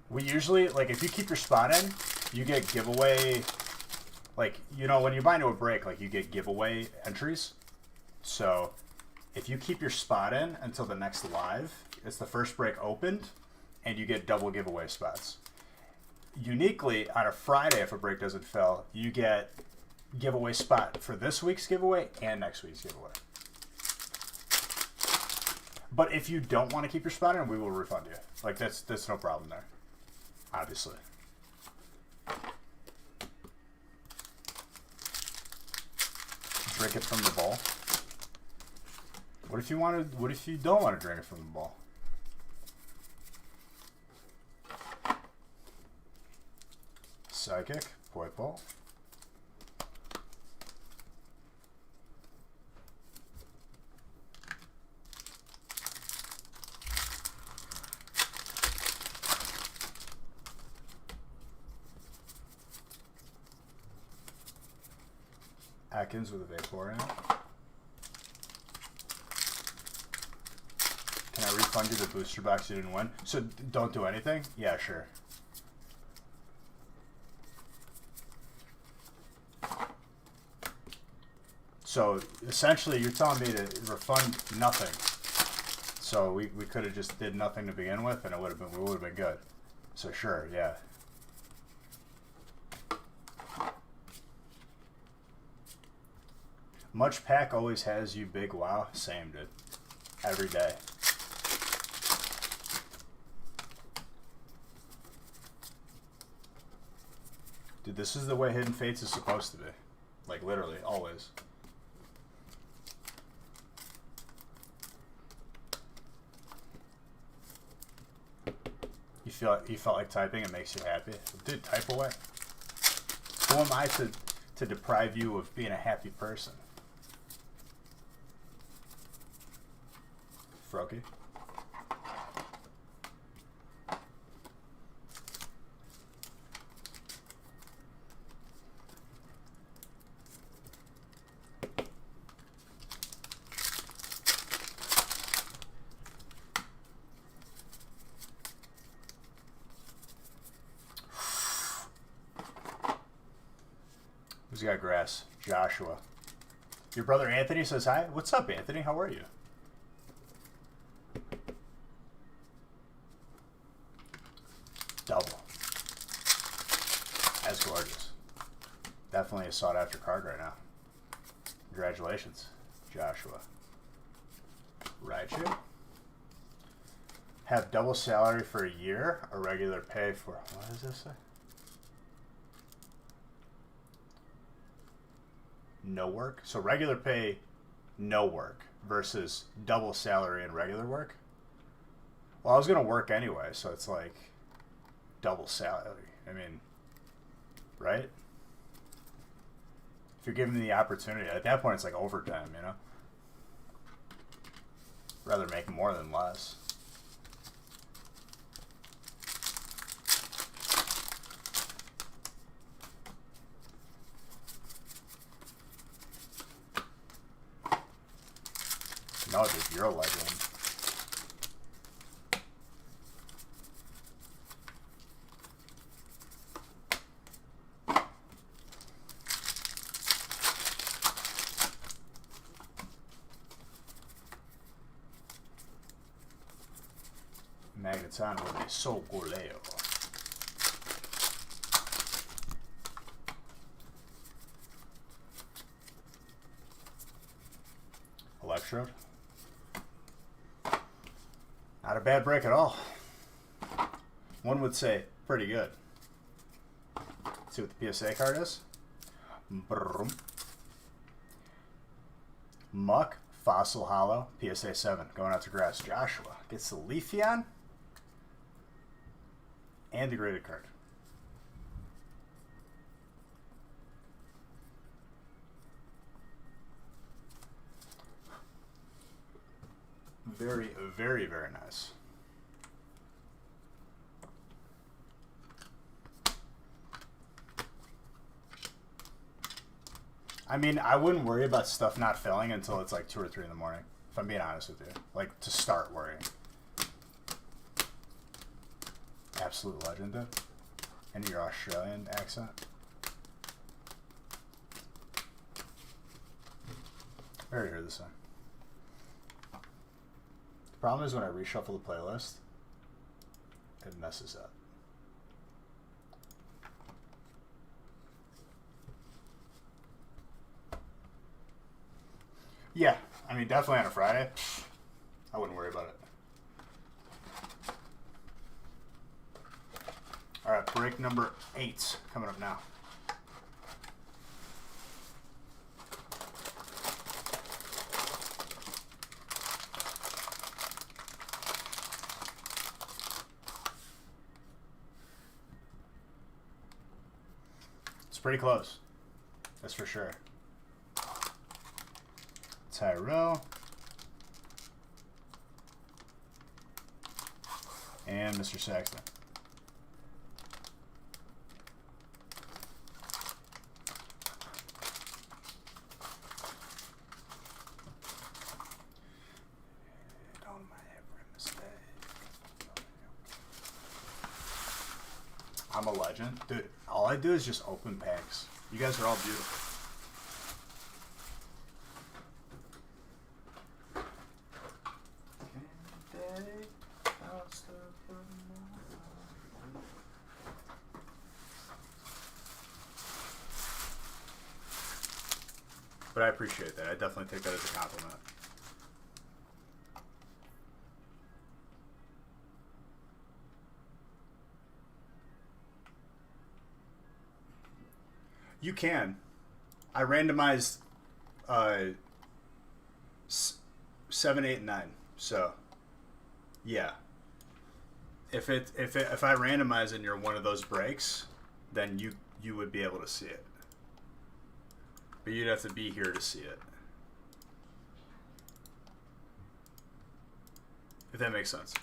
We usually, like, if you keep your spot in, you get giveaway, like, you know, when you buy into a break, like, you get giveaway entries. So, if you keep your spot in until the next live, it's the first break opened, and you get double giveaway spots. Uniquely, on a Friday, if a break doesn't fill, you get giveaway spot for this week's giveaway and next week's giveaway. But if you don't want to keep your spot in, we will refund you. Like, that's no problem there. Obviously. Drink it from the bowl. What if you don't want to drink it from the bowl? Psychic. Poipole. Atkins with a Vaporeon. Can I refund you the booster box you didn't win? So don't do anything? Yeah, sure. So essentially you're telling me to refund nothing. So we could have just did nothing to begin with and it would have been, we would have been good. So sure, yeah. Much Pack always has you big. Wow. Same, dude. Every day. Dude, this is the way Hidden Fates is supposed to be. Like, literally, always. You felt like typing, it makes you happy. Dude, type away. Who am I to deprive you of being a happy person? Froakie. Who's got grass? Joshua. Your brother Anthony says hi. What's up, Anthony? How are you? Double. That's gorgeous. Definitely a sought after card right now. Congratulations, Joshua. Raichu. Have double salary for a year or regular pay for, what does this say? No work. So regular pay, no work versus double salary and regular work. Well, I was going to work anyway, so it's like double salary. I mean, right? If you're giving me the opportunity, at that point it's like overtime, you know? Rather make more than less. No, dude, you're a legend. Magneton with a Solgaleo. Electrode. Not a bad break at all. One would say pretty good. Let's see what the PSA card is. Brum. Muck, Fossil Hollow, PSA 7. Going out to grass. Joshua gets the Leafeon and the graded card. Very, very, very nice. I mean, I wouldn't worry about stuff not filling until it's like 2 or 3 in the morning, if I'm being honest with you. Like, to start worrying. Absolute legend, dude. And your Australian accent. I already heard this one. The problem is when I reshuffle the playlist, it messes up. Yeah, I mean, definitely on a Friday. I wouldn't worry about it. All right, break number 8 coming up now. pretty close. That's for sure. Tyrell. And Mr. Saxton. I'm a legend. Dude, all I do is just open packs. You guys are all beautiful. But I appreciate that. I definitely take that as a compliment. You can. I randomized 7, 8, and 9. So, yeah. If I randomize and you're one of those breaks, then you would be able to see it. But you'd have to be here to see it. If that makes sense.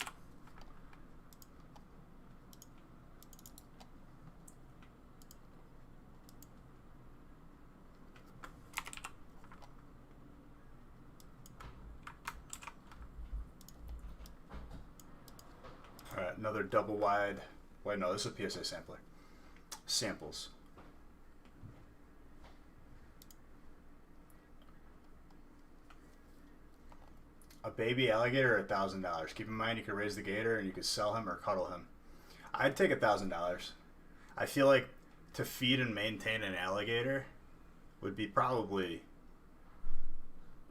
Alright, another double wide. Wait, no, this is a PSA sampler. Samples. A baby alligator, $1,000. Keep in mind you could raise the gator and you could sell him or cuddle him. I'd take $1,000. I feel like to feed and maintain an alligator would be probably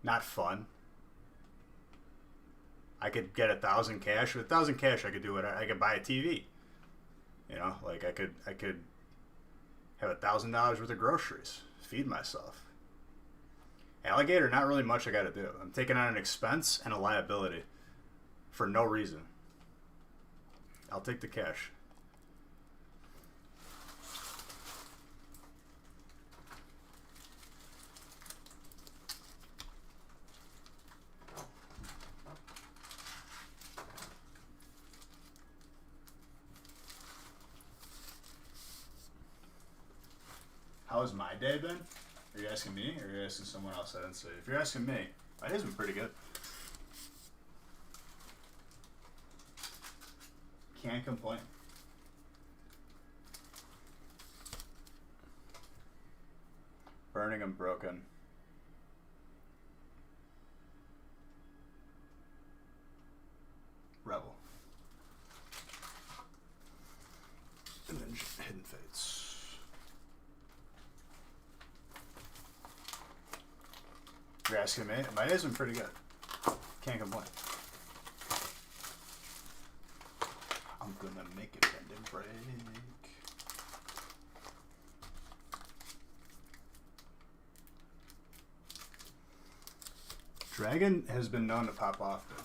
not fun. I could get 1,000 cash. With 1,000 cash, I could do it. I could buy a TV. You know, like I could have $1,000 worth of groceries. Feed myself. Alligator, not really much I got to do. I'm taking on an expense and a liability for no reason. I'll take the cash. How has my day been? Are you asking me, or are you asking someone else? I didn't say. If you're asking me, my day's been pretty good. Can't complain. Burning and broken. Rebel. And then Hidden Fates. You're asking me? My day's been pretty good. Can't complain. I'm gonna make it bend and break. Dragon has been known to pop off, dude.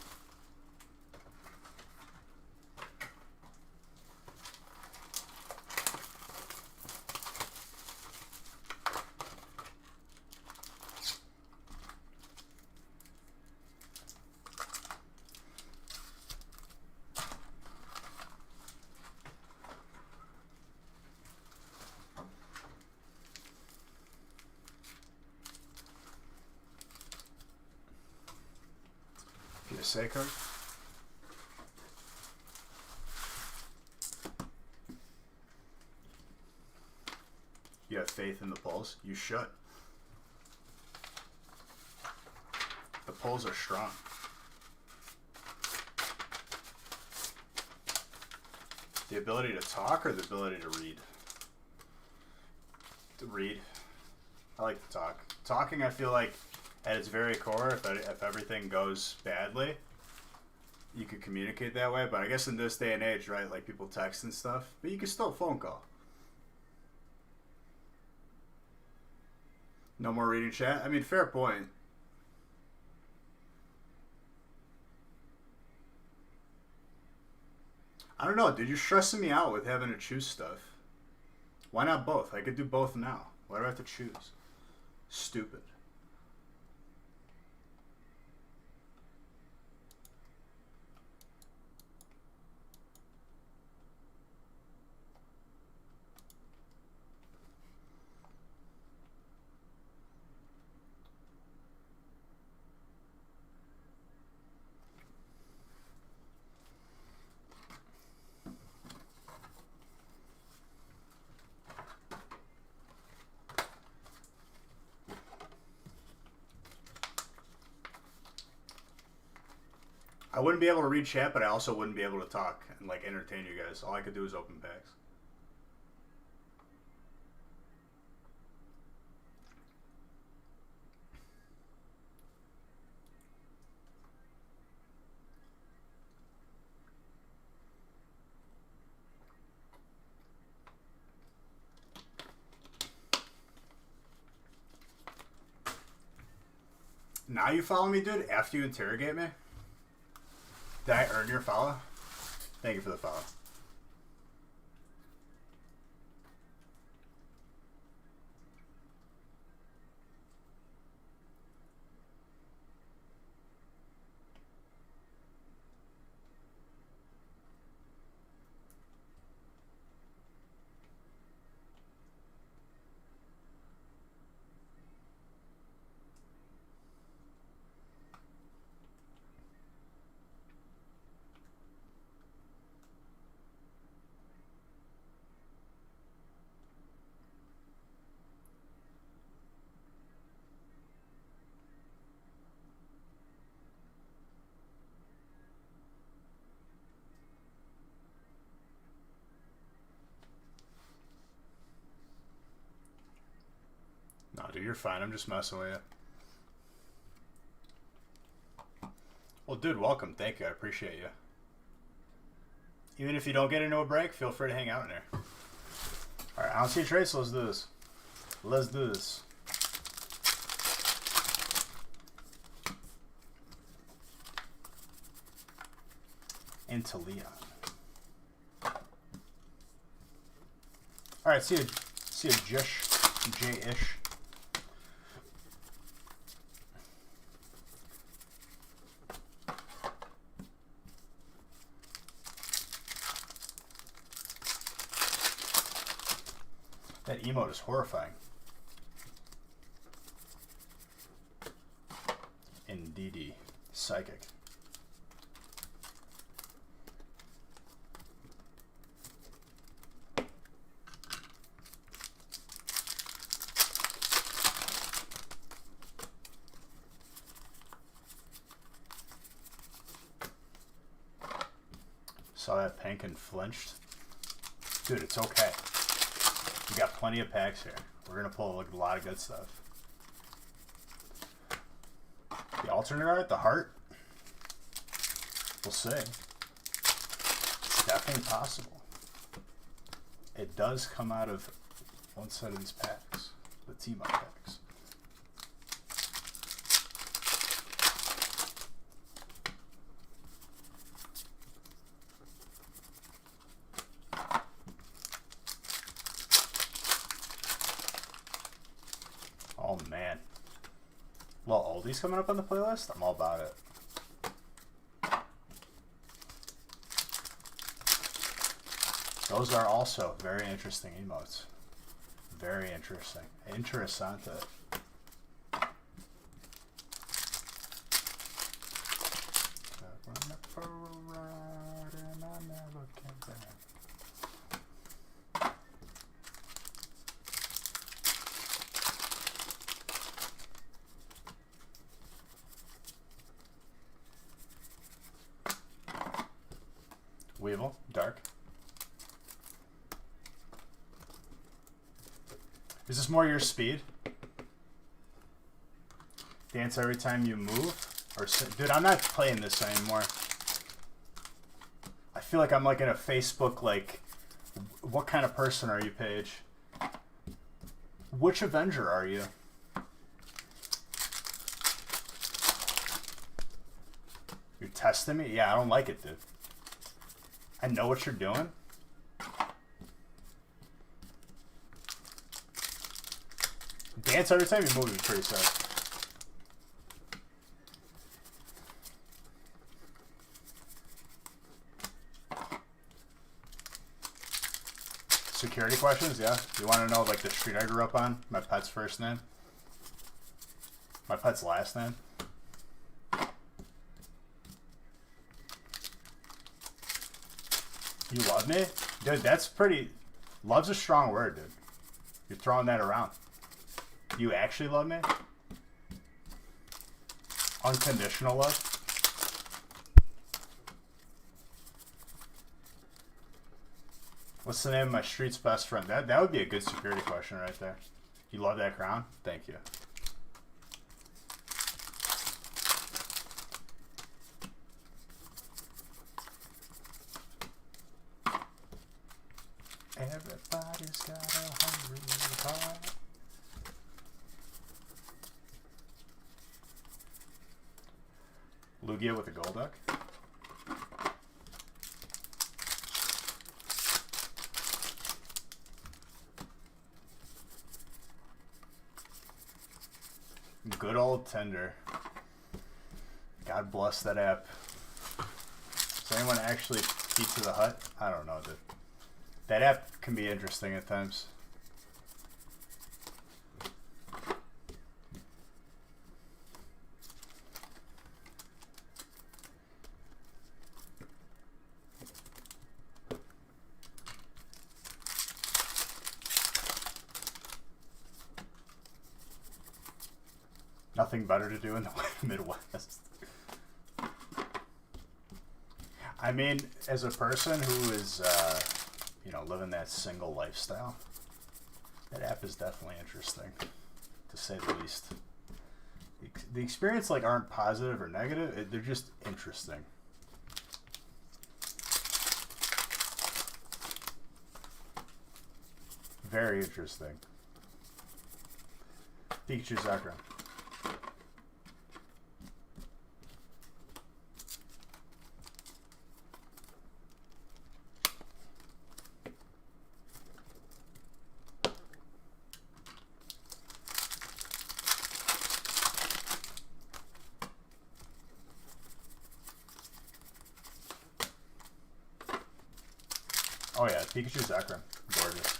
PSA card. You have faith in the polls? You should. The polls are strong. The ability to talk or the ability to read? To read. I like to talk. Talking, I feel like, at its very core, if everything goes badly, you could communicate that way. But I guess in this day and age, right, like people text and stuff, but you can still phone call. No more reading chat? I mean, fair point. I don't know, dude. You're stressing me out with having to choose stuff. Why not both? I could do both now. Why do I have to choose? Stupid. I wouldn't be able to read chat, but I also wouldn't be able to talk and like entertain you guys. All I could do is open packs. Now you follow me, dude? After you interrogate me? Did I earn your follow? Thank you for the follow. No, dude, you're fine. I'm just messing with you. Well, dude, welcome. Thank you. I appreciate you. Even if you don't get into a break, feel free to hang out in there. Alright, I don't see a trade, so let's do this. Let's do this. Into Leon. Alright, see a J-ish. That emote is horrifying. Indeedy. Psychic. Saw that pink and flinched. Dude, it's okay. We got plenty of packs here. We're going to pull like, a lot of good stuff. The alternate art, the heart. We'll see. It's definitely possible. It does come out of one side of these packs. The team-up packs. Oh man. Well, oldies coming up on the playlist? I'm all about it. Those are also very interesting emotes. Very interesting. Interessante. Weevil, dark. Is this more your speed? Dance every time you move? Or dude, I'm not playing this anymore. I feel like I'm like in a Facebook, like, what kind of person are you page? Which Avenger are you? You're testing me? Yeah, I don't like it, dude. I know what you're doing. Dance every time you move is pretty sick. Security questions, yeah. You want to know like the street I grew up on? My pet's first name? My pet's last name? You love me? Dude, that's pretty... Love's a strong word, dude. You're throwing that around. You actually love me? Unconditional love? What's the name of my street's best friend? That would be a good security question right there. You love that crown? Thank you. Everybody's got a hungry heart. Lugia with a Golduck. Good old Tinder. God bless that app. Does anyone actually Pizza the Hut? I don't know, dude. That app can be interesting at times. Nothing better to do in the Midwest. I mean, as a person who is, you know, living that single lifestyle, that app is definitely interesting, to say the least. The experience, like, aren't positive or negative. They're just interesting. Very interesting. Pikachu Sakura. Oh yeah, Pikachu Sakura. Gorgeous.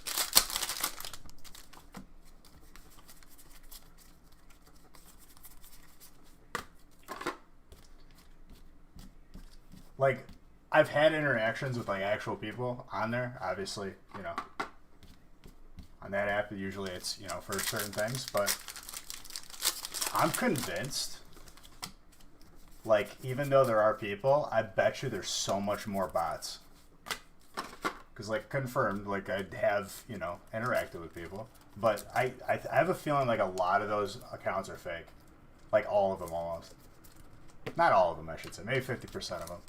Like, I've had interactions with like actual people on there, obviously, you know. On that app, usually it's, you know, for certain things, but I'm convinced, like, even though there are people, I bet you there's so much more bots. Because, like, confirmed, like, I have, you know, interacted with people. But I have a feeling like a lot of those accounts are fake. Like, all of them almost. Not all of them, I should say. Maybe 50% of them.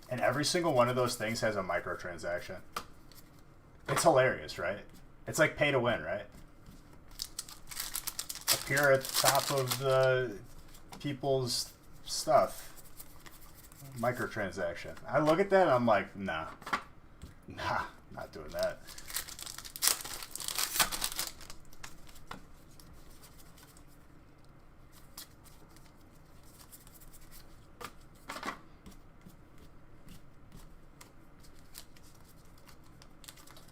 And every single one of those things has a microtransaction. It's hilarious, right? It's like pay to win, right? Appear at the top of the people's stuff. Microtransaction. I look at that and I'm like, nah, not doing that.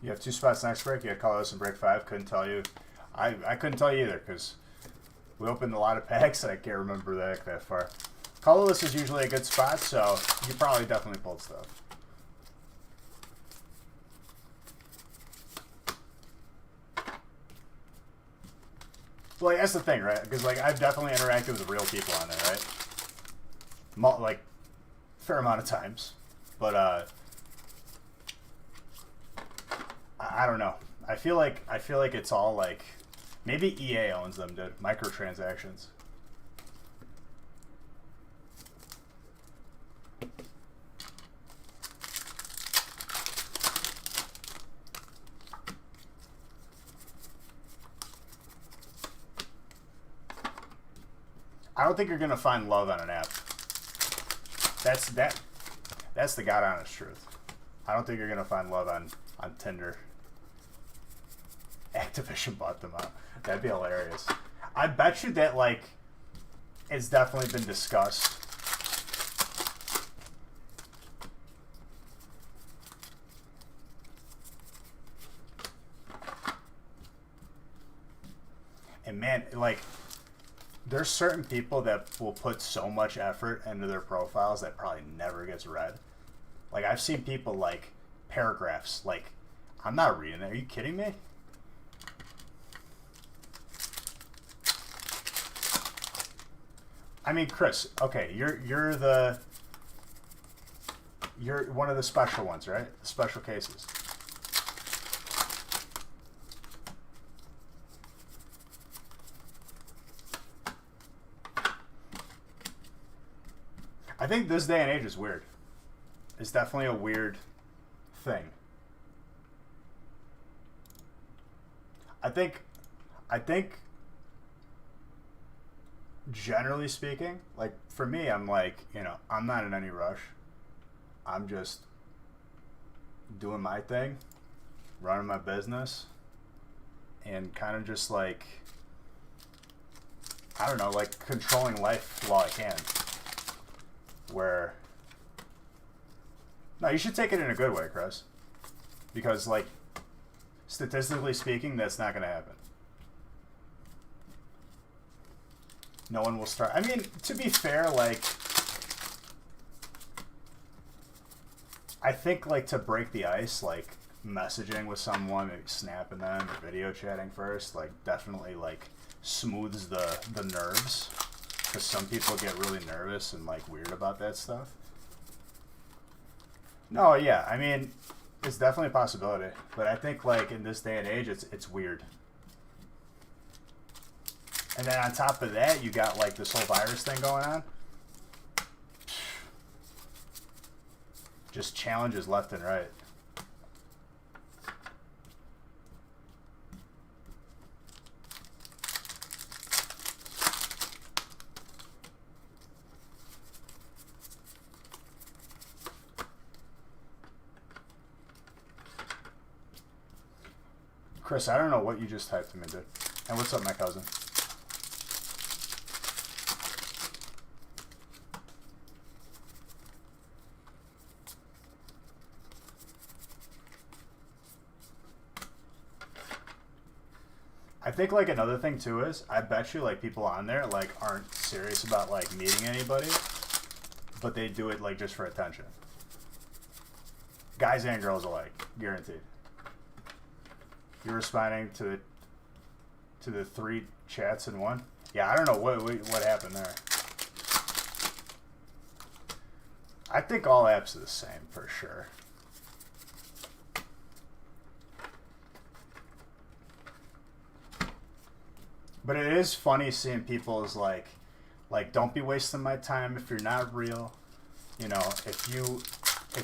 You have 2 spots next break. You had Colorless in break 5. Couldn't tell you. I couldn't tell you either because we opened a lot of packs and I can't remember that far. Colorless is usually a good spot, so you probably definitely pulled stuff. So, like, that's the thing, right? Because, like, I've definitely interacted with real people on there, right? Like, fair amount of times. But, I don't know. I feel like it's all, like, maybe EA owns them, dude. Microtransactions. I don't think you're gonna find love on an app. That's the God honest truth. I don't think you're gonna find love on Tinder. Activision bought them out. That'd be hilarious. I bet you that like it's definitely been discussed. And man, like there's certain people that will put so much effort into their profiles that probably never gets read. Like I've seen people like paragraphs like I'm not reading it. Are you kidding me? I mean, Chris, okay, you're one of the special ones, right? The special cases. I think this day and age is weird. It's definitely a weird thing. I think generally speaking, like for me, I'm like, you know, I'm not in any rush. I'm just doing my thing, running my business, and kind of just like, I don't know, like controlling life while I can. Where, no, you should take it in a good way, Chris. Because, like, statistically speaking, that's not going to happen. No one will start. I mean, to be fair, like, I think, like, to break the ice, like, messaging with someone, maybe snapping them or video chatting first, like, definitely, like, smooths the nerves. Because some people get really nervous and, like, weird about that stuff. No, yeah, I mean, it's definitely a possibility. But I think, like, in this day and age, it's weird. And then on top of that, you got, like, this whole virus thing going on. Just challenges left and right. Chris, I don't know what you just typed to me, dude. And what's up, my cousin? I think, like, another thing, too, is I bet you, like, people on there, like, aren't serious about, like, meeting anybody, but they do it, like, just for attention. Guys and girls alike, guaranteed. You're responding to the 3 chats in one? Yeah, I don't know what happened there. I think all apps are the same, for sure. But it is funny seeing people as like don't be wasting my time if you're not real. You know, if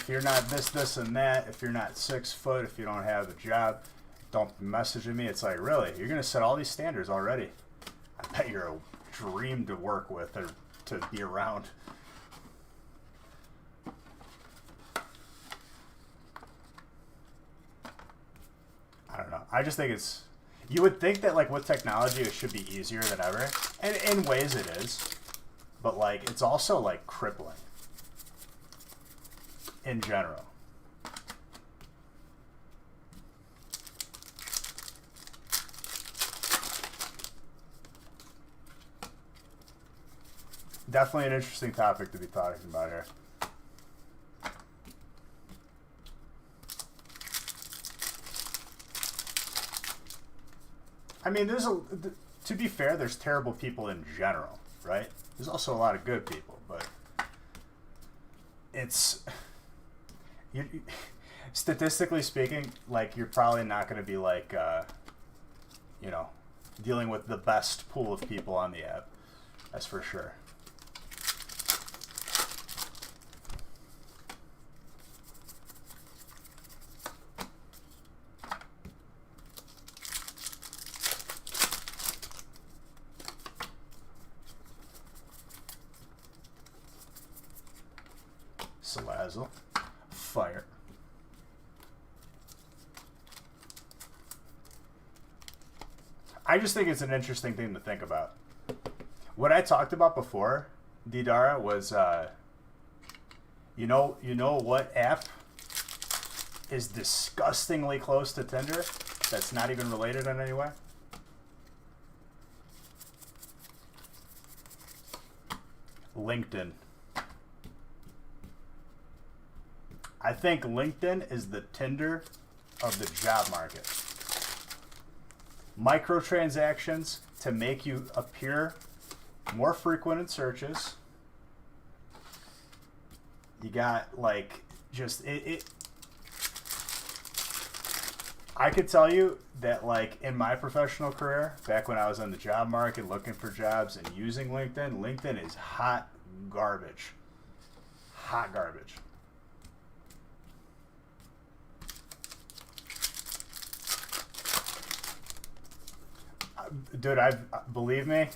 you're not this and that, if you're not 6 foot, if you don't have a job, don't be messaging me. It's like, really? You're gonna set all these standards already? I bet you're a dream to work with or to be around. I don't know. I just think it's. You would think that, like, with technology, it should be easier than ever. And in ways it is. But, like, it's also, like, crippling. In general. Definitely an interesting topic to be talking about here. I mean, to be fair, there's terrible people in general, right? There's also a lot of good people, but it's, statistically speaking, like, you're probably not going to be, like, you know, dealing with the best pool of people on the app. That's for sure. Salazzle. Fire. I just think it's an interesting thing to think about. What I talked about before, Didara, was you know what app is disgustingly close to Tinder that's not even related in any way? LinkedIn. I think LinkedIn is the Tinder of the job market. Microtransactions to make you appear more frequent in searches. You got like just it I could tell you that like in my professional career, back when I was on the job market looking for jobs and using LinkedIn, LinkedIn is hot garbage. Hot garbage. Dude, believe me,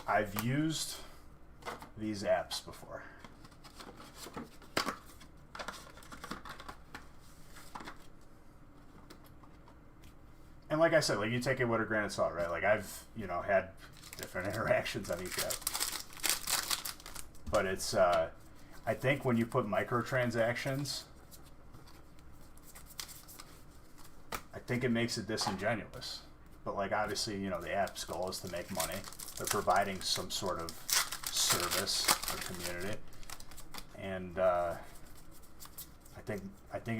I've used these apps before. And like I said, like you take it with a grain of salt, right? Like I've, had different interactions on each app. But it's, I think when you put microtransactions, I think it makes it disingenuous. But like obviously, the app's goal is to make money. They're providing some sort of service for community. And I think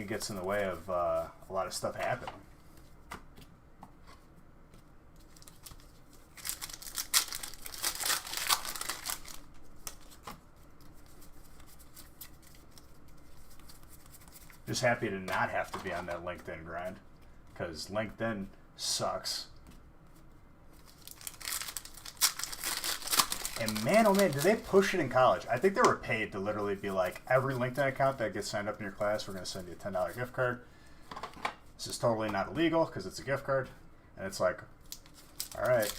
it gets in the way of a lot of stuff happening. Just happy to not have to be on that LinkedIn grind, because LinkedIn sucks. And man, oh man, did they push it in college? I think they were paid to literally be like, every LinkedIn account that gets signed up in your class, we're going to send you a $10 gift card. This is totally not illegal because it's a gift card. And it's like, all right,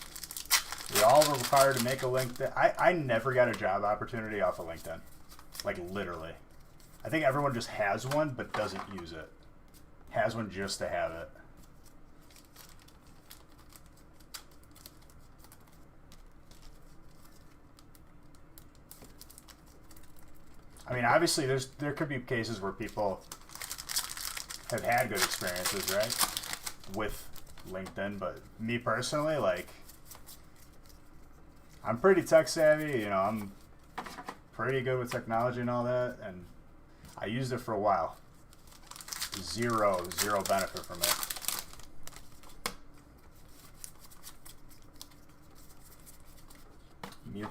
we all were required to make a LinkedIn. I never got a job opportunity off of LinkedIn. Like literally. I think everyone just has one but doesn't use it. Has one just to have it. I mean, obviously, there could be cases where people have had good experiences, right, with LinkedIn. But me personally, like, I'm pretty tech savvy. I'm pretty good with technology and all that, and I used it for a while. Zero benefit from it. Mute.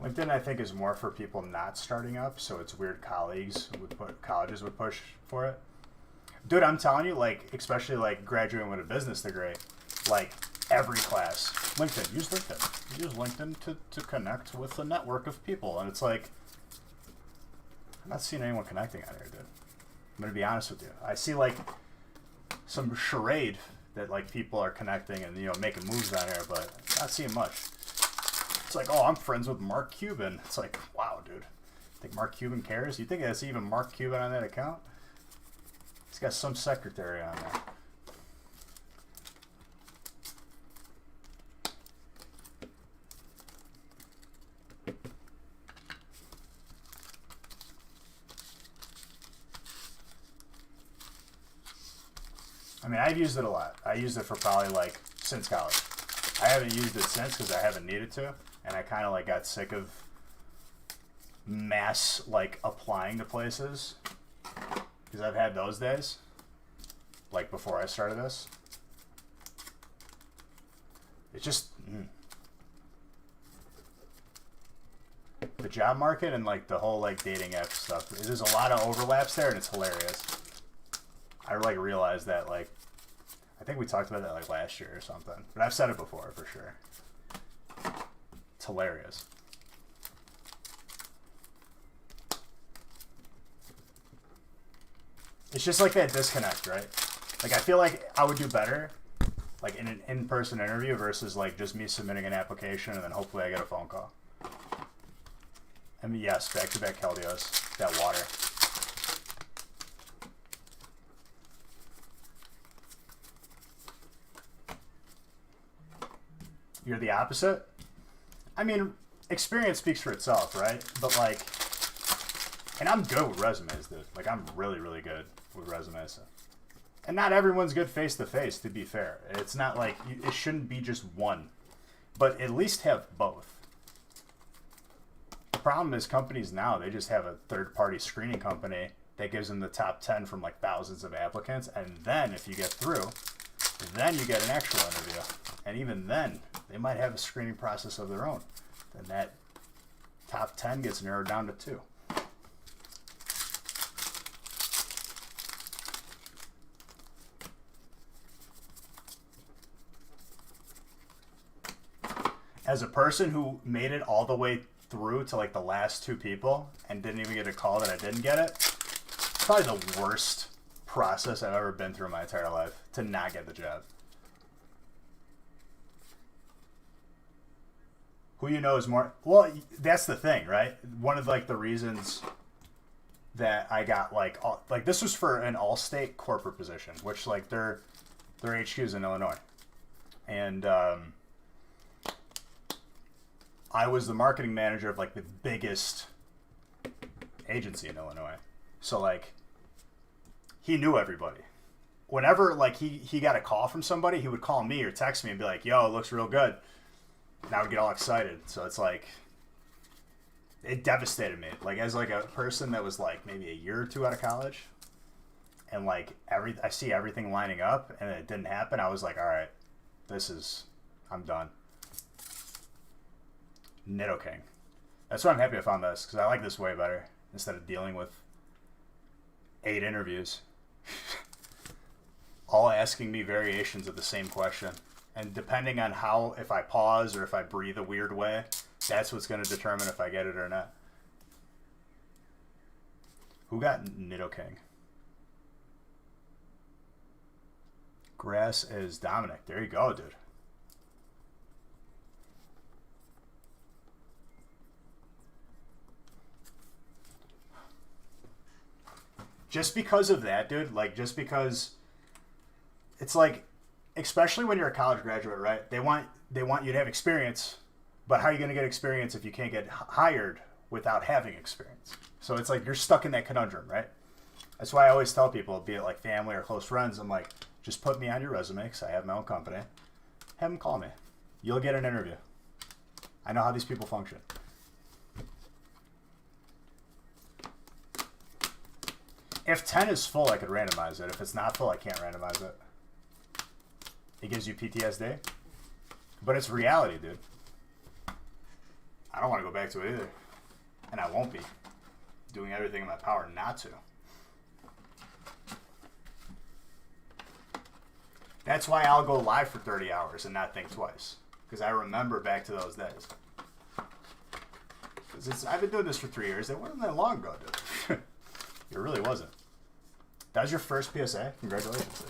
LinkedIn, I think, is more for people not starting up, so it's weird colleges would push for it. Dude, I'm telling you, like, especially like graduating with a business degree, like every class, LinkedIn, use LinkedIn. Use LinkedIn to connect with a network of people. And it's like, I'm not seeing anyone connecting on here, dude. I'm gonna be honest with you. I see like some charade that like people are connecting and making moves on here, but not seeing much. It's like, oh, I'm friends with Mark Cuban. It's like, wow, dude. Think Mark Cuban cares? You think that's even Mark Cuban on that account? He's got some secretary on there. I mean, I've used it a lot. I used it for probably like since college. I haven't used it since because I haven't needed to, and I kind of like got sick of mass like applying to places because I've had those days, like before I started this. It's just the job market and like the whole like dating app stuff. There's a lot of overlaps there, and it's hilarious. I like realized that like I think we talked about that like last year or something, but I've said it before for sure. It's hilarious. It's just like that disconnect, right? Like I feel like I would do better like in an in-person interview versus like just me submitting an application and then hopefully I get a phone call. I mean, yes, back-to-back Keldios. That water. You're the opposite? I mean, experience speaks for itself, right? But, like, and I'm good with resumes, dude. Like, I'm really, really good with resumes. And not everyone's good face-to-face, to be fair. It's not like, it shouldn't be just one. But at least have both. The problem is companies now, they just have a third-party screening company that gives them the top 10 from, like, thousands of applicants. And then, if you get through, then you get an actual interview. And even then, they might have a screening process of their own. Then that top 10 gets narrowed down to 2. As a person who made it all the way through to like the last 2 people and didn't even get a call that I didn't get it, it's probably the worst process I've ever been through in my entire life to not get the job. Who you know is more... Well, that's the thing, right? One of like the reasons that I got like this was for an all-state corporate position, which like their HQ is in Illinois, and I was the marketing manager of like the biggest agency in Illinois. So like he knew everybody. Whenever like he got a call from somebody, he would call me or text me and be like, "Yo, it looks real good." And I would get all excited. So it's like it devastated me. Like as like a person that was like maybe a year or 2 out of college, and like I see everything lining up and it didn't happen. I was like, all right, I'm done. Nidoking. That's why I'm happy I found this, because I like this way better instead of dealing with 8 interviews all asking me variations of the same question, and depending on how, if I pause or if I breathe a weird way, that's what's going to determine if I get it or not. Who got Nidoking? Grass is Dominic. There you go, dude. Just because of that, dude, like, just because it's like, especially when you're a college graduate, right? They want you to have experience, but how are you going to get experience if you can't get hired without having experience? So it's like you're stuck in that conundrum, right? That's why I always tell people, be it like family or close friends, I'm like, just put me on your resume because I have my own company. Have them call me. You'll get an interview. I know how these people function. If 10 is full, I could randomize it. If it's not full, I can't randomize it. It gives you PTSD. But it's reality, dude. I don't want to go back to it either. And I won't be. Doing everything in my power not to. That's why I'll go live for 30 hours and not think twice. Because I remember back to those days. Because I've been doing this for 3 years. It wasn't that long ago, dude. It really wasn't. That was your first PSA? Congratulations, dude.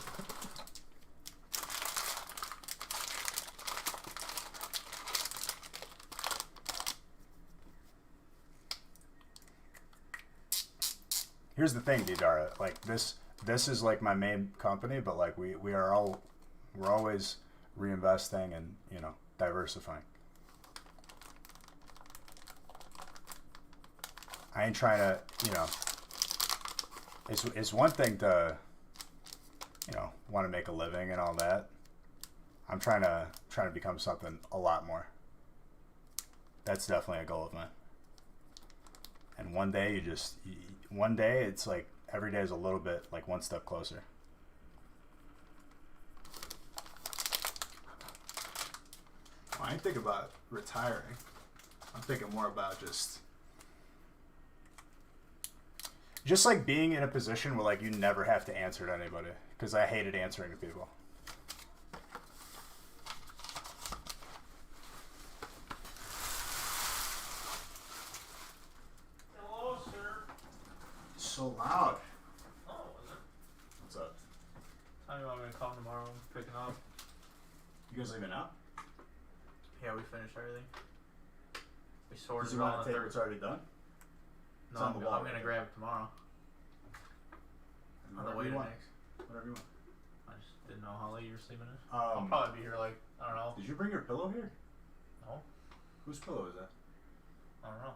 Here's the thing, Didara. Like this is like my main company, but like we're always reinvesting and, you know, diversifying. I ain't trying to, you know, it's one thing to, you know, want to make a living and all that. I'm trying to become something a lot more. That's definitely a goal of mine. And one day one day it's like every day is a little bit like one step closer. Well, I ain't thinking about retiring. I'm thinking more about just like being in a position where like you never have to answer to anybody, because I hated answering to people. Hello, sir. So loud. Oh, was it? What's up? Tell me about me to call tomorrow. I'm picking up. You guys leaving out? Yeah, we finished everything. We sorted Does it you all want on to take Thursday. what's already done? It's No, on the wall. I'm gonna grab it tomorrow. On the Whatever way you to want. Nick's. Whatever you want. I just didn't know how late you were sleeping in. I'll Um, probably be here like, I don't know. did you bring your pillow here? No? Whose pillow is that? I don't know.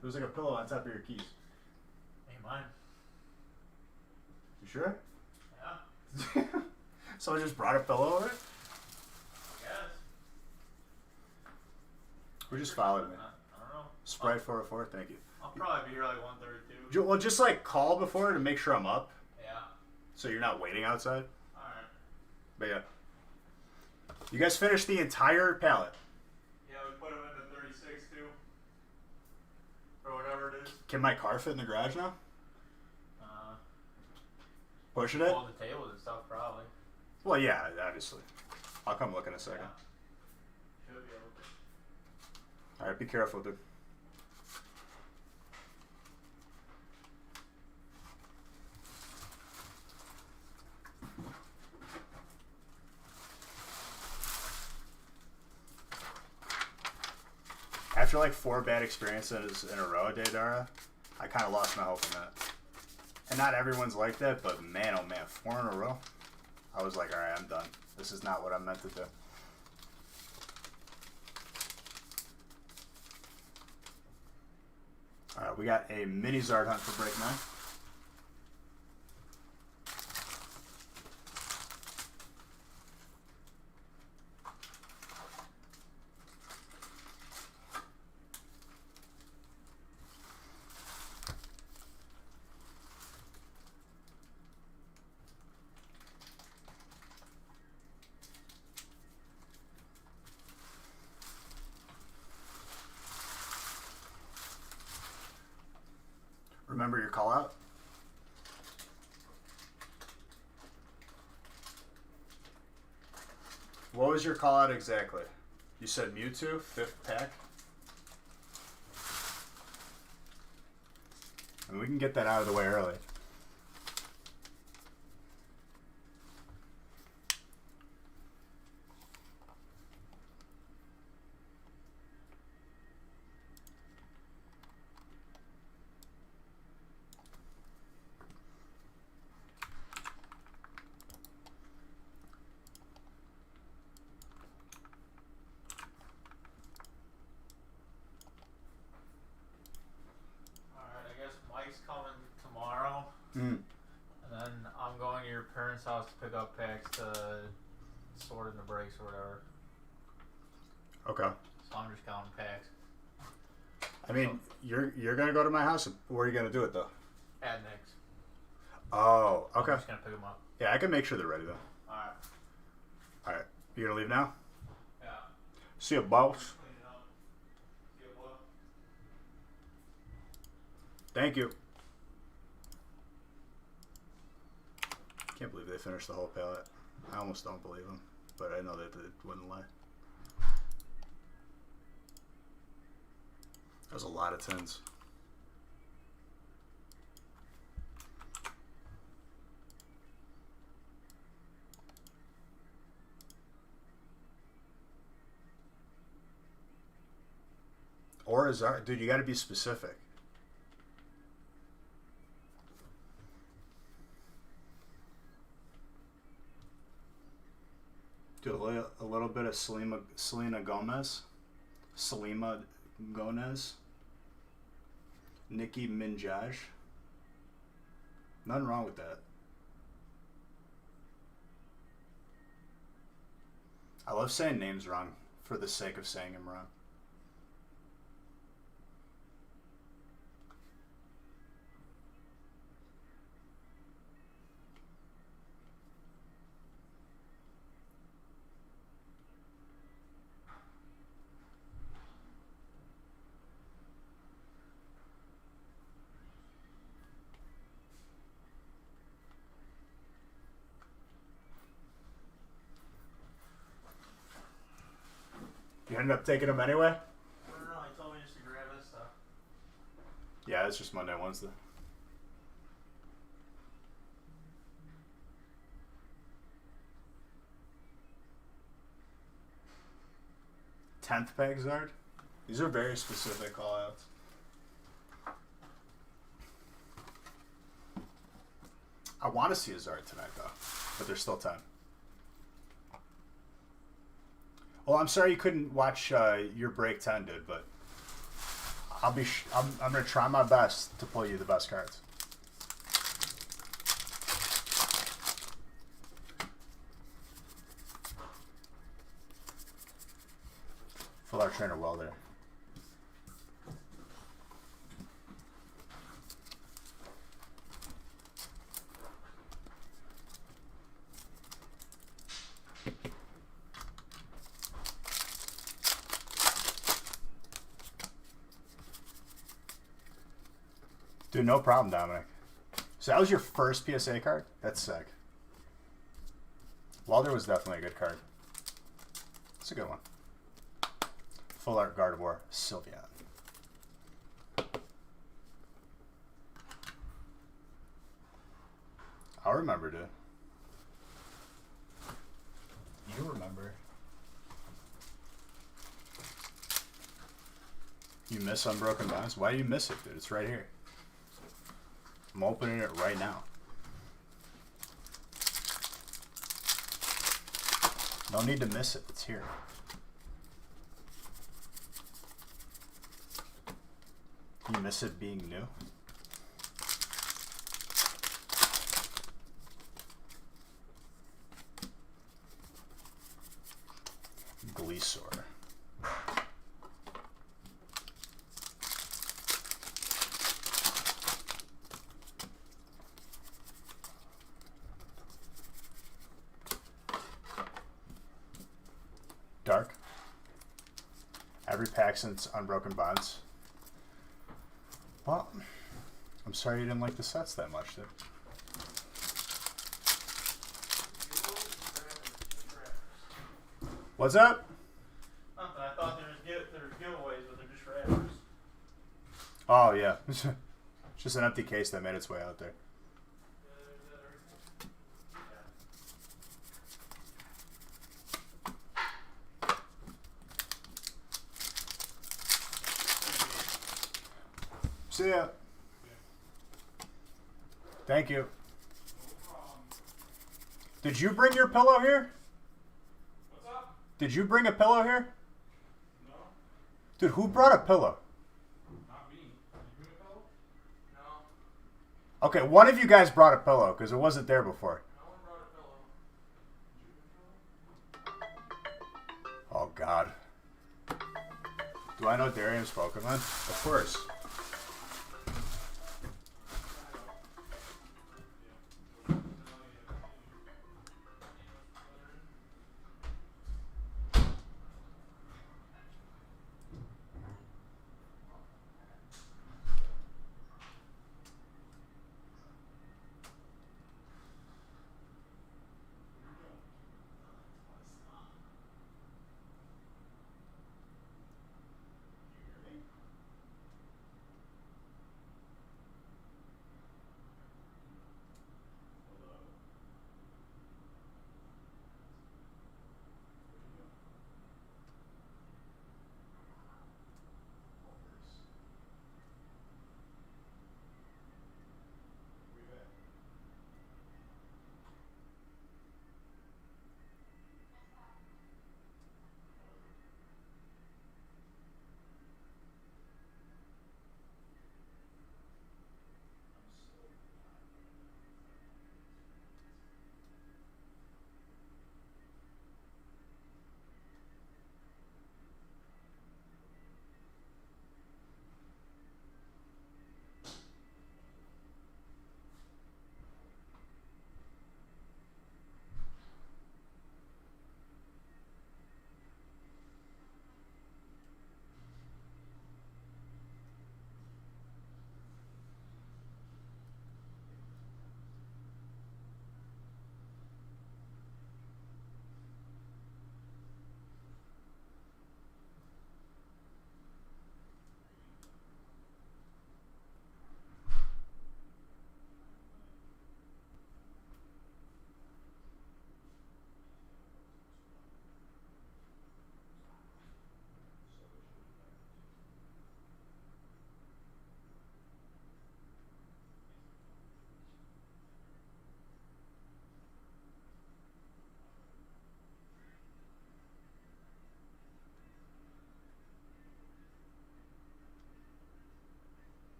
There was like a pillow on top of your keys. Ain't mine. You sure? Yeah, Someone just brought a pillow over? I guess. Who just followed me? I don't know. Sprite 404, thank you. I'll probably be here like 1:32. Well, just like call before to make sure I'm up, Yeah. so you're not waiting outside. Alright. But yeah. You guys finished the entire pallet. Yeah, we put them into 36 too. Or whatever it is. Can my car fit in the garage now? Pushing it? Hold the tables and stuff probably. Well, yeah, obviously. I'll come look in a second. Yeah. Should be able to. Alright, be careful, dude. After like 4 bad experiences in a row, Daydara, I kind of lost my hope in that. And not everyone's like that, but man, oh man, 4 in a row. I was like, alright, I'm done. This is not what I'm meant to do. Alright, we got a mini Zard hunt for break 9. Remember your call out? What was your call out exactly? You said Mewtwo, 5th pack? I mean, we can get that out of the way early. Alright, I guess Mike's coming tomorrow. Mm. And then I'm going to your parents' house to pick up packs to sort in the breaks or whatever. Okay. So I'm just counting packs. I mean, you're gonna go to my house. Where are you gonna do it though? At Nick's. Oh, okay. I'm just gonna pick them up. Yeah, I can make sure they're ready though. Alright. All right, you gonna leave now? Yeah. See you, boss. Clean it up. See you, boy. Thank you. Can't believe they finished the whole pallet. I almost don't believe them, but I know that they wouldn't lie. That was a lot of tins. Or is our dude? You got to be specific. Do a little bit of Selena Gomez, Selima Gomez, Nicki Minaj. Nothing wrong with that. I love saying names wrong for the sake of saying them wrong. You ended up taking them anyway? I don't know, he told me just to grab this stuff. Yeah, it's just Monday, Wednesday. Tenth pack Zard? These are very specific call outs. I want to see Hazard tonight, though. But there's still time. Well, I'm sorry you couldn't watch your break 10, dude, but I'm going to try my best to pull you the best cards. Full art trainer well there. Dude, no problem, Dominic. So that was your first PSA card? That's sick. Wilder was definitely a good card. It's a good one. Full art Gardevoir, Sylveon. I'll remember, dude. You remember. You miss Unbroken Bonds? Why do you miss it, dude? It's right here. I'm opening it right now. No need to miss it. It's here. You miss it being new? Gleesor. Dark. Every pack since Unbroken Bonds. Well, I'm sorry you didn't like the sets that much, dude. What's up? Nothing. I thought there was giveaways, but they're just rares. Oh, yeah. It's just an empty case that made its way out there. See ya. Thank you. Did you bring your pillow here? What's up? Did you bring a pillow here? No, Dude, who brought a pillow? not me. Did you bring a pillow? No, Okay, one of you guys brought a pillow because it wasn't there before. no one brought a pillow. Oh, God. Do I know Darian's Pokemon? Of course.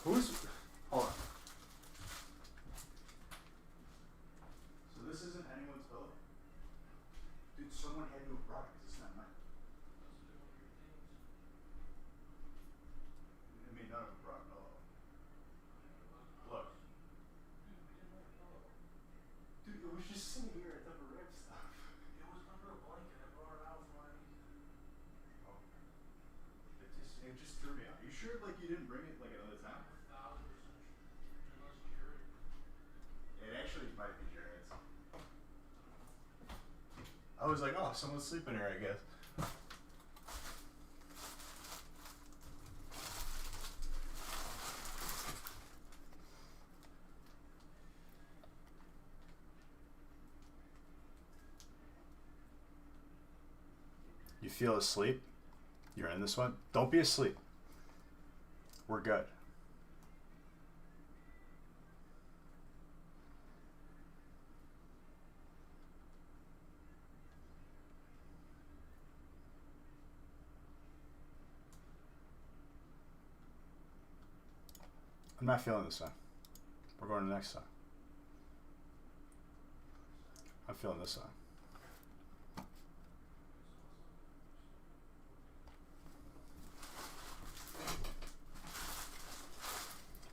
Who's... Hold on. So this isn't anyone's building? Dude, someone had to have brought it because it's not mine. I mean, none of them brought Mellow. Look. Dude, it was just sitting here at the rib stuff. It was under a blanket. I brought it out from underneath. Oh. It just threw me out. You sure, like, you didn't bring it, like, another time? 1,000%. Unless Jared. It actually might be Jared's. I was like, oh, someone's sleeping here, I guess. You feel asleep? You're in this one? Don't be asleep. We're good. I'm not feeling this song. We're going to the next song. I'm feeling this song.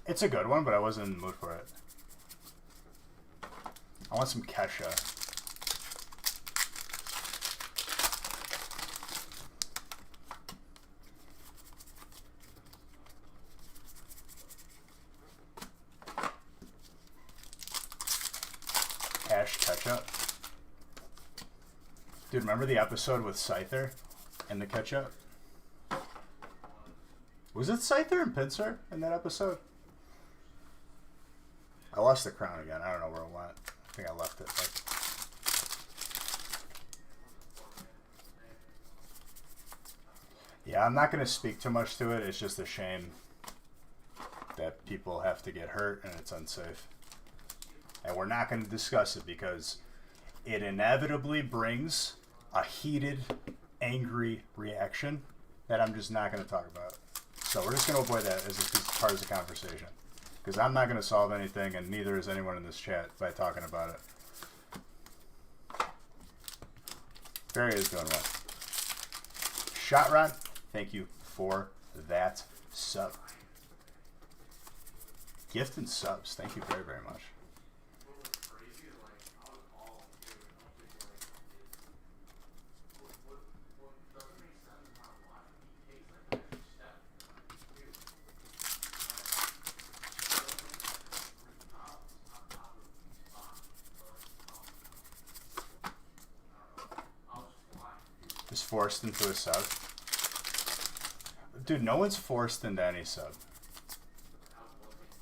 It's a good one, but I wasn't in the mood for it. I want some Kesha. Ash Ketchup. Dude, remember the episode with Scyther and the ketchup? Was it Scyther and Pinsir in that episode? I lost the crown again. I don't know where it went. I think I left it. Yeah, I'm not going to speak too much to it. It's just a shame that people have to get hurt and it's unsafe. And we're not going to discuss it because it inevitably brings a heated, angry reaction that I'm just not going to talk about. So we're just going to avoid that as part of the conversation. Because I'm not going to solve anything, and neither is anyone in this chat by talking about it. Barry is doing well. Shot Rod, thank you for that sub. Gift and subs, thank you very, very much. Forced into a sub. Dude, no one's forced into any sub.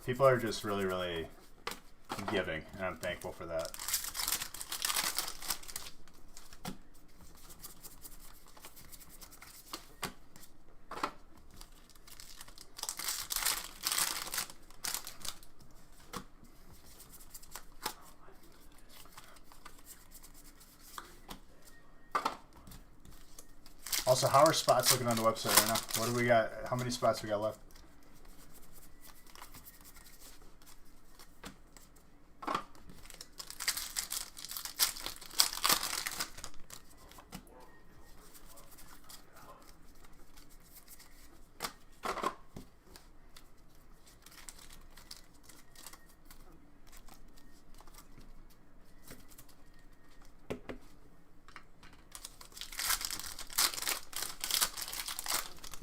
People are just really, really giving, and I'm thankful for that. Also, how are spots looking on the website right now? What do we got? How many spots we got left?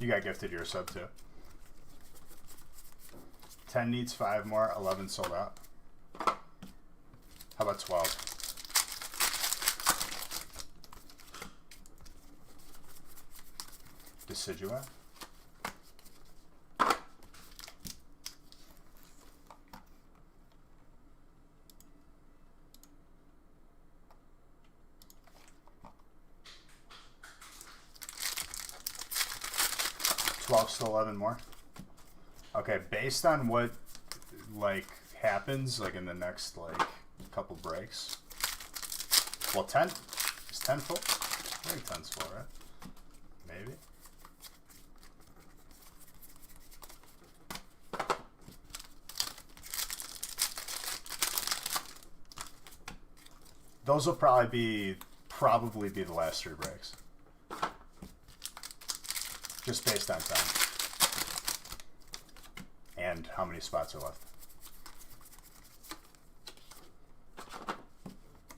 You got gifted your sub too. 10 needs 5 more, 11 sold out. How about 12? Decidua. Still 11 more. Okay, based on what like happens like in the next like couple breaks. Well, 10 is 10 full. I think 10's full, right? Maybe. those will probably be the last 3 breaks. Just based on time. And how many spots are left.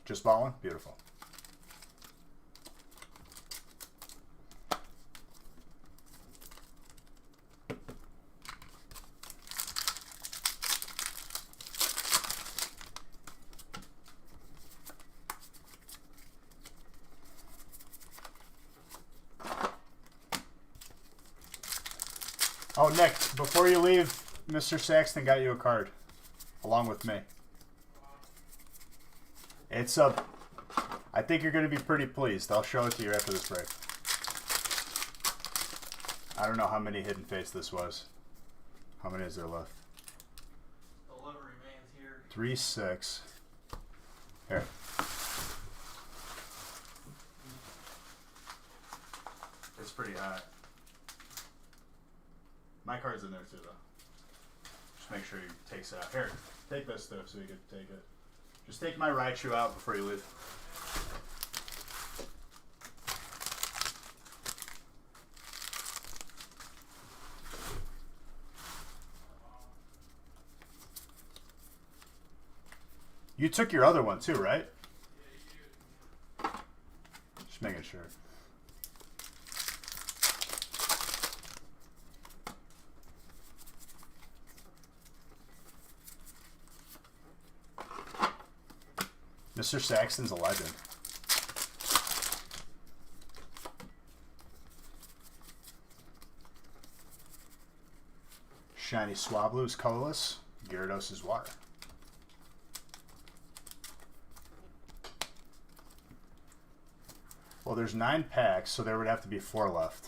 Just balling? Beautiful. Oh, Nick, before you leave, Mr. Saxton got you a card. Along with me. It's a... I think you're going to be pretty pleased. I'll show it to you after this break. I don't know how many Hidden Fates this was. How many is there left? Delivery man's here. 3, 6. Here. It's pretty hot. My card's in there too, though. Just make sure he takes it out. Here, take this stuff so you can take it. Just take my Raichu out before you leave. You took your other one too, right? Just making sure. Mr. Saxton's a legend. Shiny Swablu's colorless. Gyarados is water. Well, there's 9 packs, so there would have to be 4 left.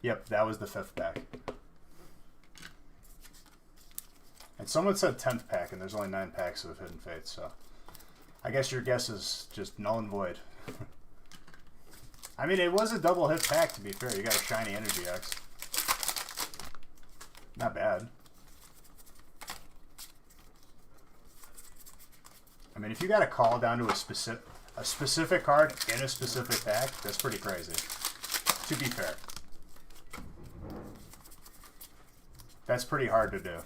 Yep, that was the 5th pack. And someone said 10th pack, and there's only 9 packs of Hidden Fates, so... I guess your guess is just null and void. I mean, it was a double hit pack, to be fair. You got a shiny Energy X. Not bad. I mean, if you got a call down to a specific card in a specific pack, that's pretty crazy. To be fair. That's pretty hard to do.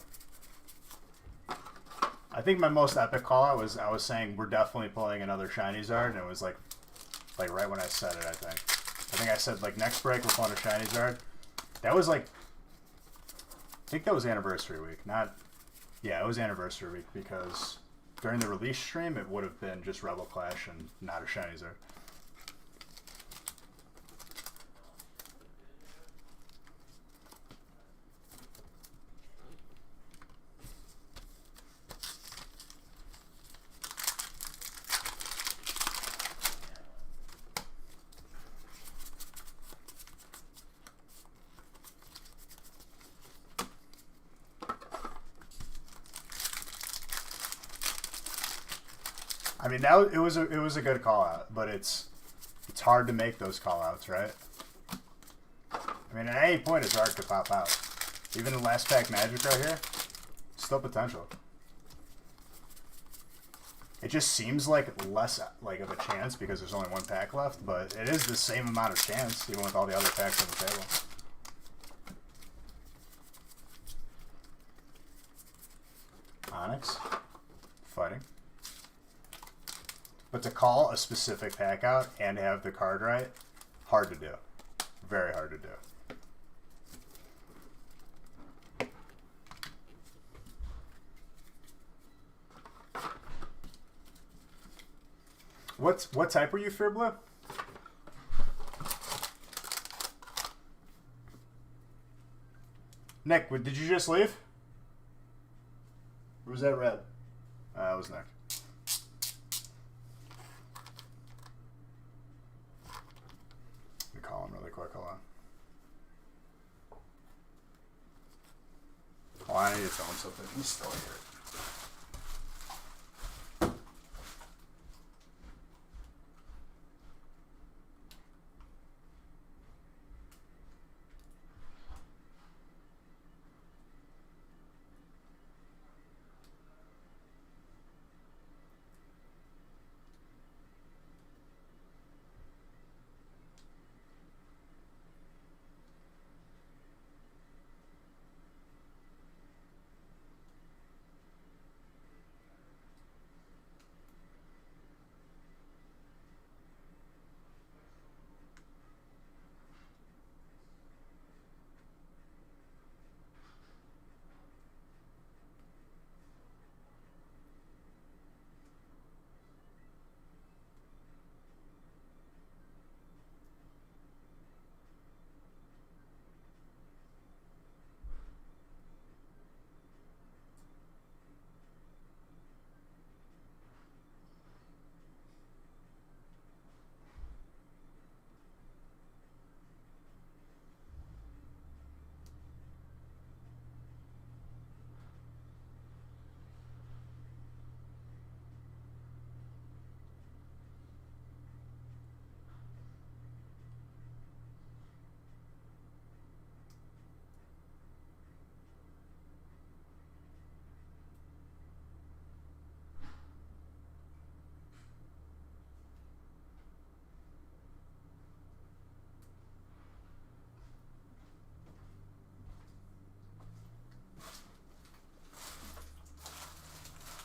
I think my most epic call out was I was saying we're definitely pulling another Shiny Zard, and it was like right when I said it, I think I said like next break we're pulling a Shiny Zard. That was like, I think that was anniversary week, yeah, it was anniversary week because during the release stream it would have been just Rebel Clash and not a Shiny Zard. I mean, now it was a good call out, but it's hard to make those call outs, right? I mean, at any point it's hard to pop out. Even the last pack Magic right here, still potential. It just seems like less like of a chance because there's only 1 pack left, but it is the same amount of chance even with all the other packs on the table. Onyx, fighting. But to call a specific pack out and have the card right, hard to do. Very hard to do. What type were you, Fearblue? Nick, did you just leave? Or was that Red? That was Nick. Let me call him really quick. Hold on. Oh, I need to tell him something. He's still here.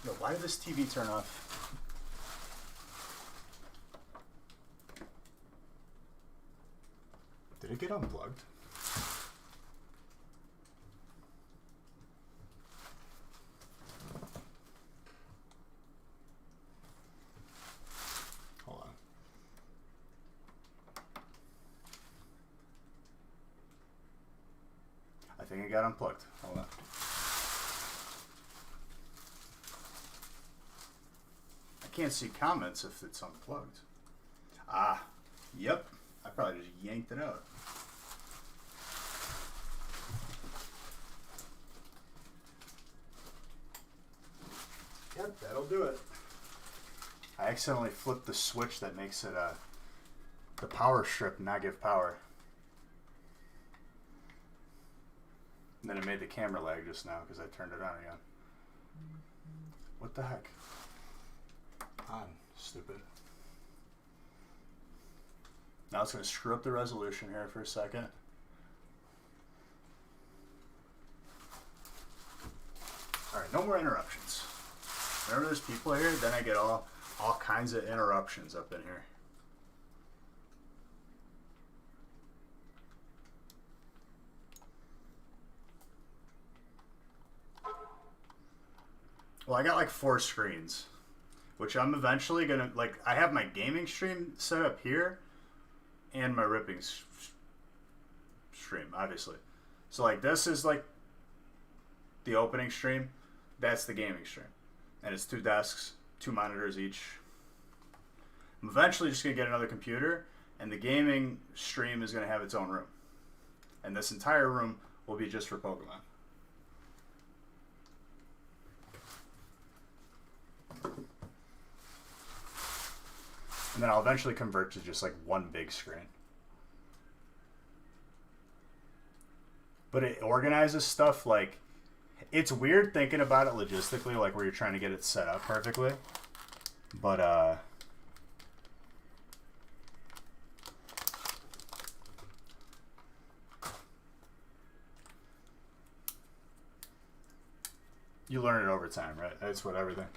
Yo, why did this TV turn off? Did it get unplugged? Hold on. I think it got unplugged. Hold on. I can't see comments if it's unplugged. Ah, yep. I probably just yanked it out. Yep, that'll do it. I accidentally flipped the switch that makes it the power strip not give power. And then it made the camera lag just now because I turned it on again. What the heck? On, stupid. Now it's going to screw up the resolution here for a second. Alright, no more interruptions. Whenever there's people here, then I get all kinds of interruptions up in here. Well, I got like 4 screens, which I'm eventually gonna, like, I have my gaming stream set up here and my ripping stream, obviously. So like this is like the opening stream, that's the gaming stream. And it's 2 desks, 2 monitors each. I'm eventually just gonna get another computer, and the gaming stream is gonna have its own room. And this entire room will be just for Pokemon. And then I'll eventually convert to just like one big screen. But it organizes stuff like, it's weird thinking about it logistically, like where you're trying to get it set up perfectly. But you learn it over time, right? That's what everything.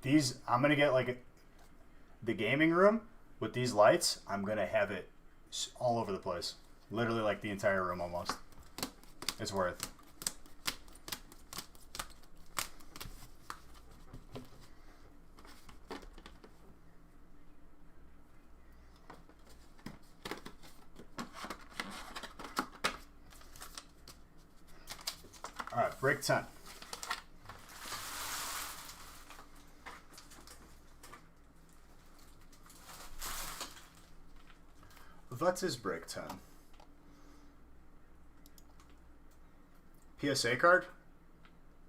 These, I'm going to get like the gaming room with these lights. I'm going to have it all over the place. Literally like the entire room almost. It's worth. All right, break 10. What is break 10? PSA card?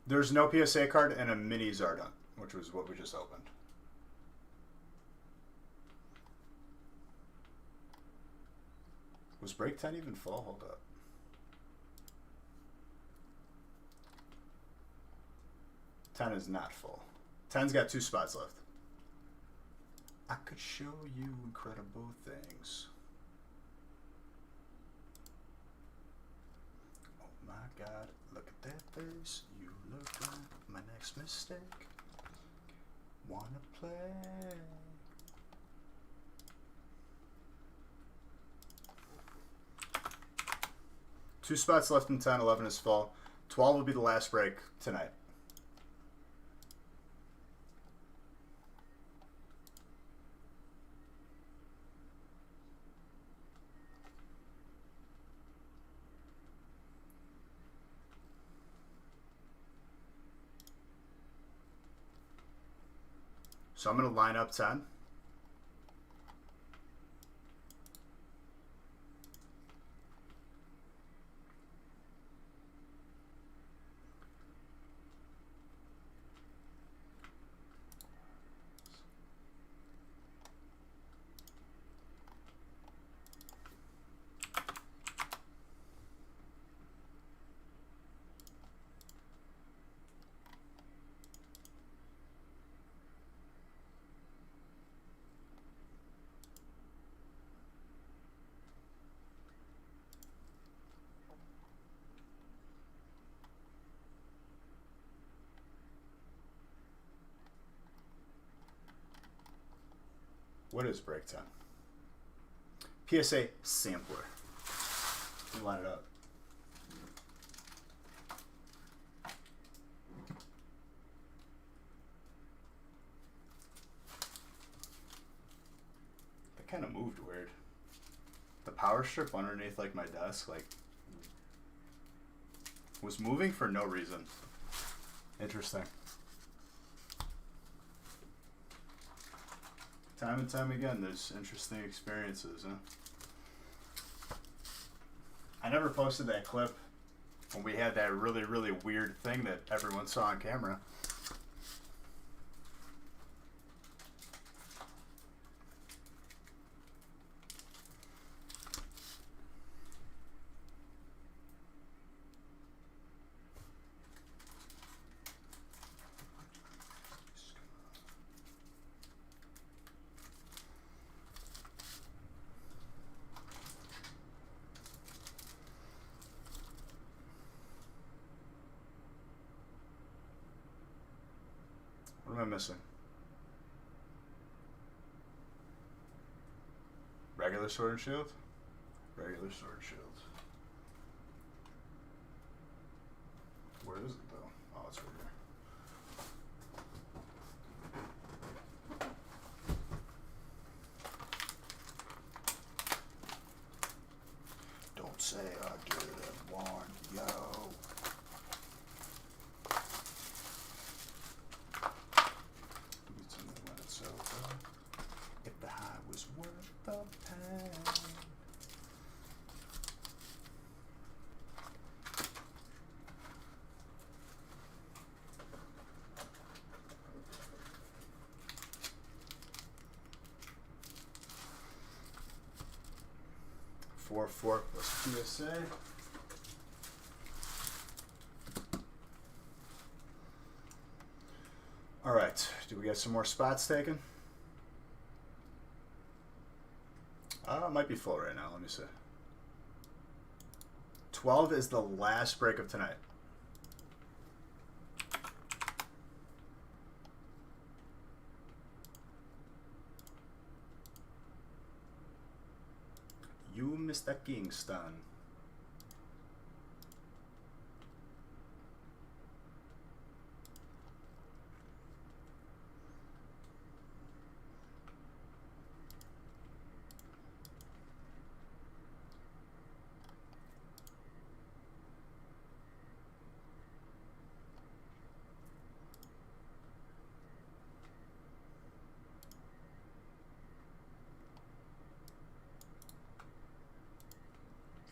There's no PSA card and a mini Zardon, which was what we just opened. Was break 10 even full? Hold up. Ten is not full. 10's got 2 spots left. I could show you incredible things. My God, look at that face. You look like my next mistake. Wanna play? Two spots left in 10. 11 is full. 12 will be the last break tonight. So I'm going to line up 10. What is break 10? PSA sampler. Let me line it up. That kind of moved weird. The power strip underneath like my desk like was moving for no reason. Interesting. Time and time again, there's interesting experiences, huh? I never posted that clip when we had that really, really weird thing that everyone saw on camera. What am I missing? Regular sword and shield? Regular sword and shield. Where is it though? Oh, it's right here. Don't say I didn't warn yo. When it's over, if the high was worth the pain. Four plus PSA. All right, do we get some more spots taken? It might be full right now. Let me see. 12 is the last break of tonight. You, Mr. Kingston.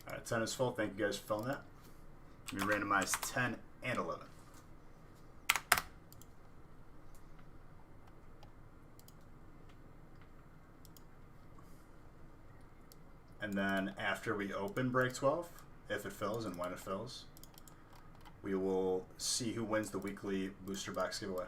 Alright, 10 is full. Thank you guys for filling that. We randomized 10 and 11. And then after we open break 12, if it fills and when it fills, we will see who wins the weekly booster box giveaway.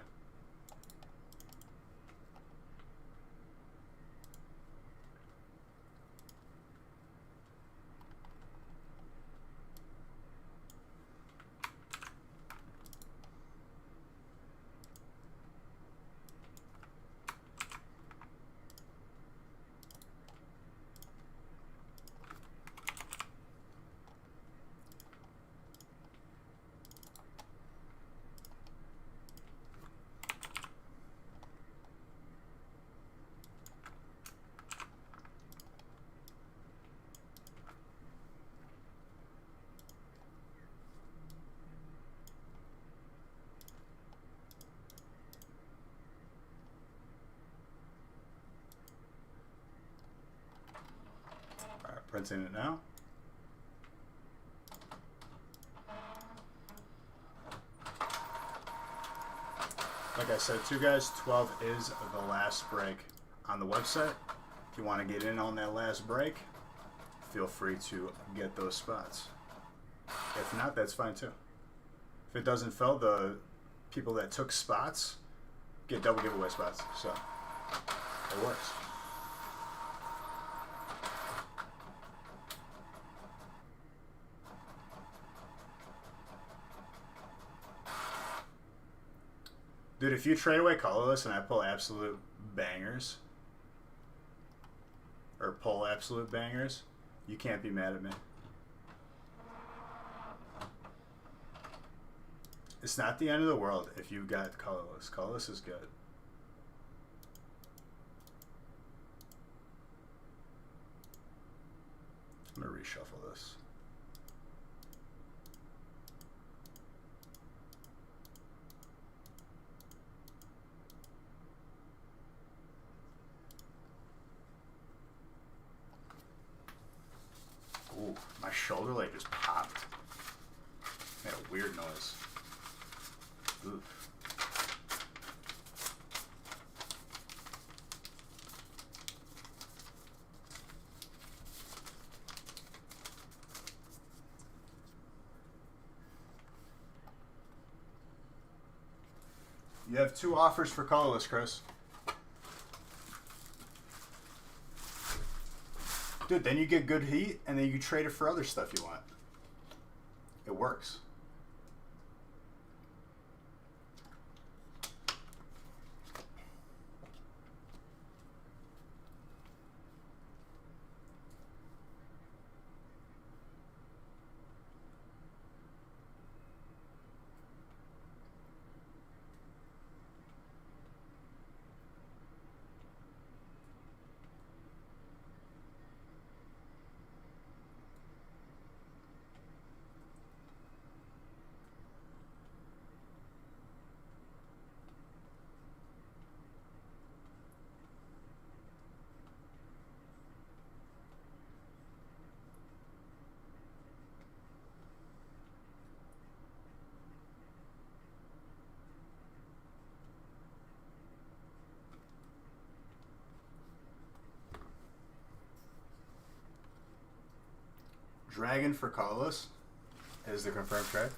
Printing it now. Like I said too guys, 12 is the last break on the website. If you want to get in on that last break, feel free to get those spots. If not, that's fine too. If it doesn't fill, the people that took spots get double giveaway spots. So it works. Dude, if you trade away colorless and I pull absolute bangers, or pull absolute bangers, you can't be mad at me. It's not the end of the world if you got colorless. Colorless is good. I'm going to reshuffle this. Ooh, my shoulder blade just popped. Made a weird noise. Ooh. You have 2 offers for colorless, Chris. Dude, then you get good heat, and then you trade it for other stuff you want. It works. Dragon for colorless is the confirmed trade.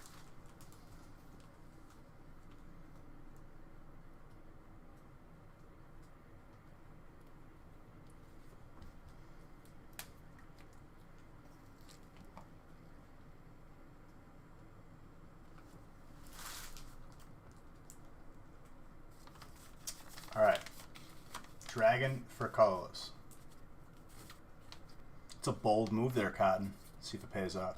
All right. Dragon for colorless. It's a bold move there, Cotton. See if it pays off.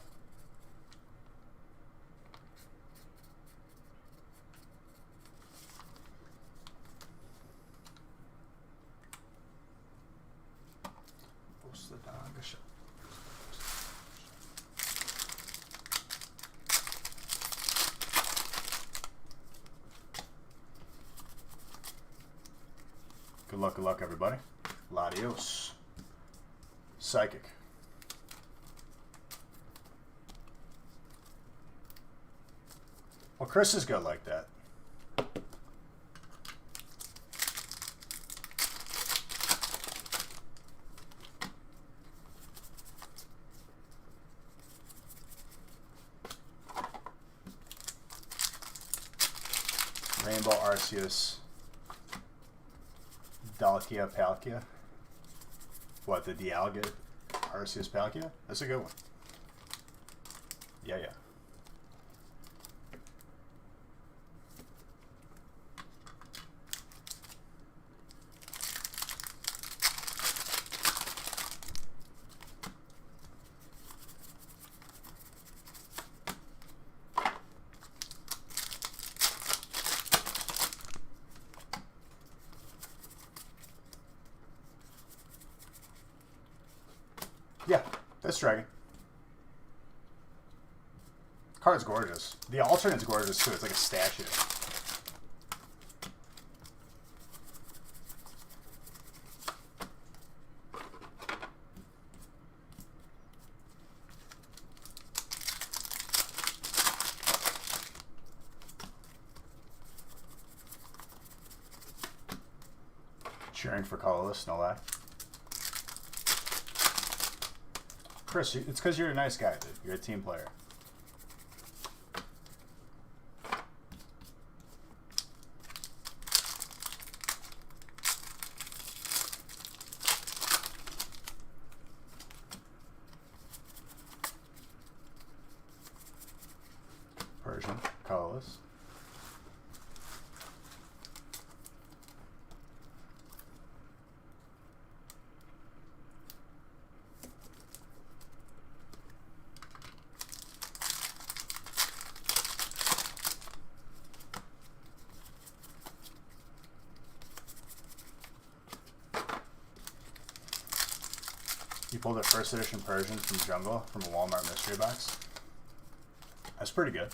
Good luck, everybody. Ladios. Psychic. Well, Chris is good like that. Rainbow Arceus. Dalkia Palkia. What, the Dialga Arceus Palkia? That's a good one. Yeah. Yeah, that's Dragon. Card's gorgeous. The alternate's gorgeous too. It's like a statue. Cheering for colorless, no lie. Chris, it's because you're a nice guy, dude. You're a team player. Persian, colorless. You pulled a first edition Persian from Jungle from a Walmart mystery box. That's pretty good.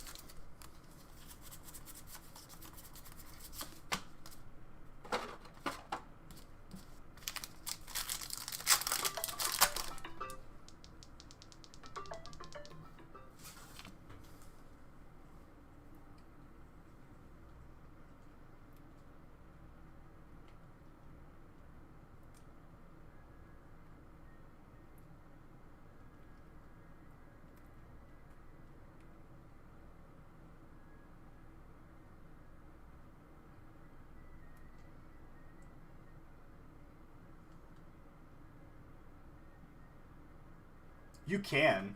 You can.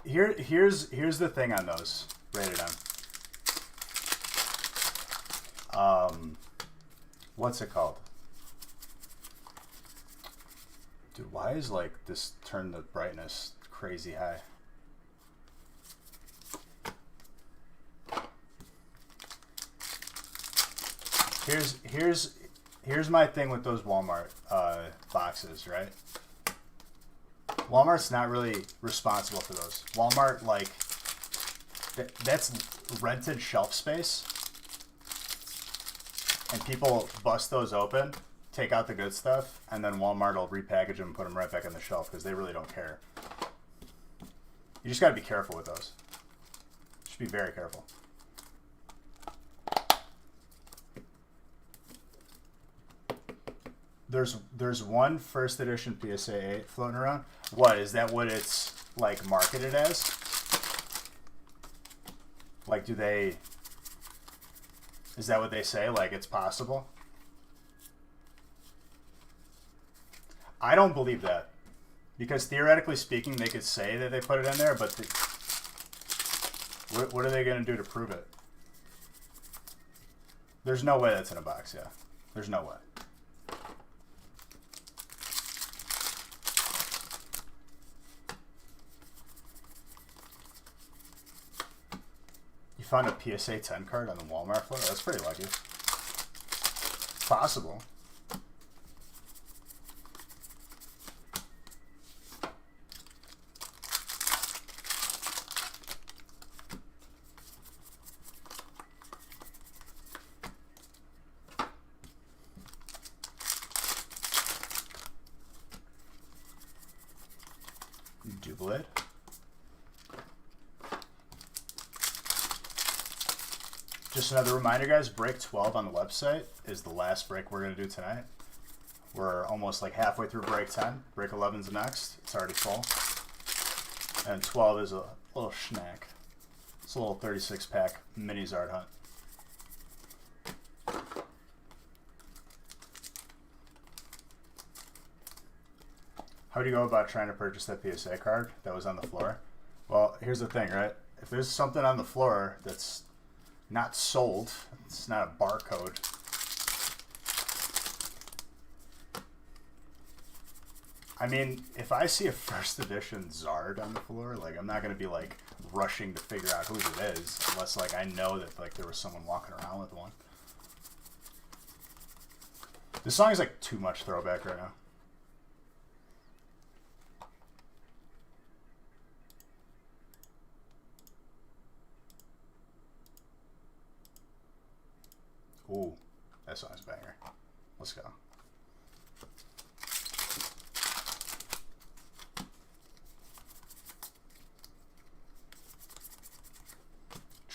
Here's the thing on those rated M. What's it called? Dude, why is like this turn the brightness crazy high? Here's my thing with those Walmart boxes, right? Walmart's not really responsible for those. Walmart, like, that's rented shelf space. And people bust those open, take out the good stuff, and then Walmart will repackage them and put them right back on the shelf because they really don't care. You just got to be careful with those. Just be very careful. There's one first edition PSA 8 floating around. What is that? What it's like marketed as? Like, do they? Is that what they say? Like, it's possible? I don't believe that, because theoretically speaking, they could say that they put it in there, but what are they going to do to prove it? There's no way that's in a box. Yeah, there's no way. Found a PSA 10 card on the Walmart floor. That's pretty lucky. Possible. Jubilee. Just another reminder, guys, break 12 on the website is the last break we're going to do tonight. We're almost like halfway through break 10. Break 11's next. It's already full. And 12 is a little snack. It's a little 36-pack mini Zard Hunt. How do you go about trying to purchase that PSA card that was on the floor? Well, here's the thing, right? If there's something on the floor that's not sold, it's not a barcode. I mean, if I see a first edition Zard on the floor, like, I'm not gonna be like rushing to figure out whose it is, unless like I know that like there was someone walking around with one. This song is like too much throwback right now. Ooh, that song's a banger. Let's go.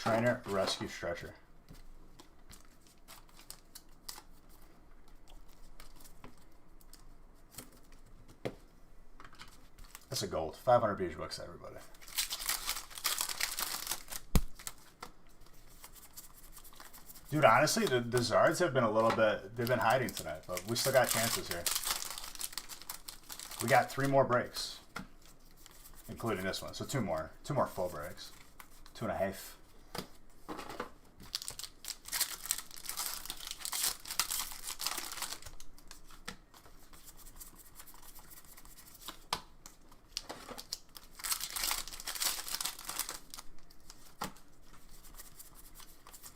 Trainer, rescue stretcher. That's a gold. 500 page books, everybody. Dude, honestly, the Zards have been a little bit... They've been hiding tonight, but we still got chances here. We got 3 more breaks, including this one. So 2 more. 2 more full breaks. 2.5.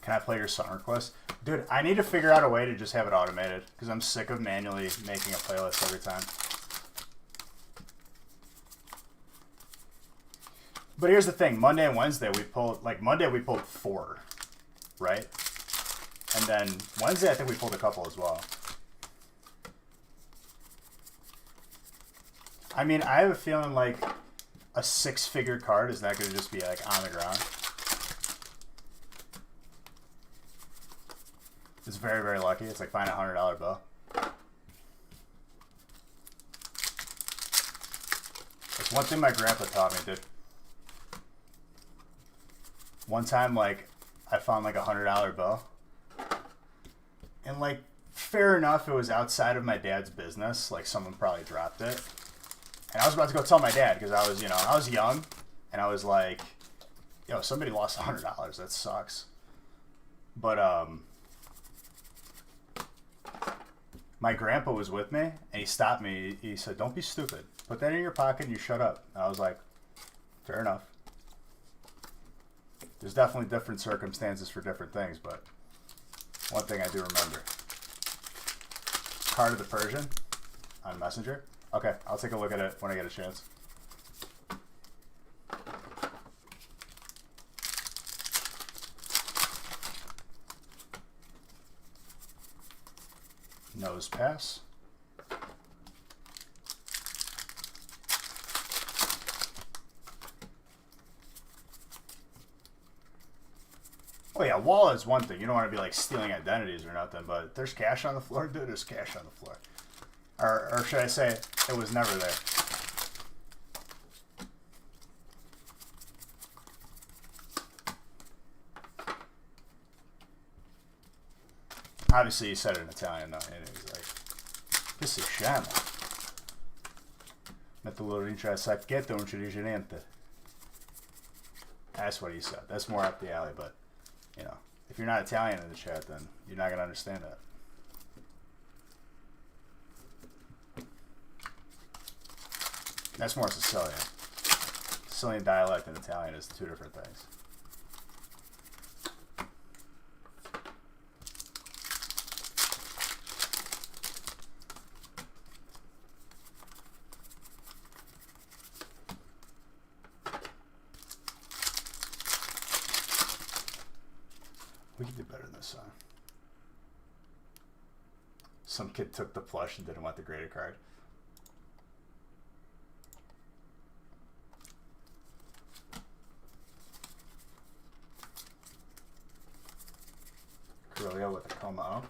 Can I play your song request? Dude, I need to figure out a way to just have it automated because I'm sick of manually making a playlist every time. But here's the thing. Monday and Wednesday we pulled, like Monday we pulled 4, right? And then Wednesday I think we pulled a couple as well. I mean, I have a feeling like a 6-figure card is not going to just be like on the ground. It's very, very lucky. It's like finding a $100 bill. It's one thing my grandpa taught me, dude. One time, like, I found like a $100 bill. And like, fair enough, it was outside of my dad's business. Like, someone probably dropped it. And I was about to go tell my dad because I was, you know, I was young. And I was like, yo, somebody lost $100. That sucks. But, my grandpa was with me, and he stopped me. He said, don't be stupid. Put that in your pocket and you shut up. And I was like, fair enough. There's definitely different circumstances for different things, but one thing I do remember. Card of the Persian on Messenger. Okay, I'll take a look at it when I get a chance. Nose pass. Oh yeah, wallet is one thing. You don't want to be like stealing identities or nothing, but there's cash on the floor, dude. There's cash on the floor. Or should I say, it was never there. Obviously, you said it in Italian, though. And it was like, che si chiama? Metto in il sacchetto, non ci dice niente. That's what he said. That's more up the alley, but, you know, if you're not Italian in the chat, then you're not going to understand that. That's more Sicilian. Sicilian dialect and Italian is 2 different things. We can do better than this song. Some kid took the plush and didn't want the graded card. Corellia with a coma.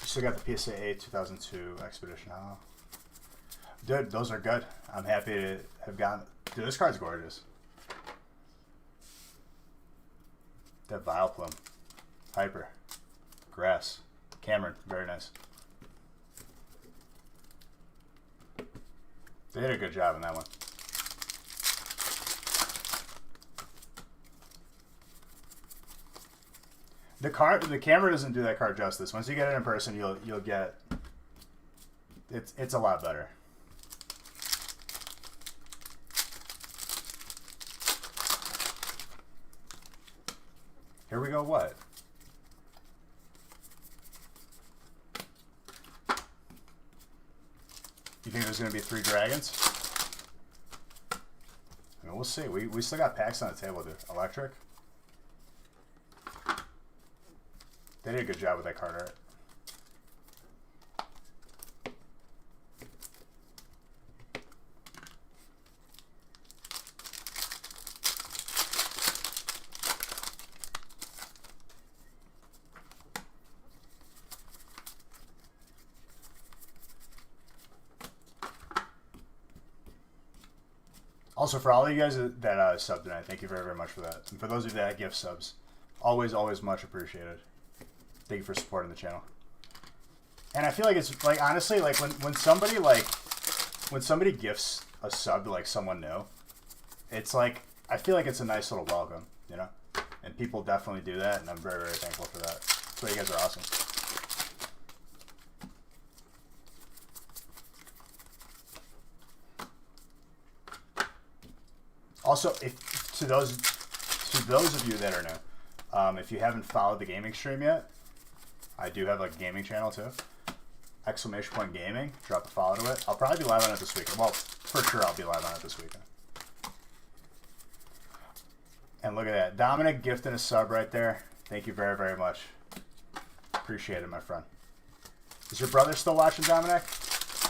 Still got the PSA 8 2002 Expedition. Oh. Dude, those are good. I'm happy to have gotten. Dude, this card's gorgeous. That Vileplume. Hyper. Grass. Cameron. Very nice. They did a good job on that one. The camera doesn't do that card justice. Once you get it in person, you'll get it's a lot better. Here we go. What? You think there's going to be 3 dragons? I mean, we'll see. We still got packs on the table, dude. Electric. They did a good job with that card art. Also, for all of you guys that subbed tonight, thank you very, very much for that. And for those of you that gift subs, always, always much appreciated. Thank you for supporting the channel. And I feel like it's like honestly, like when somebody gifts a sub to like someone new, it's like I feel like it's a nice little welcome, you know. And people definitely do that, and I'm very, very thankful for that. That's why you guys are awesome. Also, if to those of you that are new, if you haven't followed the gaming stream yet, I do have a gaming channel too. ! Gaming. Drop a follow to it. I'll probably be live on it this weekend. Well, for sure I'll be live on it this weekend. And look at that. Dominic gifting a sub right there. Thank you very, very much. Appreciate it, my friend. Is your brother still watching, Dominic?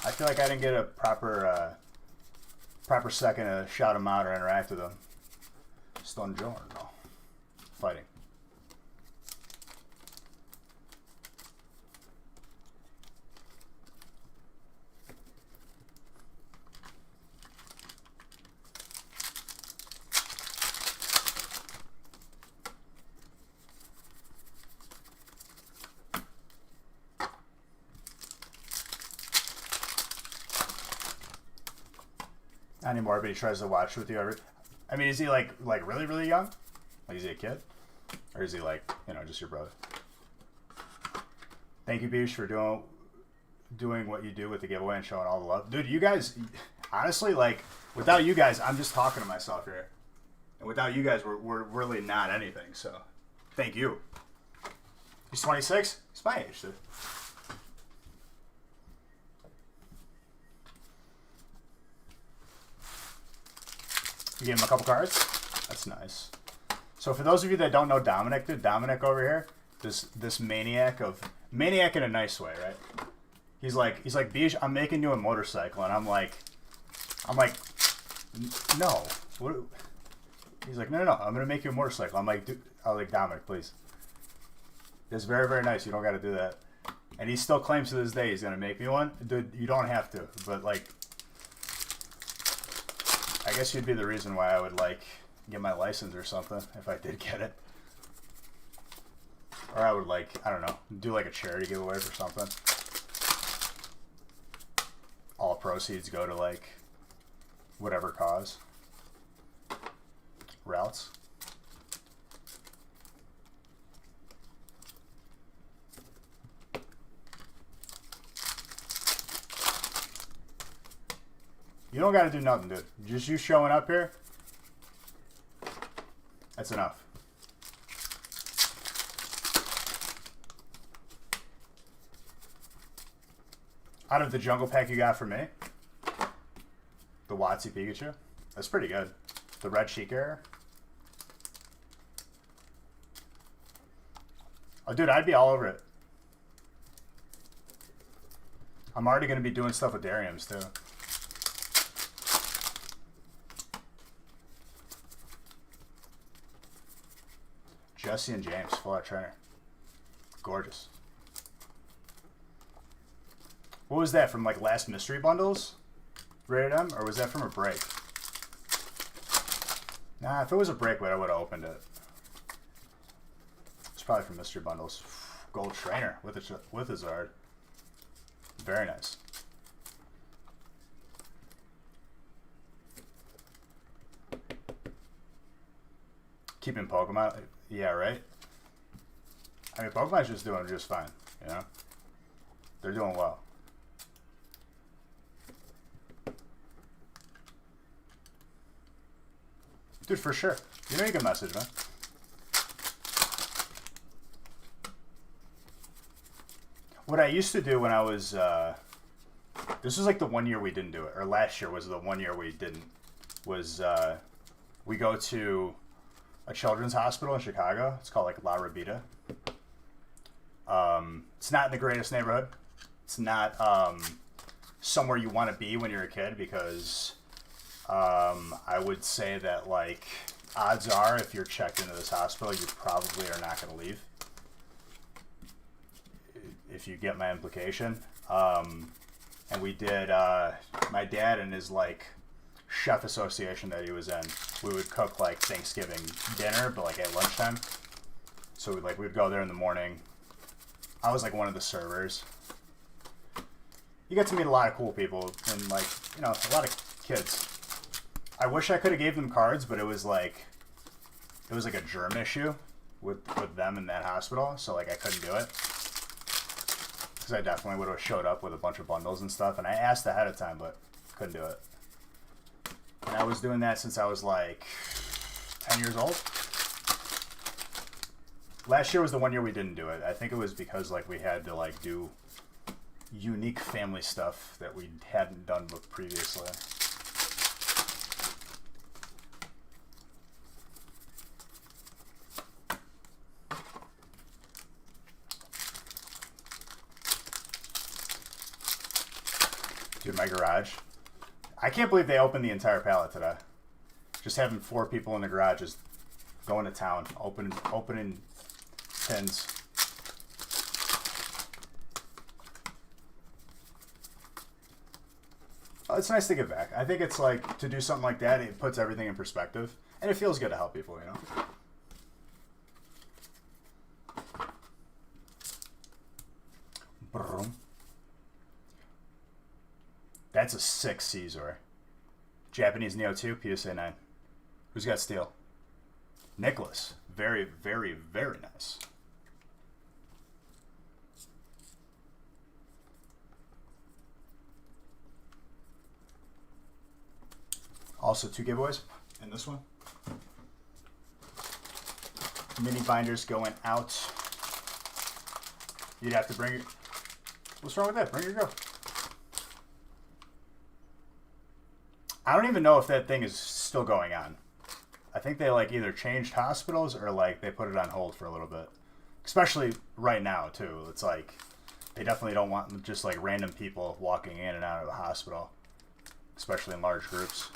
I feel like I didn't get a proper second to shout him out or interact with him. Stongiorno. Fighting. Not anymore, but he tries to watch with you every... I mean, is he like really, really young? Like, is he a kid? Or is he like, you know, just your brother? Thank you, Beesh, for doing what you do with the giveaway and showing all the love. Dude, you guys, honestly, like, without you guys, I'm just talking to myself here. And without you guys, we're really not anything, so thank you. He's 26? He's my age, dude. You gave him a couple cards? That's nice. So for those of you that don't know Dominic, dude, Dominic over here, this maniac in a nice way, right? He's like, Beej, I'm making you a motorcycle, and I'm like, no. What? He's like, no, I'm gonna make you a motorcycle. I'm like, dude, I was like, Dominic, please. It's very, very nice. You don't got to do that. And he still claims to this day he's gonna make me one. Dude, you don't have to, but like, I guess you'd be the reason why I would like get my license or something if I did get it. Or I would like, I don't know, do like a charity giveaway for something. All proceeds go to like whatever cause. Routes. You don't got to do nothing, dude. Just you showing up here, that's enough. Out of the jungle pack you got for me, the Watsy Pikachu, that's pretty good. The red Sheikah. Oh, dude, I'd be all over it. I'm already going to be doing stuff with Dariums, too. Jesse and James, full art trainer. Gorgeous. What was that, from like last mystery bundles? Rated M? Or was that from a break? Nah, if it was a break, I would have opened it. It's probably from mystery bundles. Gold trainer with a Zard. Very nice. Keeping Pokemon, yeah, right? I mean, Pokemon's just doing just fine, you know? They're doing well. Dude, for sure. You know you can message, man. What I used to do when I was, this was like the 1 year we didn't do it, or last year was the 1 year we didn't, was, we go to a children's hospital in Chicago. It's called like La Rabida. It's not in the greatest neighborhood. It's not somewhere you want to be when you're a kid, because I would say that like odds are if you're checked into this hospital, you probably are not going to leave. If you get my implication. And we did, my dad and his like chef association that he was in, we would cook like Thanksgiving dinner, but like at lunchtime. So we'd go there in the morning. I was like one of the servers. You get to meet a lot of cool people and like, you know, a lot of kids. I wish I could have gave them cards, but it was like a germ issue with them in that hospital, so like I couldn't do it. Because I definitely would have showed up with a bunch of bundles and stuff, and I asked ahead of time, but couldn't do it. And I was doing that since I was like 10 years old. Last year was the one year we didn't do it. I think it was because like we had to like do unique family stuff that we hadn't done previously. Dude, my garage. I can't believe they opened the entire pallet today. Just having 4 people in the garage is going to town, opening tins. Oh, it's nice to give back. I think it's like to do something like that, it puts everything in perspective, and it feels good to help people, you know. Brum. That's a 6 Caesar. Japanese Neo 2, PSA 9. Who's got steel? Nicholas. Very, very, very nice. Also 2 giveaways in this one. Mini binders going out. You'd have to bring your... What's wrong with that? Bring your girl. I don't even know if that thing is still going on. I think they like either changed hospitals or like they put it on hold for a little bit. Especially right now too. It's like they definitely don't want just like random people walking in and out of the hospital. Especially in large groups.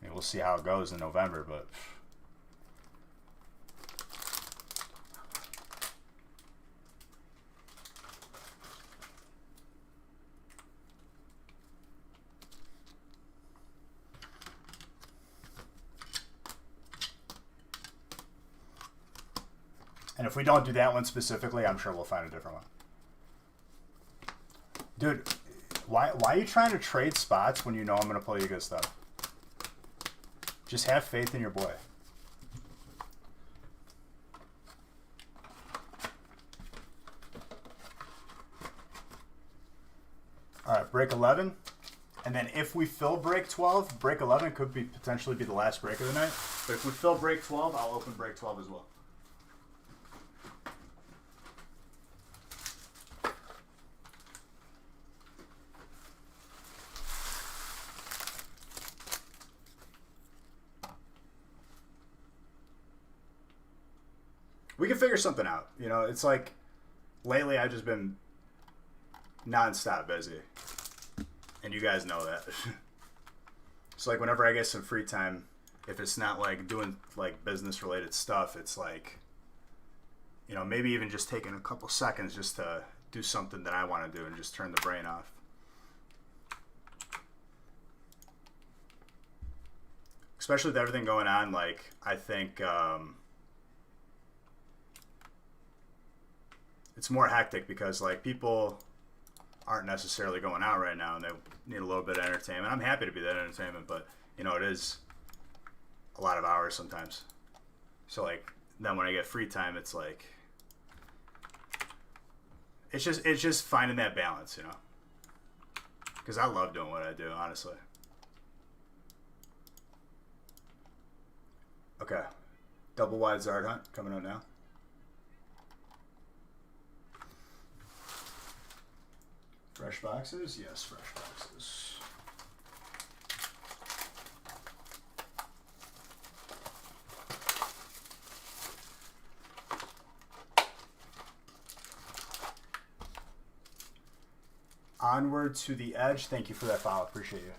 I mean, we'll see how it goes in November, but... And if we don't do that one specifically, I'm sure we'll find a different one. Dude, why are you trying to trade spots when you know I'm going to play you good stuff? Just have faith in your boy. Alright, break 11. And then if we fill break 12, break 11 could be potentially be the last break of the night. But if we fill break 12, I'll open break 12 as well. We can figure something out. You know, it's like lately I've just been nonstop busy. And you guys know that. So like whenever I get some free time, if it's not like doing like business related stuff, it's like, you know, maybe even just taking a couple seconds just to do something that I want to do and just turn the brain off. Especially with everything going on, like I think it's more hectic because like people aren't necessarily going out right now and they need a little bit of entertainment. I'm happy to be that entertainment, but you know, it is a lot of hours sometimes. So like then when I get free time, it's like it's just finding that balance, you know, because I love doing what I do, honestly. Okay, double wide Zard Hunt coming out now. Fresh boxes? Yes, fresh boxes. Onward to the Edge. Thank you for that follow. Appreciate you.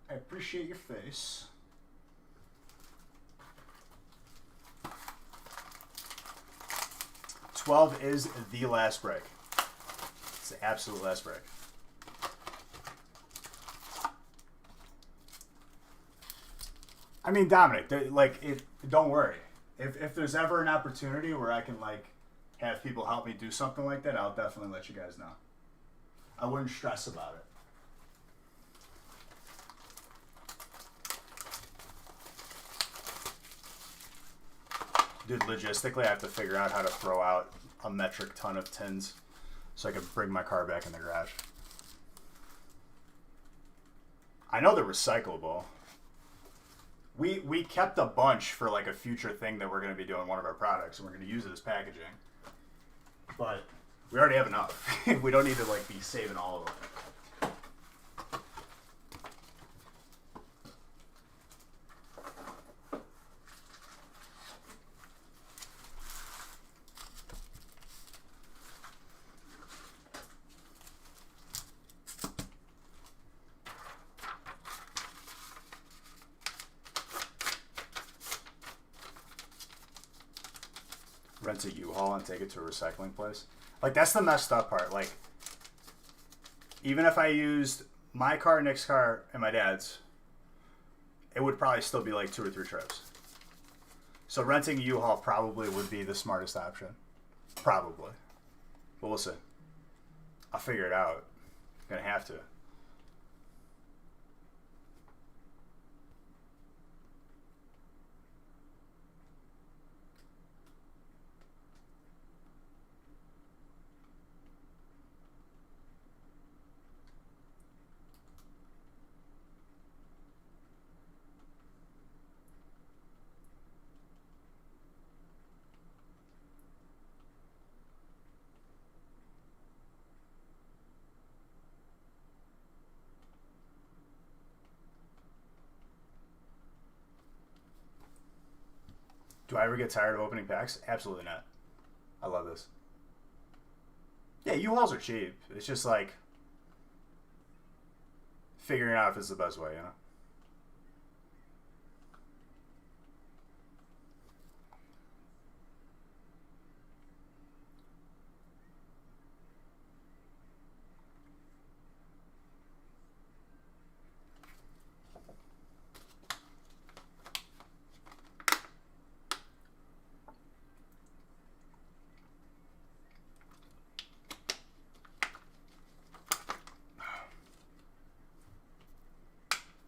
I appreciate your face. '12 is the last break. It's Absolute last break. I mean, Dominic, don't worry. If there's ever an opportunity where I can like have people help me do something like that, I'll definitely let you guys know. I wouldn't stress about it. Dude, logistically, I have to figure out how to throw out a metric ton of tins so I can bring my car back in the garage. I know they're recyclable. We kept a bunch for like a future thing that we're going to be doing one of our products, and we're going to use it as packaging. But we already have enough. We don't need to like be saving all of them. Rent a U-Haul and take it to a recycling place. Like, that's the messed up part. Like, even if I used my car, Nick's car, and my dad's, it would probably still be like 2 or 3 trips. So renting a U-Haul probably would be the smartest option. Probably. But we'll see. I'll figure it out. I'm gonna have to. Do I ever get tired of opening packs? Absolutely not. I love this. Yeah, U-Hauls are cheap. It's just like figuring out if it's the best way, you know?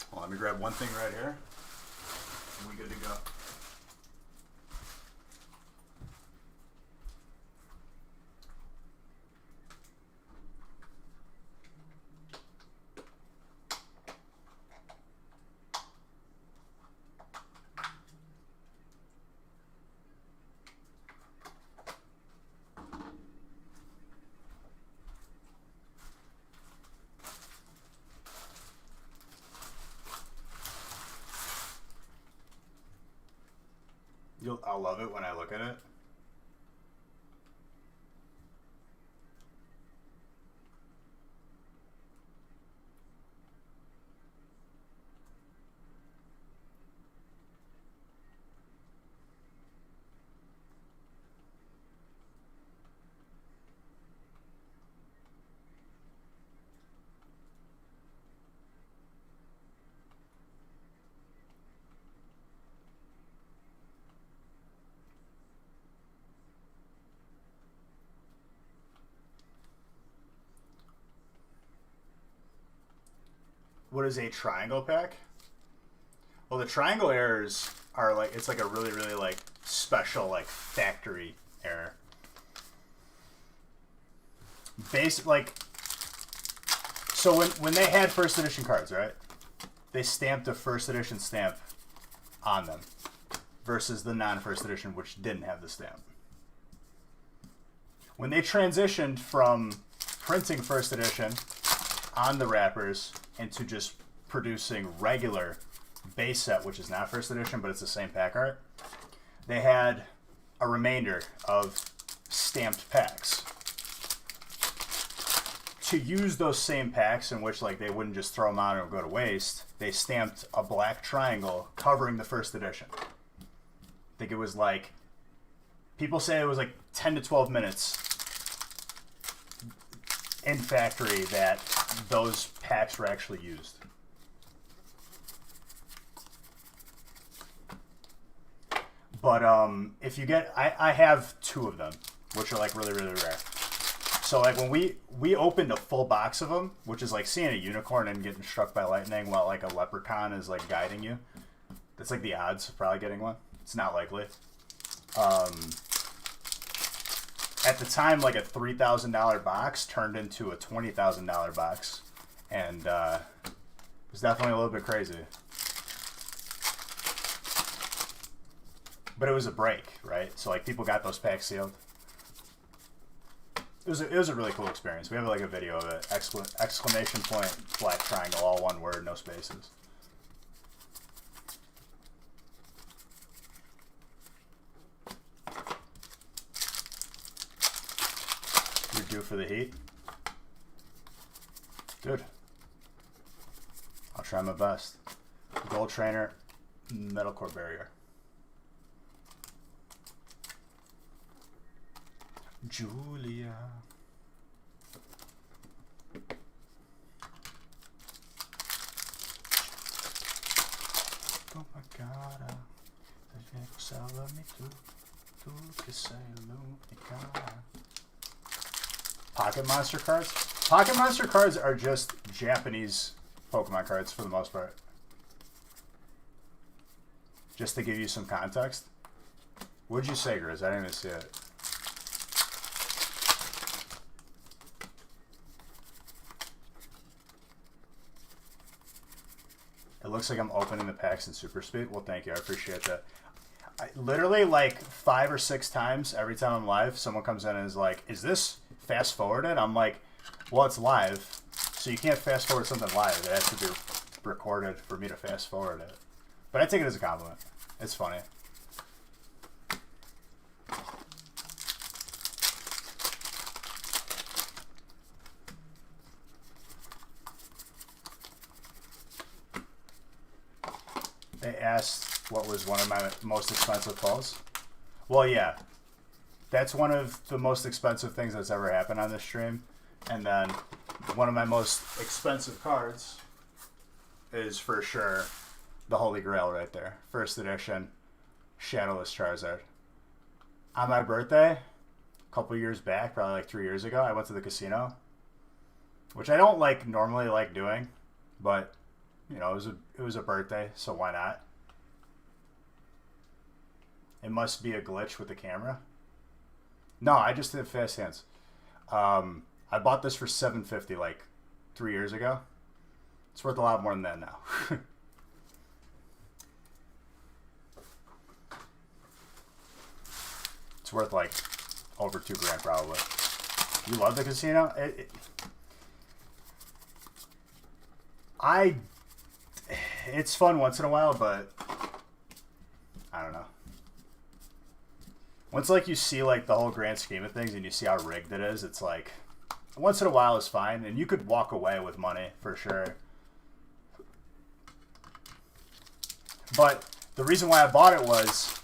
Well, let me grab one thing right here. And we good to go. I'll love it when I look at it. What is a triangle pack? Well, the triangle errors are like, it's like a really, really like special like factory error. So when they had first edition cards, right? They stamped a first edition stamp on them versus the non-first edition, which didn't have the stamp. When they transitioned from printing first edition on the wrappers into just producing regular base set, which is not first edition, but it's the same pack art, they had a remainder of stamped packs. To use those same packs in which like they wouldn't just throw them out and go to waste, they stamped a black triangle covering the first edition. I think it was like, people say it was like 10 to 12 minutes. in factory that those packs were actually used. But if you get, I have 2 of them, which are like really, really rare. So like when we opened a full box of them, which is like seeing a unicorn and getting struck by lightning while like a leprechaun is like guiding you. That's like the odds of probably getting one. It's not likely. At the time, like a $3,000 box turned into a $20,000 box, and it was definitely a little bit crazy. But it was a break, right? So like people got those packs sealed. It was a really cool experience. We have like a video of it. Exclamation point, black triangle, all one word, no spaces. You're due for the heat? Dude. I'll try my best. Gold Trainer, Metalcore Barrier. Julia. Oh my God, salva-me tu que sei l'unica. Pocket Monster cards? Pocket Monster cards are just Japanese Pokemon cards for the most part. Just to give you some context. What'd you say, Grizz? I didn't even see it. It looks like I'm opening the packs in super speed. Well, thank you. I appreciate that. Literally, like 5 or 6 times every time I'm live, someone comes in and is like, is this fast forwarded? I'm like, well, it's live, so you can't fast forward something live. It has to be recorded for me to fast forward it. But I take it as a compliment. It's funny. They asked what was one of my most expensive pulls. Well, yeah. That's one of the most expensive things that's ever happened on this stream. And then one of my most expensive cards is for sure the Holy Grail right there. First edition, Shadowless Charizard. On my birthday, a couple years back, probably like 3 years ago, I went to the casino. Which I don't like normally like doing, but you know, it was a birthday, so why not? It must be a glitch with the camera. No, I just did fast hands. I bought this for $750 like 3 years ago. It's worth a lot more than that now. It's worth like over $2,000 probably. You love the casino? It's fun once in a while, but I don't know. Once like you see like the whole grand scheme of things and you see how rigged it is, it's like once in a while is fine, and you could walk away with money for sure. But the reason why I bought it was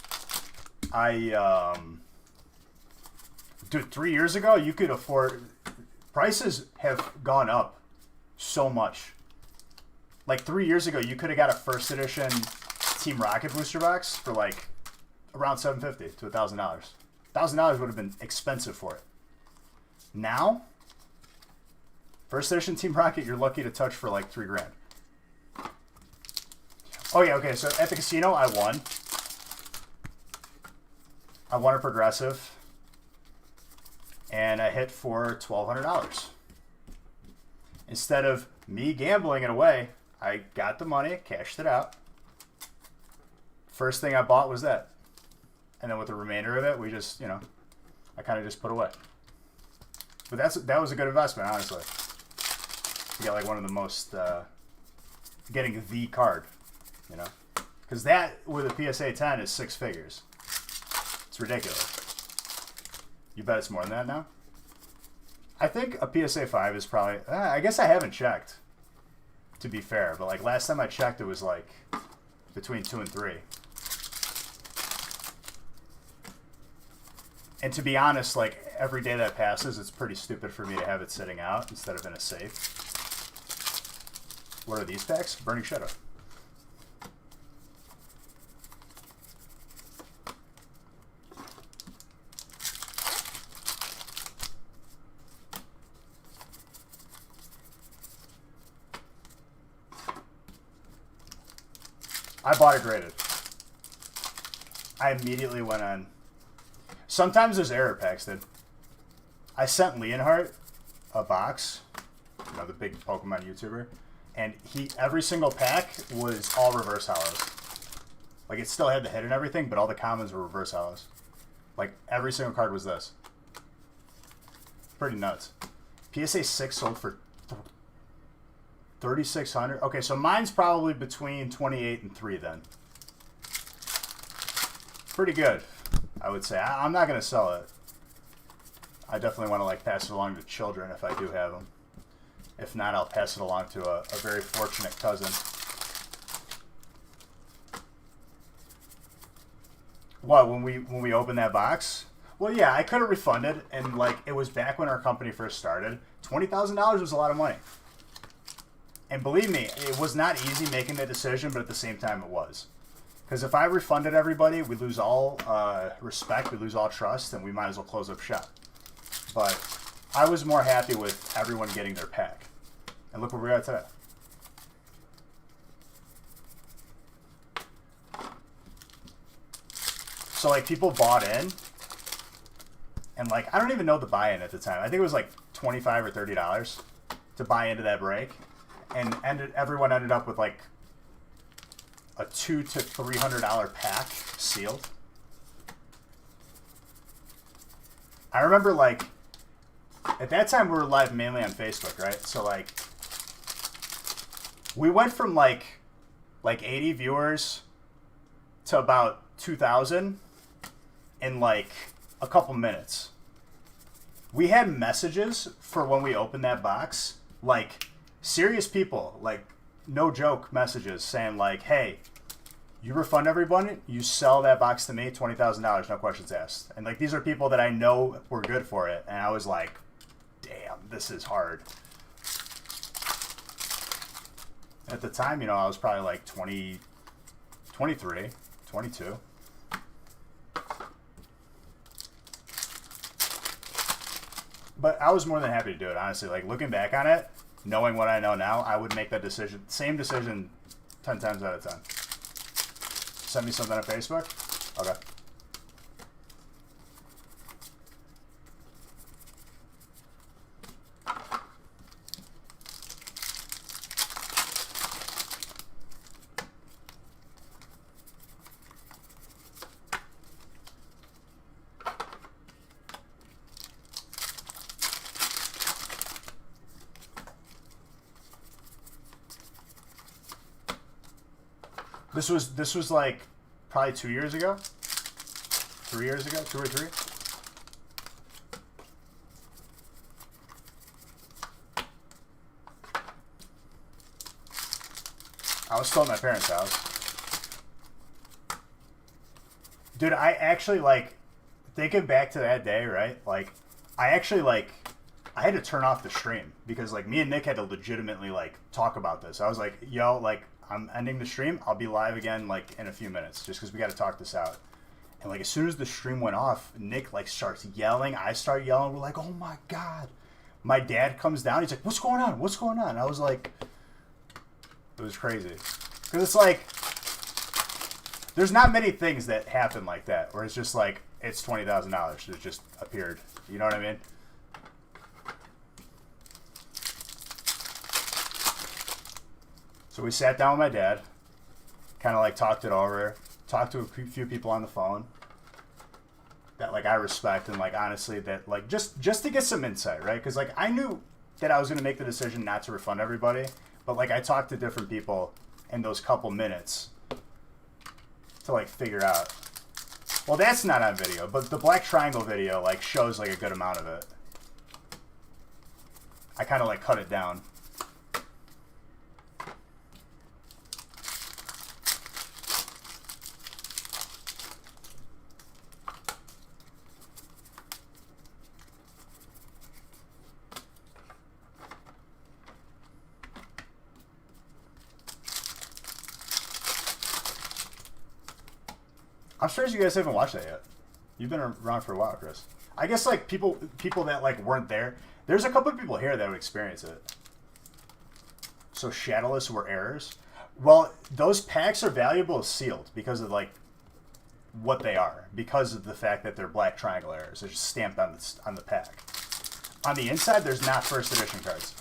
dude, 3 years ago you could afford, prices have gone up so much. Like 3 years ago, you could have got a first edition Team Rocket booster box for like around $750 to $1,000. $1,000 would have been expensive for it. Now, first edition Team Rocket, you're lucky to touch for like $3,000. Oh yeah, okay. So at the casino, I won. I won a progressive, and I hit for $1,200. Instead of me gambling it away, I got the money, cashed it out. First thing I bought was that. And then with the remainder of it, we just, you know, I kind of just put away. But that was a good investment, honestly. You got like one of the most, getting the card, you know. Because that, with a PSA 10, is 6 figures. It's ridiculous. You bet it's more than that now? I think a PSA 5 is probably, I guess I haven't checked, to be fair. But like last time I checked, it was like between 2 and 3. And to be honest, like, every day that passes, it's pretty stupid for me to have it sitting out instead of in a safe. What are these packs? Burning Shadow. I bought it graded. I immediately went on. Sometimes there's error packs, dude. I sent Leonhardt a box, you know, the big Pokemon YouTuber, and every single pack was all reverse hollows. Like, it still had the hit and everything, but all the commons were reverse hollows. Like, every single card was this. Pretty nuts. PSA 6 sold for 3,600. Okay, so mine's probably between 28 and 3 then. Pretty good, I would say. I'm not going to sell it. I definitely want to, like, pass it along to children if I do have them. If not, I'll pass it along to a very fortunate cousin. What, when we opened that box? Well, yeah, I could have refunded, and, like, it was back when our company first started. $20,000 was a lot of money. And believe me, it was not easy making the decision, but at the same time it was. Because if I refunded everybody, we lose all respect, we lose all trust, and we might as well close up shop. But I was more happy with everyone getting their pack. And look where we're at today. So, like, people bought in, and, like, I don't even know the buy-in at the time. I think it was, like, $25 or $30 to buy into that break. And everyone ended up with, like, a $200 to $300 pack sealed. I remember, like, at that time we were live mainly on Facebook, right? So, like, we went from, like 80 viewers to about 2,000 in, like, a couple minutes. We had messages for when we opened that box, like, serious people, like, no joke messages saying, like, hey, you refund everyone, you sell that box to me, $20,000, no questions asked. And, like, these are people that I know were good for it. And I was like, damn, this is hard. At the time, you know, I was probably like 20, 23, 22. But I was more than happy to do it, honestly. Like, looking back on it, knowing what I know now, I would make that decision, same decision 10 times out of 10. Send me something on Facebook? Okay. This was like probably 2 years ago, 3 years ago, 2 or 3. I was still at my parents' house. Dude, I actually, like, thinking back to that day, right? Like, I actually, like, I had to turn off the stream because, like, me and Nick had to legitimately, like, talk about this. I was like, yo, like, I'm ending the stream. I'll be live again, like, in a few minutes just because we got to talk this out. And, like, as soon as the stream went off, Nick, like, starts yelling. I start yelling. We're like, oh, my God. My dad comes down. He's like, what's going on? What's going on? And I was like, it was crazy. Because it's like, there's not many things that happen like that where it's just like, it's $20,000 that just appeared. You know what I mean? So we sat down with my dad, kind of like talked it over, talked to a few people on the phone that, like, I respect, and, like, honestly that, like, just to get some insight, right? Because, like, I knew that I was going to make the decision not to refund everybody, but, like, I talked to different people in those couple minutes to, like, figure out. Well, that's not on video, but the Black Triangle video, like, shows, like, a good amount of it. I kind of, like, cut it down. I'm surprised you guys haven't watched that yet. You've been around for a while, Chris. I guess like people that like weren't there. There's a couple of people here that would experience it. So shadowless were errors. Well, those packs are valuable as sealed because of like what they are, because of the fact that they're black triangle errors. They're just stamped on the pack. On the inside, there's not first edition cards.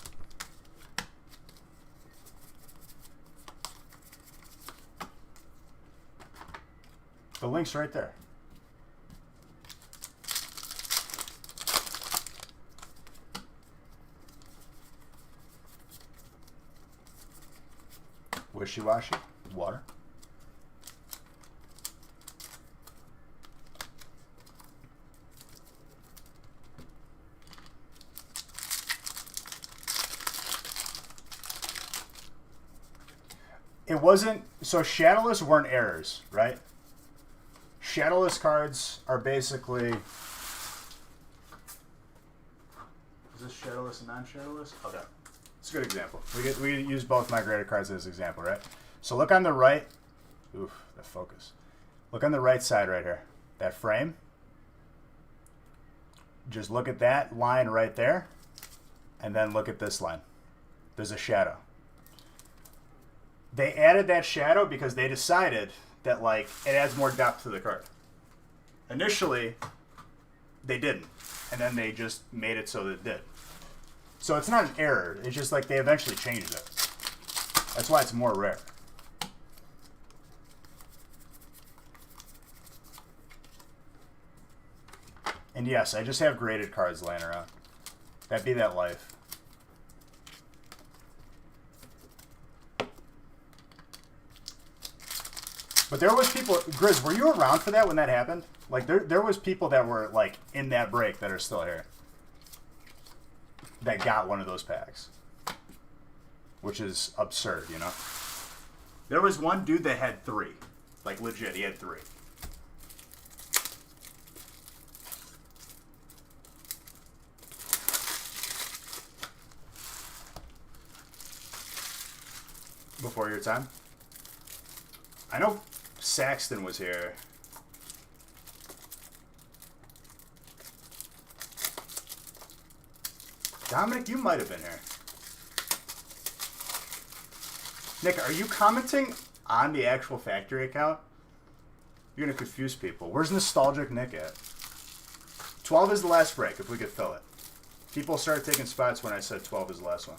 The link's right there. Wishy-washy. Water. It wasn't... So shadowless weren't errors, right? Shadowless cards are basically... Is this shadowless and non-shadowless? Okay. It's a good example. We use both migrated cards as an example, right? So look on the right. Oof, the focus. Look on the right side right here. That frame. Just look at that line right there. And then look at this line. There's a shadow. They added that shadow because they decided that like it adds more depth to the card. Initially, they didn't. And then they just made it so that it did. So it's not an error. It's just like they eventually changed it. That's why it's more rare. And yes, I just have graded cards laying around. That'd be that life. But there was people... Grizz, were you around for that when that happened? Like, there was people that were, like, in that break that are still here. That got one of those packs. Which is absurd, you know? There was one dude that had 3. Like, legit, he had 3. Before your time? I know Saxton was here. Dominic, you might have been here. Nick, are you commenting on the actual factory account? You're going to confuse people. Where's Nostalgic Nick at? 12 is the last break, if we could fill it. People started taking spots when I said 12 is the last one.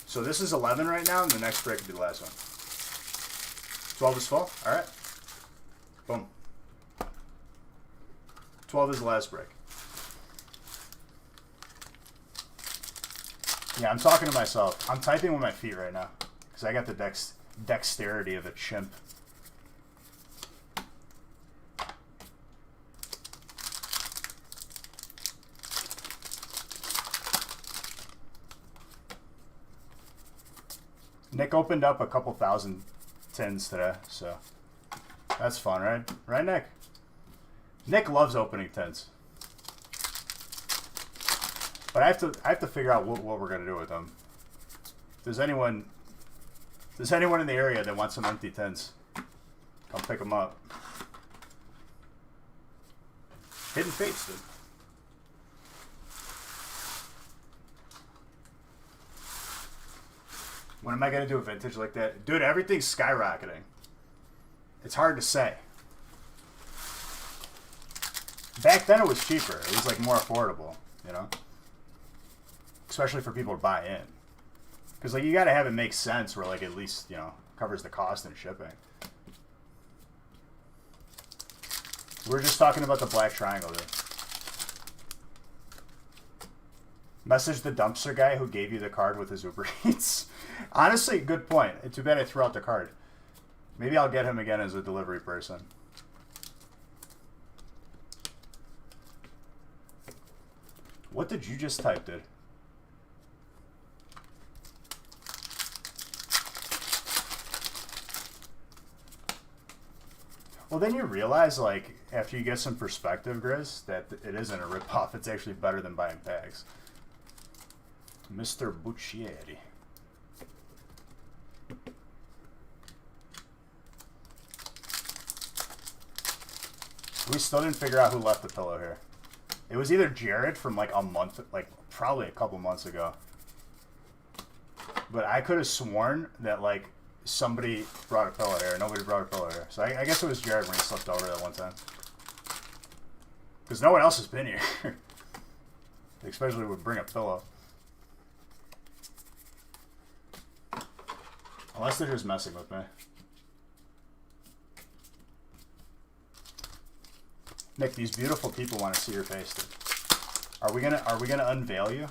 So this is 11 right now, and the next break will be the last one. 12 is full? Alright. Boom. 12 is the last break. Yeah, I'm talking to myself. I'm typing with my feet right now. Because I got the dexterity of a chimp. Nick opened up a couple thousand tins today, so that's fun, right? Right, Nick? Nick loves opening tins. But I have to figure out what we're gonna do with them. If there's anyone in the area that wants some empty tins, come pick them up. Hidden Fates, dude. When am I gonna do a vintage like that? Dude, everything's skyrocketing. It's hard to say. Back then it was cheaper. It was like more affordable, you know? Especially for people to buy in. Because like you gotta have it make sense where like at least, you know, covers the cost and shipping. We're just talking about the black triangle there. Message the dumpster guy who gave you the card with his Uber Eats. Honestly, good point. It's too bad I threw out the card. Maybe I'll get him again as a delivery person. What did you just type, dude? Well, then you realize, like, after you get some perspective, Grizz, that it isn't a ripoff. It's actually better than buying packs. Mr. Buccieri. we still didn't figure out who left the pillow here. It was either Jared from like a month, like probably a couple months ago. But I could have sworn that like somebody brought a pillow here. Nobody brought a pillow here. So I guess it was Jared when he slept over that one time. Because no one else has been here. Especially would bring a pillow. Unless they're just messing with me. Nick, these beautiful people want to see your face, dude. Are we gonna unveil you?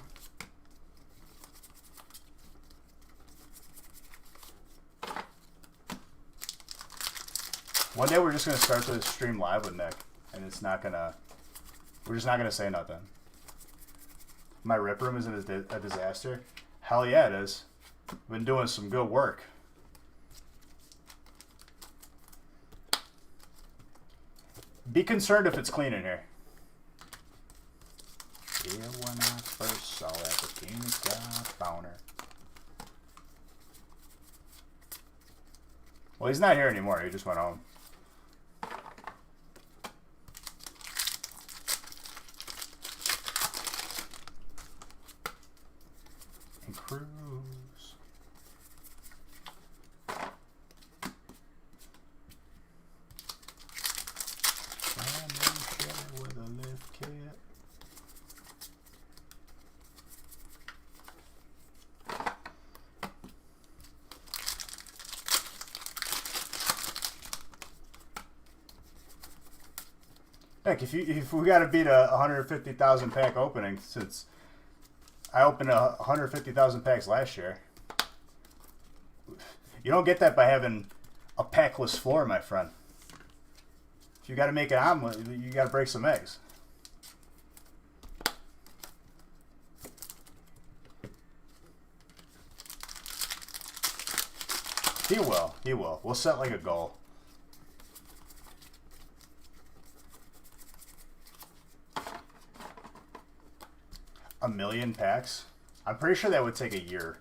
One day we're just gonna start the stream live with Nick, and it's not gonna. We're just not gonna say nothing. My rip room isn't a disaster. Hell yeah, it is. Been doing some good work. Be concerned if it's clean in here. Here when I first saw it, the king got boner. Well, he's not here anymore. He just went home. And Cruz. Brand new Chevy with a lift kit. Heck, if we got to beat a 150,000 pack opening, since I opened 150,000 packs last year, you don't get that by having a packless floor, my friend. If you got to make an omelet, you got to break some eggs. He will. He will. We'll set like a goal. A million packs? I'm pretty sure that would take a year.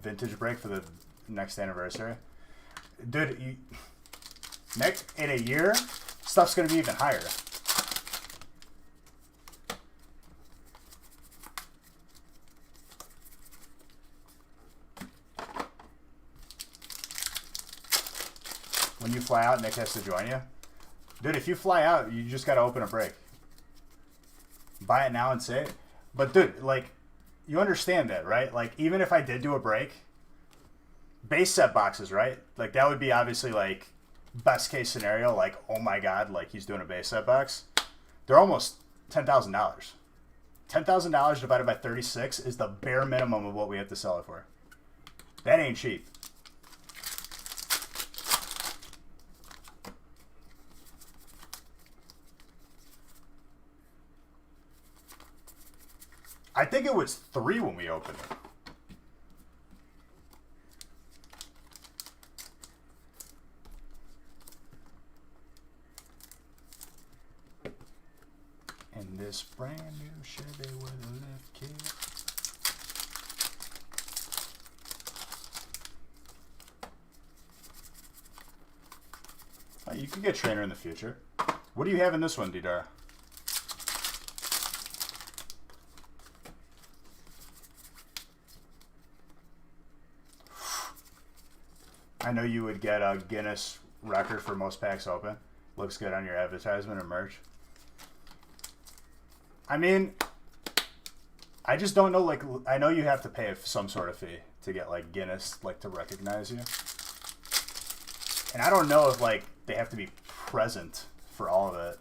Vintage break for the next anniversary. Dude, in a year, stuff's going to be even higher. When you fly out, Nick has to join you. Dude, if you fly out, you just got to open a break. Buy it now and say it. But dude, like, you understand that, right? Like, even if I did do a break, base set boxes, right? Like, that would be obviously, like, best case scenario. Like, oh my God, like, he's doing a base set box. They're almost $10,000. $10,000 divided by 36 is the bare minimum of what we have to sell it for. That ain't cheap. I think it was 3 when we opened it. And this brand new Chevy with a lift kit. Oh, you could get Trainer in the future. What do you have in this one, Didar? I know you would get a Guinness record for most packs open. Looks good on your advertisement or merch. I mean, I just don't know, like, I know you have to pay some sort of fee to get, like, Guinness, like, to recognize you. And I don't know if, like, they have to be present for all of it.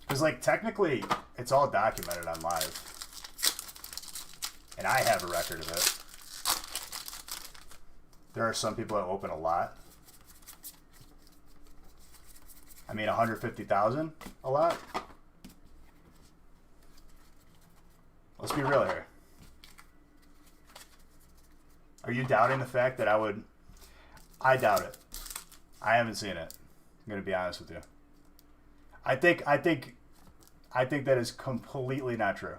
Because, like, technically, it's all documented on live. And I have a record of it. There are some people that open a lot. I mean, 150,000, a lot. Let's be real here. Are you doubting the fact that I would? I doubt it. I haven't seen it. I'm gonna be honest with you. I think that is completely not true.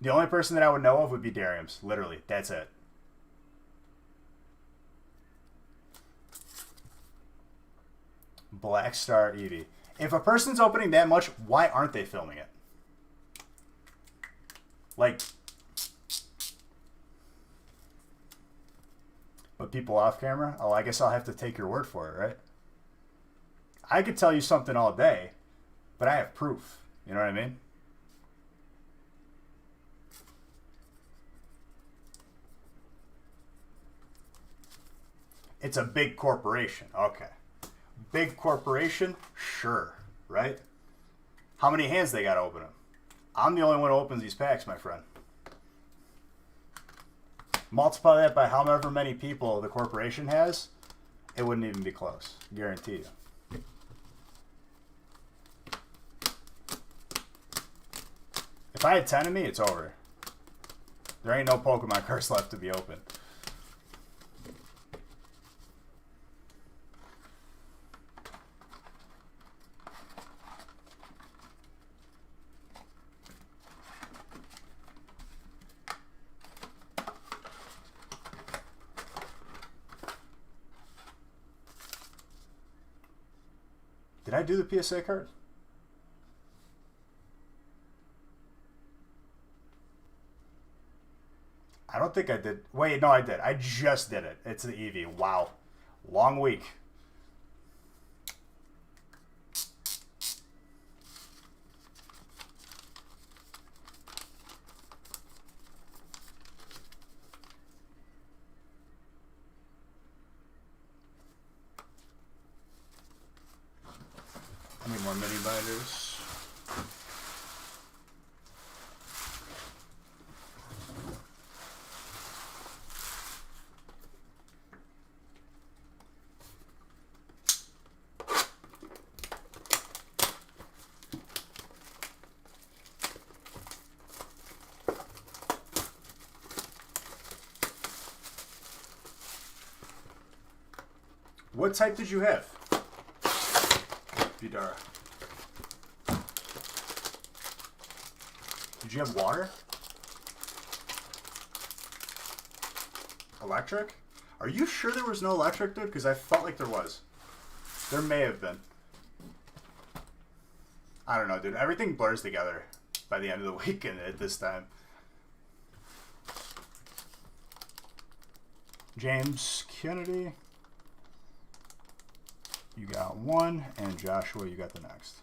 The only person that I would know of would be Darium's. Literally, that's it. Black Star Eevee. If a person's opening that much, why aren't they filming it? Like, but people off camera? Oh, I guess I'll have to take your word for it, right? I could tell you something all day, but I have proof. You know what I mean? It's a big corporation. Okay. Big corporation? Sure. Right? How many hands they got to open them? I'm the only one who opens these packs, my friend. Multiply that by however many people the corporation has, it wouldn't even be close. Guarantee you. If I had 10 of me, it's over. There ain't no Pokemon cards left to be opened. Did I do the PSA card? I don't think I did. Wait, no, I did. I just did it. It's the Eevee. Wow. Long week. I need more mini binders. What type did you have? Vidara. Did you have water? Electric? Are you sure there was no electric, dude? Because I felt like there was. There may have been. I don't know, dude. Everything blurs together by the end of the weekend at this time. James Kennedy. You got one, and Joshua, you got the next.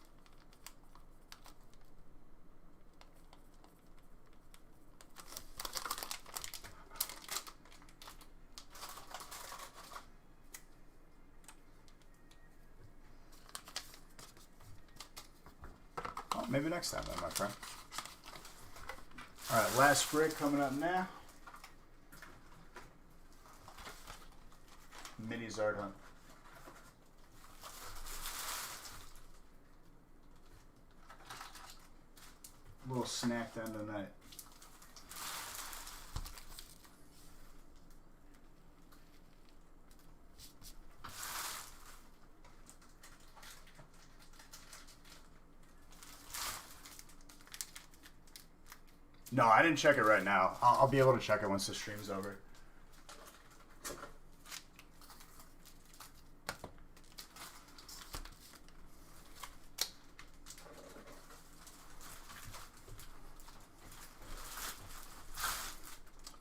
Oh, maybe next time then, my friend. All right, last break coming up now. Mini Zard Hunt. Little snack to end the night. No, I didn't check it right now. I'll be able to check it once the stream's over.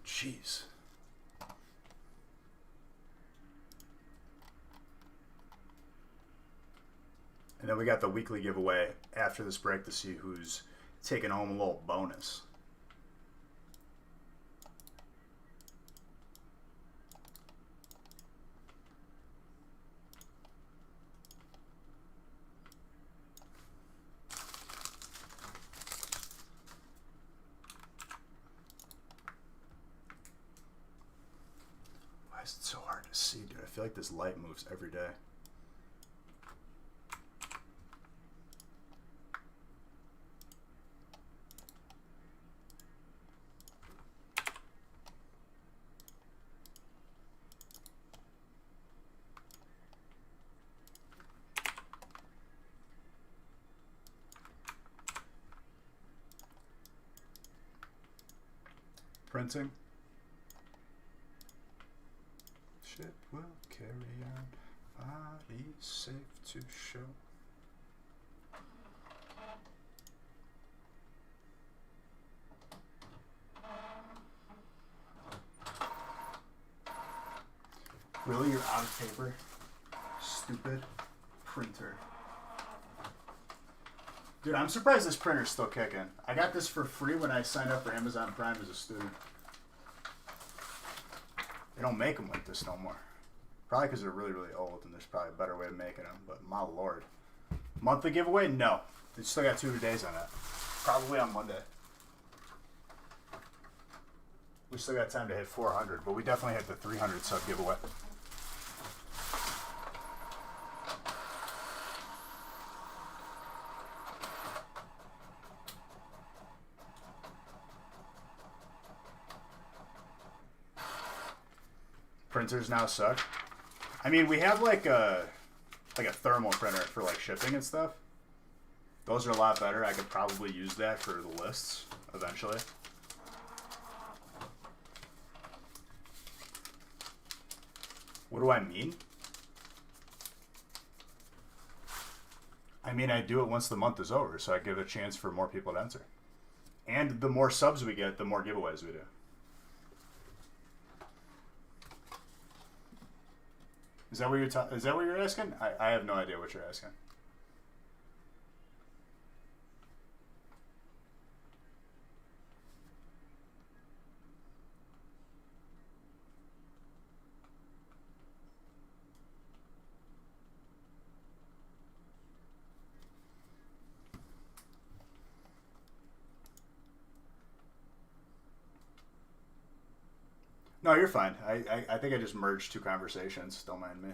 Jeez. And then we got the weekly giveaway after this break to see who's taking home a little bonus. Why is it so hard to see, dude? I feel like this light moves every day. Printing. Ship will carry on. Body be safe to show. Really, you're out of paper? Stupid printer. Dude, I'm surprised this printer's still kicking. I got this for free when I signed up for Amazon Prime as a student. They don't make them like this no more. Probably because they're really, really old and there's probably a better way of making them. But my lord. Monthly giveaway? No. They still got 2 days on that. Probably on Monday. We still got time to hit 400, but we definitely hit the 300 sub giveaway. Printers now suck. I mean, we have like a thermal printer for like shipping and stuff. Those are a lot better. I could probably use that for the lists eventually. What do I mean? I mean, I do it once the month is over, so I give a chance for more people to enter. And the more subs we get, the more giveaways we do. Is that what you're asking? I have no idea what you're asking. No, you're fine. I think I just merged two conversations. Don't mind me.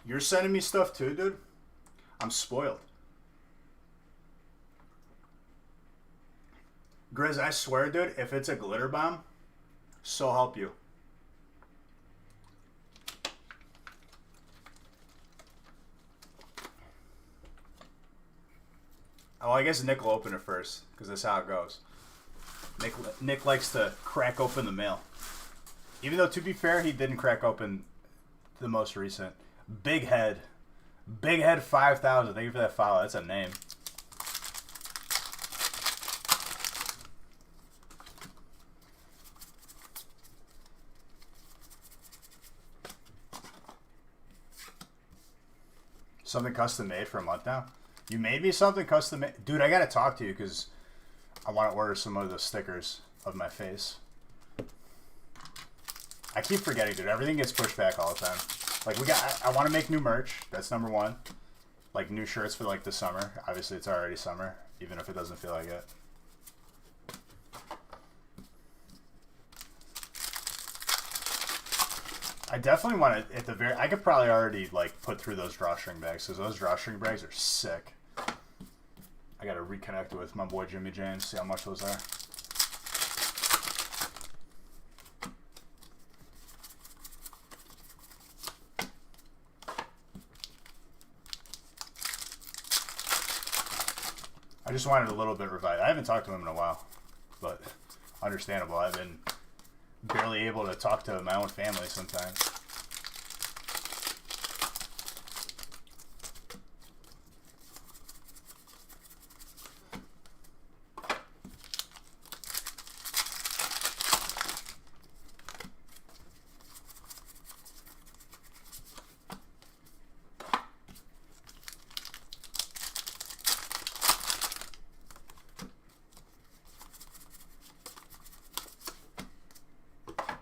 You're sending me stuff too, dude? I'm spoiled. Grizz, I swear, dude, if it's a glitter bomb, so help you. Oh, I guess Nick will open it first, because that's how it goes. Nick likes to crack open the mail. Even though, to be fair, he didn't crack open the most recent. Big Head 5000. Thank you for that follow. That's a name. Something custom made for a month now? You made me something custom made? Dude, I gotta talk to you because I want to order some of the stickers of my face. I keep forgetting, dude. Everything gets pushed back all the time. Like, I want to make new merch. That's number one. Like, new shirts for, like, the summer. Obviously, it's already summer, even if it doesn't feel like it. I definitely want to, at the very, I could probably already, like, put through those drawstring bags, because those drawstring bags are sick. I got to reconnect with my boy Jimmy James, see how much those are. I just wanted a little bit revived. I haven't talked to him in a while, but understandable. I've been barely able to talk to my own family sometimes.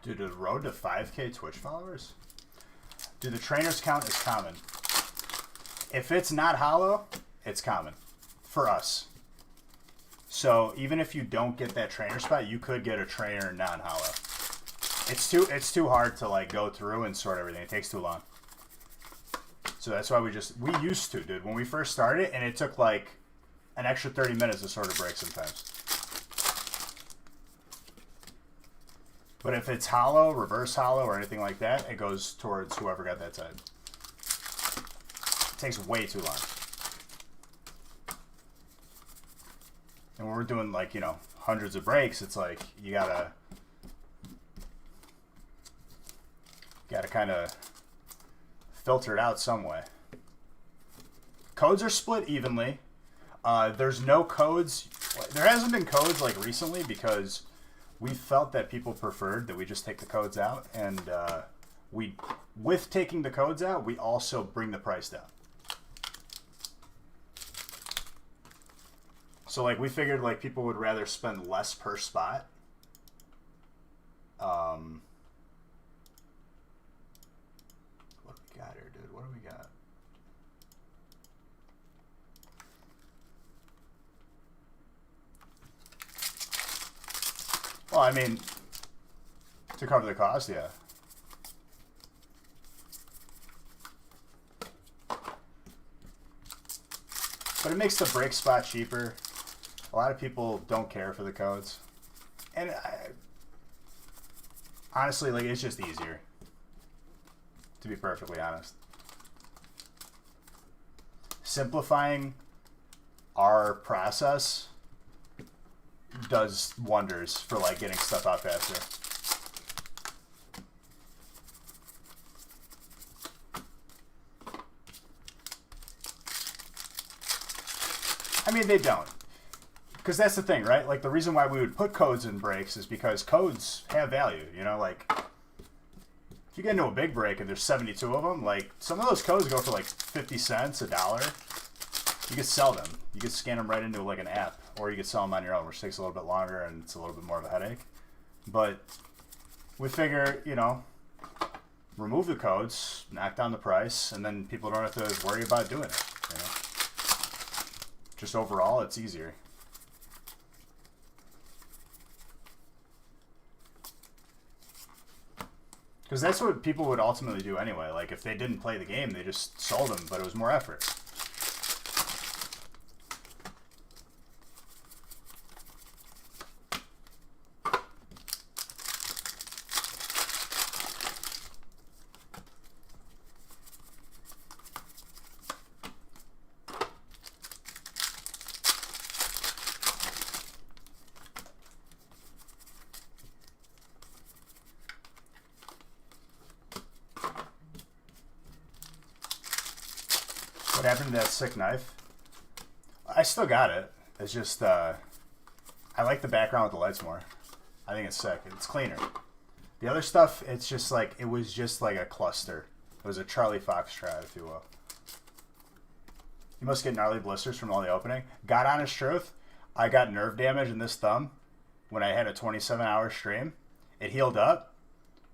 Dude, the road to 5K Twitch followers? Dude, the trainer's count is common. If it's not hollow, it's common. For us. So, even if you don't get that trainer spot, you could get a trainer non-hollow. It's too hard to, like, go through and sort everything. It takes too long. So that's why we used to, dude. When we first started, and it took, like, an extra 30 minutes to sort of break sometimes. But if it's hollow, reverse hollow, or anything like that, it goes towards whoever got that side. It takes way too long. And when we're doing, like, you know, hundreds of breaks, it's like you gotta kind of filter it out some way. Codes are split evenly. There's no codes. There hasn't been codes like recently because we felt that people preferred that we just take the codes out, and with taking the codes out, we also bring the price down. So like we figured like people would rather spend less per spot. What do we got here, dude? What do we got? Well, I mean, to cover the cost, yeah. But it makes the break spot cheaper. A lot of people don't care for the codes. And honestly, like, it's just easier. To be perfectly honest. Simplifying our process does wonders for, like, getting stuff out faster. I mean, they don't. Because that's the thing, right? Like, the reason why we would put codes in breaks is because codes have value, you know? Like, if you get into a big break and there's 72 of them, like, some of those codes go for, like, 50 cents, $1. You could sell them. You could scan them right into, like, an app. Or you could sell them on your own, which takes a little bit longer and it's a little bit more of a headache. But we figure, you know, remove the codes, knock down the price, and then people don't have to worry about doing it, you know? Just overall, it's easier. Because that's what people would ultimately do anyway. Like, if they didn't play the game, they just sold them, but it was more effort. What happened to that sick knife? I still got it. It's just, I like the background with the lights more. I think it's sick. It's cleaner. The other stuff, it's just like, it was just like a cluster. It was a Charlie Foxtrot, if you will. You must get gnarly blisters from all the opening. God honest truth, I got nerve damage in this thumb when I had a 27-hour stream. It healed up,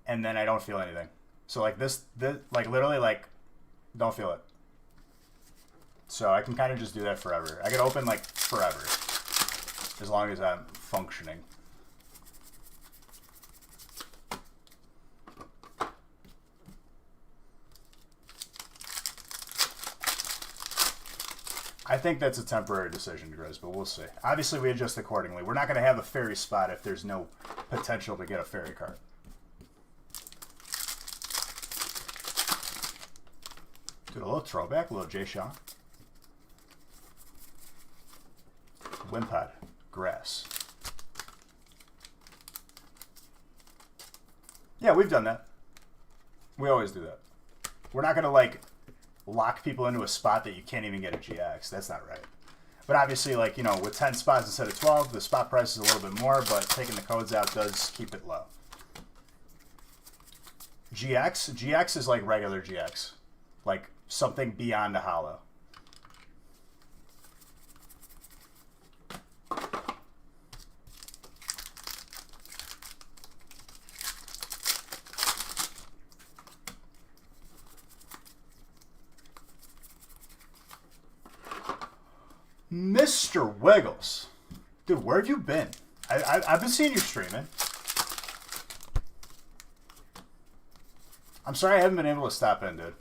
and then I don't feel anything. So like this like literally like, don't feel it. So I can kind of just do that forever. I can open like forever, as long as I'm functioning. I think that's a temporary decision, Grizz, but we'll see. Obviously, we adjust accordingly. We're not going to have a fairy spot if there's no potential to get a fairy card. Dude, a little throwback, a little Jay Shaw. Wimpod, grass. Yeah, we've done that. We always do that. We're not going to, like, lock people into a spot that you can't even get a GX. That's not right. But obviously, like, you know, with 10 spots instead of 12, the spot price is a little bit more, but taking the codes out does keep it low. GX is like regular GX. Like, something beyond a hollow. Mr. Wiggles. Dude, where have you been? I've been seeing you streaming. I'm sorry I haven't been able to stop in, dude.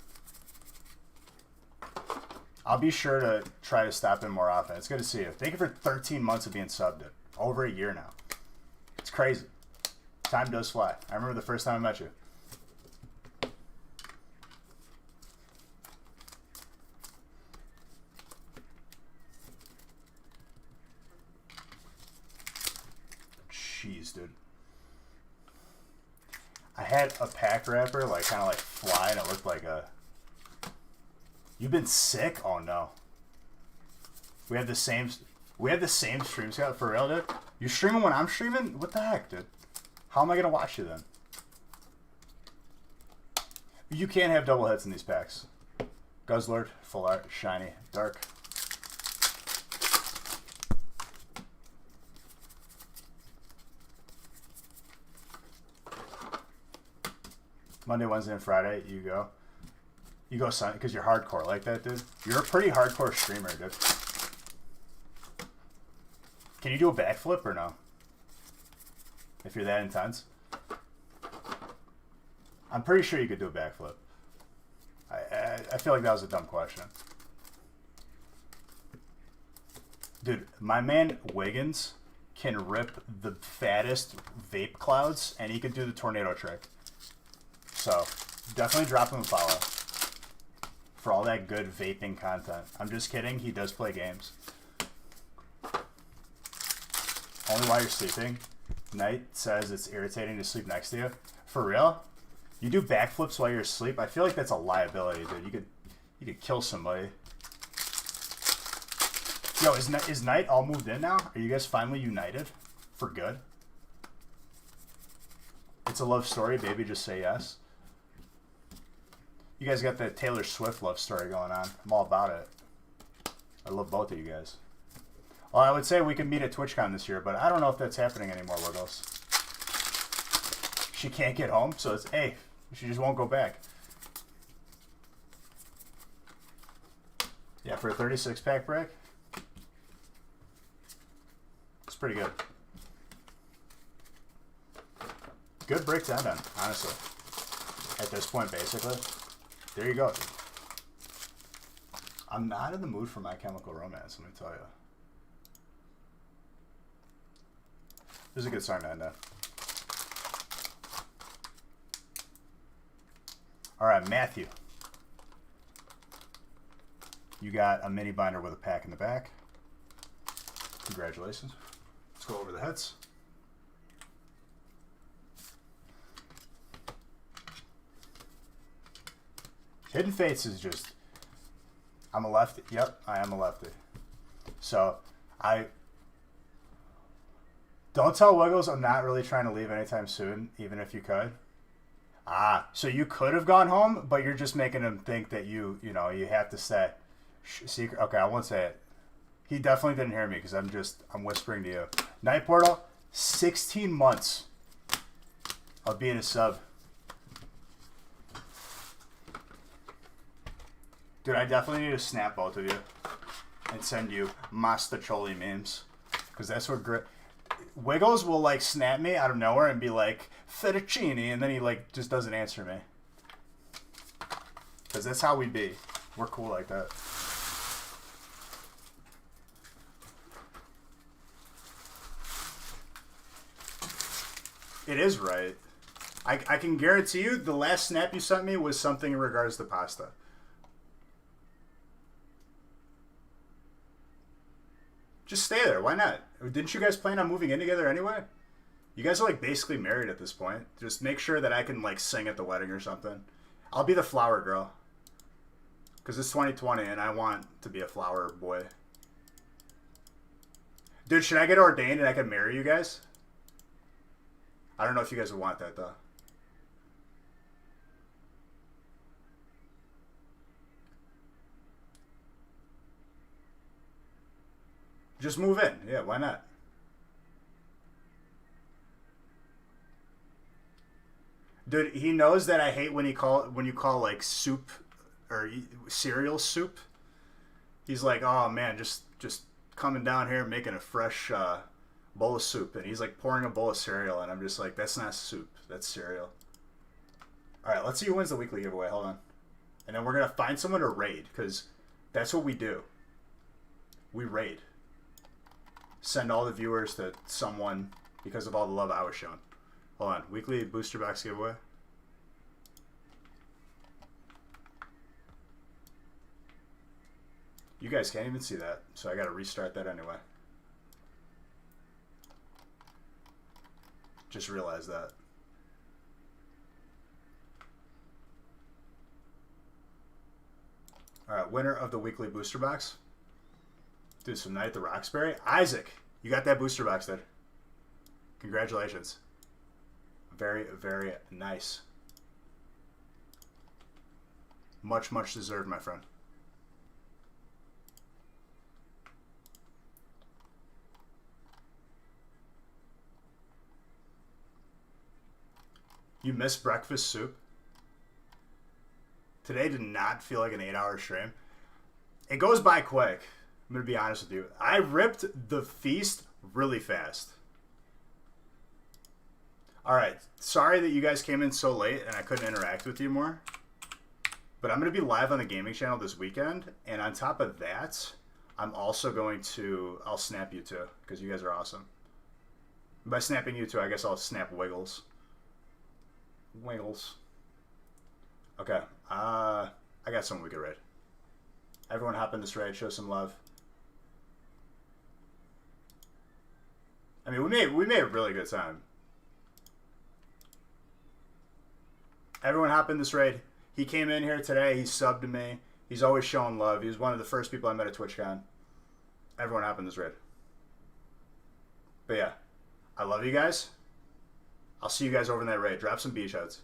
I'll be sure to try to stop in more often. It's good to see you. Thank you for 13 months of being subbed, dude. Over a year now. It's crazy. Time does fly. I remember the first time I met you. Jeez, dude. I had a pack wrapper, like, kind of like fly, and it looked like a... You've been sick? Oh, no. We have the same stream scout for real, dude. You streaming when I'm streaming? What the heck, dude? How am I gonna watch you then? You can't have double hits in these packs. Guzzlord, full art, shiny, dark. Monday, Wednesday, and Friday, you go. You go Sunday because you're hardcore like that, dude. You're a pretty hardcore streamer, dude. Can you do a backflip or no? If you're that intense? I'm pretty sure you could do a backflip. I feel like that was a dumb question. Dude, my man Wiggins can rip the fattest vape clouds, and he could do the tornado trick. So, definitely drop him a follow for all that good vaping content. I'm just kidding. He does play games. Only while you're sleeping. Knight says it's irritating to sleep next to you. For real? You do backflips while you're asleep? I feel like that's a liability, dude. You could kill somebody. Yo, is Knight all moved in now? Are you guys finally united? For good? It's a love story, baby. Just say yes. You guys got that Taylor Swift love story going on. I'm all about it. I love both of you guys. Well, I would say we could meet at TwitchCon this year, but I don't know if that's happening anymore, Wiggles. She can't get home, so it's, hey, she just won't go back. Yeah, for a 36-pack break, it's pretty good. Good break to end on, honestly. At this point, basically. There you go. I'm not in the mood for My Chemical Romance, let me tell you. This is a good song to end on. Alright, Matthew. You got a mini binder with a pack in the back. Congratulations. Let's go over the hits. Hidden Fates is just... I'm a lefty. Yep, I am a lefty. So, don't tell Wiggles I'm not really trying to leave anytime soon, even if you could. Ah, so you could have gone home, but you're just making him think that you have to stay. Secret. Okay, I won't say it. He definitely didn't hear me because I'm whispering to you. Night Portal, 16 months of being a sub. Dude, I definitely need to snap both of you and send you Mastacholi memes. Because that's what Wiggles will, like, snap me out of nowhere and be like, fettuccine, and then he, like, just doesn't answer me. Because that's how we be. We're cool like that. It is right. I can guarantee you the last snap you sent me was something in regards to pasta. Just stay there. Why not? Didn't you guys plan on moving in together anyway? You guys are like basically married at this point. Just make sure that I can like sing at the wedding or something. I'll be the flower girl. Because it's 2020 and I want to be a flower boy. Dude, should I get ordained and I can marry you guys? I don't know if you guys would want that though. Just move in. Yeah, why not? Dude, he knows that I hate when you call like soup or cereal soup. He's like, "Oh man, just coming down here and making a fresh bowl of soup." And he's like pouring a bowl of cereal and I'm just like, "That's not soup. That's cereal." All right, let's see who wins the weekly giveaway. Hold on. And then we're going to find someone to raid cuz that's what we do. We raid. Send all the viewers to someone because of all the love I was shown. Hold on. Weekly booster box giveaway. You guys can't even see that, so I gotta restart that anyway. Just realized that. Alright, winner of the weekly booster box. Dude, some Night at the Roxbury. Isaac, you got that booster box there. Congratulations. Very, very nice. Much, much deserved, my friend. You missed breakfast soup? Today did not feel like an 8-hour stream. It goes by quick. I'm going to be honest with you. I ripped the feast really fast. Alright, sorry that you guys came in so late and I couldn't interact with you more. But I'm going to be live on the gaming channel this weekend. And on top of that, I'm also going to... I'll snap you too, because you guys are awesome. By snapping you too, I guess I'll snap Wiggles. Wiggles. Okay, I got something we could raid. Everyone hop in this raid, show some love. I mean, we made a really good time. Everyone hop in this raid. He came in here today. He subbed to me. He's always showing love. He was one of the first people I met at TwitchCon. Everyone hop in this raid. But yeah, I love you guys. I'll see you guys over in that raid. Drop some beach outs.